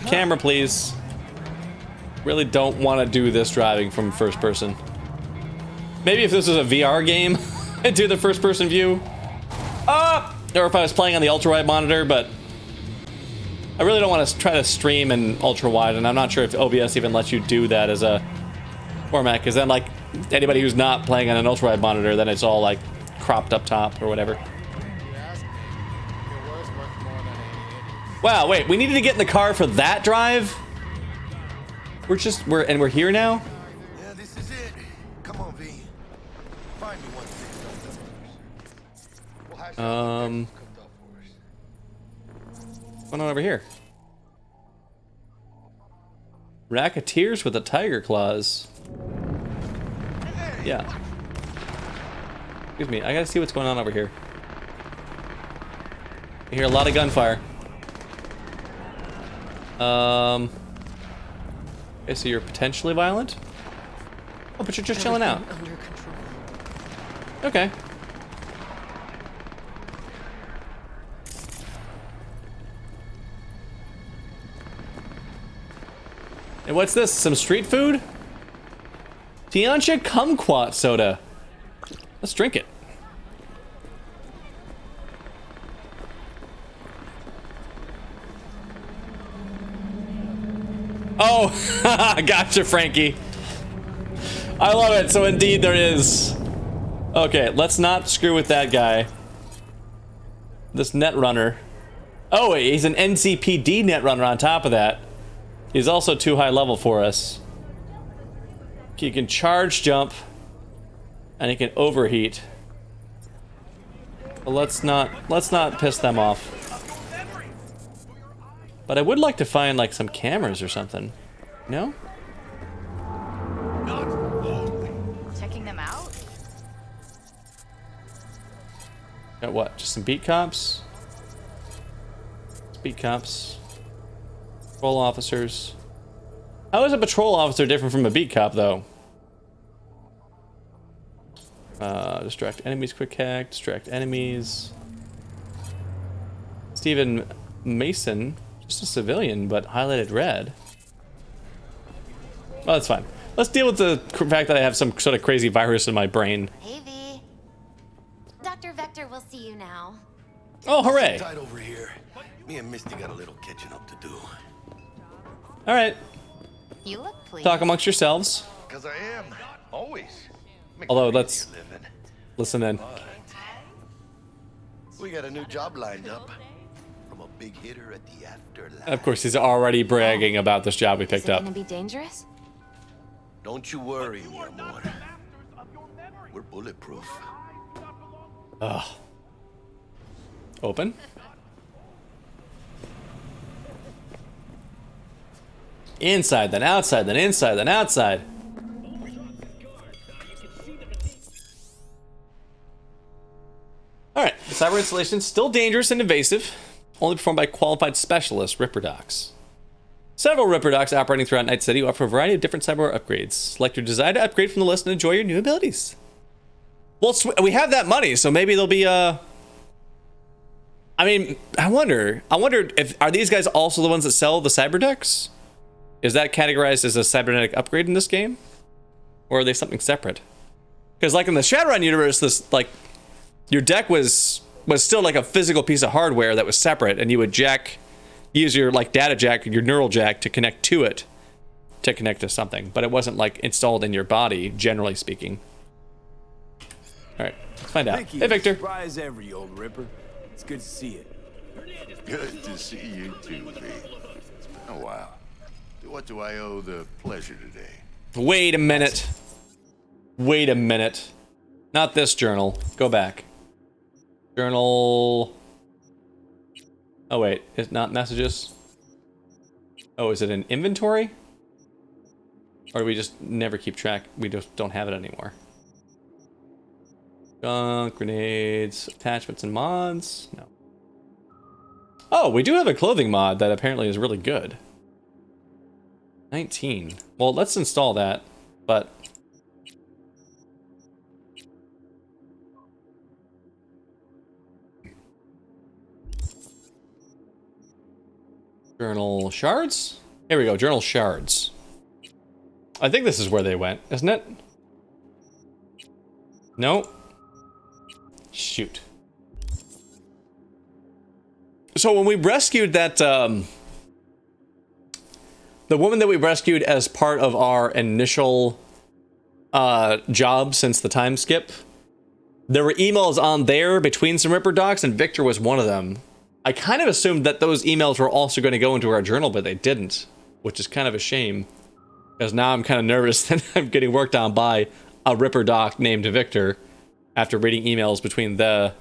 Camera, please. Really don't want to do this driving from first person. Maybe if this was a VR game, I'd do the first person view. Or if I was playing on the ultra-wide monitor, but I really don't want to try to stream in ultra-wide, and I'm not sure if OBS even lets you do that as a format, because then, like, anybody who's not playing on an ultra-wide monitor, then it's all, like, cropped up top or whatever. Wow, wait, we needed to get in the car for that drive? We're here now? Yeah, this is it. Come on, V. Find me one thing. What's going on over here? Racketeers with the tiger claws. Yeah. Excuse me, I gotta see what's going on over here. I hear a lot of gunfire. Okay, so you're potentially violent? Oh, but you're just chilling out. Under control. Okay. And what's this? Some street food? Tiancha Kumquat soda. Let's drink it. Oh, gotcha, Frankie. I love it. So indeed there is. Okay, let's not screw with that guy. this Netrunner. Oh, he's an NCPD Netrunner on top of that. He's also too high level for us. He can charge jump, and he can overheat. But let's not piss them off. But I would like to find like some cameras or something. No? Checking them out? Got what? Just some beat cops? Beat cops. Patrol officers. How is a patrol officer different from a beat cop, though? Distract enemies, quick hack, distract enemies. Stephen Mason, just a civilian, but highlighted red. Well, that's fine. Let's deal with the fact that I have some sort of crazy virus in my brain. Hey, V. Dr. Vector will see you now. Oh, hooray! Tight over here. Me and Misty got a little catching up to do. All right. You look pleased. Talk amongst yourselves. Cause I am always. Although let's listen in. We got a new job lined up from a big hitter at the afterlife. Of course, he's already bragging about this job we picked up. Is it gonna be dangerous? Don't you worry, mi amor. We're bulletproof. Ugh. Open. Inside, then outside, then inside, then outside. Alright, cyber installation still dangerous and invasive. Only performed by qualified specialists, Ripper Docs. Several Ripper Docs operating throughout Night City offer a variety of different cyber upgrades. Select your desired upgrade from the list and enjoy your new abilities. Well, we have that money, so maybe there'll be I mean, I wonder if, are these guys also the ones that sell the cyber decks? Is that categorized as a cybernetic upgrade in this game? Or are they something separate? Because like in the Shadowrun universe, this, like, your deck was still like a physical piece of hardware that was separate, and you would use your like data jack, your neural jack to connect to it, to connect to something, but it wasn't like installed in your body, generally speaking. All right, let's find out. Vicky, Hey, Victor. Surprise every old Ripper. It's good to see you. Good to see you too, V. It's been a while. What do I owe the pleasure today? Wait a minute. Wait a minute. Not this journal. Go back. Journal. Oh wait, it's not messages. Oh, is it an inventory? Or do we just never keep track? We just don't have it anymore. Junk, grenades, attachments and mods. No. Oh, we do have a clothing mod that apparently is really good. 19. Well, let's install that, but journal shards? Here we go, journal shards. I think this is where they went, isn't it? No. Shoot. So when we rescued that, the woman that we rescued as part of our initial job since the time skip, there were emails on there between some Ripper Docs, and Victor was one of them. I kind of assumed that those emails were also going to go into our journal, but they didn't, which is kind of a shame, because now I'm kind of nervous that I'm getting worked on by a Ripper Doc named Victor after reading emails between that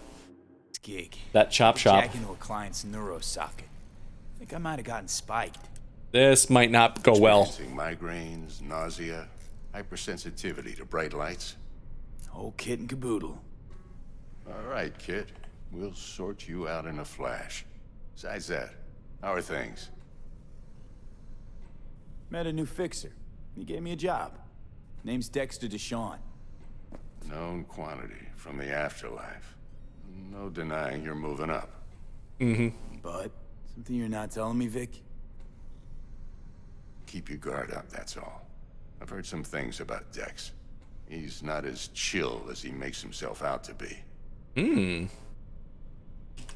chop shop. Jack into a client's neuro socket. I think I might have gotten spiked. This might not go well. Migraines, nausea, hypersensitivity to bright lights. Whole kit and caboodle. All right, kid. We'll sort you out in a flash. Besides that, how are things? Met a new fixer. He gave me a job. Name's Dexter Deshawn. Known quantity from the afterlife. No denying you're moving up. Mm-hmm. But something you're not telling me, Vic? Keep your guard up, that's all. I've heard some things about Dex. He's not as chill as he makes himself out to be.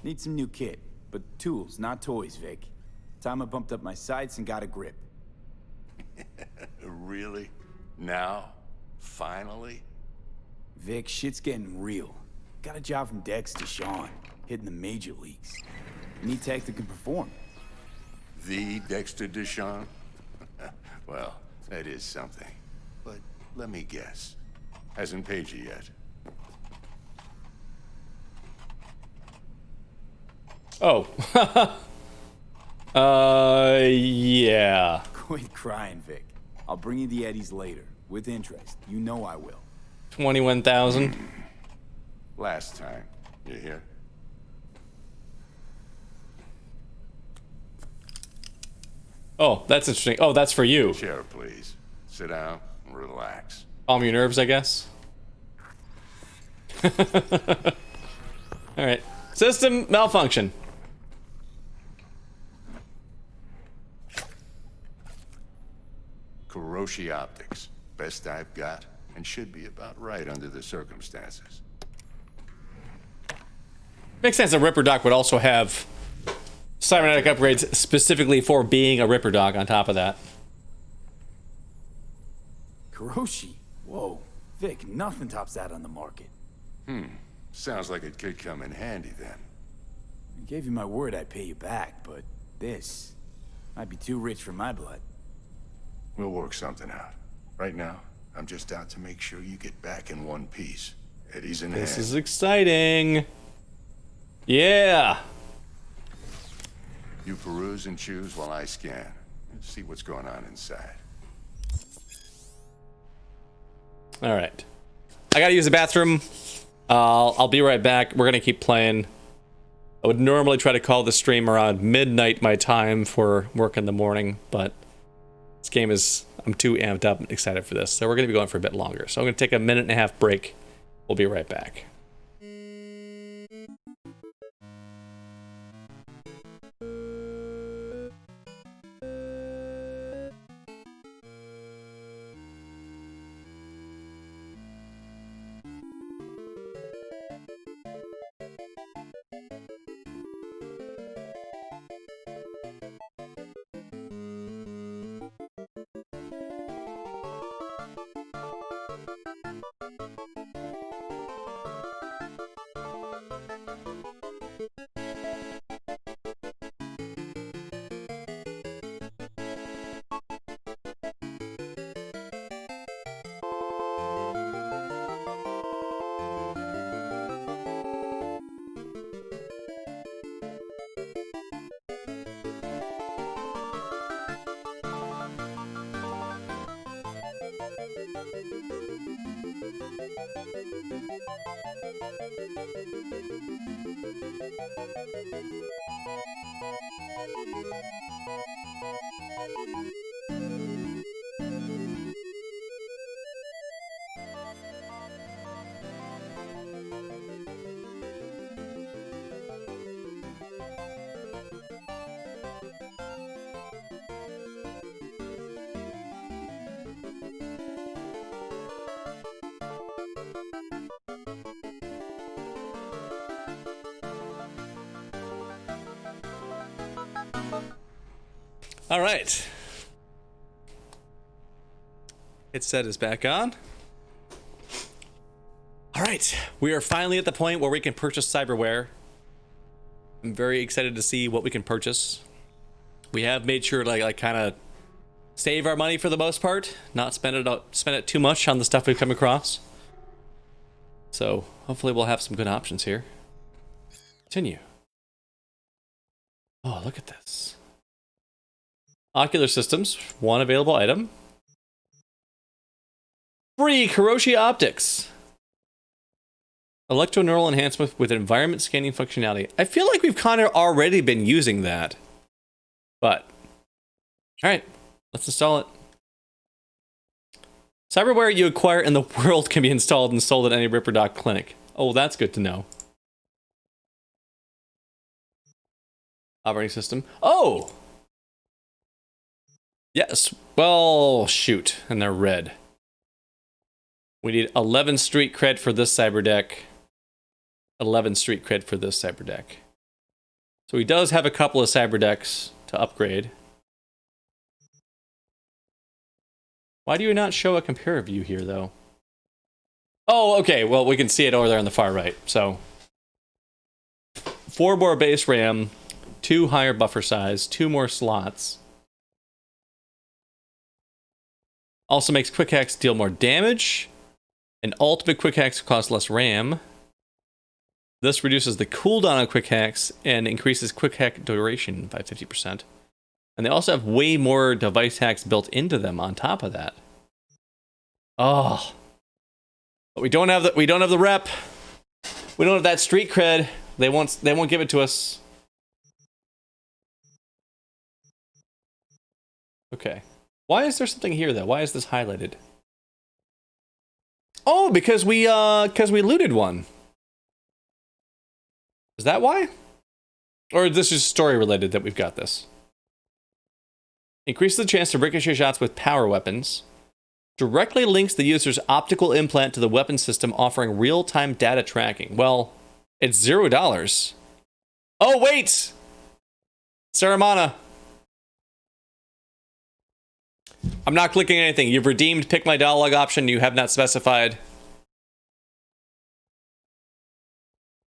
Need some new kit, but tools, not toys, Vic. Time I bumped up my sights and got a grip. Really? Now? Finally? Vic, shit's getting real. Got a job from Dex to Sean. hitting the major leagues. Need tech that can perform. The Dexter Deshawn? Well, that is something. But let me guess. Hasn't paid you yet. Oh. Yeah. Quit crying, Vic. I'll bring you the eddies later, with interest. You know I will. 21,000. Last time. You hear? Oh, that's interesting. Oh, that's for you. Chair, please. Sit down and relax. Calm your nerves, I guess. Alright. System malfunction. Kuroshi Optics. Best I've got, and should be about right under the circumstances. Makes sense that Ripper Doc would also have cybernetic upgrades specifically for being a Ripper Doc on top of that. Kuroshi? Whoa. Vic, nothing tops that on the market. Sounds like it could come in handy then. I gave you my word I'd pay you back, but this might be too rich for my blood. We'll work something out. Right now, I'm just out to make sure you get back in one piece. Eddie's in hand. This is exciting. Yeah. You peruse and choose while I scan. See what's going on inside. All right. I gotta use the bathroom. I'll be right back. We're gonna keep playing. I would normally try to call the stream around midnight my time for work in the morning, but this game is, I'm too amped up and excited for this. So we're gonna be going for a bit longer. So I'm gonna take a 1.5-minute break. We'll be right back. All right. Headset is back on. All right, we are finally at the point where we can purchase cyberware. I'm very excited to see what we can purchase. We have made sure to like kind of save our money for the most part, not spend it too much on the stuff we've come across. So hopefully we'll have some good options here. Continue. Oh, look at this. Ocular Systems, one available item. Free Kuroshi Optics. Electroneural enhancement with environment scanning functionality. I feel like we've kind of already been using that. But, alright, let's install it. Cyberware you acquire in the world can be installed and sold at any Ripper Doc clinic. Oh, that's good to know. Operating system. Oh! Yes. Well, shoot. And they're red. We need 11 street cred for this cyberdeck. 11 street cred for this cyberdeck. So he does have a couple of cyberdecks to upgrade. Why do you not show a compare view here, though? Oh, okay. Well, we can see it over there on the far right. So 4 more base RAM, 2 higher buffer size, 2 more slots. Also makes quick hacks deal more damage. And ultimate quick hacks cost less RAM. This reduces the cooldown on quick hacks and increases quick hack duration by 50%. And they also have way more device hacks built into them on top of that. Oh. But we don't have the rep. We don't have that street cred. They won't give it to us. Okay. Why is there something here though? Why is this highlighted? Oh, because we looted one. Is that why? Or is this just story related that we've got this? Increases the chance to ricochet shots with power weapons. Directly links the user's optical implant to the weapon system, offering real-time data tracking. Well, it's $0. Oh, wait! Saramana. I'm not clicking anything. You've redeemed pick my dialogue option. You have not specified.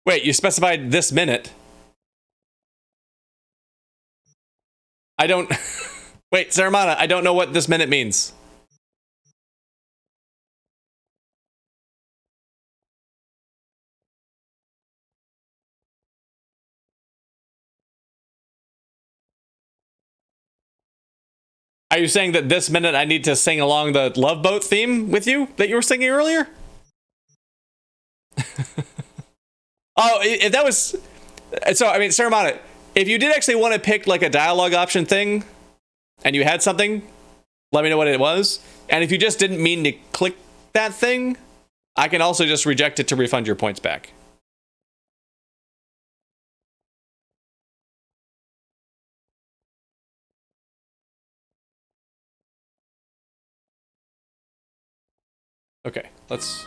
Wait, you specified this minute. I don't... Wait, Saramana, I don't know what this minute means. Are you saying that this minute I need to sing along the Love Boat theme with you that you were singing earlier? Oh, if that was... So, I mean, Saramana, if you did actually want to pick like a dialogue option thing, and you had something, let me know what it was. And if you just didn't mean to click that thing, I can also just reject it to refund your points back. Okay, let's...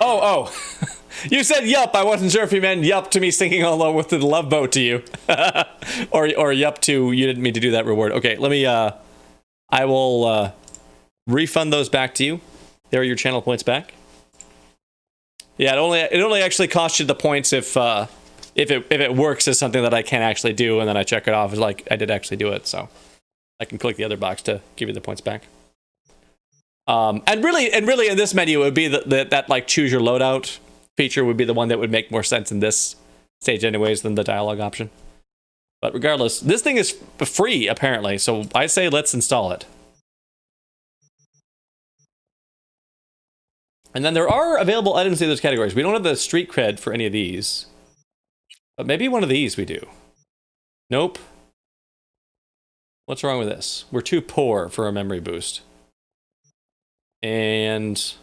Oh. You said yup. I wasn't sure if you meant yup to me singing along with the Love Boat to you. or yup to you didn't mean to do that reward. Okay, let me, I will refund those back to you. There are your channel points back. Yeah, it only actually costs you the points if it works as something that I can actually do, and then I check it off as like I did actually do it, so I can click the other box to give you the points back. And really in this menu it would be that like choose your loadout feature would be the one that would make more sense in this stage anyways than the dialogue option. But regardless, this thing is free apparently, so I say let's install it. And then there are available items in those categories. We don't have the street cred for any of these, but maybe one of these we do. Nope. What's wrong with this? We're too poor for a memory boost. And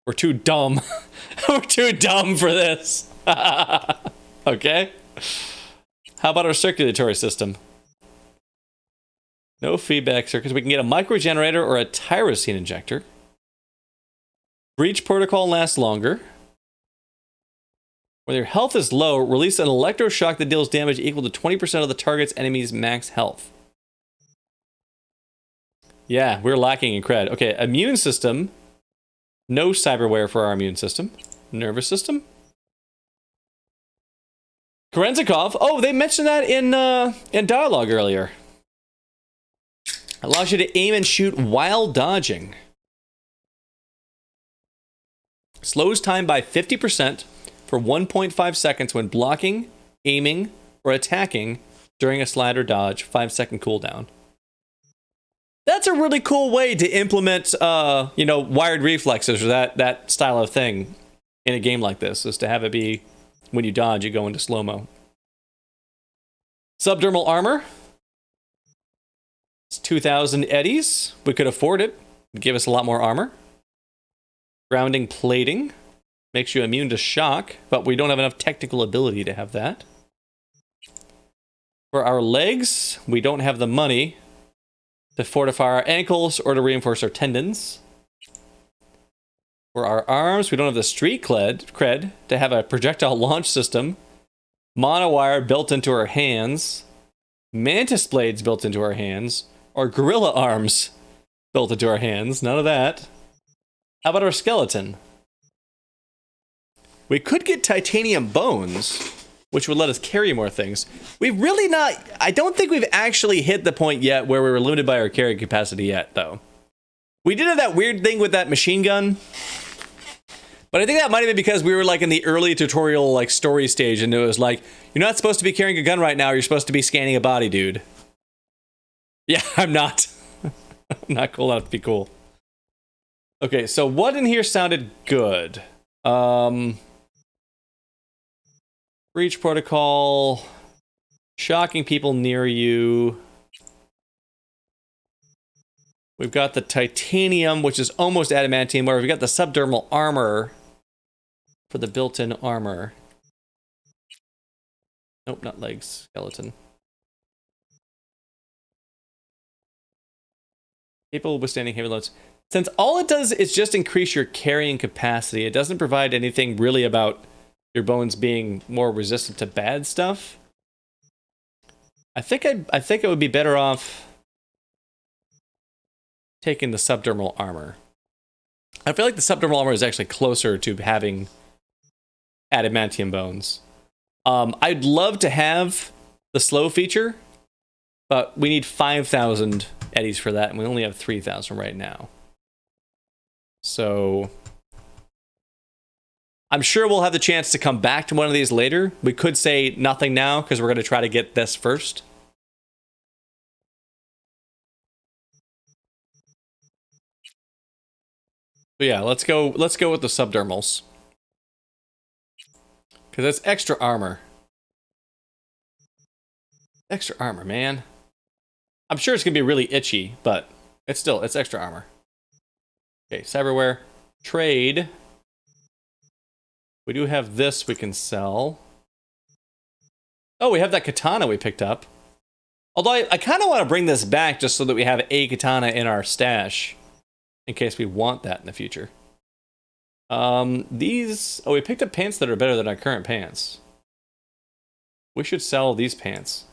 we're too dumb. We're too dumb for this. Okay. How about our circulatory system? No feedback circuits. We can get a micro generator or a tyrosine injector. Breach protocol lasts longer. When your health is low, release an electroshock that deals damage equal to 20% of the target's enemy's max health. Yeah, we're lacking in cred. Okay, immune system. No cyberware for our immune system. Nervous system. Korenzikov. Oh, they mentioned that in dialogue earlier. Allows you to aim and shoot while dodging. Slows time by 50% for 1.5 seconds when blocking, aiming, or attacking during a slide or dodge. 5-second cooldown. That's a really cool way to implement, wired reflexes or that style of thing in a game like this, is to have it be when you dodge, you go into slow-mo. Subdermal armor. It's 2,000 eddies. We could afford it. It'd give us a lot more armor. Grounding plating. Makes you immune to shock, but we don't have enough technical ability to have that. For our legs, we don't have the money to fortify our ankles or to reinforce our tendons. For our arms, we don't have the street cred to have a projectile launch system, monowire built into our hands, mantis blades built into our hands, or gorilla arms built into our hands. None of that. How about our skeleton? We could get titanium bones, which would let us carry more things. We've really not... I don't think we've actually hit the point yet where we were limited by our carrying capacity yet, though. We did have that weird thing with that machine gun. But I think that might have been because we were like in the early tutorial like story stage, and it was like, you're not supposed to be carrying a gun right now, you're supposed to be scanning a body, dude. Yeah, I'm not. I'm not cool enough to be cool. Okay, so what in here sounded good? Breach protocol. Shocking people near you. We've got the titanium, which is almost adamantium, where we've got the subdermal armor for the built-in armor. Nope, not legs, skeleton. Capable of withstanding heavy loads. Since all it does is just increase your carrying capacity, it doesn't provide anything really about your bones being more resistant to bad stuff. I think it would be better off taking the subdermal armor. I feel like the subdermal armor is actually closer to having adamantium bones. I'd love to have the slow feature, but we need 5,000 eddies for that, and we only have 3,000 right now. So I'm sure we'll have the chance to come back to one of these later. We could say nothing now because we're going to try to get this first. But yeah, let's go with the subdermals. Because that's extra armor. Extra armor, man. I'm sure it's going to be really itchy, but it's extra armor. Okay, cyberware. Trade. We do have this we can sell. Oh, we have that katana we picked up. Although I kind of want to bring this back just so that we have a katana in our stash. In case we want that in the future. Oh, we picked up pants that are better than our current pants. We should sell these pants.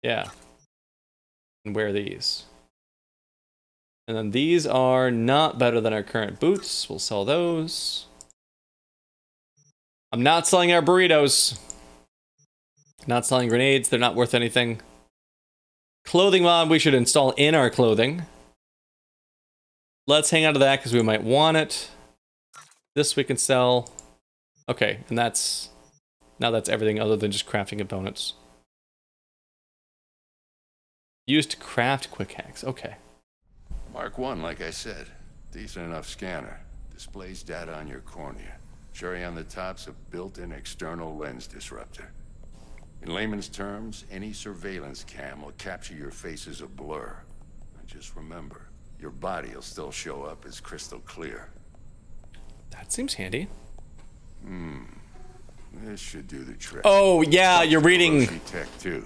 Yeah. And wear these. And then these are not better than our current boots. We'll sell those. I'm not selling our burritos. Not selling grenades. They're not worth anything. Clothing mod we should install in our clothing. Let's hang on to that because we might want it. This we can sell. Okay, and that's everything other than just crafting components. Used to craft quick hacks. Okay. Mark 1, like I said. Decent enough scanner. Displays data on your cornea. Cherry on the top's a built-in external lens disruptor. In layman's terms, any surveillance cam will capture your face as a blur. And just remember, your body will still show up as crystal clear. That seems handy. This should do the trick. Oh, yeah, you're reading... Tech too.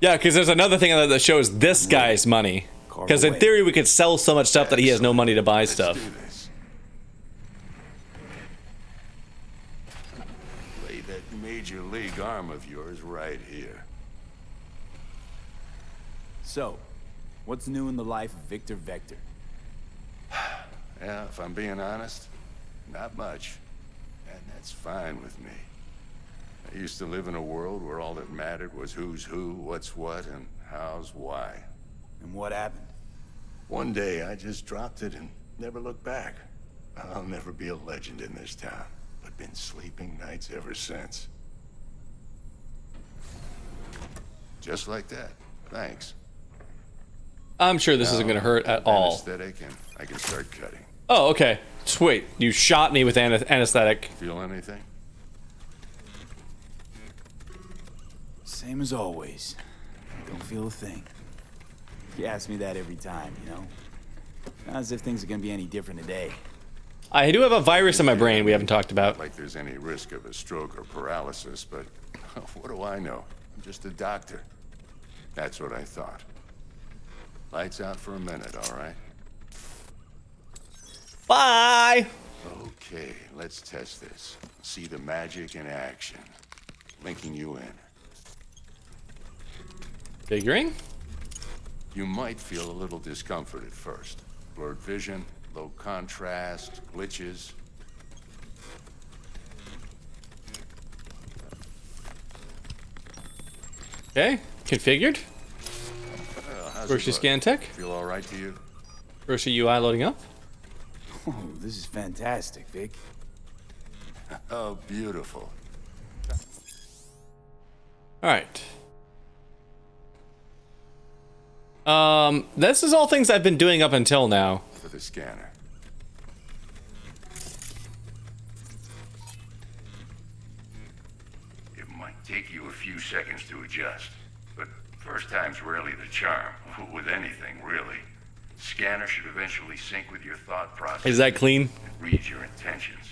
Yeah, because there's another thing that shows this guy's money. Because in theory, we could sell so much stuff that he has no money to buy stuff. Lay that major league arm of yours right here. So, what's new in the life of Victor Vector? Yeah, if I'm being honest, not much. And that's fine with me. I used to live in a world where all that mattered was who's who, what's what, and how's why. And what happened? One day, I just dropped it and never looked back. I'll never be a legend in this town, but been sleeping nights ever since. Just like that. Thanks. I'm sure this isn't going to hurt at all. Anesthetic, and I can start cutting. Oh, okay. Sweet. You shot me with anesthetic. Feel anything? Same as always. Don't feel a thing. You ask me that every time, you know? Not as if things are gonna be any different today. I do have a virus in my brain we haven't talked about. Like there's any risk of a stroke or paralysis, but what do I know? I'm just a doctor. That's what I thought. Lights out for a minute, all right? Bye! Okay, let's test this. See the magic in action. Linking you in. Figuring? You might feel a little discomfort at first. Blurred vision, Low contrast, glitches. Okay, configured. How's it Grocery look? scan tech. Feel all right to you? Grocery UI loading up. Oh, this is fantastic, Vic. Oh, beautiful. All right. This is all things I've been doing up until now. For the scanner. It might take you a few seconds to adjust, but first time's rarely the charm. With anything, really. Scanner should eventually sync with your thought process. Is that clean? And read your intentions.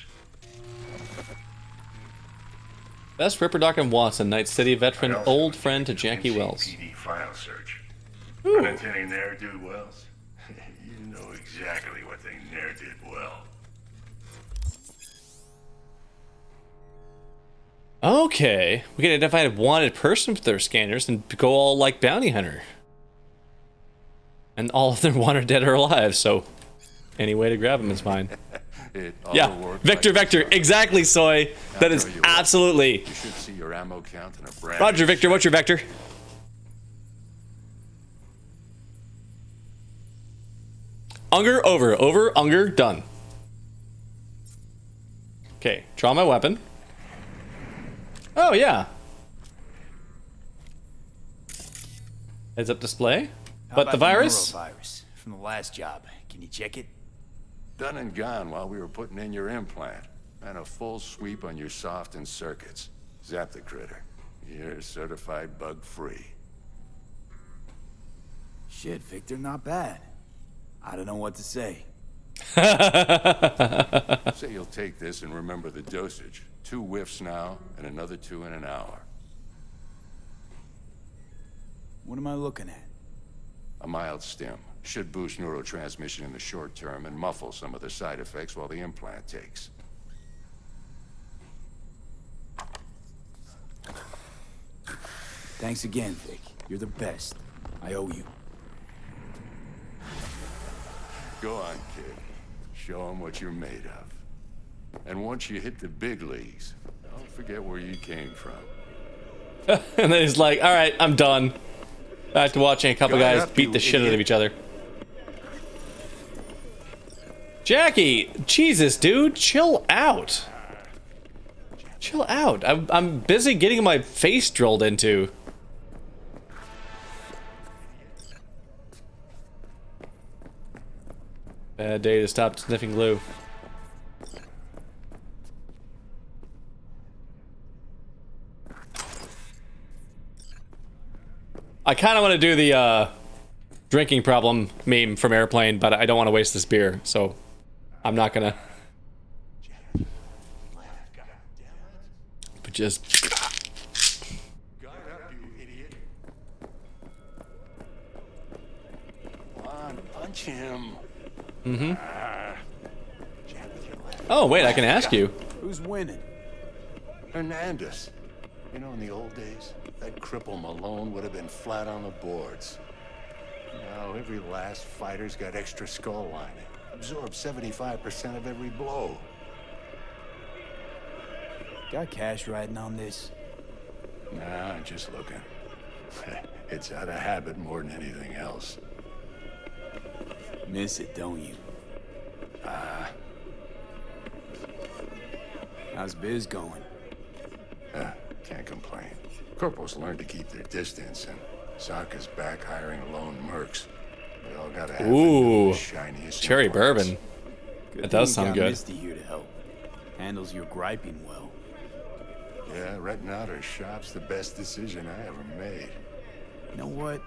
Best Ripper Doc and Watson, Night City veteran, old friend to Jackie Wells. PD file search. Run into any ne'er-do-wells? You know exactly what they ne'er did well. Okay, we can identify a wanted person with their scanners and go all like bounty hunter. And all of them wanted dead or alive, so any way to grab them is fine. Yeah, Victor, Vector, exactly, Soy. That is absolutely. You should see your ammo count in a brand. Roger, Victor. What's your vector? Unger over, Unger done. Okay, draw my weapon. Oh yeah. Heads up display. But the virus? Virus from the last job. Can you check it? Done and gone while we were putting in your implant. And a full sweep on your soft and circuits. Zap the critter. You're certified bug-free. Shit, Victor, not bad. I don't know what to say. Say you'll take this and remember the dosage. 2 whiffs now, and another 2 in an hour. What am I looking at? A mild stim. Should boost neurotransmission in the short term and muffle some of the side effects while the implant takes. Thanks again, Vic. You're the best. I owe you. Go on, kid. Show them what you're made of. And once you hit the big leagues, don't forget where you came from. And then he's like, all right, I'm done. Back to watching a couple guys beat the shit out of each other. Jackie, Jesus, dude, chill out. Chill out. I'm busy getting my face drilled into. Bad day to stop sniffing glue. I kind of want to do the drinking problem meme from Airplane, but I don't want to waste this beer, so I'm not gonna. But just. Come on, punch him. Mm-hmm. Oh, wait, I can ask you. Who's winning? Hernandez. You know, in the old days, that cripple Malone would have been flat on the boards. Now, every last fighter's got extra skull lining. Absorbs 75% of every blow. Got cash riding on this? Nah, I'm just looking. It's out of habit more than anything else. Miss it, don't you? How's biz going? Can't complain. Corporals learned to keep their distance, and Sokka's back hiring lone mercs. We all gotta have Ooh, the shiniest cherry implants. bourbon. That does sound good. Misty here to help. Handles your griping well. Yeah, renting out her shop's the best decision I ever made. You know what?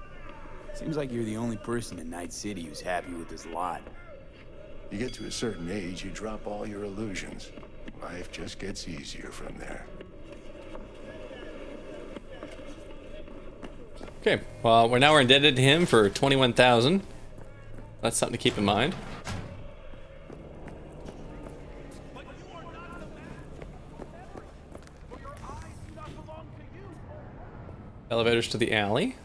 Seems like you're the only person in Night City who's happy with this lot. You get to a certain age, you drop all your illusions. Life just gets easier from there. Okay, well, we're indebted to him for 21,000. That's something to keep in mind. Elevators to the alley.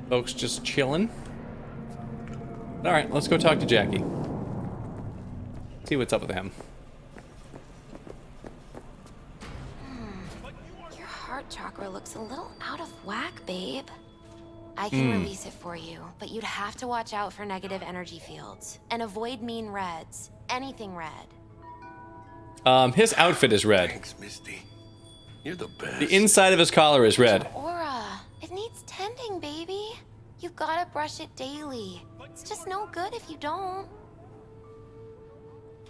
Folks just chilling. All right, let's go talk to Jackie. See what's up with him. Your heart chakra looks a little out of whack, babe. I can release it for you, but you'd have to watch out for negative energy fields and avoid mean reds. Anything red. His outfit is red. Thanks, Misty. You're the best. The inside of his collar is red. Aura, it needs tending, baby. You've gotta brush it daily. It's just no good if you don't.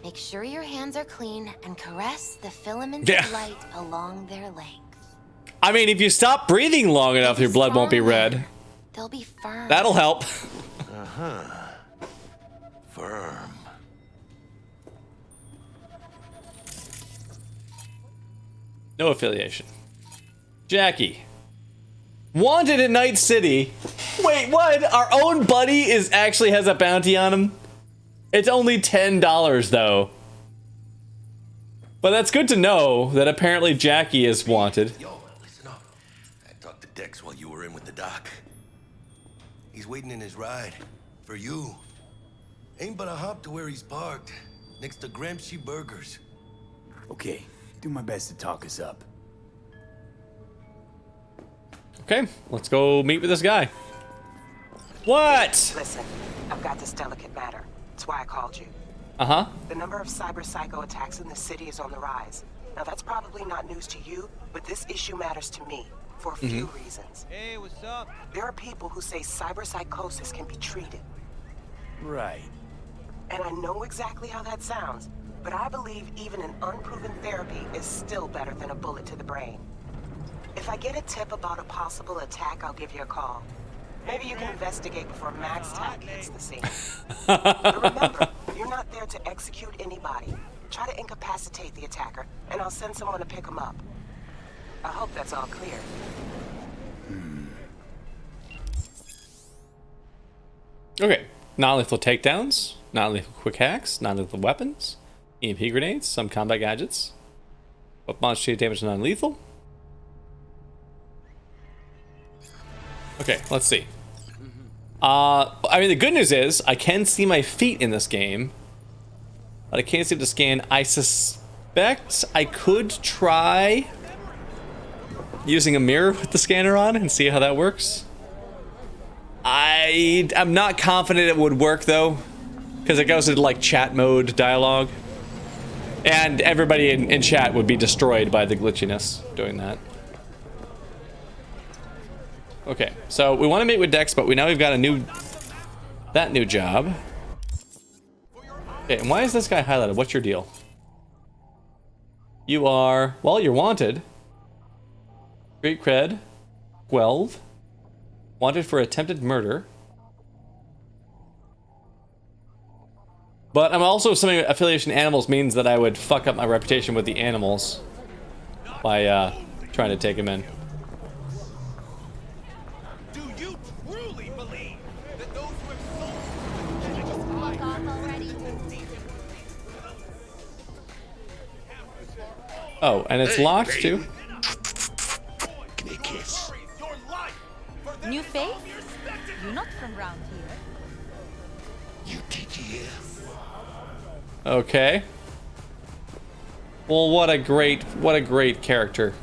Make sure your hands are clean and caress the filaments of light along their length. I mean, if you stop breathing long enough, your blood won't be red. They'll be firm. That'll help. Firm. No affiliation. Jackie. Wanted in Night City. Wait, what? Our own buddy actually has a bounty on him? It's only $10 though. But that's good to know that apparently Jackie is wanted. Yo, listen up. I talked to Dex while you were in with the doc. He's waiting in his ride. For you. Ain't but a hop to where he's parked. Next to Gramsci Burgers. Okay, do my best to talk us up. Okay, let's go meet with this guy. What? Listen, I've got this delicate matter. That's why I called you. Uh-huh. The number of cyber psycho attacks in the city is on the rise. Now that's probably not news to you, but this issue matters to me for a few reasons. Hey, what's up? There are people who say cyber psychosis can be treated. Right. And I know exactly how that sounds, but I believe even an unproven therapy is still better than a bullet to the brain. If I get a tip about a possible attack, I'll give you a call. Maybe you can investigate before MaxTac hits the scene. But remember, you're not there to execute anybody. Try to incapacitate the attacker, and I'll send someone to pick him up. I hope that's all clear. Okay. Non-lethal takedowns, non-lethal quick hacks, non-lethal weapons, EMP grenades, some combat gadgets. But monster damage is non-lethal. Okay, let's see. I mean, the good news is I can see my feet in this game, but I can't seem to scan. I suspect I could try using a mirror with the scanner on and see how that works. I'm not confident it would work though, because it goes into like chat mode dialogue, and everybody in chat would be destroyed by the glitchiness doing that. Okay, so we want to meet with Dex, but we've got that new job. Okay, and why is this guy highlighted? What's your deal? You are, well, you're wanted. Street cred, 12. Wanted for attempted murder. But I'm also assuming affiliation animals means that I would fuck up my reputation with the animals by trying to take him in. Oh, and it's locked too. Give me a kiss. New face? You're not from round here. UTTF. Okay. Well, what a great character.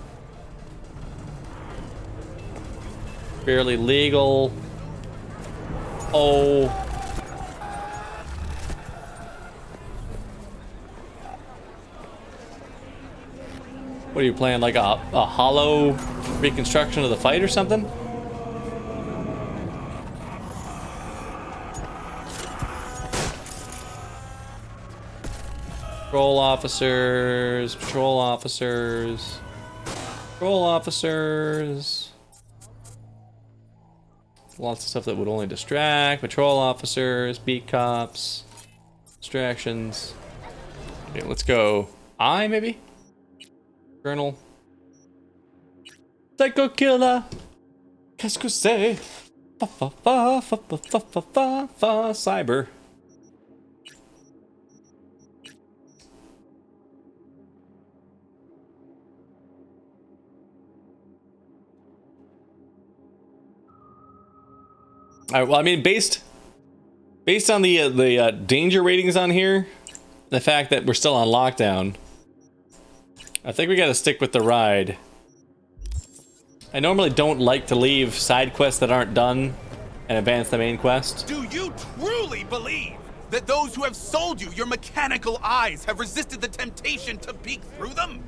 Barely legal. Oh. What are you playing, like a hollow reconstruction of the fight or something? Patrol officers, patrol officers, patrol officers. Lots of stuff that would only distract. Patrol officers, beat cops, distractions. Okay, let's go. Maybe? Colonel. Psycho killer. Qu'est-ce que c'est? Cyber. All right, well, I mean, based Based on the danger ratings on here, the fact that we're still on lockdown, I think we gotta stick with the ride. I normally don't like to leave side quests that aren't done and advance the main quest. Do you truly believe that those who have sold you your mechanical eyes have resisted the temptation to peek through them?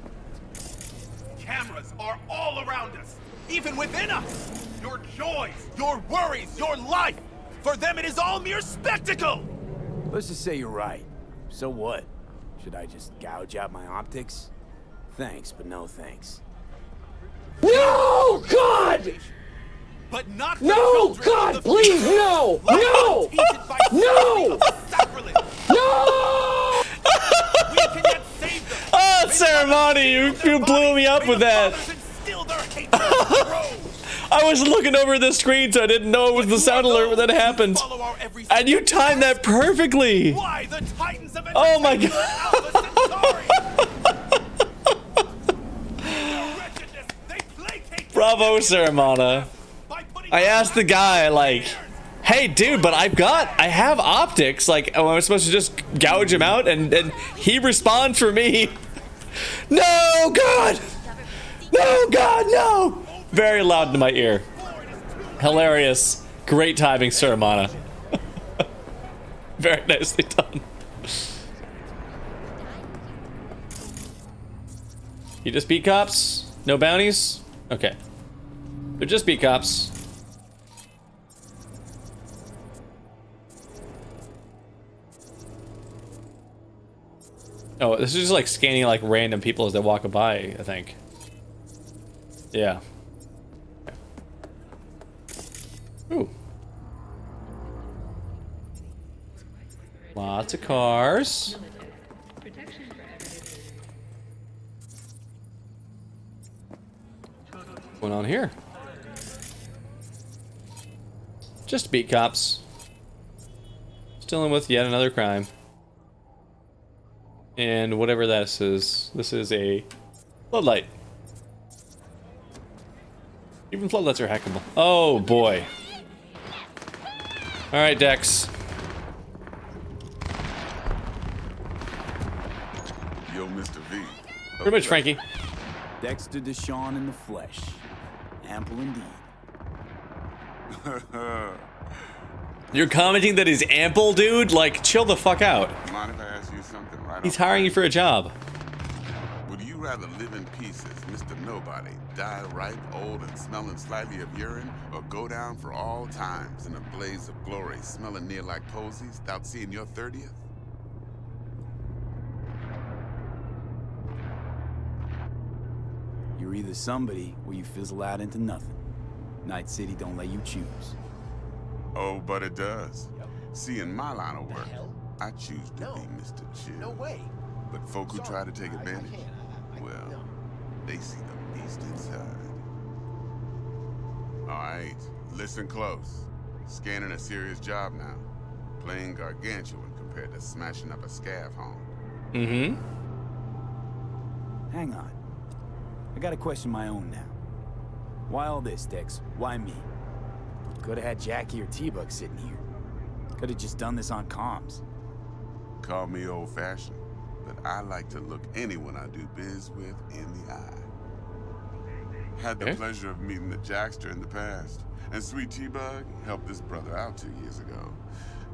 Cameras are all around us, even within us. Your joys, your worries, your life. For them, it is all mere spectacle. Let's just say you're right. So what? Should I just gouge out my optics? Thanks, but no thanks. No, God! But not the No, God, please, no! No! No! No! Oh, ceremony! You blew me up with that. I was looking over the screen, so I didn't know it was the sound alert when that happened. And you timed that perfectly. Oh my God! Bravo, Ceramana. I asked the guy, like, hey, dude, but I have optics. Like, am I supposed to just gouge him out? And he responds for me. No, God! No, God, no! Very loud in my ear. Hilarious. Great timing, Ceramana. Very nicely done. You just beat cops? No bounties? Okay. They're just beat cops. Oh, this is just like scanning like random people as they walk by, I think. Yeah. Ooh. Lots of cars. What's going on here? Just beat cops. Still dealing with yet another crime. And whatever this is a floodlight. Even floodlights are hackable. Oh boy. Alright, Dex. Yo, Mr. V. Pretty much, Frankie. Dexter Deshawn in the flesh. Ample indeed. You're commenting that he's ample, dude? Like, chill the fuck out. Mind if I ask you something right He's off hiring you for a job. Would you rather live in pieces, Mr. Nobody, die ripe, old, and smelling slightly of urine, or go down for all times in a blaze of glory, smelling near like posies, without seeing your 30th? You're either somebody or you fizzle out into nothing. Night City don't let you choose. Oh, but it does. See, in my line of work, I choose to be Mr. Chill. No way. But folk who try to take advantage, well, they see the beast inside. All right, listen close. Scanning a serious job now. Playing gargantuan compared to smashing up a scav home. Mm-hmm. Hang on. I got a question of my own now. Why all this, Dex? Why me? Could have had Jackie or T-Bug sitting here. Could have just done this on comms. Call me old-fashioned, but I like to look anyone I do biz with in the eye. Had the pleasure of meeting the Jackster in the past, and Sweet T-Bug helped this brother out 2 years ago.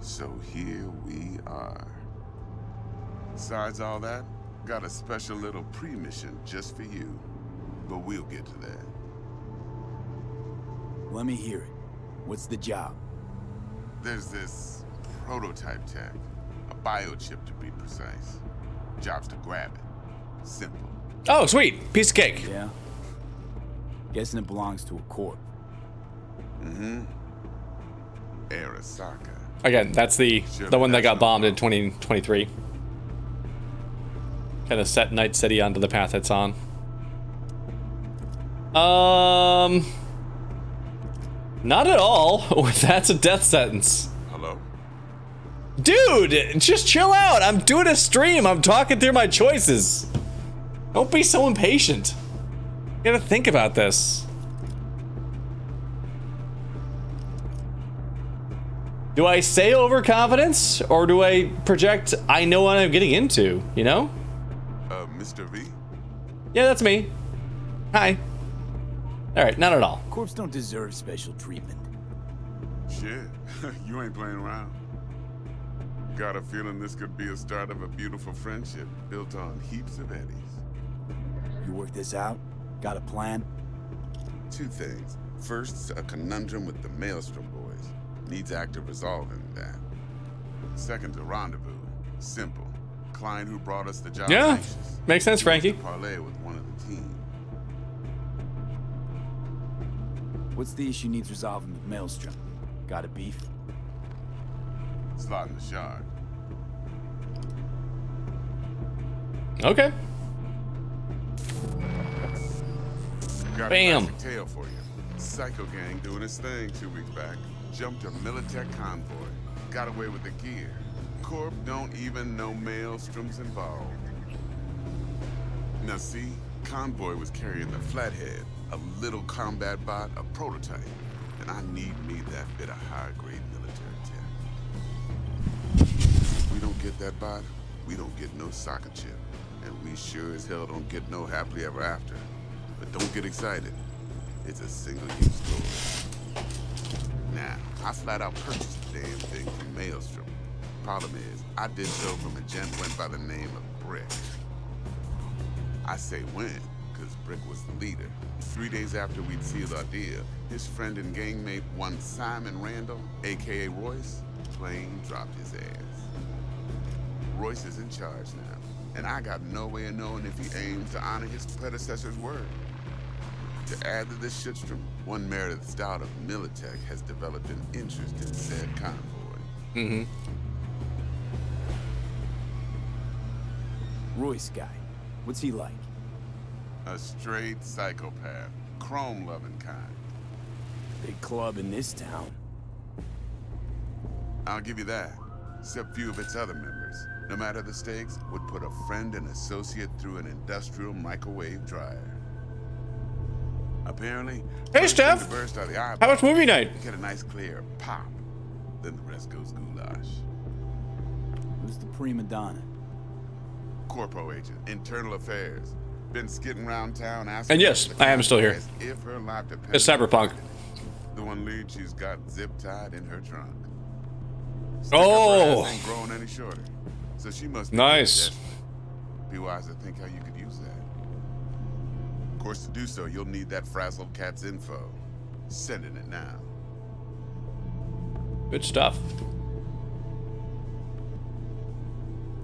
So here we are. Besides all that, got a special little pre-mission just for you, but we'll get to that. Let me hear it. What's the job? There's this prototype tech, a biochip to be precise. Job's to grab it. Simple. Oh, sweet. Piece of cake. Yeah. Guessing it belongs to a corp. Mm-hmm. Arasaka. Again, that's the one that got bombed in 2023. Kind of set Night City onto the path it's on. Not at all. That's a death sentence. Hello? Dude, just chill out. I'm doing a stream. I'm talking through my choices. Don't be so impatient. You gotta think about this. Do I say overconfidence or do I project I know what I'm getting into, you know? Mr. V? Yeah, that's me. Hi. Alright, not at all. Corps don't deserve special treatment. Shit, you ain't playing around. Got a feeling this could be a start of a beautiful friendship built on heaps of eddies. You work this out? Got a plan? Two things. First, a conundrum with the Maelstrom boys. Needs active resolving that. Second, a rendezvous. Simple. Client who brought us the job. Yeah, anxious. makes sense, Frankie. Parlay with one of the team. What's the issue needs resolving with Maelstrom? Got a beef? Slot in the shard. Okay. Got Bam. a classic tale for you. Psycho gang doing his thing 2 weeks back. Jumped a Militech convoy. Got away with the gear. Corp don't even know Maelstrom's involved. Now see, convoy was carrying the Flathead, a little combat bot, a prototype. And I need me that bit of high-grade military tech. If we don't get that bot, we don't get no soccer chip. And we sure as hell don't get no happily ever after. But don't get excited. It's a single-use story. Now, I flat out purchased the damn thing from Maelstrom. Problem is, I did so from a gent went by the name of Brick. I say when, because Brick was the leader. 3 days after we'd sealed our deal, his friend and gangmate, one Simon Randall, aka Royce, plain dropped his ass. Royce is in charge now, and I got no way of knowing if he aims to honor his predecessor's word. To add to this shitstorm, one Meredith Stout of Militech has developed an interest in said convoy. Mm-hmm. Royce guy. What's he like? A straight psychopath. Chrome-loving kind. Big club in this town. I'll give you that. Except few of its other members, no matter the stakes, would put a friend and associate through an industrial microwave dryer. Apparently, hey Steph, how was movie night? Get a nice clear pop, then the rest goes goulash. Who's the prima donna? Corpo agent, internal affairs. Been skidding around town asking. And yes, I am still here. If her life depends. It's Cyberpunk. The one lead she's got zip tied in her trunk. Oh, ain't growing any shorter, so she must be nice. Be wise to think how you could use that. Of course, to do so, you'll need that frazzled cat's info. Sending it now. Good stuff.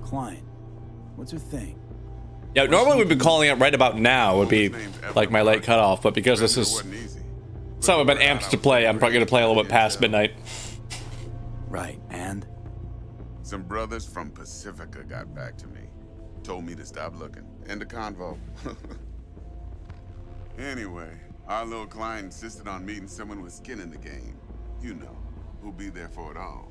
Client, what's her thing? Yeah, normally we'd be calling it right about now would be like my late cutoff, but because this is something I've been amped to play, I'm probably gonna play a little bit past midnight. Right, and? Some brothers from Pacifica got back to me. Told me to stop looking. End of convo. Anyway, our little client insisted on meeting someone with skin in the game. You know, who'll be there for it all.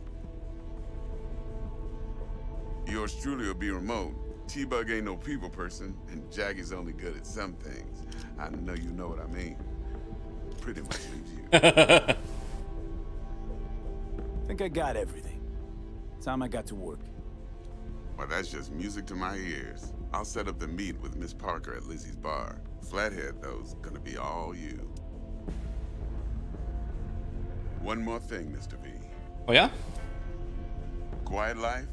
Yours truly will be remote. T-Bug ain't no people person, and Jaggy's only good at some things. I know you know what I mean. Pretty much leaves you. Think I got everything. Time I got to work. Well, that's just music to my ears. I'll set up the meet with Miss Parker at Lizzie's bar. Flathead, though's gonna be all you. One more thing, Mr. V. Oh, yeah? Quiet life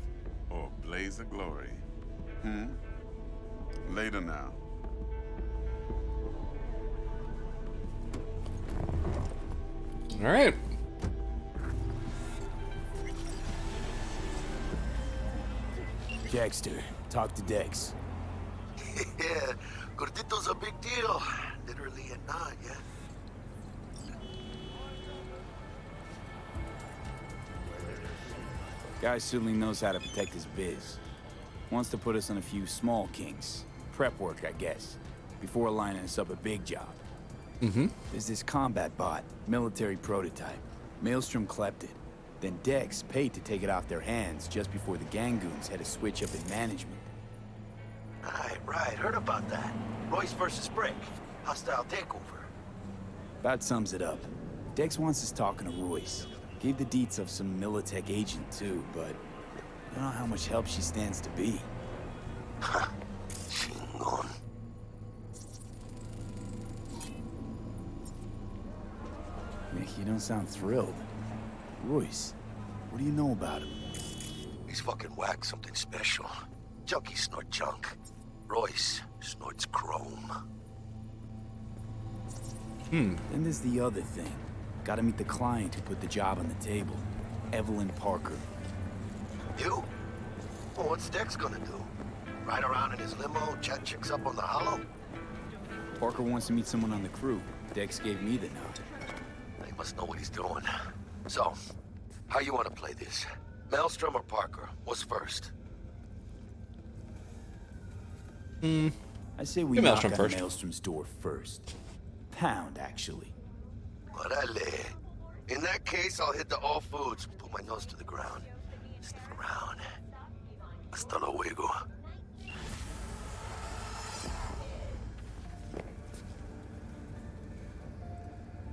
or blaze of glory? Later now. All right. Jackster, talk to Dex. Yeah, Gordito's a big deal. Literally and not, yeah. Guy certainly knows how to protect his biz. Wants to put us on a few small kings. Prep work, I guess. Before lining us up a big job. Mm-hmm. There's this combat bot, military prototype. Maelstrom clept it. Then Dex paid to take it off their hands just before the Gangoons had a switch up in management. Right, heard about that. Royce versus Brick. Hostile takeover. About sums it up. Dex wants us talking to Royce. Gave the deets of some Militech agent too, but I don't know how much help she stands to be. Chingon. Nick, you don't sound thrilled. Royce, what do you know about him? He's fucking whack, something special. Junkies snort junk. Royce snorts chrome. Then there's the other thing. Gotta meet the client who put the job on the table. Evelyn Parker. You? Well, what's Dex gonna do? Ride around in his limo, chat chicks up on the hollow? Parker wants to meet someone on the crew. Dex gave me the nod. He must know what he's doing. So, how you want to play this? Maelstrom or Parker? What's first? I say we Do knock Maelstrom on first. Maelstrom's door first. Pound, actually. Orale. In that case, I'll hit the All Foods, put my nose to the ground, sniff around. Hasta luego.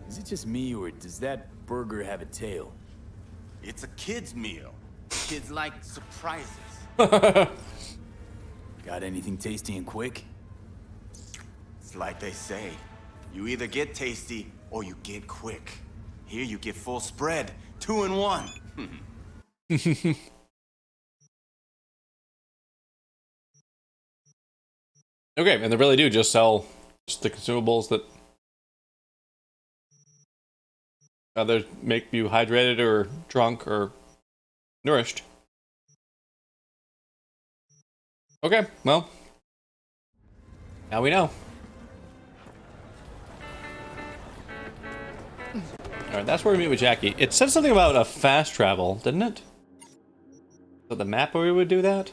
Is it just me, or does that burger have a tail? It's a kid's meal. Kids like surprises. Got anything tasty and quick? It's like they say. You either get tasty or you get quick. Here you get full spread. 2 in 1. Okay, and they really do just sell just the consumables that either make you hydrated or drunk or nourished. Okay, well, now we know. Alright, that's where we meet with Jackie. It said something about a fast travel, didn't it? So the map where we would do that?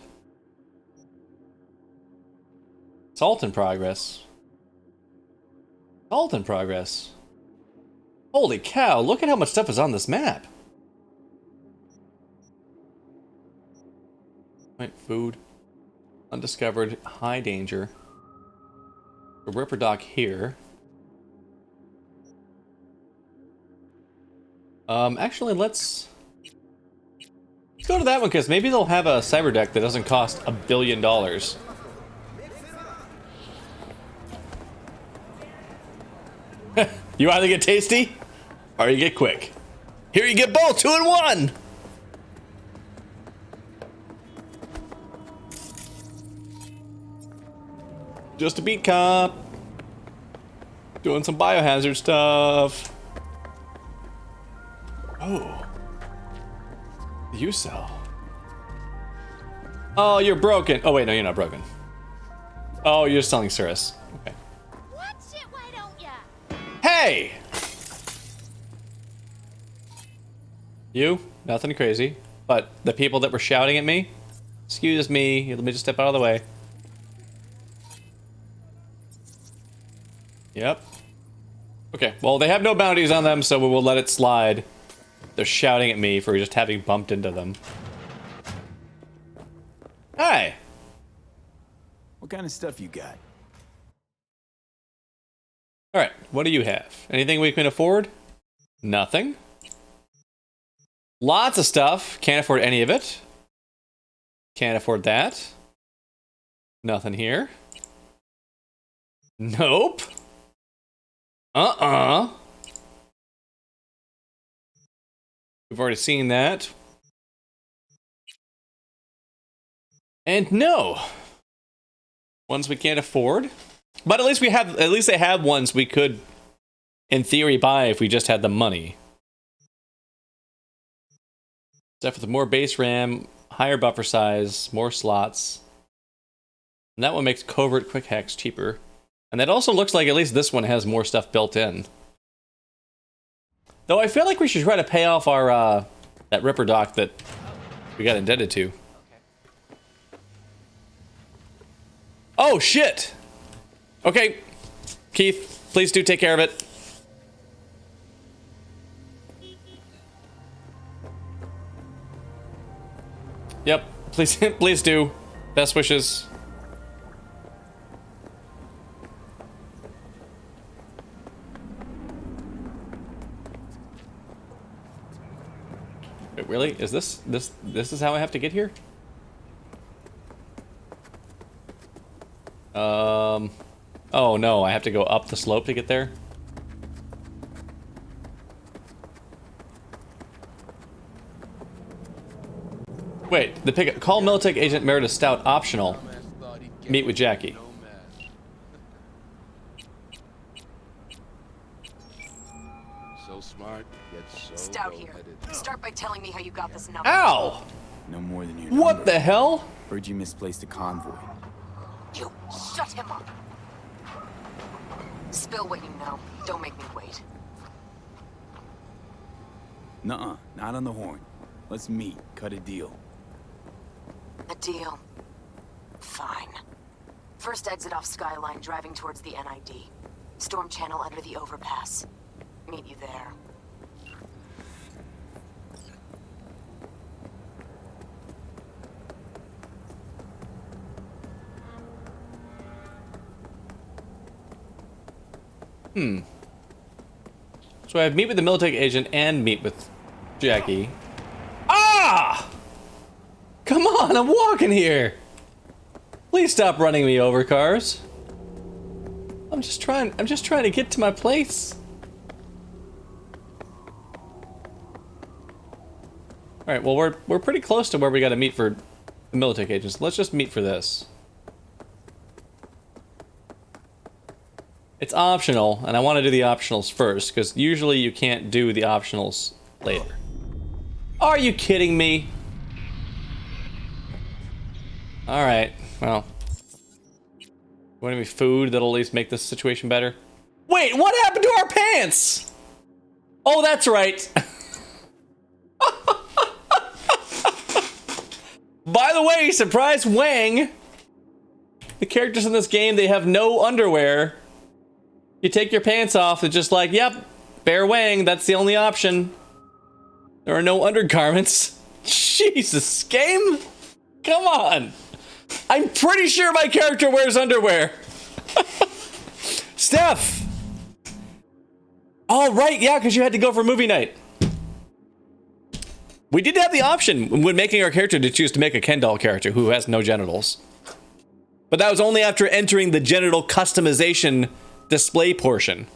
Salt in progress. Salt in progress. Holy cow, look at how much stuff is on this map. Right, food. Undiscovered, high danger. The Ripper Dock here. Actually, let's go to that one, because maybe they'll have a cyber deck that doesn't cost $1 billion. You either get tasty, or you get quick. Here you get both, 2 in 1! Just a beat cop. Doing some biohazard stuff. Oh. You sell. Oh, you're broken. Oh, wait, no, you're not broken. Oh, you're selling Cirrus. Okay. Hey! You? Nothing crazy. But the people that were shouting at me? Excuse me. Let me just step out of the way. Yep. Okay, well, they have no bounties on them, so we will let it slide. They're shouting at me for just having bumped into them. Hi! What kind of stuff you got? Alright, what do you have? Anything we can afford? Nothing. Lots of stuff. Can't afford any of it. Can't afford that. Nothing here. Nope. We've already seen that. And no. Ones we can't afford. But at least we have, at least they have ones we could, in theory, buy if we just had the money. Except for the more base RAM, higher buffer size, more slots. And that one makes covert quick hacks cheaper. And that also looks like at least this one has more stuff built in. Though I feel like we should try to pay off our, that Ripper Dock that we got indebted to. Oh, shit! Okay, Keith, please do take care of it. Yep, please, please do. Best wishes. Wait, really? Is this is how I have to get here? Oh no, I have to go up the slope to get there? Wait, the pick call Militech Agent Meredith Stout optional. Meet with Jackie. So smart, yet so Stout here. Start by telling me how you got this number. Ow! No more than your What number. the hell? Heard you misplaced a convoy. You shut him up. Spill what you know. Don't make me wait. Nuh-uh, not on the horn. Let's meet, cut a deal. A deal. Fine. First exit off Skyline, driving towards the NID. Storm channel under the overpass. Meet you there. So I have meet with the Militech agent and meet with Jackie. Ah! Come on, I'm walking here. Please stop running me over, cars. I'm just trying to get to my place. All right, well we're pretty close to where we got to meet for the Militech agents. Let's just meet for this. It's optional, and I want to do the optionals first, because usually you can't do the optionals later. Are you kidding me? Alright, well. Want any food that'll at least make this situation better? Wait, what happened to our pants? Oh, that's right. By the way, surprise Wang! The characters in this game, they have no underwear. You take your pants off, it's just like, yep, bare Wang, that's the only option. There are no undergarments. Jesus, game? Come on. I'm pretty sure my character wears underwear. Steph! Oh, right, yeah, because you had to go for movie night. We did have the option when making our character to choose to make a Ken doll character who has no genitals. But that was only after entering the genital customization display portion.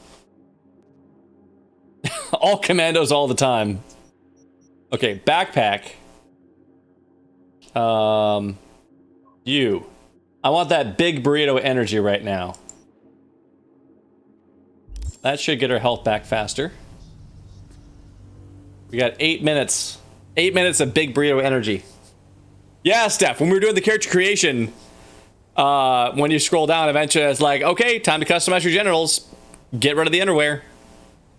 All commandos all the time. Okay, backpack. You. I want that big burrito energy right now. That should get our health back faster. We got 8 minutes. 8 minutes of big burrito energy. Yeah, Steph, when we were doing the character creation, when you scroll down, eventually it's like, okay, time to customize your genitals. Get rid of the underwear.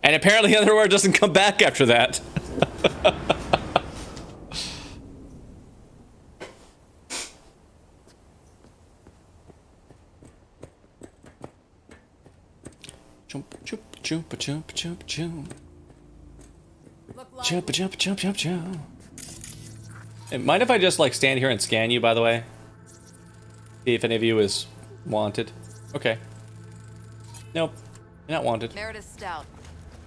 And apparently the underwear doesn't come back after that. Jump, jump, jump, jump, jump, jump. Jump, jump, jump, jump, jump. Hey, mind if I just like stand here and scan you, by the way? See if any of you is wanted. Okay. Nope. You're not wanted. Meredith Stout.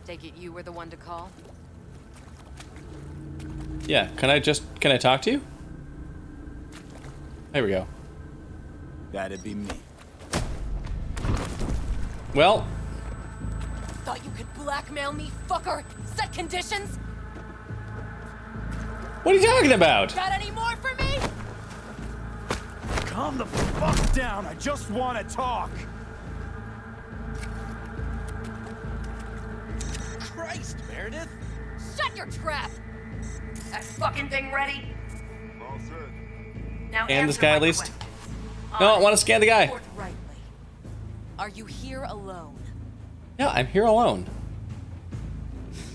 Take it you were the one to call? Yeah, can I talk to you? There we go. That'd be me. Well. Thought you could blackmail me, fucker? Set conditions? What are you talking about? Got any more for me? Calm the fuck down. I just want to talk. Christ, Meredith! Shut your trap! That fucking thing ready? Now And this answer guy my at least? questions. No, I want to scan the guy. Forthrightly. Are you here alone? Yeah, I'm here alone.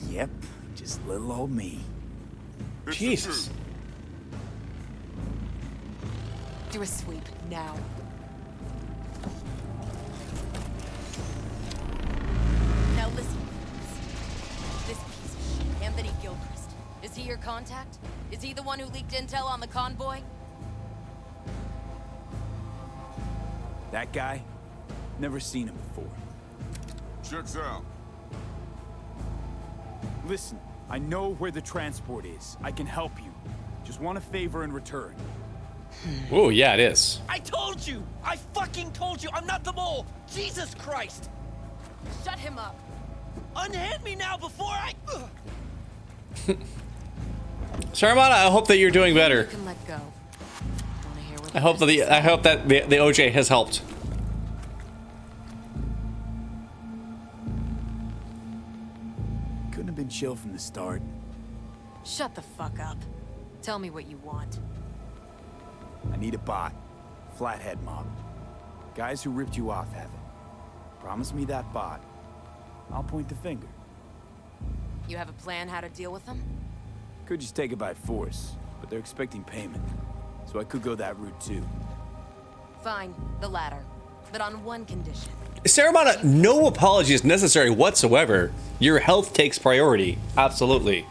Yep, just little old me. Jesus. Do a sweep now. Now listen. This piece of shit, Anthony Gilchrist. Is he your contact? Is he the one who leaked intel on the convoy? That guy? Never seen him before. Checks out. Listen, I know where the transport is. I can help you. Just want a favor in return. Oh, yeah, it is. I told you! I fucking told you! I'm not the mole! Jesus Christ! Shut him up. Unhand me now before I... Saramana, I hope that you're doing better. You can let go. I hope that the OJ has helped. Couldn't have been chill from the start. Shut the fuck up. Tell me what you want. I need a bot. Flathead mob. Guys who ripped you off have it. Promise me that bot. I'll point the finger. You have a plan how to deal with them? Could just take it by force, but they're expecting payment. So I could go that route too. Fine, the latter. But on one condition. Saramana, no apology is necessary whatsoever. Your health takes priority. Absolutely.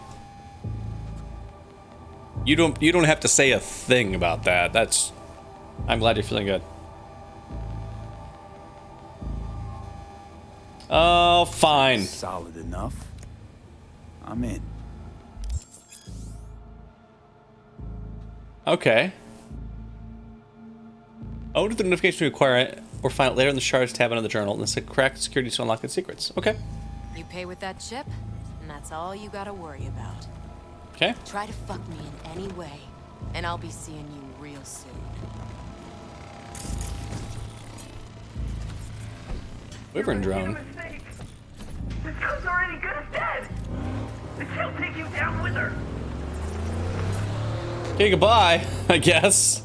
You don't have to say a thing about that. I'm glad you're feeling good. Oh, fine. Solid enough. I'm in. Okay. Oh, to the notification to acquire it or find it later in the shards tab under the journal and the cracked security to unlock its secrets. Okay. You pay with that chip, and that's all you gotta worry about. Okay. Try to fuck me in any way, and I'll be seeing you real soon. Wyvern drone. This gun's already good as dead. She'll take you down with her. Okay, goodbye, I guess.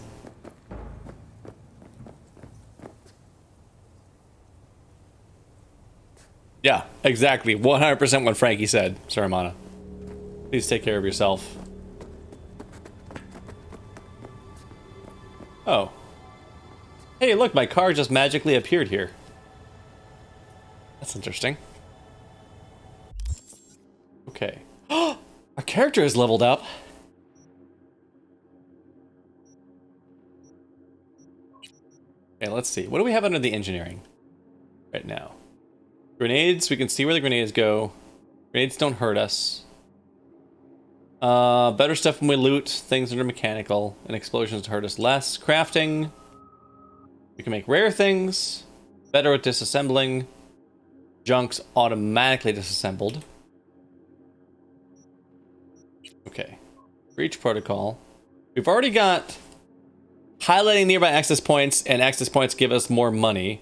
Yeah, exactly. 100% what Frankie said, Saramana. Please take care of yourself. Oh. Hey, look, my car just magically appeared here. That's interesting. Okay. Our character is leveled up. Okay, let's see. What do we have under the engineering right now? Grenades, we can see where the grenades go. Grenades don't hurt us. Better stuff when we loot things that are mechanical, and explosions hurt us less. Crafting. We can make rare things. Better at disassembling. Junk's automatically disassembled. Okay. Breach protocol. We've already got highlighting nearby access points, and access points give us more money.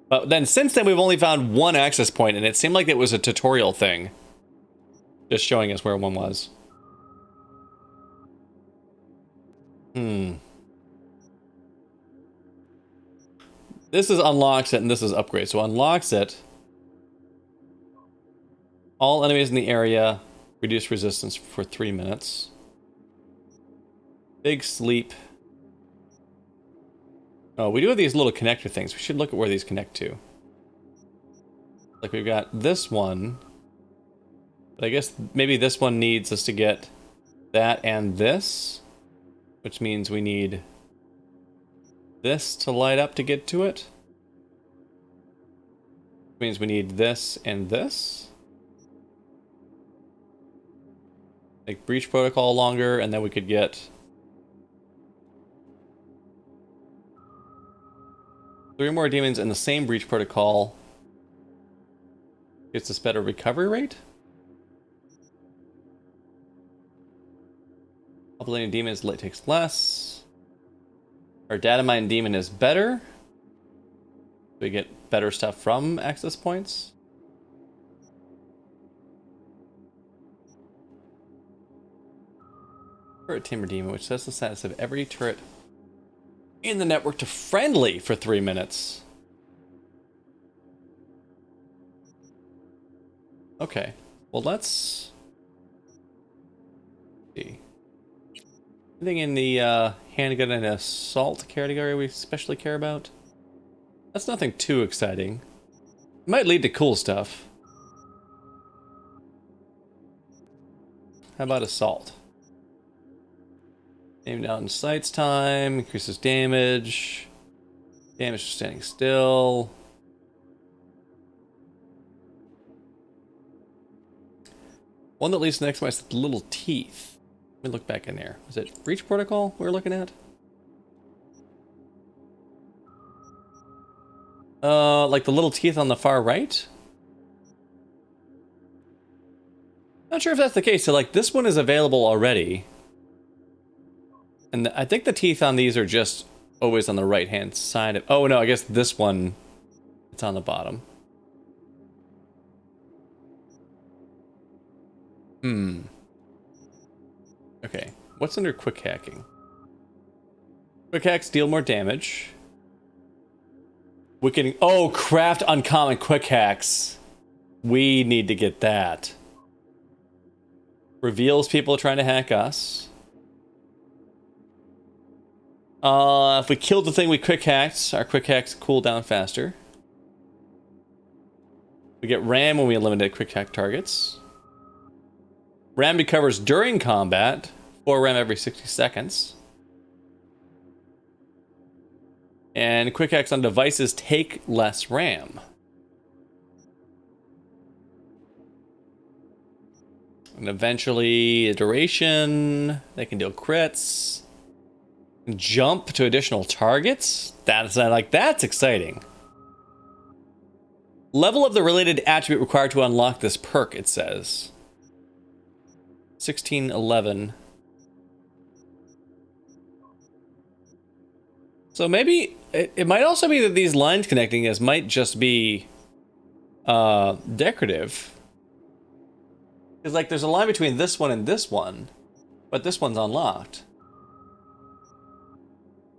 But then since then we've only found one access point, and it seemed like it was a tutorial thing. Just showing us where one was. This is unlocks it, and this is upgrade. So unlocks it. All enemies in the area reduce resistance for 3 minutes. Big sleep. Oh, we do have these little connector things. We should look at where these connect to. Like we've got this one. But I guess maybe this one needs us to get that and this. Which means we need this to light up to get to it. Which means we need this and this. Like breach protocol longer, and then we could get 3 more demons in the same breach protocol. Gets us better recovery rate. Uploading demons takes less. Our data mine demon is better. We get better stuff from access points. Turret tamer demon, which sets the status of every turret in the network to friendly for 3 minutes. Okay, well let's see. Anything in the handgun and assault category we especially care about? That's nothing too exciting. It might lead to cool stuff. How about assault? Aim down sights time, increases damage. Damage for standing still. One that leads next to my little teeth. Let me look back in there. Was it Breach Protocol we were looking at? Like the little teeth on the far right? Not sure if that's the case. So like this one is available already. And I think the teeth on these are just always on the right hand side of... Oh no, I guess this one, it's on the bottom. Okay, what's under quick hacking? Quick hacks deal more damage. We can... Oh, craft uncommon quick hacks. We need to get that. Reveals people trying to hack us. If we killed the thing we quick hacked, our quick hacks cool down faster. We get RAM when we eliminate quick hack targets. RAM recovers during combat. 4 RAM every 60 seconds. And quick hacks on devices take less RAM. And eventually, duration. They can deal crits. Jump to additional targets. That's exciting. Level of the related attribute required to unlock this perk, it says. 1611. So maybe it might also be that these lines connecting us might just be decorative. Because like there's a line between this one and this one, but this one's unlocked.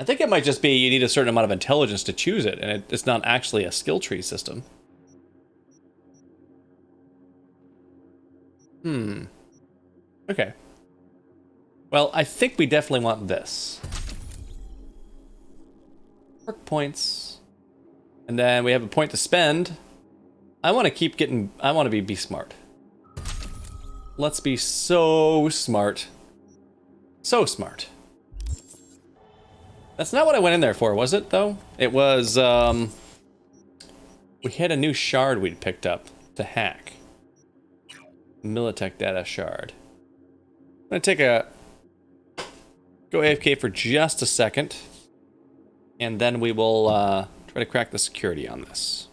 I think it might just be you need a certain amount of intelligence to choose it, and it's not actually a skill tree system. Okay. Well, I think we definitely want this. Perk points. And then we have a point to spend. I want to keep getting... I want to be smart. Let's be so smart. So smart. That's not what I went in there for, was it, though? It was, we had a new shard we'd picked up to hack. Militech data shard. I'm gonna take a... Go AFK for just a second. And then we will, try to crack the security on this.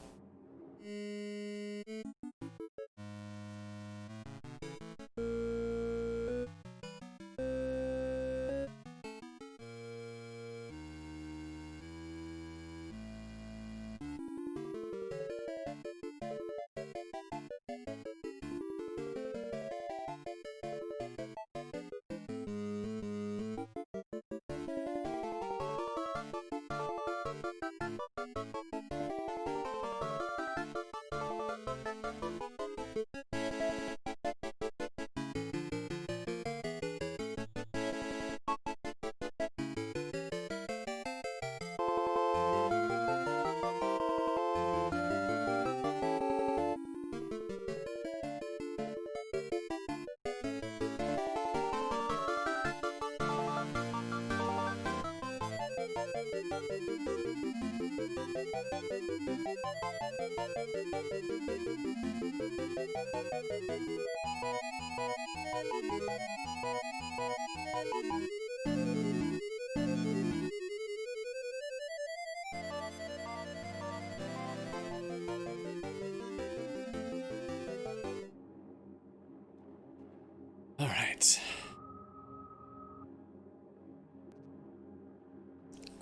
All right.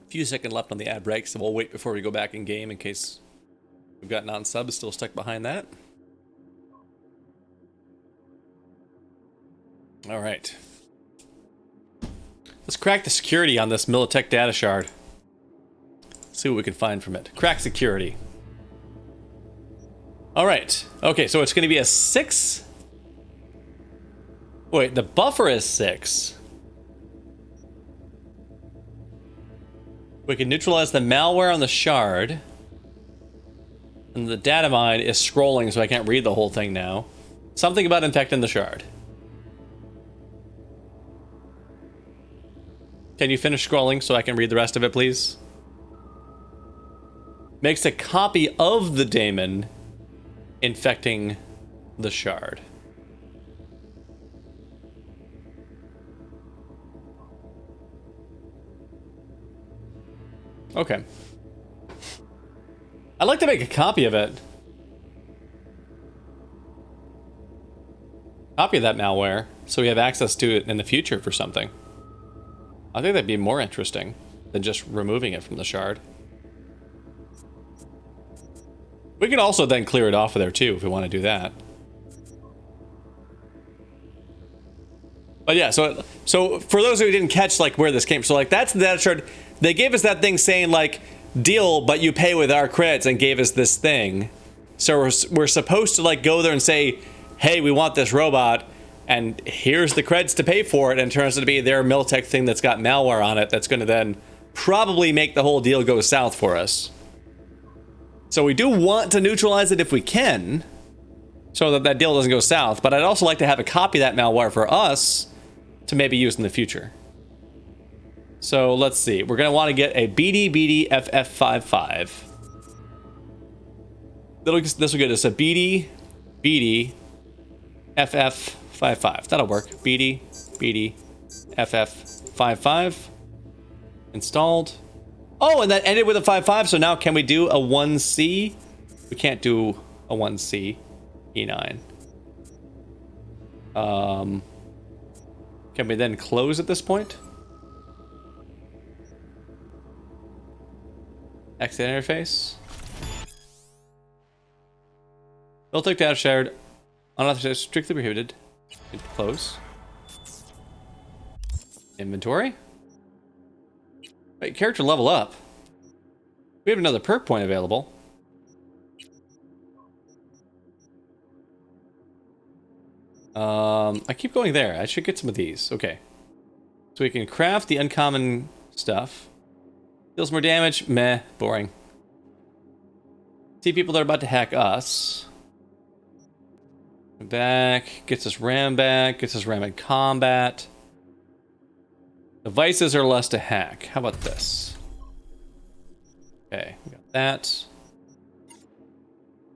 A few seconds left on the ad break, so we'll wait before we go back in game in case we've got non-subs still stuck behind that. All right. Let's crack the security on this Militech data shard. See what we can find from it. Crack security. All right. Okay, so it's going to be a 6. Wait, the buffer is 6. We can neutralize the malware on the shard. And the data mine is scrolling, so I can't read the whole thing now. Something about infecting the shard. Can you finish scrolling so I can read the rest of it, please? Makes a copy of the daemon infecting the shard. Okay. I'd like to make a copy of it. Copy of that malware, so we have access to it in the future for something. I think that'd be more interesting than just removing it from the shard. We can also then clear it off of there too if we want to do that. But yeah, so for those who didn't catch like where this came, so like that's the data shard. They gave us that thing saying like deal, but you pay with our credits, and gave us this thing. So we're supposed to like go there and say, hey, we want this robot, and here's the credits to pay for it, and it turns out to be their Militech thing that's got malware on it that's going to then probably make the whole deal go south for us. So we do want to neutralize it if we can, so that that deal doesn't go south, but I'd also like to have a copy of that malware for us to maybe use in the future. So let's see, we're going to want to get a BD-BD-FF55. This will get us a BD-BD-FF55. That'll work. BD-BD-FF55. Installed. Oh, and that ended with a 5.5, so now can we do a 1C? We can't do a 1C E9. Can we then close at this point? Exit interface. Militech data shared. Unauthorized, strictly prohibited. Close. Inventory. Wait, character level up. We have another perk point available. I keep going there. I should get some of these. Okay. So we can craft the uncommon stuff. Deals more damage. Meh. Boring. See people that are about to hack us. Back. Gets us RAM back. Gets us RAM in combat. Devices are less to hack. How about this? Okay. We got that. So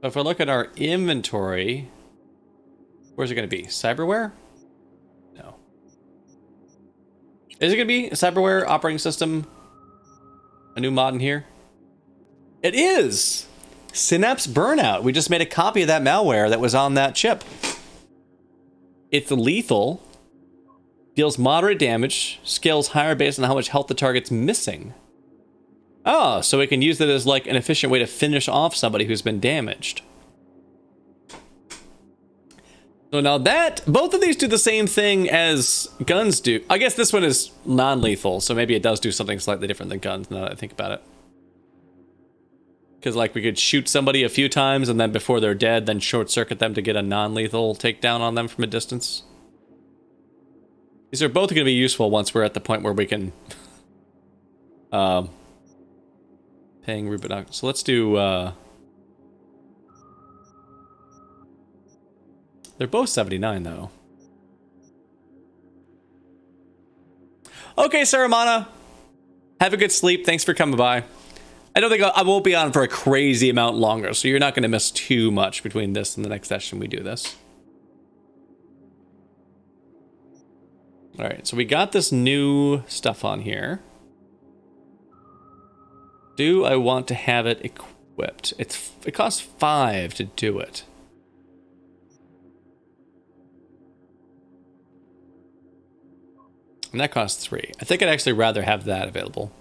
if I look at our inventory... Where's it going to be? Cyberware? No. Is it going to be a Cyberware operating system? A new mod in here? It is! Synapse Burnout. We just made a copy of that malware that was on that chip. It's lethal. Deals moderate damage. Scales higher based on how much health the target's missing. Oh, so we can use it as like an efficient way to finish off somebody who's been damaged. So now that, both of these do the same thing as guns do. I guess this one is non-lethal, so maybe it does do something slightly different than guns now that I think about it. Because like we could shoot somebody a few times and then before they're dead, then short circuit them to get a non-lethal takedown on them from a distance. These are both going to be useful once we're at the point where we can... paying reboot. So let's do... They're both 79, though. Okay, Saramana. Have a good sleep. Thanks for coming by. I don't think I won't be on for a crazy amount longer, so you're not going to miss too much between this and the next session we do this. All right, so we got this new stuff on here. Do I want to have it equipped? It costs 5 to do it. And that costs 3. I think I'd actually rather have that available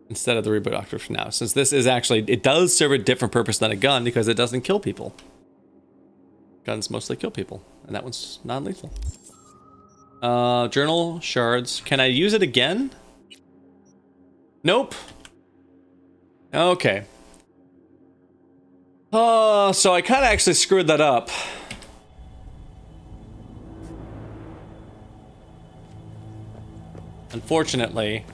instead of the reboot doctor for now, since this is actually, it does serve a different purpose than a gun because it doesn't kill people. Guns mostly kill people, and that one's non-lethal. Journal shards. Can I use it again? Nope. Okay. So I kind of actually screwed that up. Unfortunately,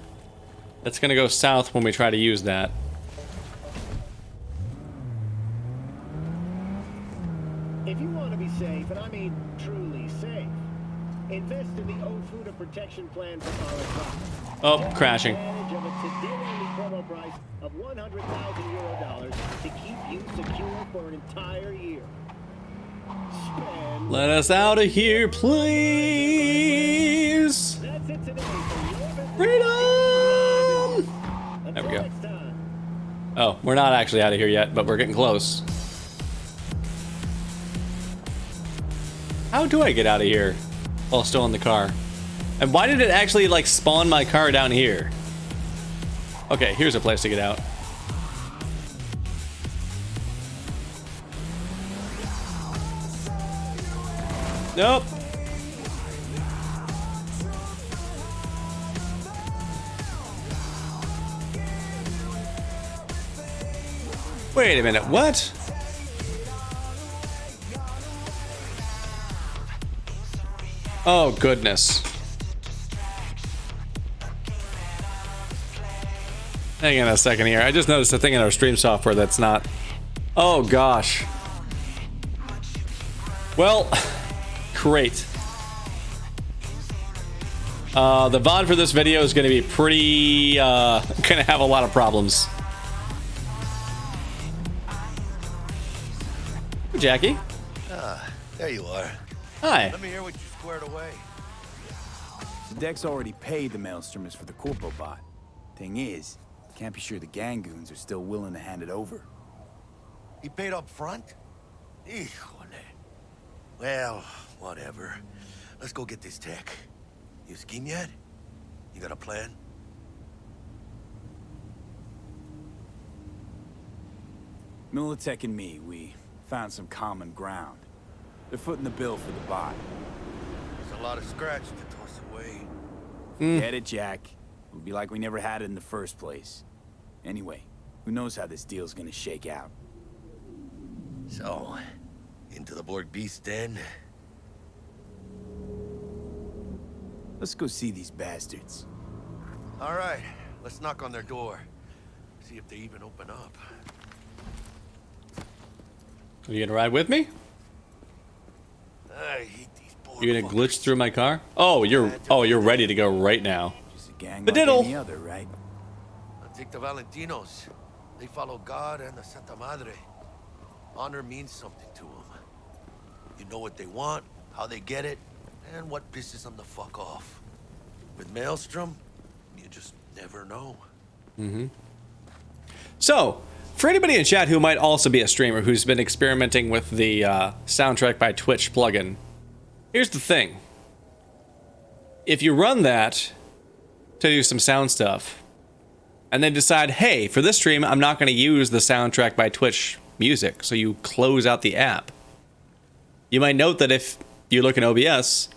that's going to go south when we try to use that. If you want to be safe, and I mean truly safe, invest in the Ofuda protection plan from RSI. Oh, crashing. Advantage of a today-only promo price of $100,000 to keep you secure for an entire year. Let us out of here, please. That's it today for your Freedom! There we go. Oh, we're not actually out of here yet, but we're getting close. How do I get out of here while still in the car? And why did it actually like spawn my car down here? Okay, here's a place to get out. Nope. Wait a minute, what? Oh, goodness. Hang on a second here. I just noticed a thing in our stream software that's not... Oh, gosh. Well, great. The VOD for this video is going to be pretty... going to have a lot of problems. Hey, Jackie. There you are. Hi. Let me hear what you squared away. The Dex already paid the Maelstromers for the Corpo bot. Thing is, can't be sure the Gangoons are still willing to hand it over. He paid up front? Híjole. Well, whatever. Let's go get this tech. You scheme yet? You got a plan? Militech and me, we found some common ground. They're footing the bill for the bot. There's a lot of scratch to toss away. Get it, Jack. It'll be like we never had it in the first place. Anyway, who knows how this deal's gonna shake out. So, into the Borg Beast den? Let's go see these bastards. All right, let's knock on their door. See if they even open up. Are you gonna ride with me? I hate these Borg. You're gonna glitch through my car? Oh, you're ready to go right now. Gang The like diddle. any other, right? I'll take the Valentinos. They follow God and the Santa Madre. Honor means something to them. You know what they want, how they get it, and what pisses them the fuck off. With Maelstrom, you just never know. Mm-hmm. So, for anybody in chat who might also be a streamer who's been experimenting with the Soundtrack by Twitch plugin, here's the thing. If you run that to do some sound stuff, and then decide, hey, for this stream, I'm not going to use the Soundtrack by Twitch music, so you close out the app. You might note that if you look in OBS,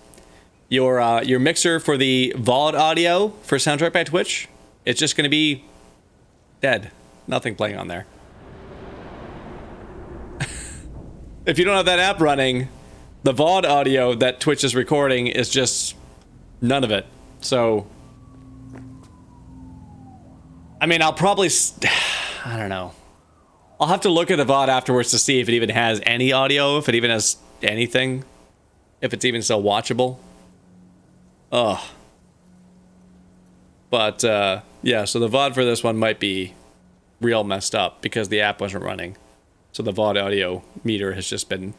your mixer for the VOD audio for Soundtrack by Twitch, it's just going to be dead. Nothing playing on there. If you don't have that app running, the VOD audio that Twitch is recording is just none of it. So, I mean, I'll probably, I don't know. I'll have to look at the VOD afterwards to see if it even has any audio, if it even has anything, if it's even still watchable. Ugh. But, yeah, so the VOD for this one might be real messed up because the app wasn't running. So the VOD audio meter has just been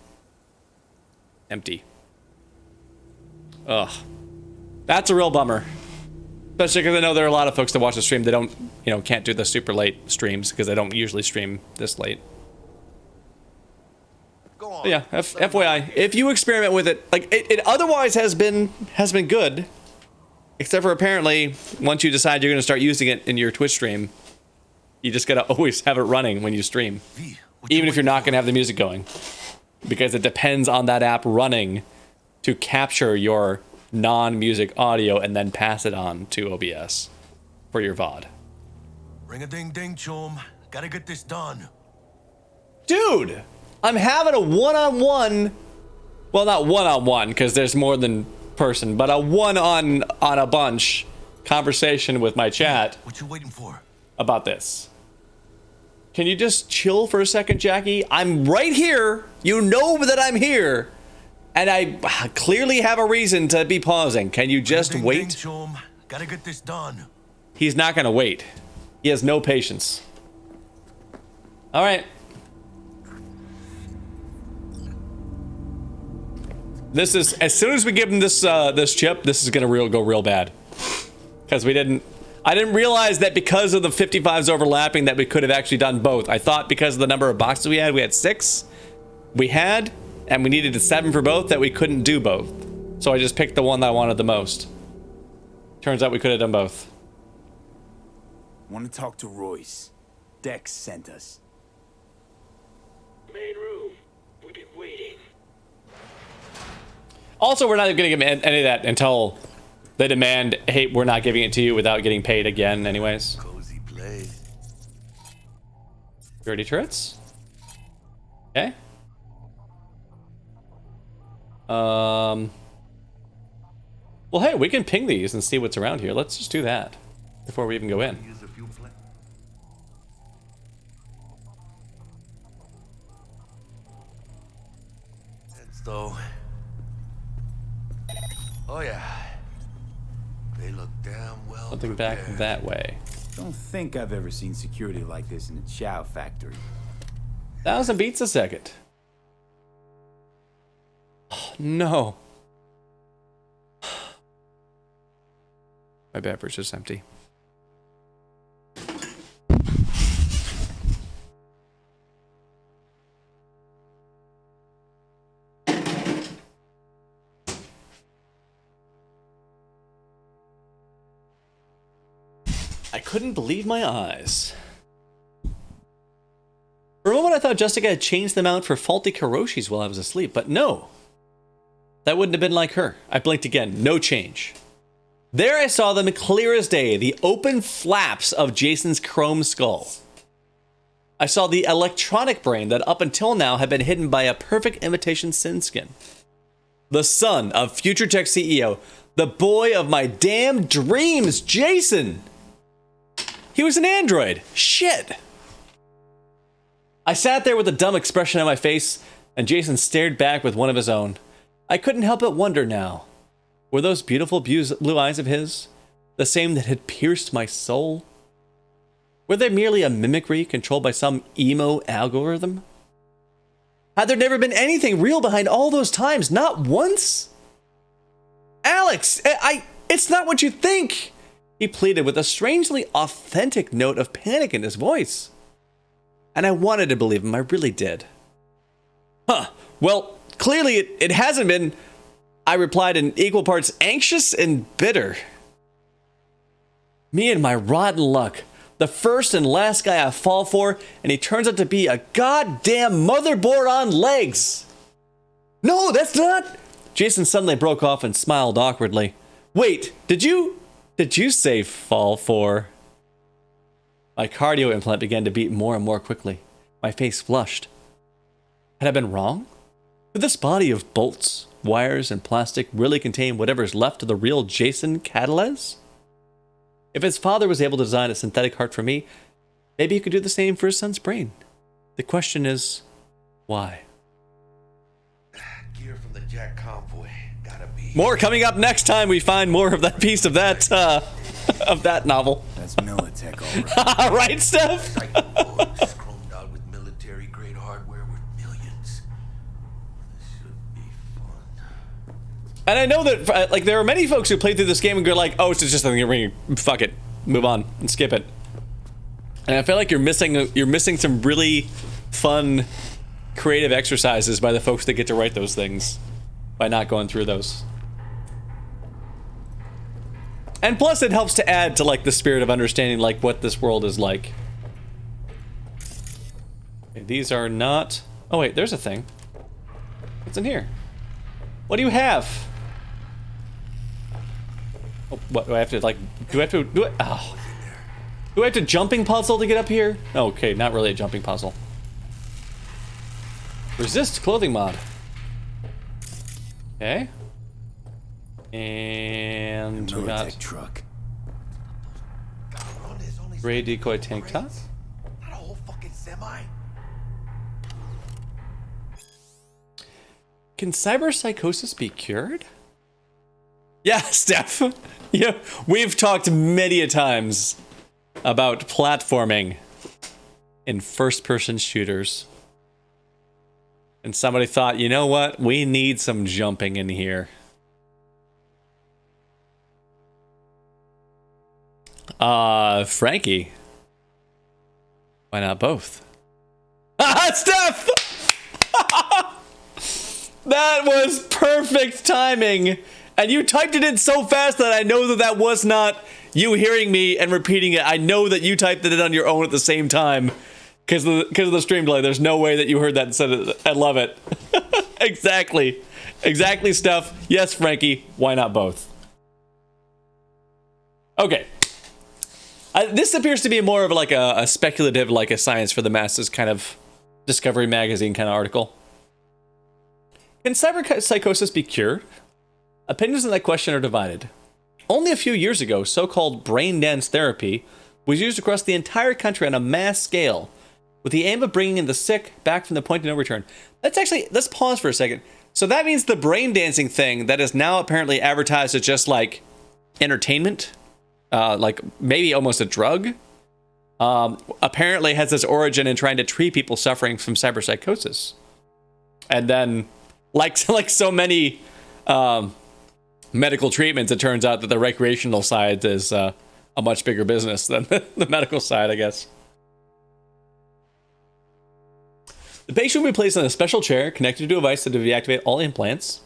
empty. Ugh. That's a real bummer. Especially because I know there are a lot of folks that watch the stream that don't, can't do the super late streams because they don't usually stream this late. Go on. But yeah, FYI, if you experiment with it, like it otherwise has been good, except for apparently once you decide you're going to start using it in your Twitch stream, you just got to always have it running when you stream, even if you're not going to have the music going, because it depends on that app running to capture your non-music audio and then pass it on to OBS for your VOD. Ring-a-ding-ding, chum. Gotta get this done. Dude, I'm having a one-on-one, well, not one-on-one because there's more than person, but a one-on-a-bunch conversation with my chat. What you waiting for? About this. Can you just chill for a second, Jackie? I'm right here. You know that I'm here. And I clearly have a reason to be pausing. Can you just wait? Gotta get this done. He's not gonna wait. He has no patience. All right. This is, as soon as we give him this this chip, this is gonna go real bad. Because we didn't. I didn't realize that because of the 55s overlapping that we could have actually done both. I thought because of the number of boxes we had 6. And we needed a 7 for both, that we couldn't do both. So I just picked the one that I wanted the most. Turns out we could have done both. Want to talk to Royce. Dex sent us. Main room. We've been waiting. Also, we're not going to give him any of that until they demand, hey, we're not giving it to you without getting paid again anyways. Cozy play. Security turrets. Okay. Well, hey, we can ping these and see what's around here. Let's just do that before we even go in. Though. Oh yeah. They look damn well. Something back that way. Don't think I've ever seen security like this in a chow factory. 1,000 beats a second. Oh, no. My beverage is empty. I couldn't believe my eyes. For a moment I thought Jessica had changed the mount for faulty Kiroshis while I was asleep, but no. That wouldn't have been like her. I blinked again, no change. There I saw them clear as day, the open flaps of Jason's chrome skull. I saw the electronic brain that up until now had been hidden by a perfect imitation sin skin. The son of Future Tech CEO, the boy of my damn dreams, Jason! He was an android. Shit. I sat there with a dumb expression on my face, and Jason stared back with one of his own. I couldn't help but wonder now. Were those beautiful blue eyes of his the same that had pierced my soul? Were they merely a mimicry controlled by some emo algorithm? Had there never been anything real behind all those times? Not once? Alex, it's not what you think. He pleaded with a strangely authentic note of panic in his voice. And I wanted to believe him, I really did. Huh, well, clearly it hasn't been, I replied in equal parts anxious and bitter. Me and my rotten luck, the first and last guy I fall for, and he turns out to be a goddamn motherboard on legs. No, that's not. Jason suddenly broke off and smiled awkwardly. Wait, did you say fall for? My cardio implant began to beat more and more quickly. My face flushed. Had I been wrong? Could this body of bolts, wires, and plastic really contain whatever's left of the real Jason Catalez? If his father was able to design a synthetic heart for me, maybe he could do the same for his son's brain. The question is, why? Gear from the Jack convoy. Gotta be. More coming up next time we find more of that piece of that of that novel. That's Militech, all right. Right, Steph? Chromed out with military grade hardware worth millions. This should be fun. And I know that like there are many folks who play through this game and go like, "Oh, it's just something ring. Fuck it, move on and skip it." And I feel like you're missing some really fun, creative exercises by the folks that get to write those things by not going through those. And plus, it helps to add to like the spirit of understanding like what this world is like. Okay, these are not. Oh wait, there's a thing. What's in here? What do you have? Oh, what do I have to like? Do I have to do it? Oh. Do I have to jumping puzzle to get up here? Okay, not really a jumping puzzle. Resist clothing mod. Okay. And we got truck. Gray decoy tank top. Not a whole fucking semi. Can cyberpsychosis be cured? Yeah, Steph. Yeah, we've talked many a times about platforming in first-person shooters. And somebody thought, you know what? We need some jumping in here. Frankie. Why not both? Steph! That was perfect timing. And you typed it in so fast that I know that that was not you hearing me and repeating it. I know that you typed it in on your own at the same time because of the stream delay. There's no way that you heard that and said it. I love it. Exactly. Exactly, Steph. Yes, Frankie. Why not both? Okay. This appears to be more of like a speculative, like a science for the masses kind of Discovery Magazine kind of article. Can cyberpsychosis be cured? Opinions on that question are divided. Only a few years ago, so-called brain dance therapy was used across the entire country on a mass scale, with the aim of bringing in the sick back from the point of no return. Let's pause for a second. So that means the brain dancing thing that is now apparently advertised as just like entertainment, like maybe almost a drug, apparently has its origin in trying to treat people suffering from cyberpsychosis. And then, like so many medical treatments, it turns out that the recreational side is a much bigger business than the medical side, I guess. The patient will be placed on a special chair connected to a device that will deactivate all implants.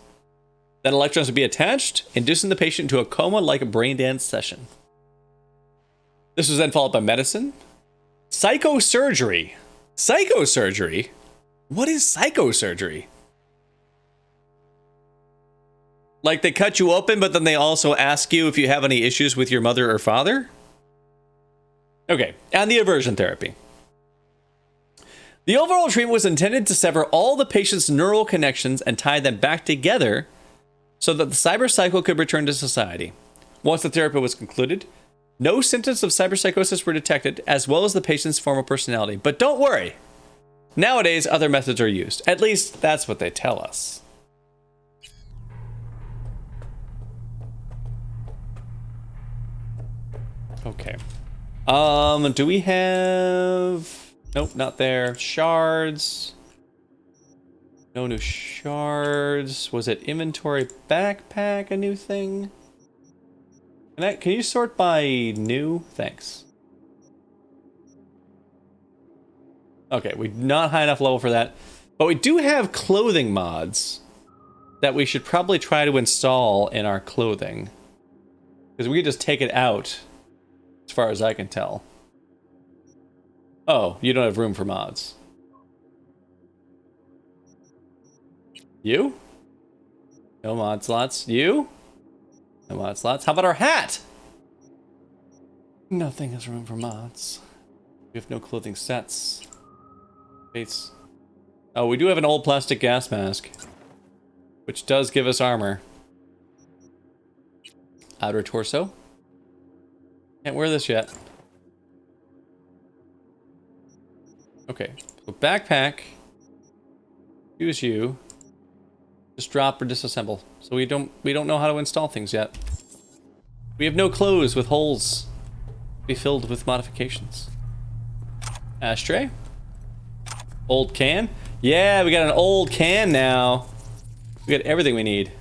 Then electrodes will be attached, inducing the patient into a coma-like brain dance session. This was then followed by medicine. Psychosurgery. Psychosurgery? What is psychosurgery? Like they cut you open, but then they also ask you if you have any issues with your mother or father? Okay, and the aversion therapy. The overall treatment was intended to sever all the patient's neural connections and tie them back together so that the cyberpsycho could return to society. Once the therapy was concluded, no symptoms of cyberpsychosis were detected, as well as the patient's former personality. But don't worry. Nowadays, other methods are used. At least, that's what they tell us. Okay. Do we have... Nope, not there. Shards. No new shards. Was it inventory backpack a new thing? Can you sort by new? Thanks. Okay, we're not high enough level for that. But we do have clothing mods that we should probably try to install in our clothing. Because we could just take it out, as far as I can tell. Oh, you don't have room for mods. You? No mod slots. You? No mod slots. How about our hat? Nothing has room for mods. We have no clothing sets. Face. Oh, we do have an old plastic gas mask, which does give us armor. Outer torso. Can't wear this yet. Okay, so backpack. Use you. Just drop or disassemble. So we don't know how to install things yet. We have no clothes with holes to be filled with modifications. Ashtray. Old can. Yeah, we got an old can now. We got everything we need.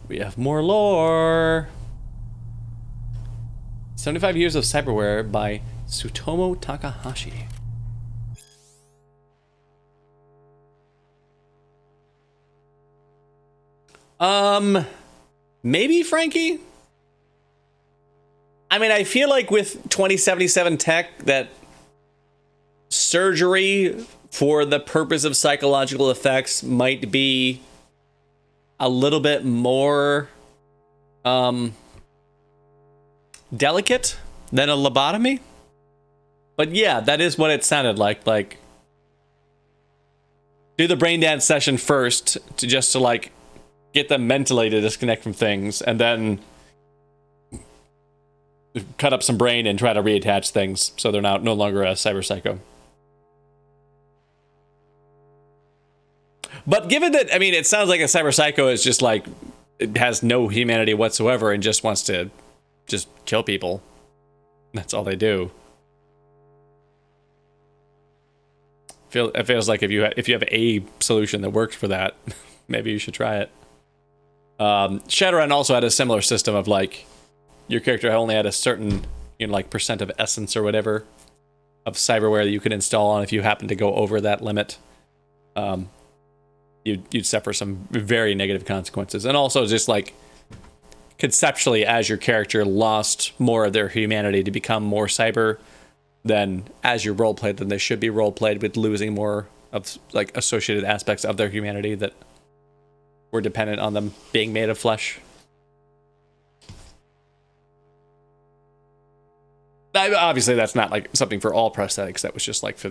We have more lore. 75 Years of Cyberware by Tsutomu Takahashi. Maybe, Frankie? I mean, I feel like with 2077 tech that surgery for the purpose of psychological effects might be a little bit more delicate than a lobotomy. But yeah, that is what it sounded like. Like, do the brain dance session first to like get them mentally to disconnect from things, and then cut up some brain and try to reattach things so they're no longer a cyberpsycho. But given that, I mean, it sounds like a cyberpsycho is just like, it has no humanity whatsoever and just wants to just kill people. That's all they do. It feels like if you have a solution that works for that, maybe you should try it. Shadowrun also had a similar system of like your character only had a certain like percent of essence or whatever of cyberware that you could install on. If you happen to go over that limit, you'd suffer some very negative consequences. And also just like conceptually, as your character lost more of their humanity to become more cyber, then as you roleplayed them, they should be roleplayed with losing more of like associated aspects of their humanity that were dependent on them being made of flesh. Obviously, that's not like something for all prosthetics. That was just like for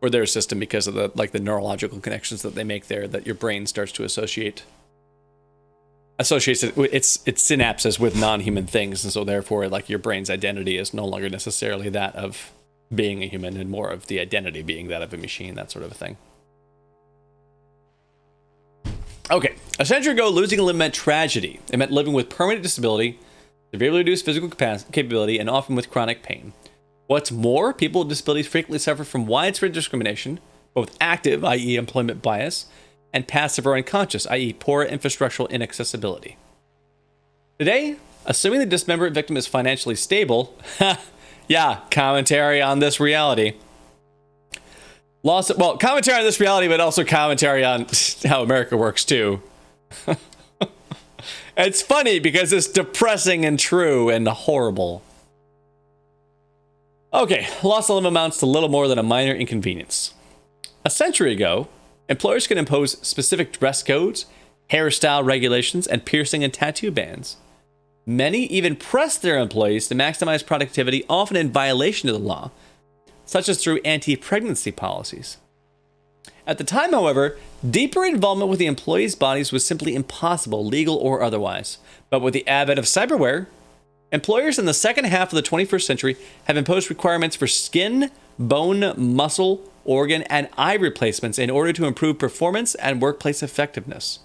their system because of the like the neurological connections that they make there, that your brain starts to associates its synapses with non-human things, and so therefore like your brain's identity is no longer necessarily that of being a human and more of the identity being that of a machine, that sort of a thing. Okay, a century ago, losing a limb meant tragedy. It meant living with permanent disability, severely reduced physical capability, and often with chronic pain. What's more, people with disabilities frequently suffer from widespread discrimination, both active, i.e. employment bias, and passive or unconscious, i.e. poor infrastructural inaccessibility. Today, assuming the dismemberment victim is financially stable, yeah, commentary on this reality. Commentary on this reality, but also commentary on how America works too. It's funny because it's depressing and true and horrible. Okay, loss of limb amounts to little more than a minor inconvenience. A century ago, employers could impose specific dress codes, hairstyle regulations, and piercing and tattoo bans. Many even pressed their employees to maximize productivity, often in violation of the law, such as through anti-pregnancy policies. At the time, however, deeper involvement with the employees' bodies was simply impossible, legal or otherwise. But with the advent of cyberware, employers in the second half of the 21st century have imposed requirements for skin, bone, muscle, organ, and eye replacements in order to improve performance and workplace effectiveness.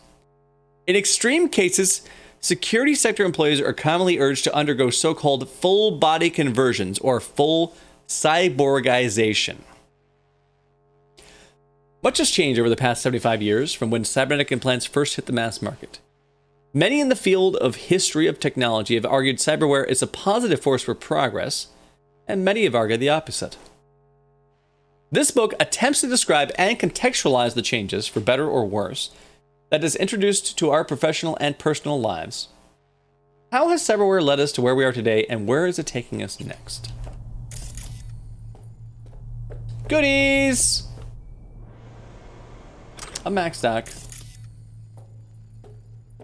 In extreme cases, security sector employees are commonly urged to undergo so-called full body conversions or full cyborgization. Much has changed over the past 75 years from when cybernetic implants first hit the mass market. Many in the field of history of technology have argued cyberware is a positive force for progress, and many have argued the opposite. This book attempts to describe and contextualize the changes, for better or worse, that is introduced to our professional and personal lives. How has cyberware led us to where we are today, and where is it taking us next? Goodies! A max stock.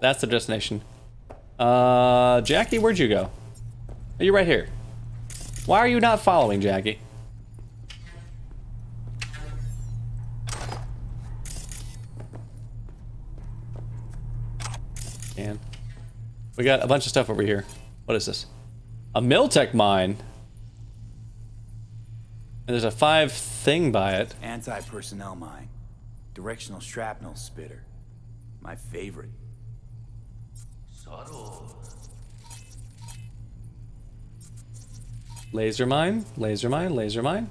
That's the destination. Jackie, where'd you go? Are you right here? Why are you not following, Jackie? And we got a bunch of stuff over here. What is this? A Miltech mine. And there's a 5 thing by it. Anti-personnel mine. Directional shrapnel spitter. My favorite. Laser mine, laser mine, laser mine.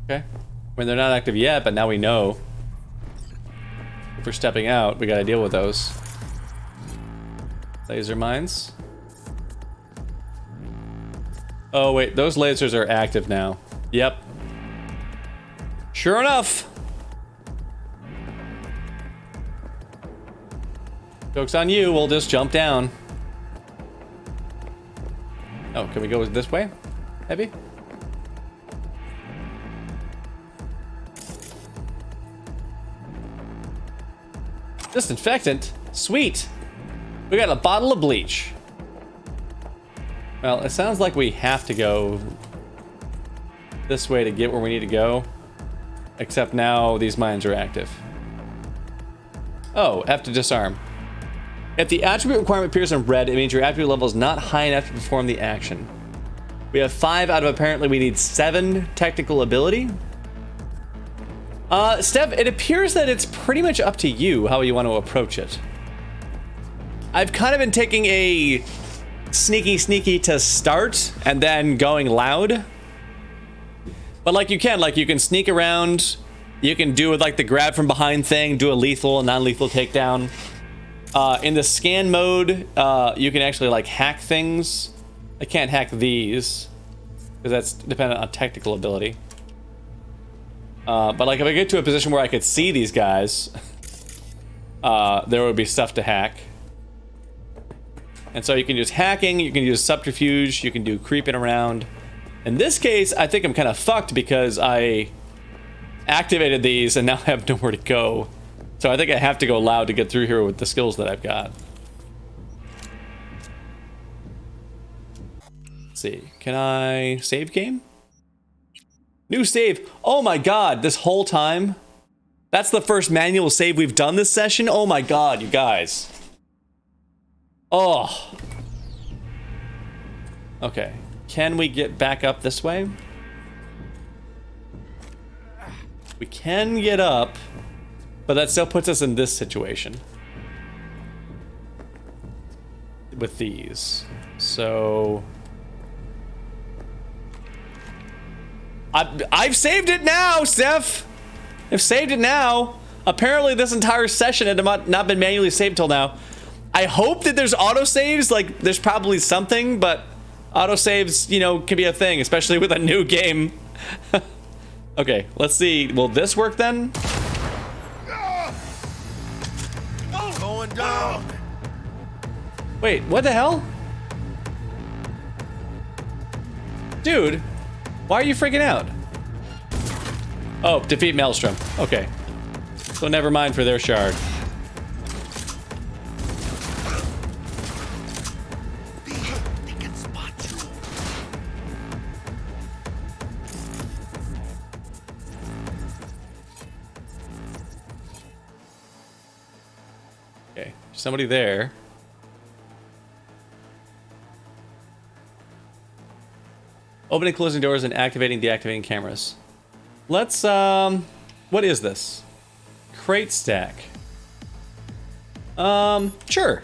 Okay. I mean, they're not active yet, but now we know. If we're stepping out, we gotta deal with those. Laser mines. Oh wait, those lasers are active now. Yep. Sure enough. Joke's on you, we'll just jump down. Oh, can we go this way? Heavy? Disinfectant? Sweet! We got a bottle of bleach. Well, it sounds like we have to go this way to get where we need to go. Except now these mines are active. Oh, have to disarm. If the attribute requirement appears in red, it means your attribute level is not high enough to perform the action. We have 5 out of apparently we need 7 technical ability. Steph, it appears that it's pretty much up to you how you want to approach it. I've kind of been taking a sneaky to start and then going loud. But like you can sneak around. You can do like the grab from behind thing, do a lethal and non-lethal takedown. In the scan mode, you can actually like hack things. I can't hack these because that's dependent on technical ability. But like if I get to a position where I could see these guys, there would be stuff to hack. And so you can use hacking, you can use subterfuge, you can do creeping around. In this case, I think I'm kind of fucked because I activated these and now I have nowhere to go. So I think I have to go loud to get through here with the skills that I've got. Let's see, can I save game? New save. Oh my god, this whole time? That's the first manual save we've done this session? Oh my god, you guys. Oh. Okay. Can we get back up this way? We can get up, but that still puts us in this situation. With these. So... I've saved it now, Steph! I've saved it now. Apparently this entire session had not been manually saved till now. I hope that there's autosaves, like there's probably something, but autosaves, you know, can be a thing, especially with a new game. Okay, let's see. Will this work then? Going down. Wait, what the hell? Dude, why are you freaking out? Oh, defeat Maelstrom. Okay. So never mind for their shard. Okay, somebody there. Opening, closing doors, and activating, deactivating cameras. Let's, what is this? Crate stack. Sure.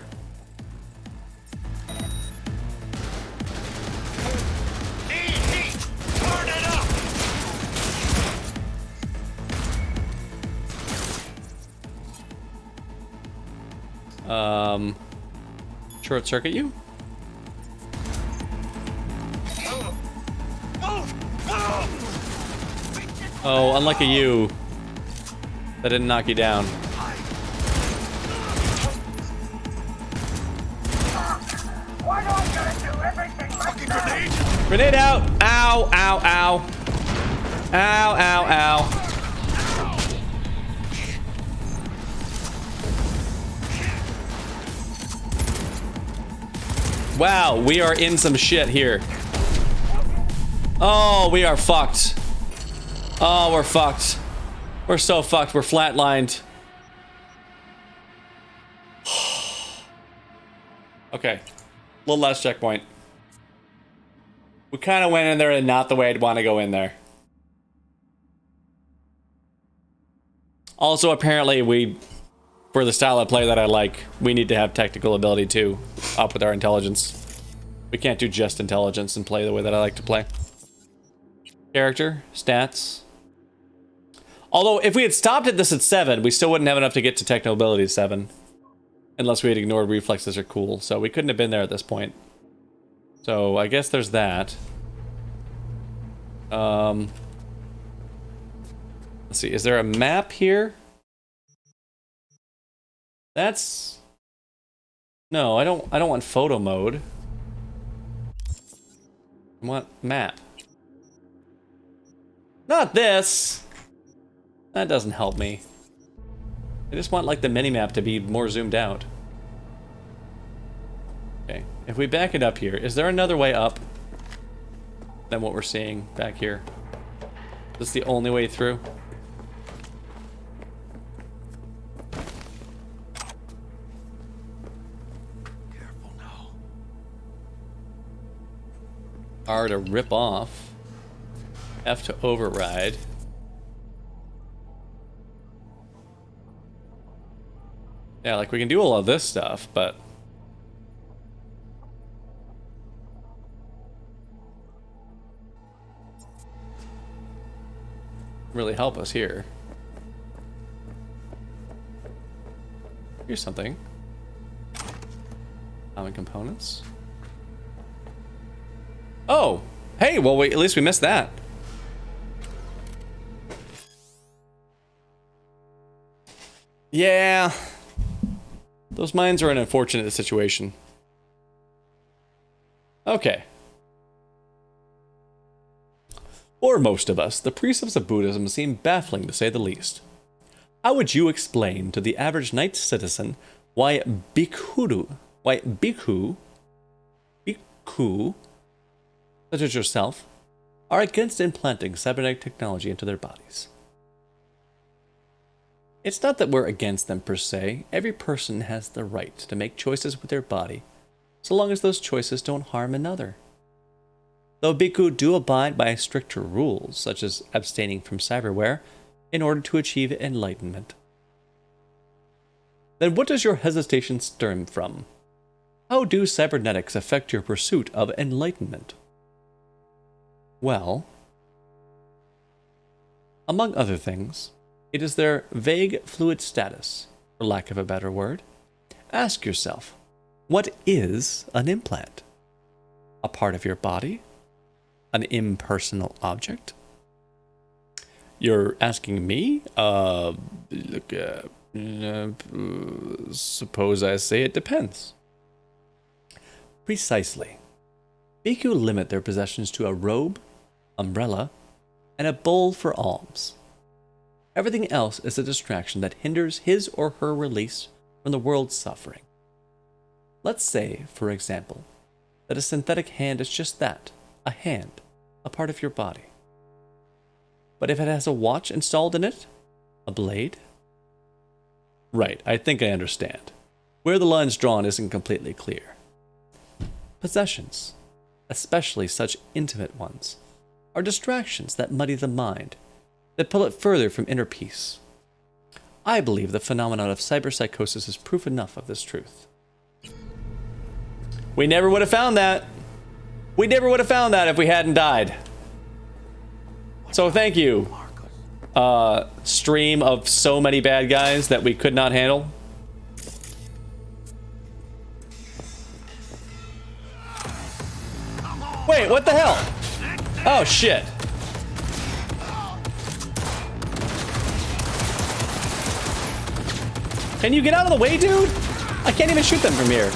Short circuit you? Oh, unlucky you. That didn't knock you down. Why do I gotta do everything myself? Grenade out! Ow, ow, ow. Ow, ow, ow. Wow, we are in some shit here. Oh, we are fucked. Oh, we're fucked. We're so fucked. We're flatlined. Okay. Little last checkpoint. We kind of went in there and not the way I'd want to go in there. Also, apparently, for the style of play that I like, we need to have technical ability too, up with our intelligence. We can't do just intelligence and play the way that I like to play. Character, stats. Although, if we had stopped at this at 7, we still wouldn't have enough to get to technical ability 7. Unless we had ignored reflexes are cool, so we couldn't have been there at this point. So, I guess there's that. Let's see, is there a map here? That's... No, I don't want photo mode. I want map. Not this! That doesn't help me. I just want, like, the mini-map to be more zoomed out. Okay, if we back it up here, is there another way up than what we're seeing back here? Is this the only way through? Careful now. R to rip off. F to override. Yeah, like we can do all of this stuff, but... really help us here. Here's something. Common components. Oh! Hey, well, at least we missed that. Yeah. Those mines are an unfortunate situation. Okay. For most of us, the precepts of Buddhism seem baffling to say the least. How would you explain to the average night citizen why bhikkhu, such as yourself, are against implanting cybernetic technology into their bodies? It's not that we're against them per se. Every person has the right to make choices with their body, so long as those choices don't harm another. Though bhikkhu do abide by stricter rules, such as abstaining from cyberware, in order to achieve enlightenment. Then what does your hesitation stem from? How do cybernetics affect your pursuit of enlightenment? Well, among other things, it is their vague fluid status, for lack of a better word. Ask yourself, what is an implant? A part of your body? An impersonal object? You're asking me? Suppose I say it depends. Precisely. Bhikkhu limit their possessions to a robe, umbrella, and a bowl for alms. Everything else is a distraction that hinders his or her release from the world's suffering. Let's say, for example, that a synthetic hand is just that, a hand, a part of your body. But if it has a watch installed in it? A blade? Right, I think I understand. Where the line's drawn isn't completely clear. Possessions, especially such intimate ones, are distractions that muddy the mind, that pull it further from inner peace. I believe the phenomenon of cyberpsychosis is proof enough of this truth. We never would have found that. We never would have found that if we hadn't died. So thank you, stream of so many bad guys that we could not handle. Wait, what the hell? Oh shit. Can you get out of the way, dude? I can't even shoot them from here.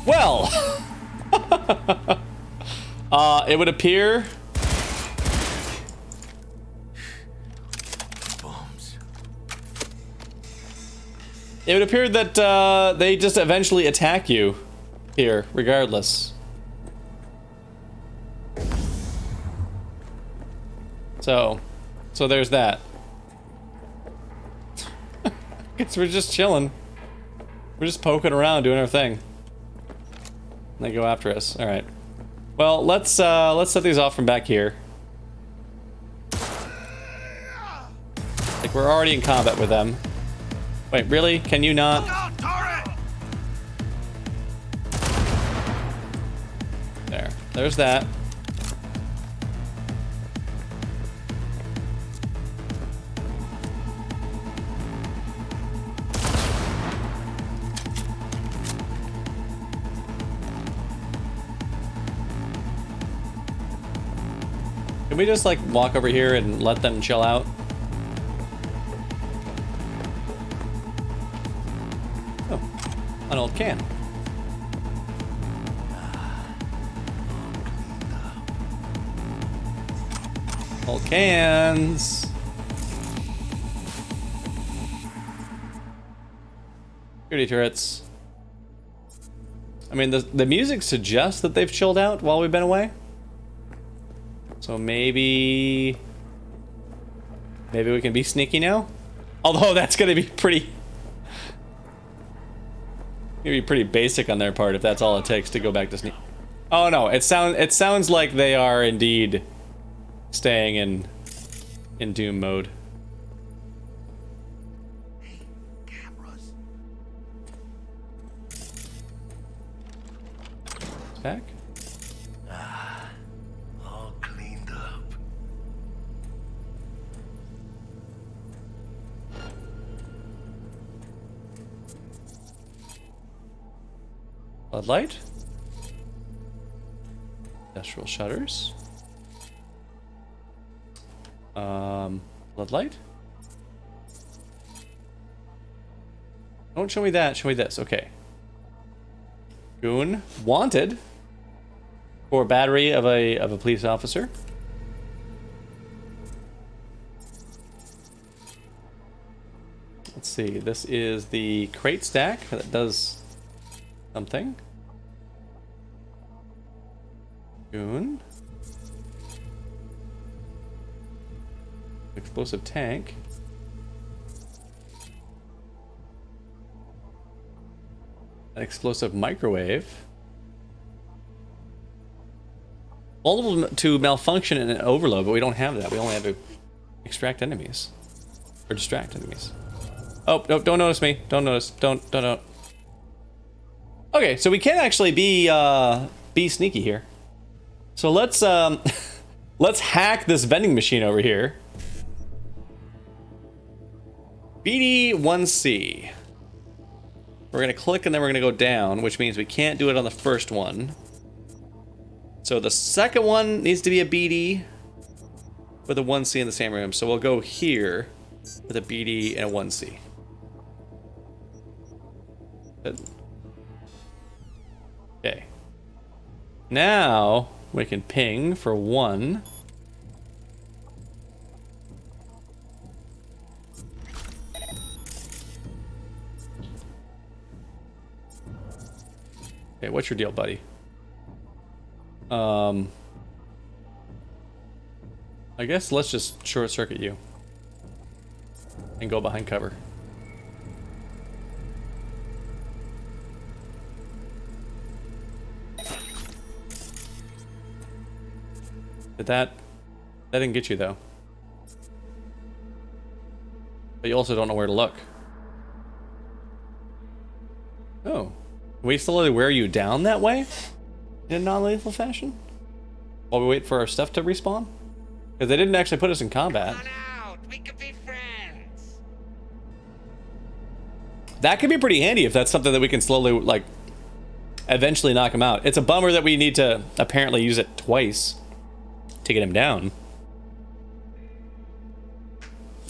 Well, it would appear that they just eventually attack you here, regardless. So there's that. Guess we're just chilling. We're just poking around, doing our thing. And they go after us. All right. Well, let's set these off from back here. Like we're already in combat with them. Wait, really? Can you not? There's that. Can we just like walk over here and let them chill out? Oh, an old can. Old cans. Security turrets. I mean, the music suggests that they've chilled out while we've been away. So maybe we can be sneaky now? Although that's gonna be pretty basic on their part if that's all it takes to go back to sneak. Oh no, it sounds like they are indeed staying in Doom mode. Back. All cleaned up. Floodlight. Industrial shutters. Floodlight. Don't show me that. Show me this. Okay. Goon wanted for battery of a police officer. Let's see. This is the crate stack that does something. Goon. Explosive tank. An explosive microwave. Vulnerable to malfunction and overload, but we don't have that. We only have to extract enemies. Or distract enemies. Oh, no, don't notice me. Don't notice. Don't. Okay, so we can actually be sneaky here. So let's let's hack this vending machine over here. BD1C. We're gonna click and then we're gonna go down, which means we can't do it on the first one. So the second one needs to be a BD with a 1C in the same room. So we'll go here with a BD and a 1C. Good. Okay. Now we can ping for 1. Okay, what's your deal, buddy? I guess let's just short circuit you and go behind cover. But that didn't get you though. But you also don't know where to look. Oh. Can we slowly wear you down that way? In a non-lethal fashion? While we wait for our stuff to respawn? Because they didn't actually put us in combat. That could be pretty handy if that's something that we can slowly, like, eventually knock him out. It's a bummer that we need to apparently use it twice to get him down.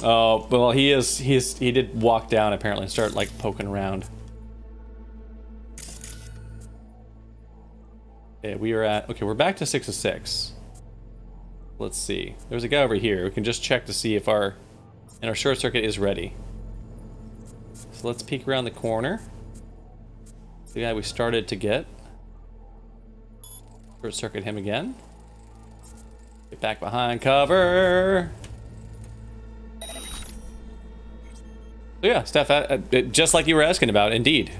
Oh, well, he did walk down apparently and start, like, poking around. Okay, we're back to 6 of 6. Let's see. There's a guy over here. We can just check to see if our short circuit is ready. So let's peek around the corner. The guy we started to get. Short circuit him again. Get back behind cover. So yeah, Steph, just like you were asking about, indeed.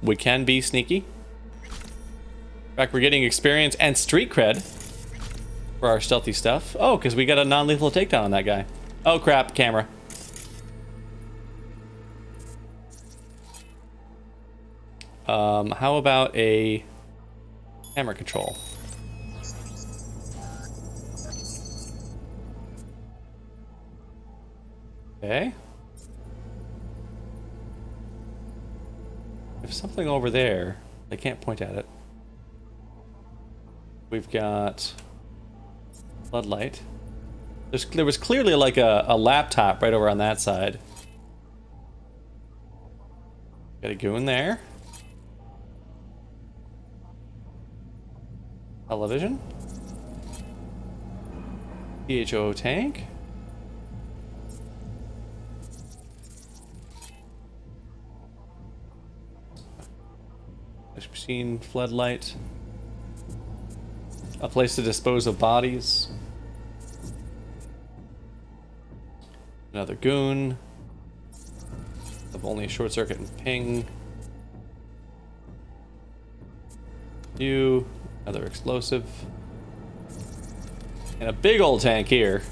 We can be sneaky. In fact, we're getting experience and street cred for our stealthy stuff. Oh, because we got a non-lethal takedown on that guy. Oh crap, camera. How about a camera control? Okay. There's something over there. I can't point at it. We've got floodlight. There was clearly like a laptop right over on that side. Got a goon there. Television. PHO tank. Machine, floodlight. A place to dispose of bodies. Another goon. Of only a short circuit and ping. You. Another explosive. And a big old tank here.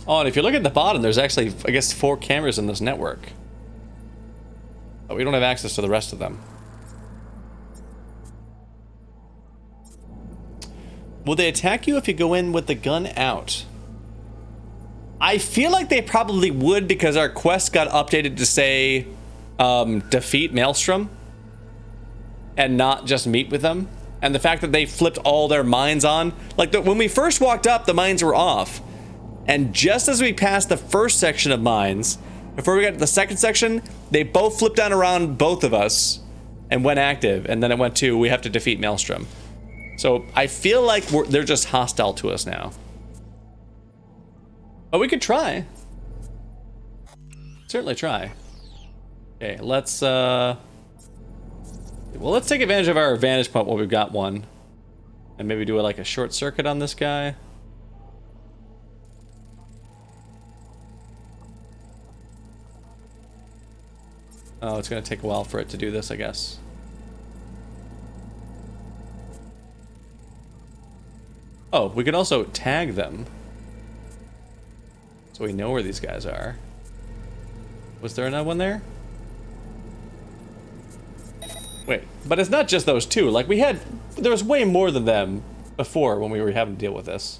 Oh, and if you look at the bottom, there's actually, I guess, 4 cameras in this network. But we don't have access to the rest of them. Will they attack you if you go in with the gun out? I feel like they probably would because our quest got updated to say defeat Maelstrom and not just meet with them. And the fact that they flipped all their mines on, like when we first walked up, the mines were off. And just as we passed the first section of mines, before we got to the second section, they both flipped down around both of us and went active. And then it went to, we have to defeat Maelstrom. So I feel like they're just hostile to us now. But we could try. Certainly try. Okay, let's well, let's take advantage of our vantage point while we've got one. And maybe do like a short circuit on this guy. Oh, it's gonna take a while for it to do this, I guess. Oh, we could also tag them. So we know where these guys are. Was there another one there? Wait, but it's not just those two. Like there was way more than them before when we were having to deal with this.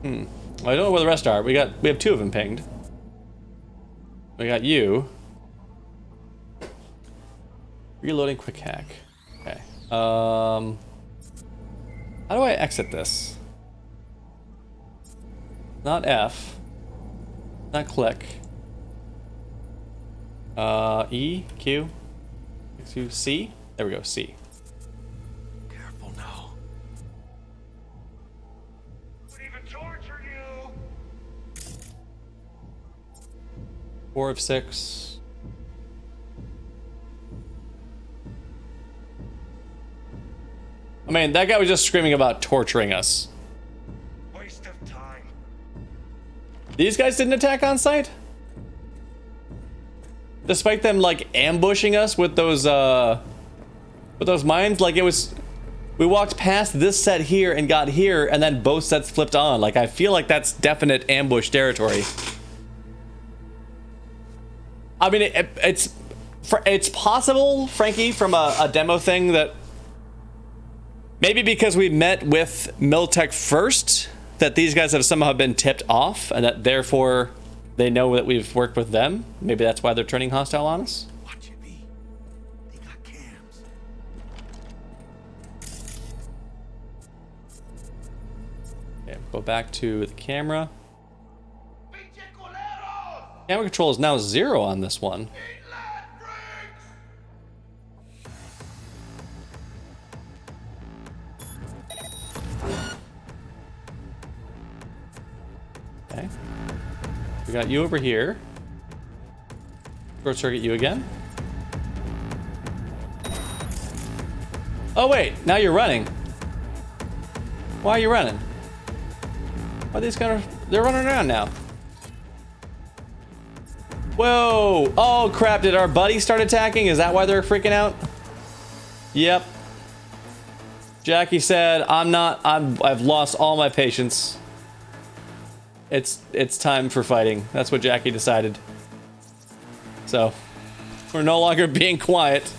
Well, I don't know where the rest are. We have 2 of them pinged. We got you. Reloading quick hack. Okay. How do I exit this? Not F. Not click. E, Q, Q, C. There we go, C. Careful now. Would even torture you. 4 of 6. I mean, that guy was just screaming about torturing us. Waste of time. These guys didn't attack on sight? Despite them like ambushing us with those mines, like it was, we walked past this set here and got here and then both sets flipped on. Like I feel like that's definite ambush territory. I mean, it's possible, Frankie, from a demo thing that maybe because we met with Militech first, that these guys have somehow been tipped off and that therefore they know that we've worked with them. Maybe that's why they're turning hostile on us. Watch it be. They got cams. Okay, go back to the camera. Camera control is now 0 on this one. Okay. We got you over here. Short circuit you again. Oh wait, now you're running. Why are you running? Why are these kind of... They're running around now. Whoa! Oh crap, did our buddy start attacking? Is that why they're freaking out? Yep. Jackie said, I've lost all my patience. It's time for fighting. That's what Jackie decided. So, we're no longer being quiet.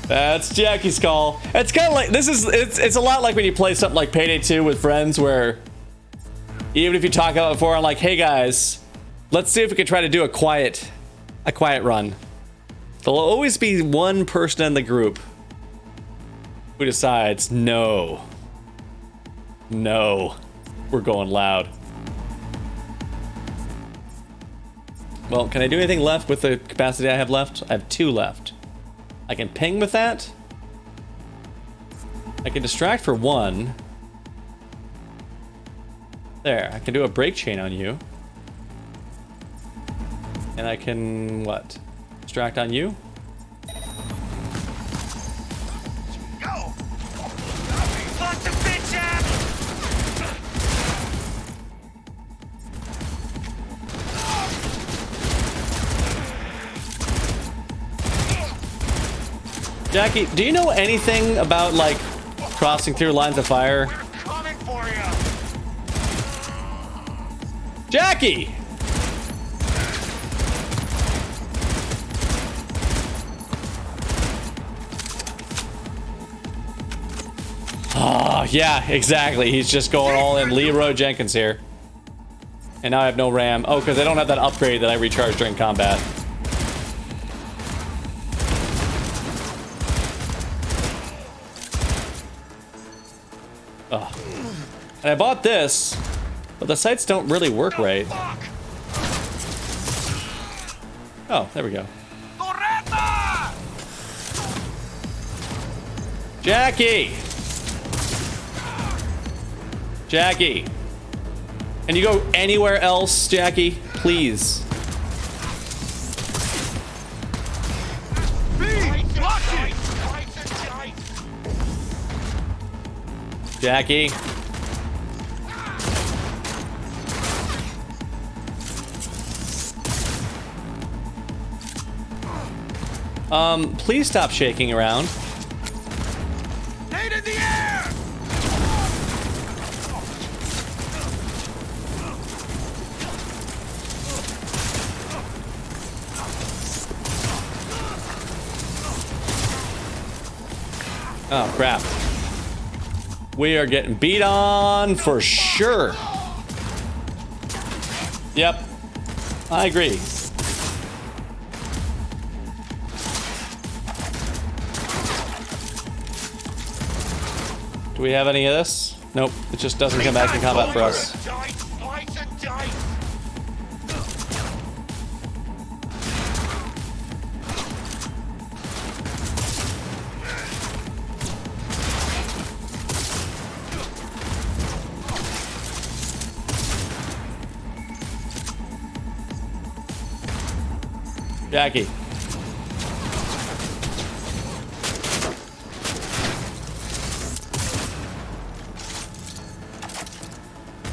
That's Jackie's call. It's kind of like, it's a lot like when you play something like Payday 2 with friends where even if you talk about it before, I'm like, hey guys, let's see if we can try to do a quiet run. There'll always be one person in the group who decides, no, we're going loud. Well, can I do anything left with the capacity I have left? I have 2 left. I can ping with that. I can distract for 1. There, I can do a break chain on you. And I can, what? Distract on you? Go! Fuck the bitch ass! Jackie, do you know anything about, like, crossing through lines of fire? Coming for you! Jackie! Oh, yeah, exactly. He's just going all in. Leroy Jenkins here. And now I have no RAM. Oh, because I don't have that upgrade that I recharge during combat. Ugh. And I bought this, but the sights don't really work right. Oh, there we go. Jackie! Jackie! Can you go anywhere else, Jackie? Please. Jackie. Please stop shaking around. Nade in the air! Oh, crap. We are getting beat on for sure. Yep. I agree. Do we have any of this? Nope. It just doesn't come back in combat for us. Jackie.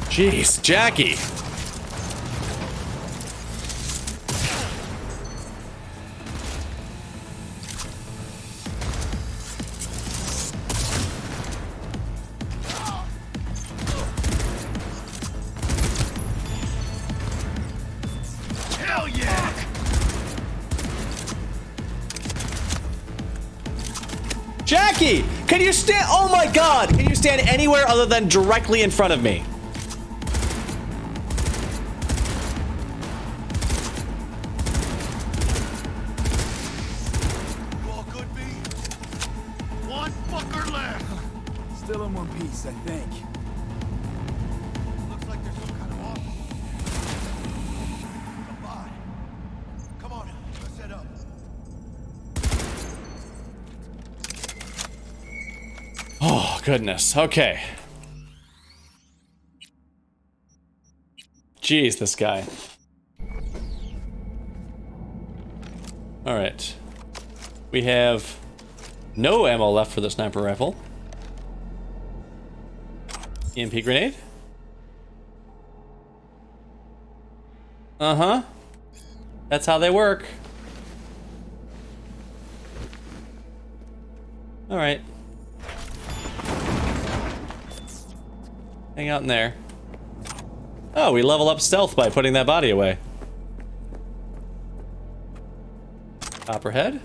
Jeez, Jackie. Hell yeah! Jackie, can you stand? Oh my God! Can you stand anywhere other than directly in front of me? You all good, B? One fucker left. Still in one piece, I think. Looks like there's some kind of office. Goodbye. Come on, let's head up. Oh, goodness. Okay. Jeez, this guy. All right. We have no ammo left for the sniper rifle. EMP grenade. Uh-huh. That's how they work. All right. Hang out in there. Oh, we level up stealth by putting that body away. Copperhead.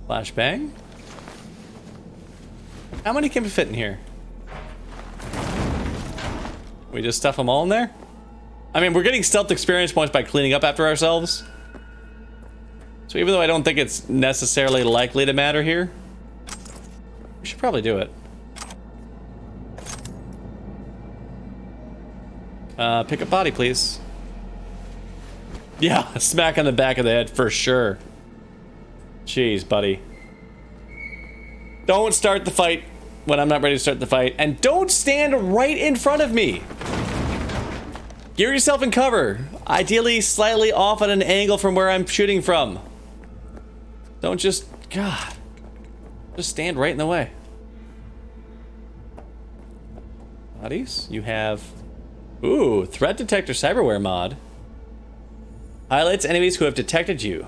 Flashbang. How many can fit in here? We just stuff them all in there? I mean, we're getting stealth experience points by cleaning up after ourselves. So even though I don't think it's necessarily likely to matter here, we should probably do it. Pick a body, please. Yeah, smack on the back of the head for sure. Jeez, buddy. Don't start the fight when I'm not ready to start the fight. And don't stand right in front of me. Gear yourself in cover. Ideally, slightly off at an angle from where I'm shooting from. Don't just, God, just stand right in the way. Bodies, you have, ooh, threat detector cyberware mod. Highlights enemies who have detected you.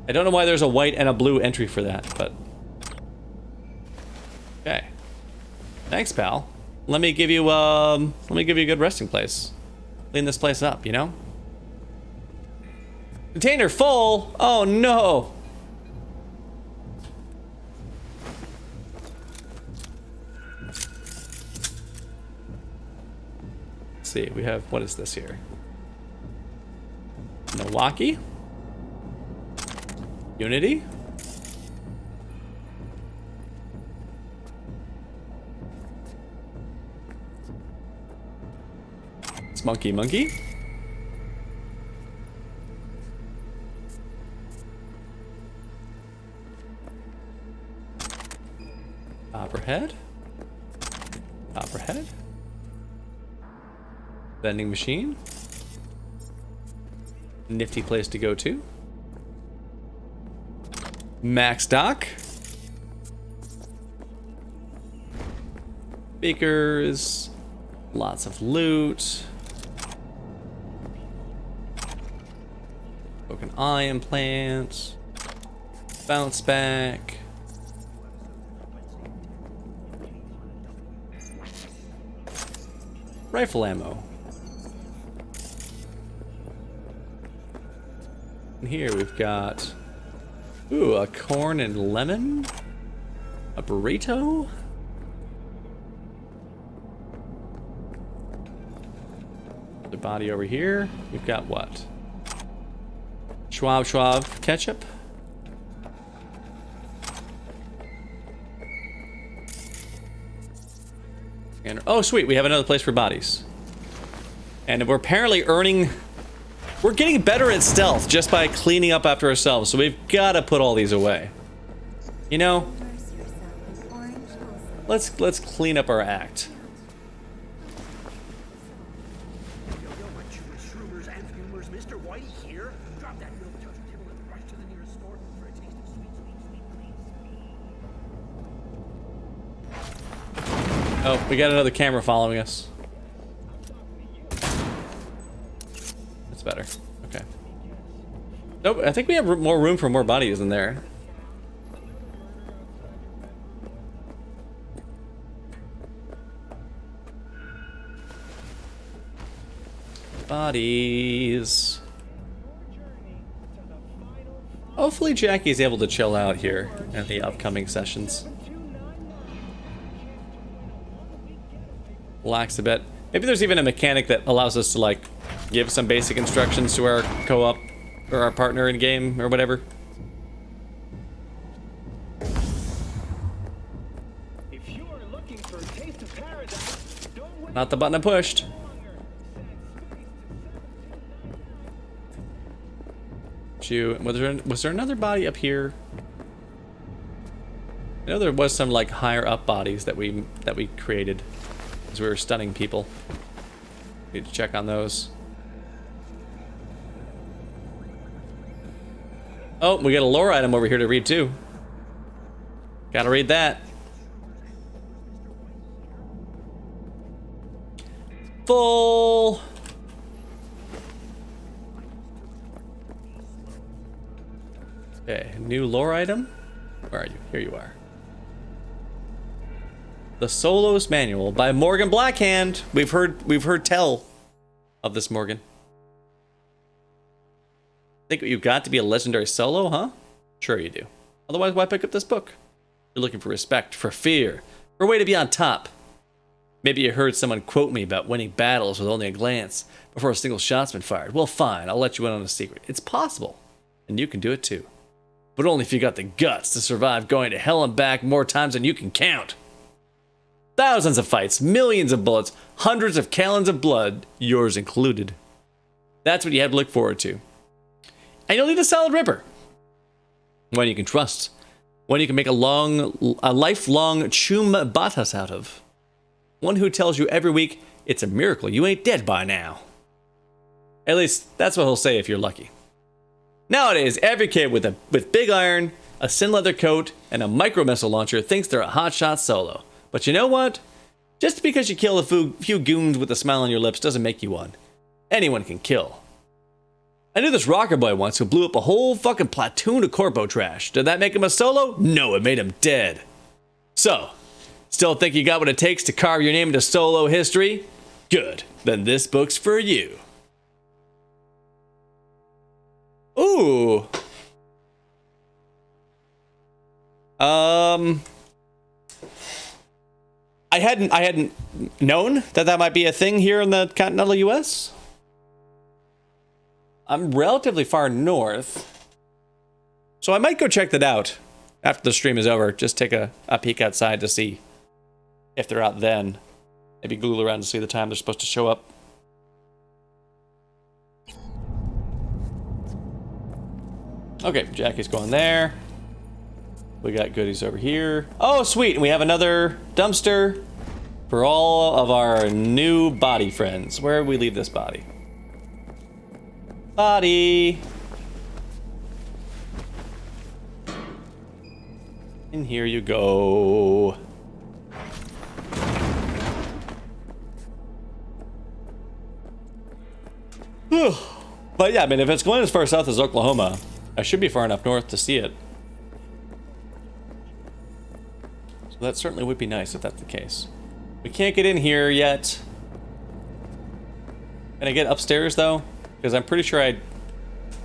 I don't know why there's a white and a blue entry for that, but okay. Thanks, pal. Let me give you a good resting place. Clean this place up, you know? Container full. Oh no. Let's see. We have, what is this here? Milwaukee. Unity. It's monkey. Copperhead. Vending machine. Nifty place to go to. Max Dock. Bakers. Lots of loot. Broken eye implant. Bounce back. Rifle ammo. And here we've got, ooh, a corn and lemon, a burrito. The body over here. We've got what? Schwab ketchup. And oh, sweet, we have another place for bodies. And we're apparently earning. We're getting better at stealth just by cleaning up after ourselves, so we've got to put all these away. You know, let's clean up our act. Oh, we got another camera following us. That's better. Okay. Nope, I think we have more room for more bodies in there. Bodies. Hopefully Jackie's able to chill out here at the upcoming sessions. Relax a bit. Maybe there's even a mechanic that allows us to like give some basic instructions to our co-op or our partner in game or whatever. Not the button I pushed. Was there another body up here? I know there was some like higher up bodies that we created as we were stunning people. Need to check on those. Oh, we got a lore item over here to read too. Gotta read that. Full. Okay, new lore item. Where are you? Here you are. The Solos Manual by Morgan Blackhand. We've heard tell of this, Morgan. Think what you've got to be a legendary solo, huh? Sure you do. Otherwise, why pick up this book? You're looking for respect, for fear, for a way to be on top. Maybe you heard someone quote me about winning battles with only a glance before a single shot's been fired. Well, fine, I'll let you in on a secret. It's possible, and you can do it too. But only if you got the guts to survive going to hell and back more times than you can count. Thousands of fights, millions of bullets, hundreds of gallons of blood, yours included. That's what you have to look forward to. And you'll need a solid ripper. One you can trust. One you can make a lifelong chum batas out of. One who tells you every week, it's a miracle you ain't dead by now. At least that's what he'll say if you're lucky. Nowadays, every kid with big iron, a sin leather coat, and a micro missile launcher thinks they're a hotshot solo. But you know what? Just because you kill a few goons with a smile on your lips doesn't make you one. Anyone can kill. I knew this rocker boy once who blew up a whole fucking platoon of corpo trash. Did that make him a solo? No, it made him dead. So, still think you got what it takes to carve your name into solo history? Good. Then this book's for you. Ooh. I hadn't known that might be a thing here in the continental US. I'm relatively far north, so I might go check that out after the stream is over. Just take a peek outside to see if they're out then. Maybe Google around to see the time they're supposed to show up. Okay, Jackie's going there. We got goodies over here. Oh, sweet, and we have another dumpster for all of our new body friends. Where do we leave this body? Body. And here you go. But yeah, I mean, if it's going as far south as Oklahoma, I should be far enough north to see it. So that certainly would be nice if that's the case. We can't get in here yet. Can I get upstairs though? Because I'm pretty sure I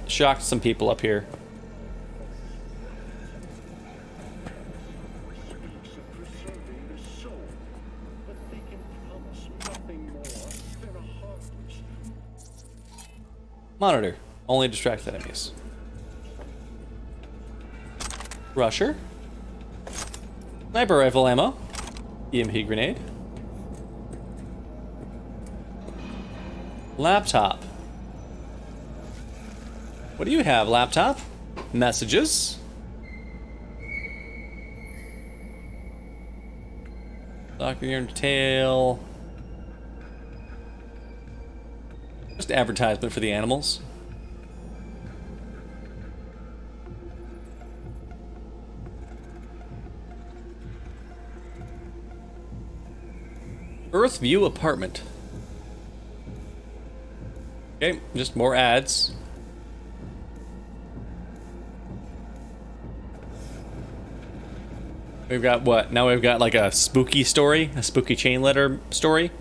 shocked some people up here. Monitor. Only distract enemies. Rusher. Sniper rifle ammo. EMP grenade. Laptop. What do you have, laptop? Messages. Dr. Your tail. Just advertisement for the animals. Earthview apartment. Okay, just more ads. We've got what? Now we've got like a spooky story, a spooky chain letter story.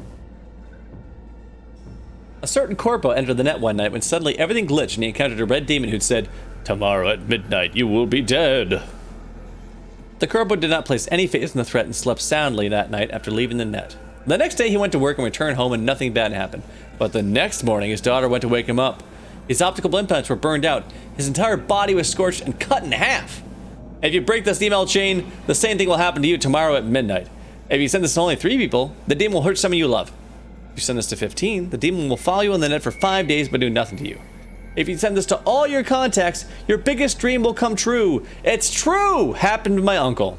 A certain corpo entered the net one night when suddenly everything glitched and he encountered a red demon who'd said, "Tomorrow at midnight you will be dead." The corpo did not place any faith in the threat and slept soundly that night after leaving the net. The next day he went to work and returned home and nothing bad happened. But the next morning his daughter went to wake him up. His optical implants were burned out. His entire body was scorched and cut in half. If you break this email chain, the same thing will happen to you tomorrow at midnight. If you send this to only 3 people, the demon will hurt someone you love. If you send this to 15, the demon will follow you on the net for 5 days but do nothing to you. If you send this to all your contacts, your biggest dream will come true. It's true! Happened to my uncle.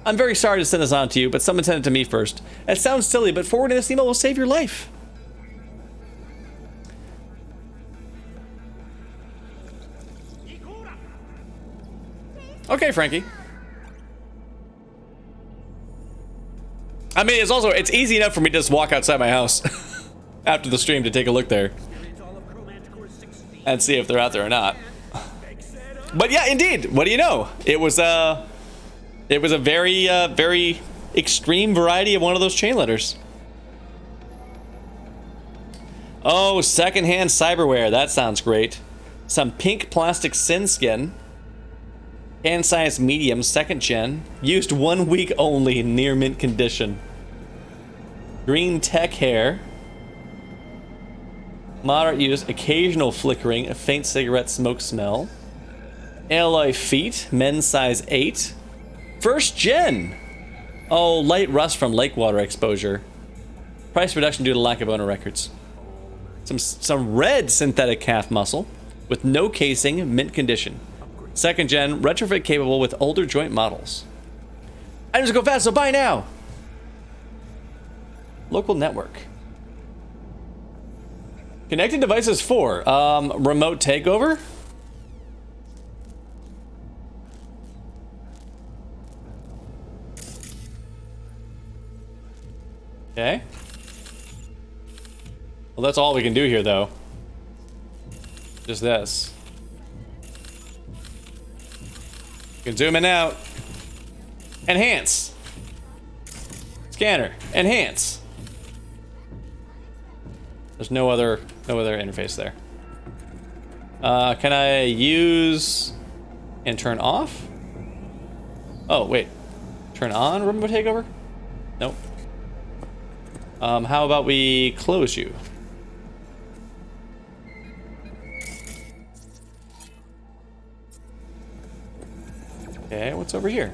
I'm very sorry to send this on to you, but someone sent it to me first. It sounds silly, but forwarding this email will save your life. Okay, Frankie. I mean, it's easy enough for me to just walk outside my house after the stream to take a look there and see if they're out there or not. But yeah, indeed. What do you know? It was a very, very extreme variety of one of those chain letters. Oh, secondhand cyberware. That sounds great. Some pink plastic sin skin. Hand size medium, 2nd gen. Used 1 week only, near mint condition. Green tech hair. Moderate use, occasional flickering, a faint cigarette smoke smell. Alloy feet, men's size 8. 1st gen. Oh, light rust from lake water exposure. Price reduction due to lack of owner records. Some red synthetic calf muscle with no casing, mint condition. 2nd gen, retrofit capable with older joint models. Items go fast, so buy now! Local network. Connected devices 4. Remote takeover? Okay. Well, that's all we can do here, though. Just this. You can zoom in out. Enhance. Scanner. Enhance. There's no other interface there. Can I use and turn off? Oh, wait. Turn on remote takeover? Nope. How about we close you? Okay, what's over here?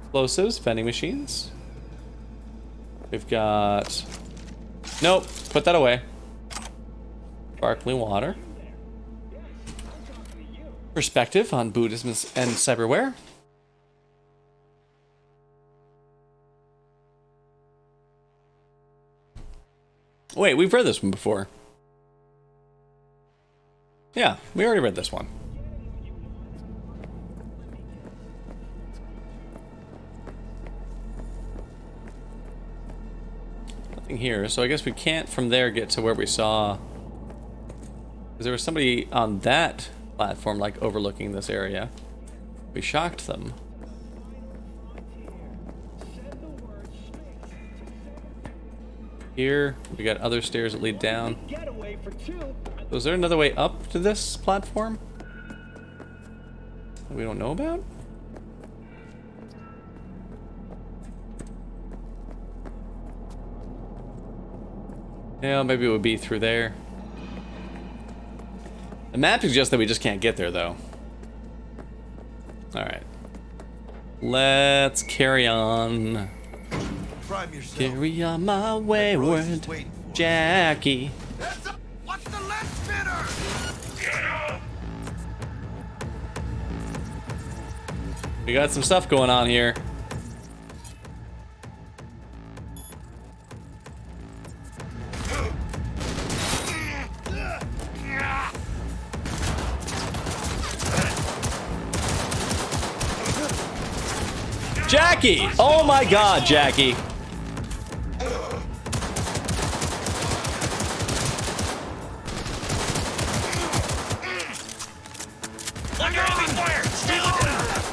Explosives, vending machines. We've got... Nope, put that away. Sparkling water. Perspective on Buddhism and cyberware. Wait, we've read this one before. Yeah, we already read this one. Nothing here, so I guess we can't from there get to where we saw. Because there was somebody on that platform, like, overlooking this area. We shocked them. Here, we got other stairs that lead down. Was there another way up to this platform that we don't know about? Yeah, maybe it would be through there. The map suggests that we just can't get there, though. Alright. Let's carry on. Carry on my wayward Jackie. What's the left spinner? We got some stuff going on here. Jackie! Oh my god, Jackie.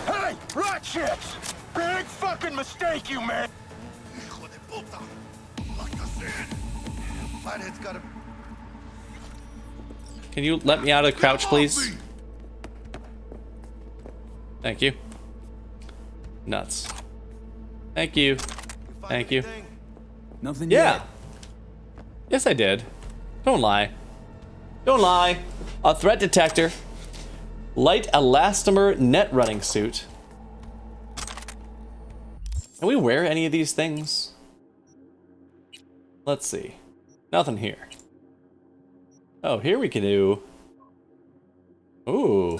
Hey, rat shits! Big fucking mistake you made! Flathead's got a... Can you let me out of the crouch, please? Thank you. Nuts. Thank you. Thank you. Nothing Yeah. yet. Yes, I did. Don't lie. Don't lie. A threat detector. Light elastomer net running suit. Can we wear any of these things? Let's see. Nothing here. Oh, here we can do... Ooh.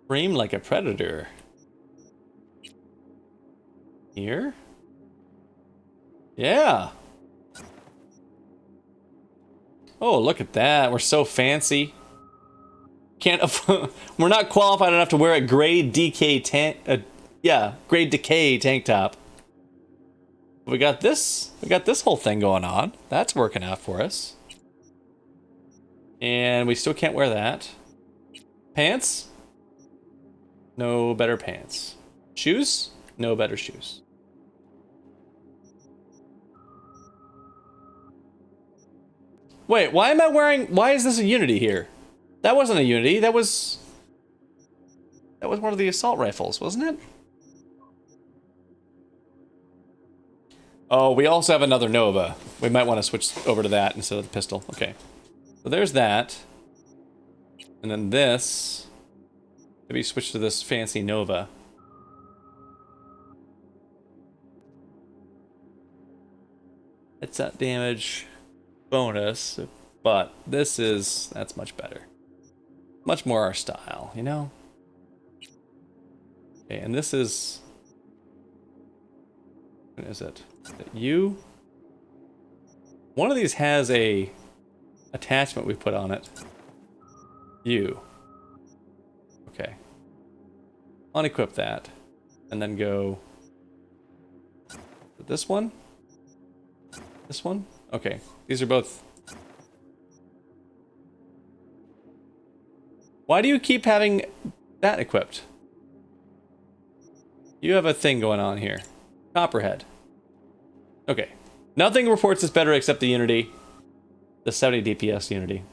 Scream like a predator. Here? Yeah. Oh, look at that. We're so fancy. Can't we're not qualified enough to wear a grade decay tank grade decay tank top. We got this whole thing going on. That's working out for us. And we still can't wear that. Pants? No better pants. Shoes? No better shoes. Wait, why is this a Unity here? That wasn't a Unity, that was one of the assault rifles, wasn't it? Oh, we also have another Nova. We might want to switch over to that instead of the pistol. Okay. So there's that. And then this. Maybe switch to this fancy Nova. It's that damage bonus, but that's much better. Much more our style, you know? Okay, and this is... What is it? Is it you? One of these has a attachment we put on it. You. Okay. Unequip that. And then go... This one? This one? Okay. These are both... Why do you keep having that equipped? You have a thing going on here. Copperhead. Okay. Nothing reports is better except the Unity. The 70 DPS Unity.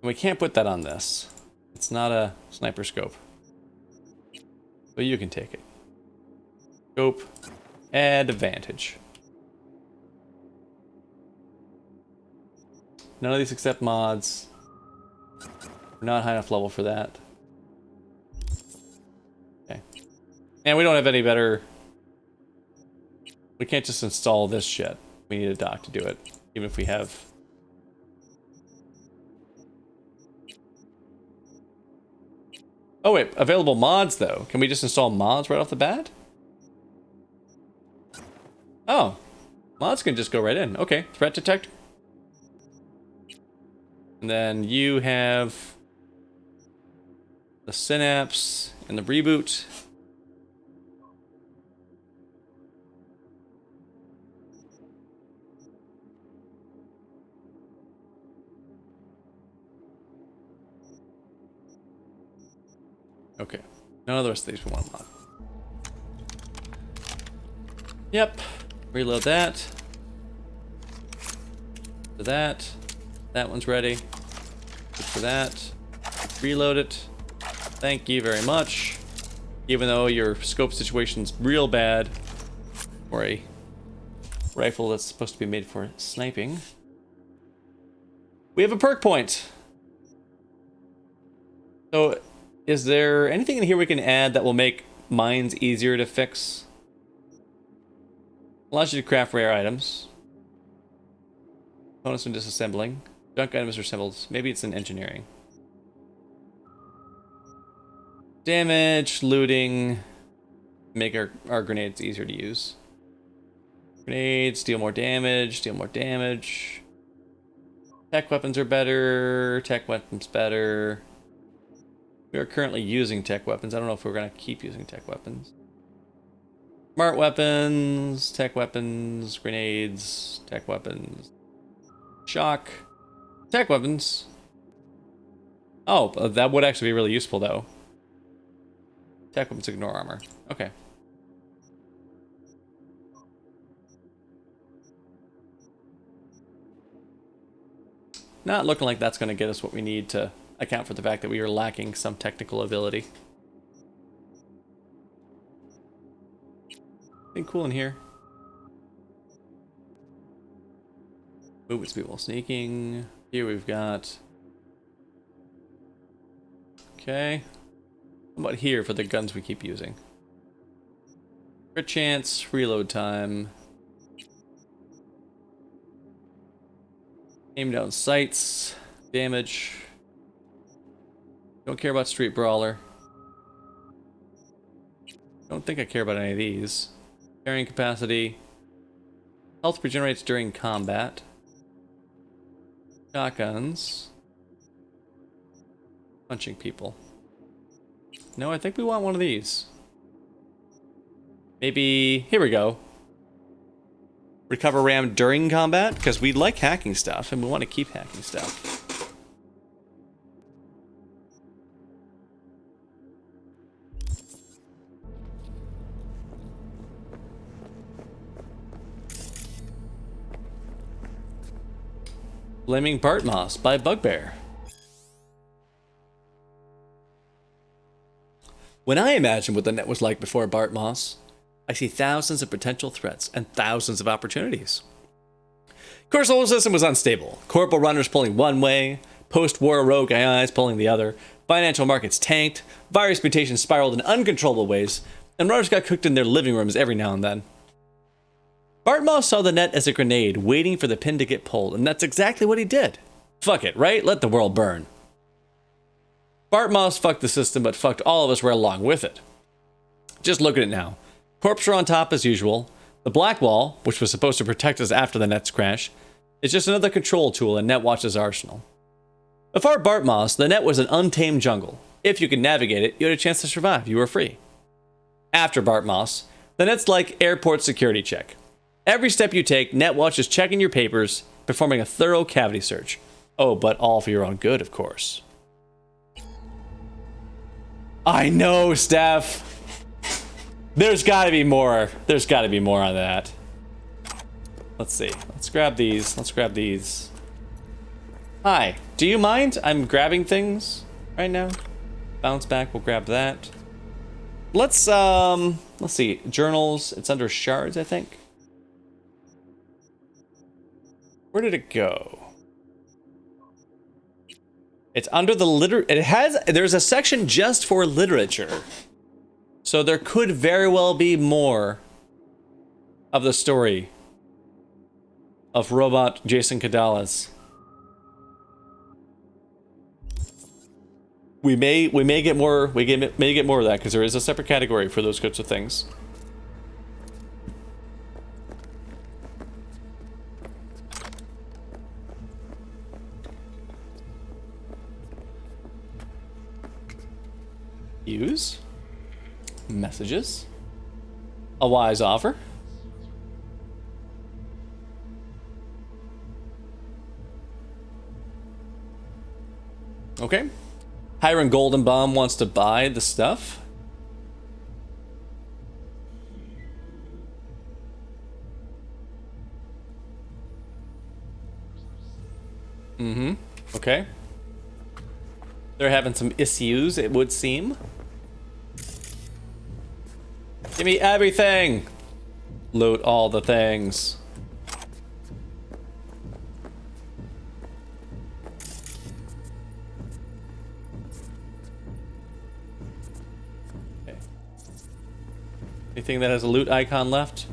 We can't put that on this. It's not a sniper scope. But you can take it. Scope. Add advantage. None of these accept mods. We're not high enough level for that. Okay. And we don't have any better... We can't just install this shit. We need a dock to do it. Even if we have... Oh wait, available mods though. Can we just install mods right off the bat? Oh. Mods can just go right in. Okay, threat detect. And then you have the Synapse and the Reboot. Okay. None of the rest of these we want to mod. Yep. Reload that. To that. That one's ready. Good for that. Reload it. Thank you very much. Even though your scope situation's real bad for a rifle that's supposed to be made for sniping. We have a perk point. So, is there anything in here we can add that will make mines easier to fix? Allows you to craft rare items. Bonus when disassembling. Junk items are assembled. Maybe it's in engineering. Damage, looting. Make our grenades easier to use. Grenades, deal more damage, deal more damage. Tech weapons are better. Tech weapons better. We are currently using tech weapons. I don't know if we're going to keep using tech weapons. Smart weapons, tech weapons, grenades, tech weapons. Shock. Tech weapons. Oh, that would actually be really useful though. Tech weapons ignore armor. Okay. Not looking like that's going to get us what we need to account for the fact that we are lacking some technical ability. Anything cool in here? Movement speed while sneaking. Here we've got... Okay. How about here for the guns we keep using? Crit chance, reload time. Aim down sights. Damage. Don't care about Street Brawler. Don't think I care about any of these. Carrying capacity. Health regenerates during combat. Shotguns. Punching people. No, I think we want one of these. Maybe... Here we go. Recover RAM during combat? Because we like hacking stuff, and we want to keep hacking stuff. Blaming Bartmoss by Bugbear. When I imagine what the net was like before Bartmoss, I see thousands of potential threats and thousands of opportunities. Core solar system was unstable. Corporal runners pulling one way, post-war rogue AIs pulling the other, financial markets tanked, virus mutations spiraled in uncontrollable ways, and runners got cooked in their living rooms every now and then. Bartmoss saw the net as a grenade waiting for the pin to get pulled, and that's exactly what he did. Fuck it, right? Let the world burn. Bartmoss fucked the system, but fucked all of us right along with it. Just look at it now. Corps are on top as usual. The black wall, which was supposed to protect us after the net's crash, is just another control tool in Netwatch's arsenal. Before Bartmoss, the net was an untamed jungle. If you could navigate it, you had a chance to survive. You were free. After Bartmoss, the net's like airport security check. Every step you take, Netwatch is checking your papers, performing a thorough cavity search. Oh, but all for your own good, of course. I know, Steph. There's gotta be more. There's gotta be more on that. Let's see. Let's grab these. Let's grab these. Hi. Do you mind? I'm grabbing things right now. Bounce back. We'll grab that. Let's see. Journals. It's under shards, I think. Where did it go? It's under the there's a section just for literature. So there could very well be more of the story of robot Jason Cadales. We may get more. May get more of that because there is a separate category for those sorts of things. Use messages. A wise offer. Okay. Hiram Goldenbaum wants to buy the stuff. Okay. They're having some issues, it would seem. Give me everything! Loot all the things. Okay. Anything that has a loot icon left?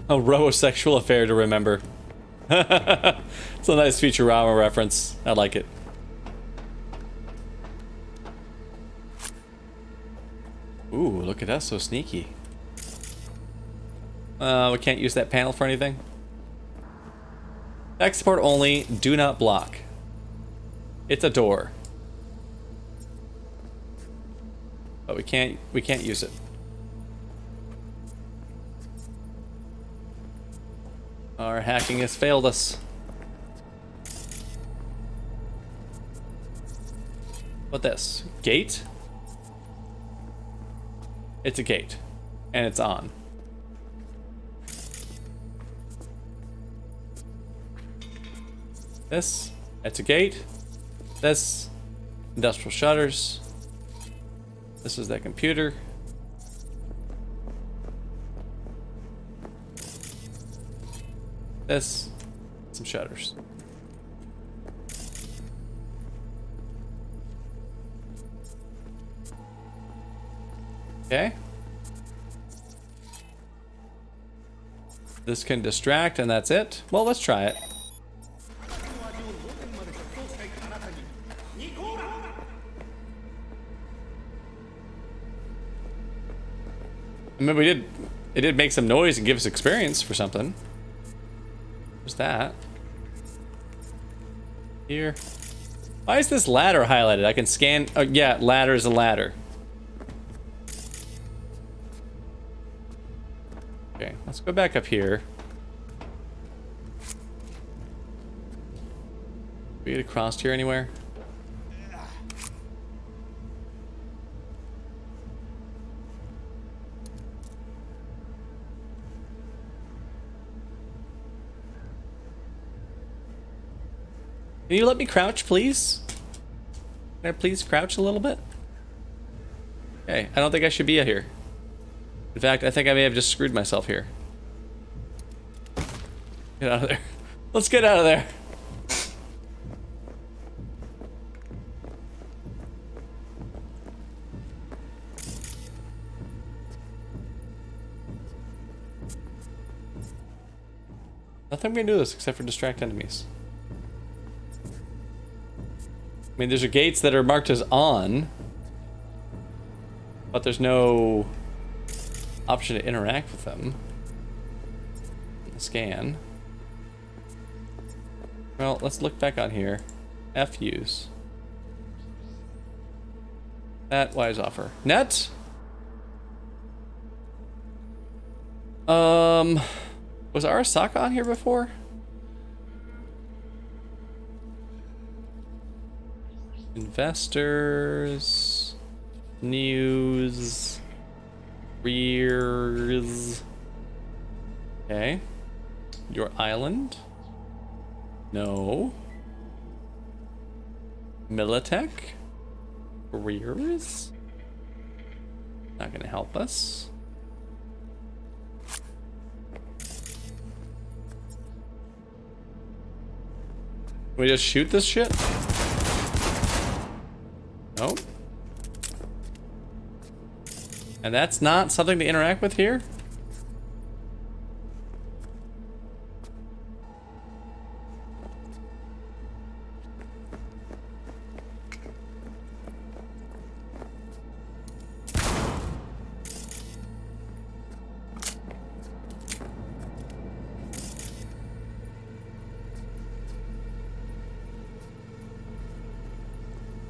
A Roosexual affair to remember. It's a nice Futurama reference. I like it. Ooh, look at us, so sneaky. We can't use that panel for anything. Tech support only, do not block. It's a door. But we can't use it. Our hacking has failed us. What this? Gate? It's a gate. And it's on. This. It's a gate. This. Industrial shutters. This is that computer. This. Some shutters. Okay. This can distract and that's it. Well, let's try it. I mean, it did make some noise and give us experience for something. What's that? Here. Why is this ladder highlighted? I can scan. Oh, yeah, ladder is a ladder. Okay, let's go back up here. We get across here anywhere? Can you let me crouch, please? Can I please crouch a little bit? Okay, I don't think I should be here. In fact, I think I may have just screwed myself here. Get out of there. Let's get out of there. Nothing I'm gonna do this except for distract enemies. I mean, there's gates that are marked as on. But there's no option to interact with them. Scan. Well, let's look back on here. F use. That wise offer. Net? Was Arasaka on here before? Investors, news, rears. Okay. Your island? No. Militech? Careers? Not gonna help us. Can we just shoot this shit? No. And that's not something to interact with here?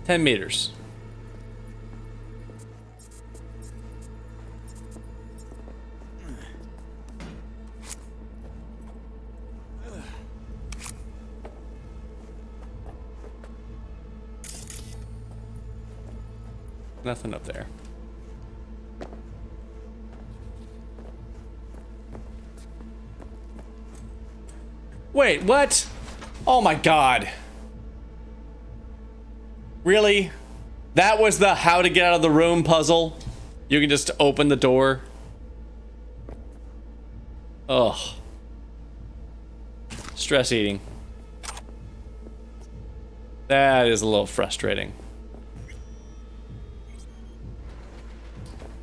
$10 meters. Nothing up there. Wait, what? Oh my god. Really? That was the how to get out of the room puzzle? You can just open the door? Ugh. Stress eating. That is a little frustrating.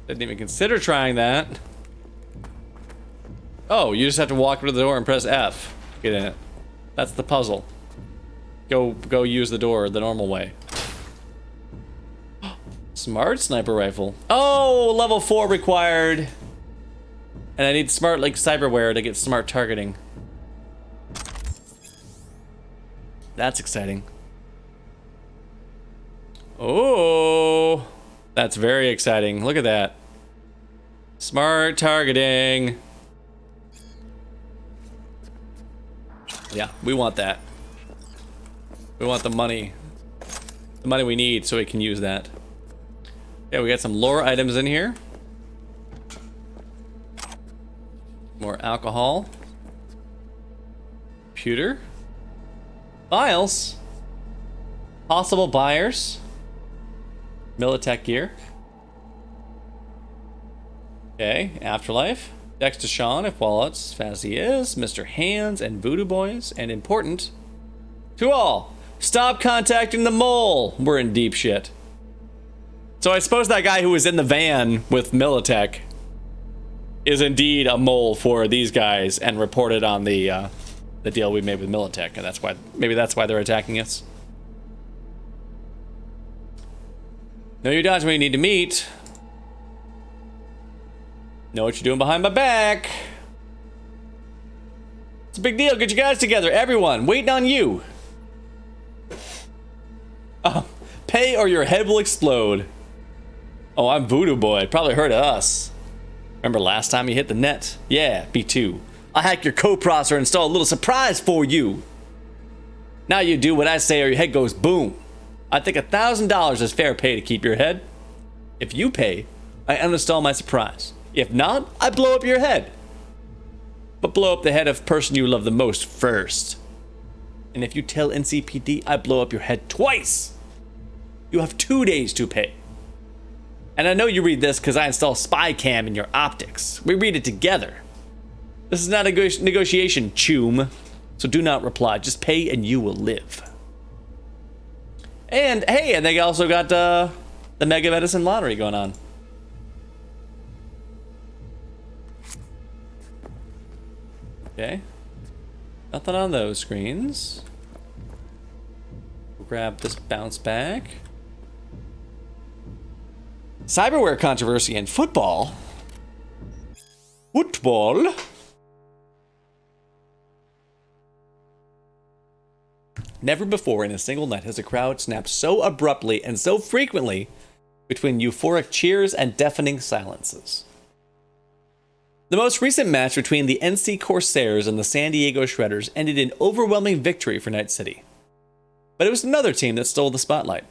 Didn't even consider trying that. Oh, you just have to walk to the door and press F. Get in it. That's the puzzle. Go use the door the normal way. Smart sniper rifle. Oh, level 4 required. And I need smart like cyberware to get smart targeting. That's exciting. Oh, that's very exciting. Look at that. Smart targeting. Yeah, we want that. We want the money. The money we need so we can use that. Yeah, we got some lore items in here. More alcohol. Computer. Files. Possible buyers. Militech gear. Okay, Afterlife. Next to Sean, if wallets, fast as he is. Mr. Hands and Voodoo Boys. And important to all, stop contacting the mole. We're in deep shit. So I suppose that guy who was in the van with Militech is indeed a mole for these guys and reported on the deal we made with Militech, and that's why maybe that's why they're attacking us. Know your dodge when you need to meet. Know what you're doing behind my back. It's a big deal. Get you guys together, everyone. Waiting on you. Pay or your head will explode. Oh, I'm Voodoo Boy. Probably heard of us. Remember last time you hit the net? Yeah, B2. I'll hack your co-processor and install a little surprise for you. Now you do what I say or your head goes boom. I think $1,000 is fair pay to keep your head. If you pay, I uninstall my surprise. If not, I blow up your head. But blow up the head of the person you love the most first. And if you tell NCPD, I blow up your head twice. You have 2 days to pay. And I know you read this because I install spy cam in your optics. We read it together. This is not a negotiation, choom. So do not reply. Just pay and you will live. And hey, and they also got the Mega Medicine lottery going on. Okay. Nothing on those screens. We'll grab this bounce back. Cyberware controversy in football. Football. Never before in a single night has a crowd snapped so abruptly and so frequently between euphoric cheers and deafening silences. The most recent match between the NC Corsairs and the San Diego Shredders ended in overwhelming victory for Night City. But it was another team that stole the spotlight.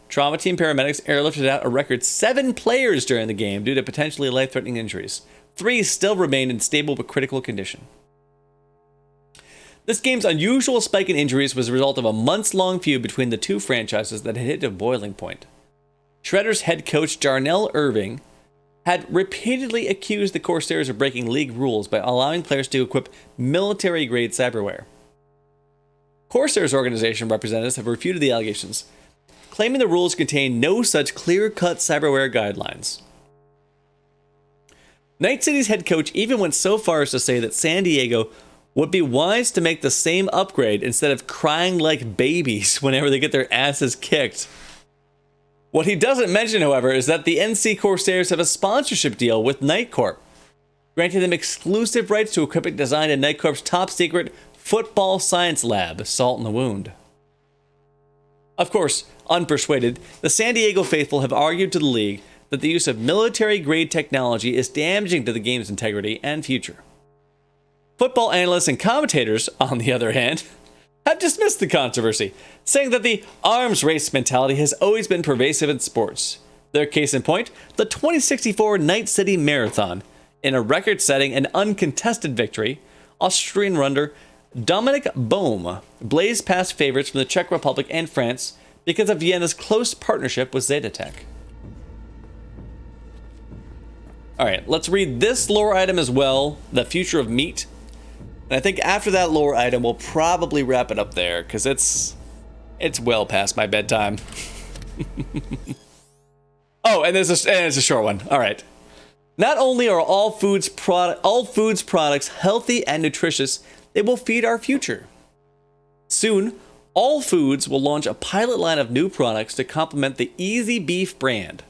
Trauma Team paramedics airlifted out a record 7 players during the game due to potentially life-threatening injuries. 3 still remained in stable but critical condition. This game's unusual spike in injuries was the result of a months-long feud between the two franchises that had hit a boiling point. Shredders head coach Darnell Irving had repeatedly accused the Corsairs of breaking league rules by allowing players to equip military-grade cyberware. Corsairs organization representatives have refuted the allegations, claiming the rules contain no such clear-cut cyberware guidelines. Night City's head coach even went so far as to say that San Diego would be wise to make the same upgrade instead of crying like babies whenever they get their asses kicked. What he doesn't mention, however, is that the NC Corsairs have a sponsorship deal with NightCorp, granting them exclusive rights to equipment designed in NightCorp's top-secret football science lab, Salt in the Wound. Of course, unpersuaded, the San Diego faithful have argued to the league that the use of military-grade technology is damaging to the game's integrity and future. Football analysts and commentators, on the other hand, have dismissed the controversy, saying that the arms race mentality has always been pervasive in sports. Their case in point, the 2064 Night City Marathon. In a record-setting and uncontested victory, Austrian runner Dominik Bohm blazed past favorites from the Czech Republic and France because of Vienna's close partnership with Zetatech. Alright, let's read this lore item as well, the future of meat. And I think after that lore item, we'll probably wrap it up there, because it's well past my bedtime. Oh, and it's a short one. All right. Not only are all foods products healthy and nutritious, they will feed our future. Soon, All Foods will launch a pilot line of new products to complement the Easy Beef brand.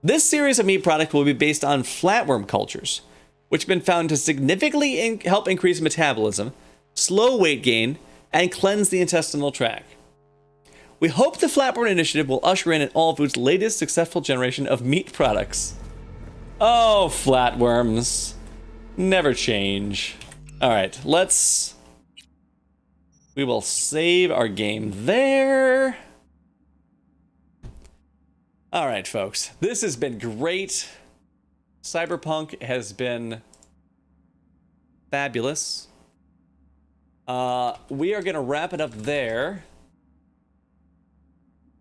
This series of meat products will be based on flatworm cultures, which have been found to significantly help increase metabolism, slow weight gain, and cleanse the intestinal tract. We hope the Flatworm Initiative will usher in All Foods' latest successful generation of meat products. Oh, flatworms. Never change. Alright, we will save our game there. Alright, folks. This has been great. Cyberpunk has been fabulous. We are going to wrap it up there.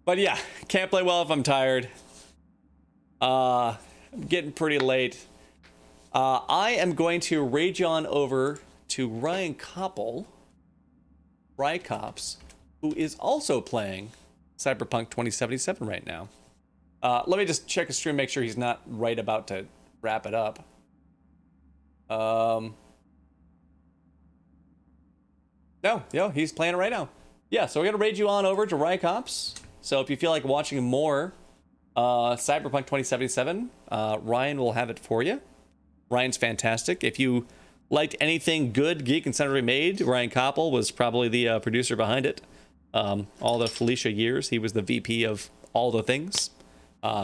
But yeah, can't play well if I'm tired. I'm getting pretty late. I am going to rage on over to Ryan Koppel, Rycops, who is also playing Cyberpunk 2077 right now. Let me just check his stream, make sure he's not right about to wrap it up. No, he's playing it right now. Yeah, so we're gonna raid you on over to Rycops. So if you feel like watching more Cyberpunk 2077, Ryan will have it for you. Ryan's fantastic. If you liked anything good Geek and Century made, Ryan Koppel was probably the producer behind it. All the Felicia years, he was the VP of all the things.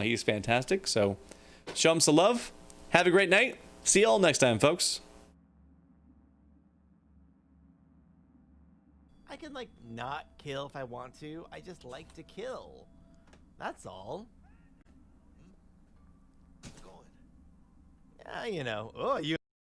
He's fantastic, so show him some love. Have a great night. See y'all next time, folks. I can, like, not kill if I want to. I just like to kill. That's all. Yeah, you know. Oh, you...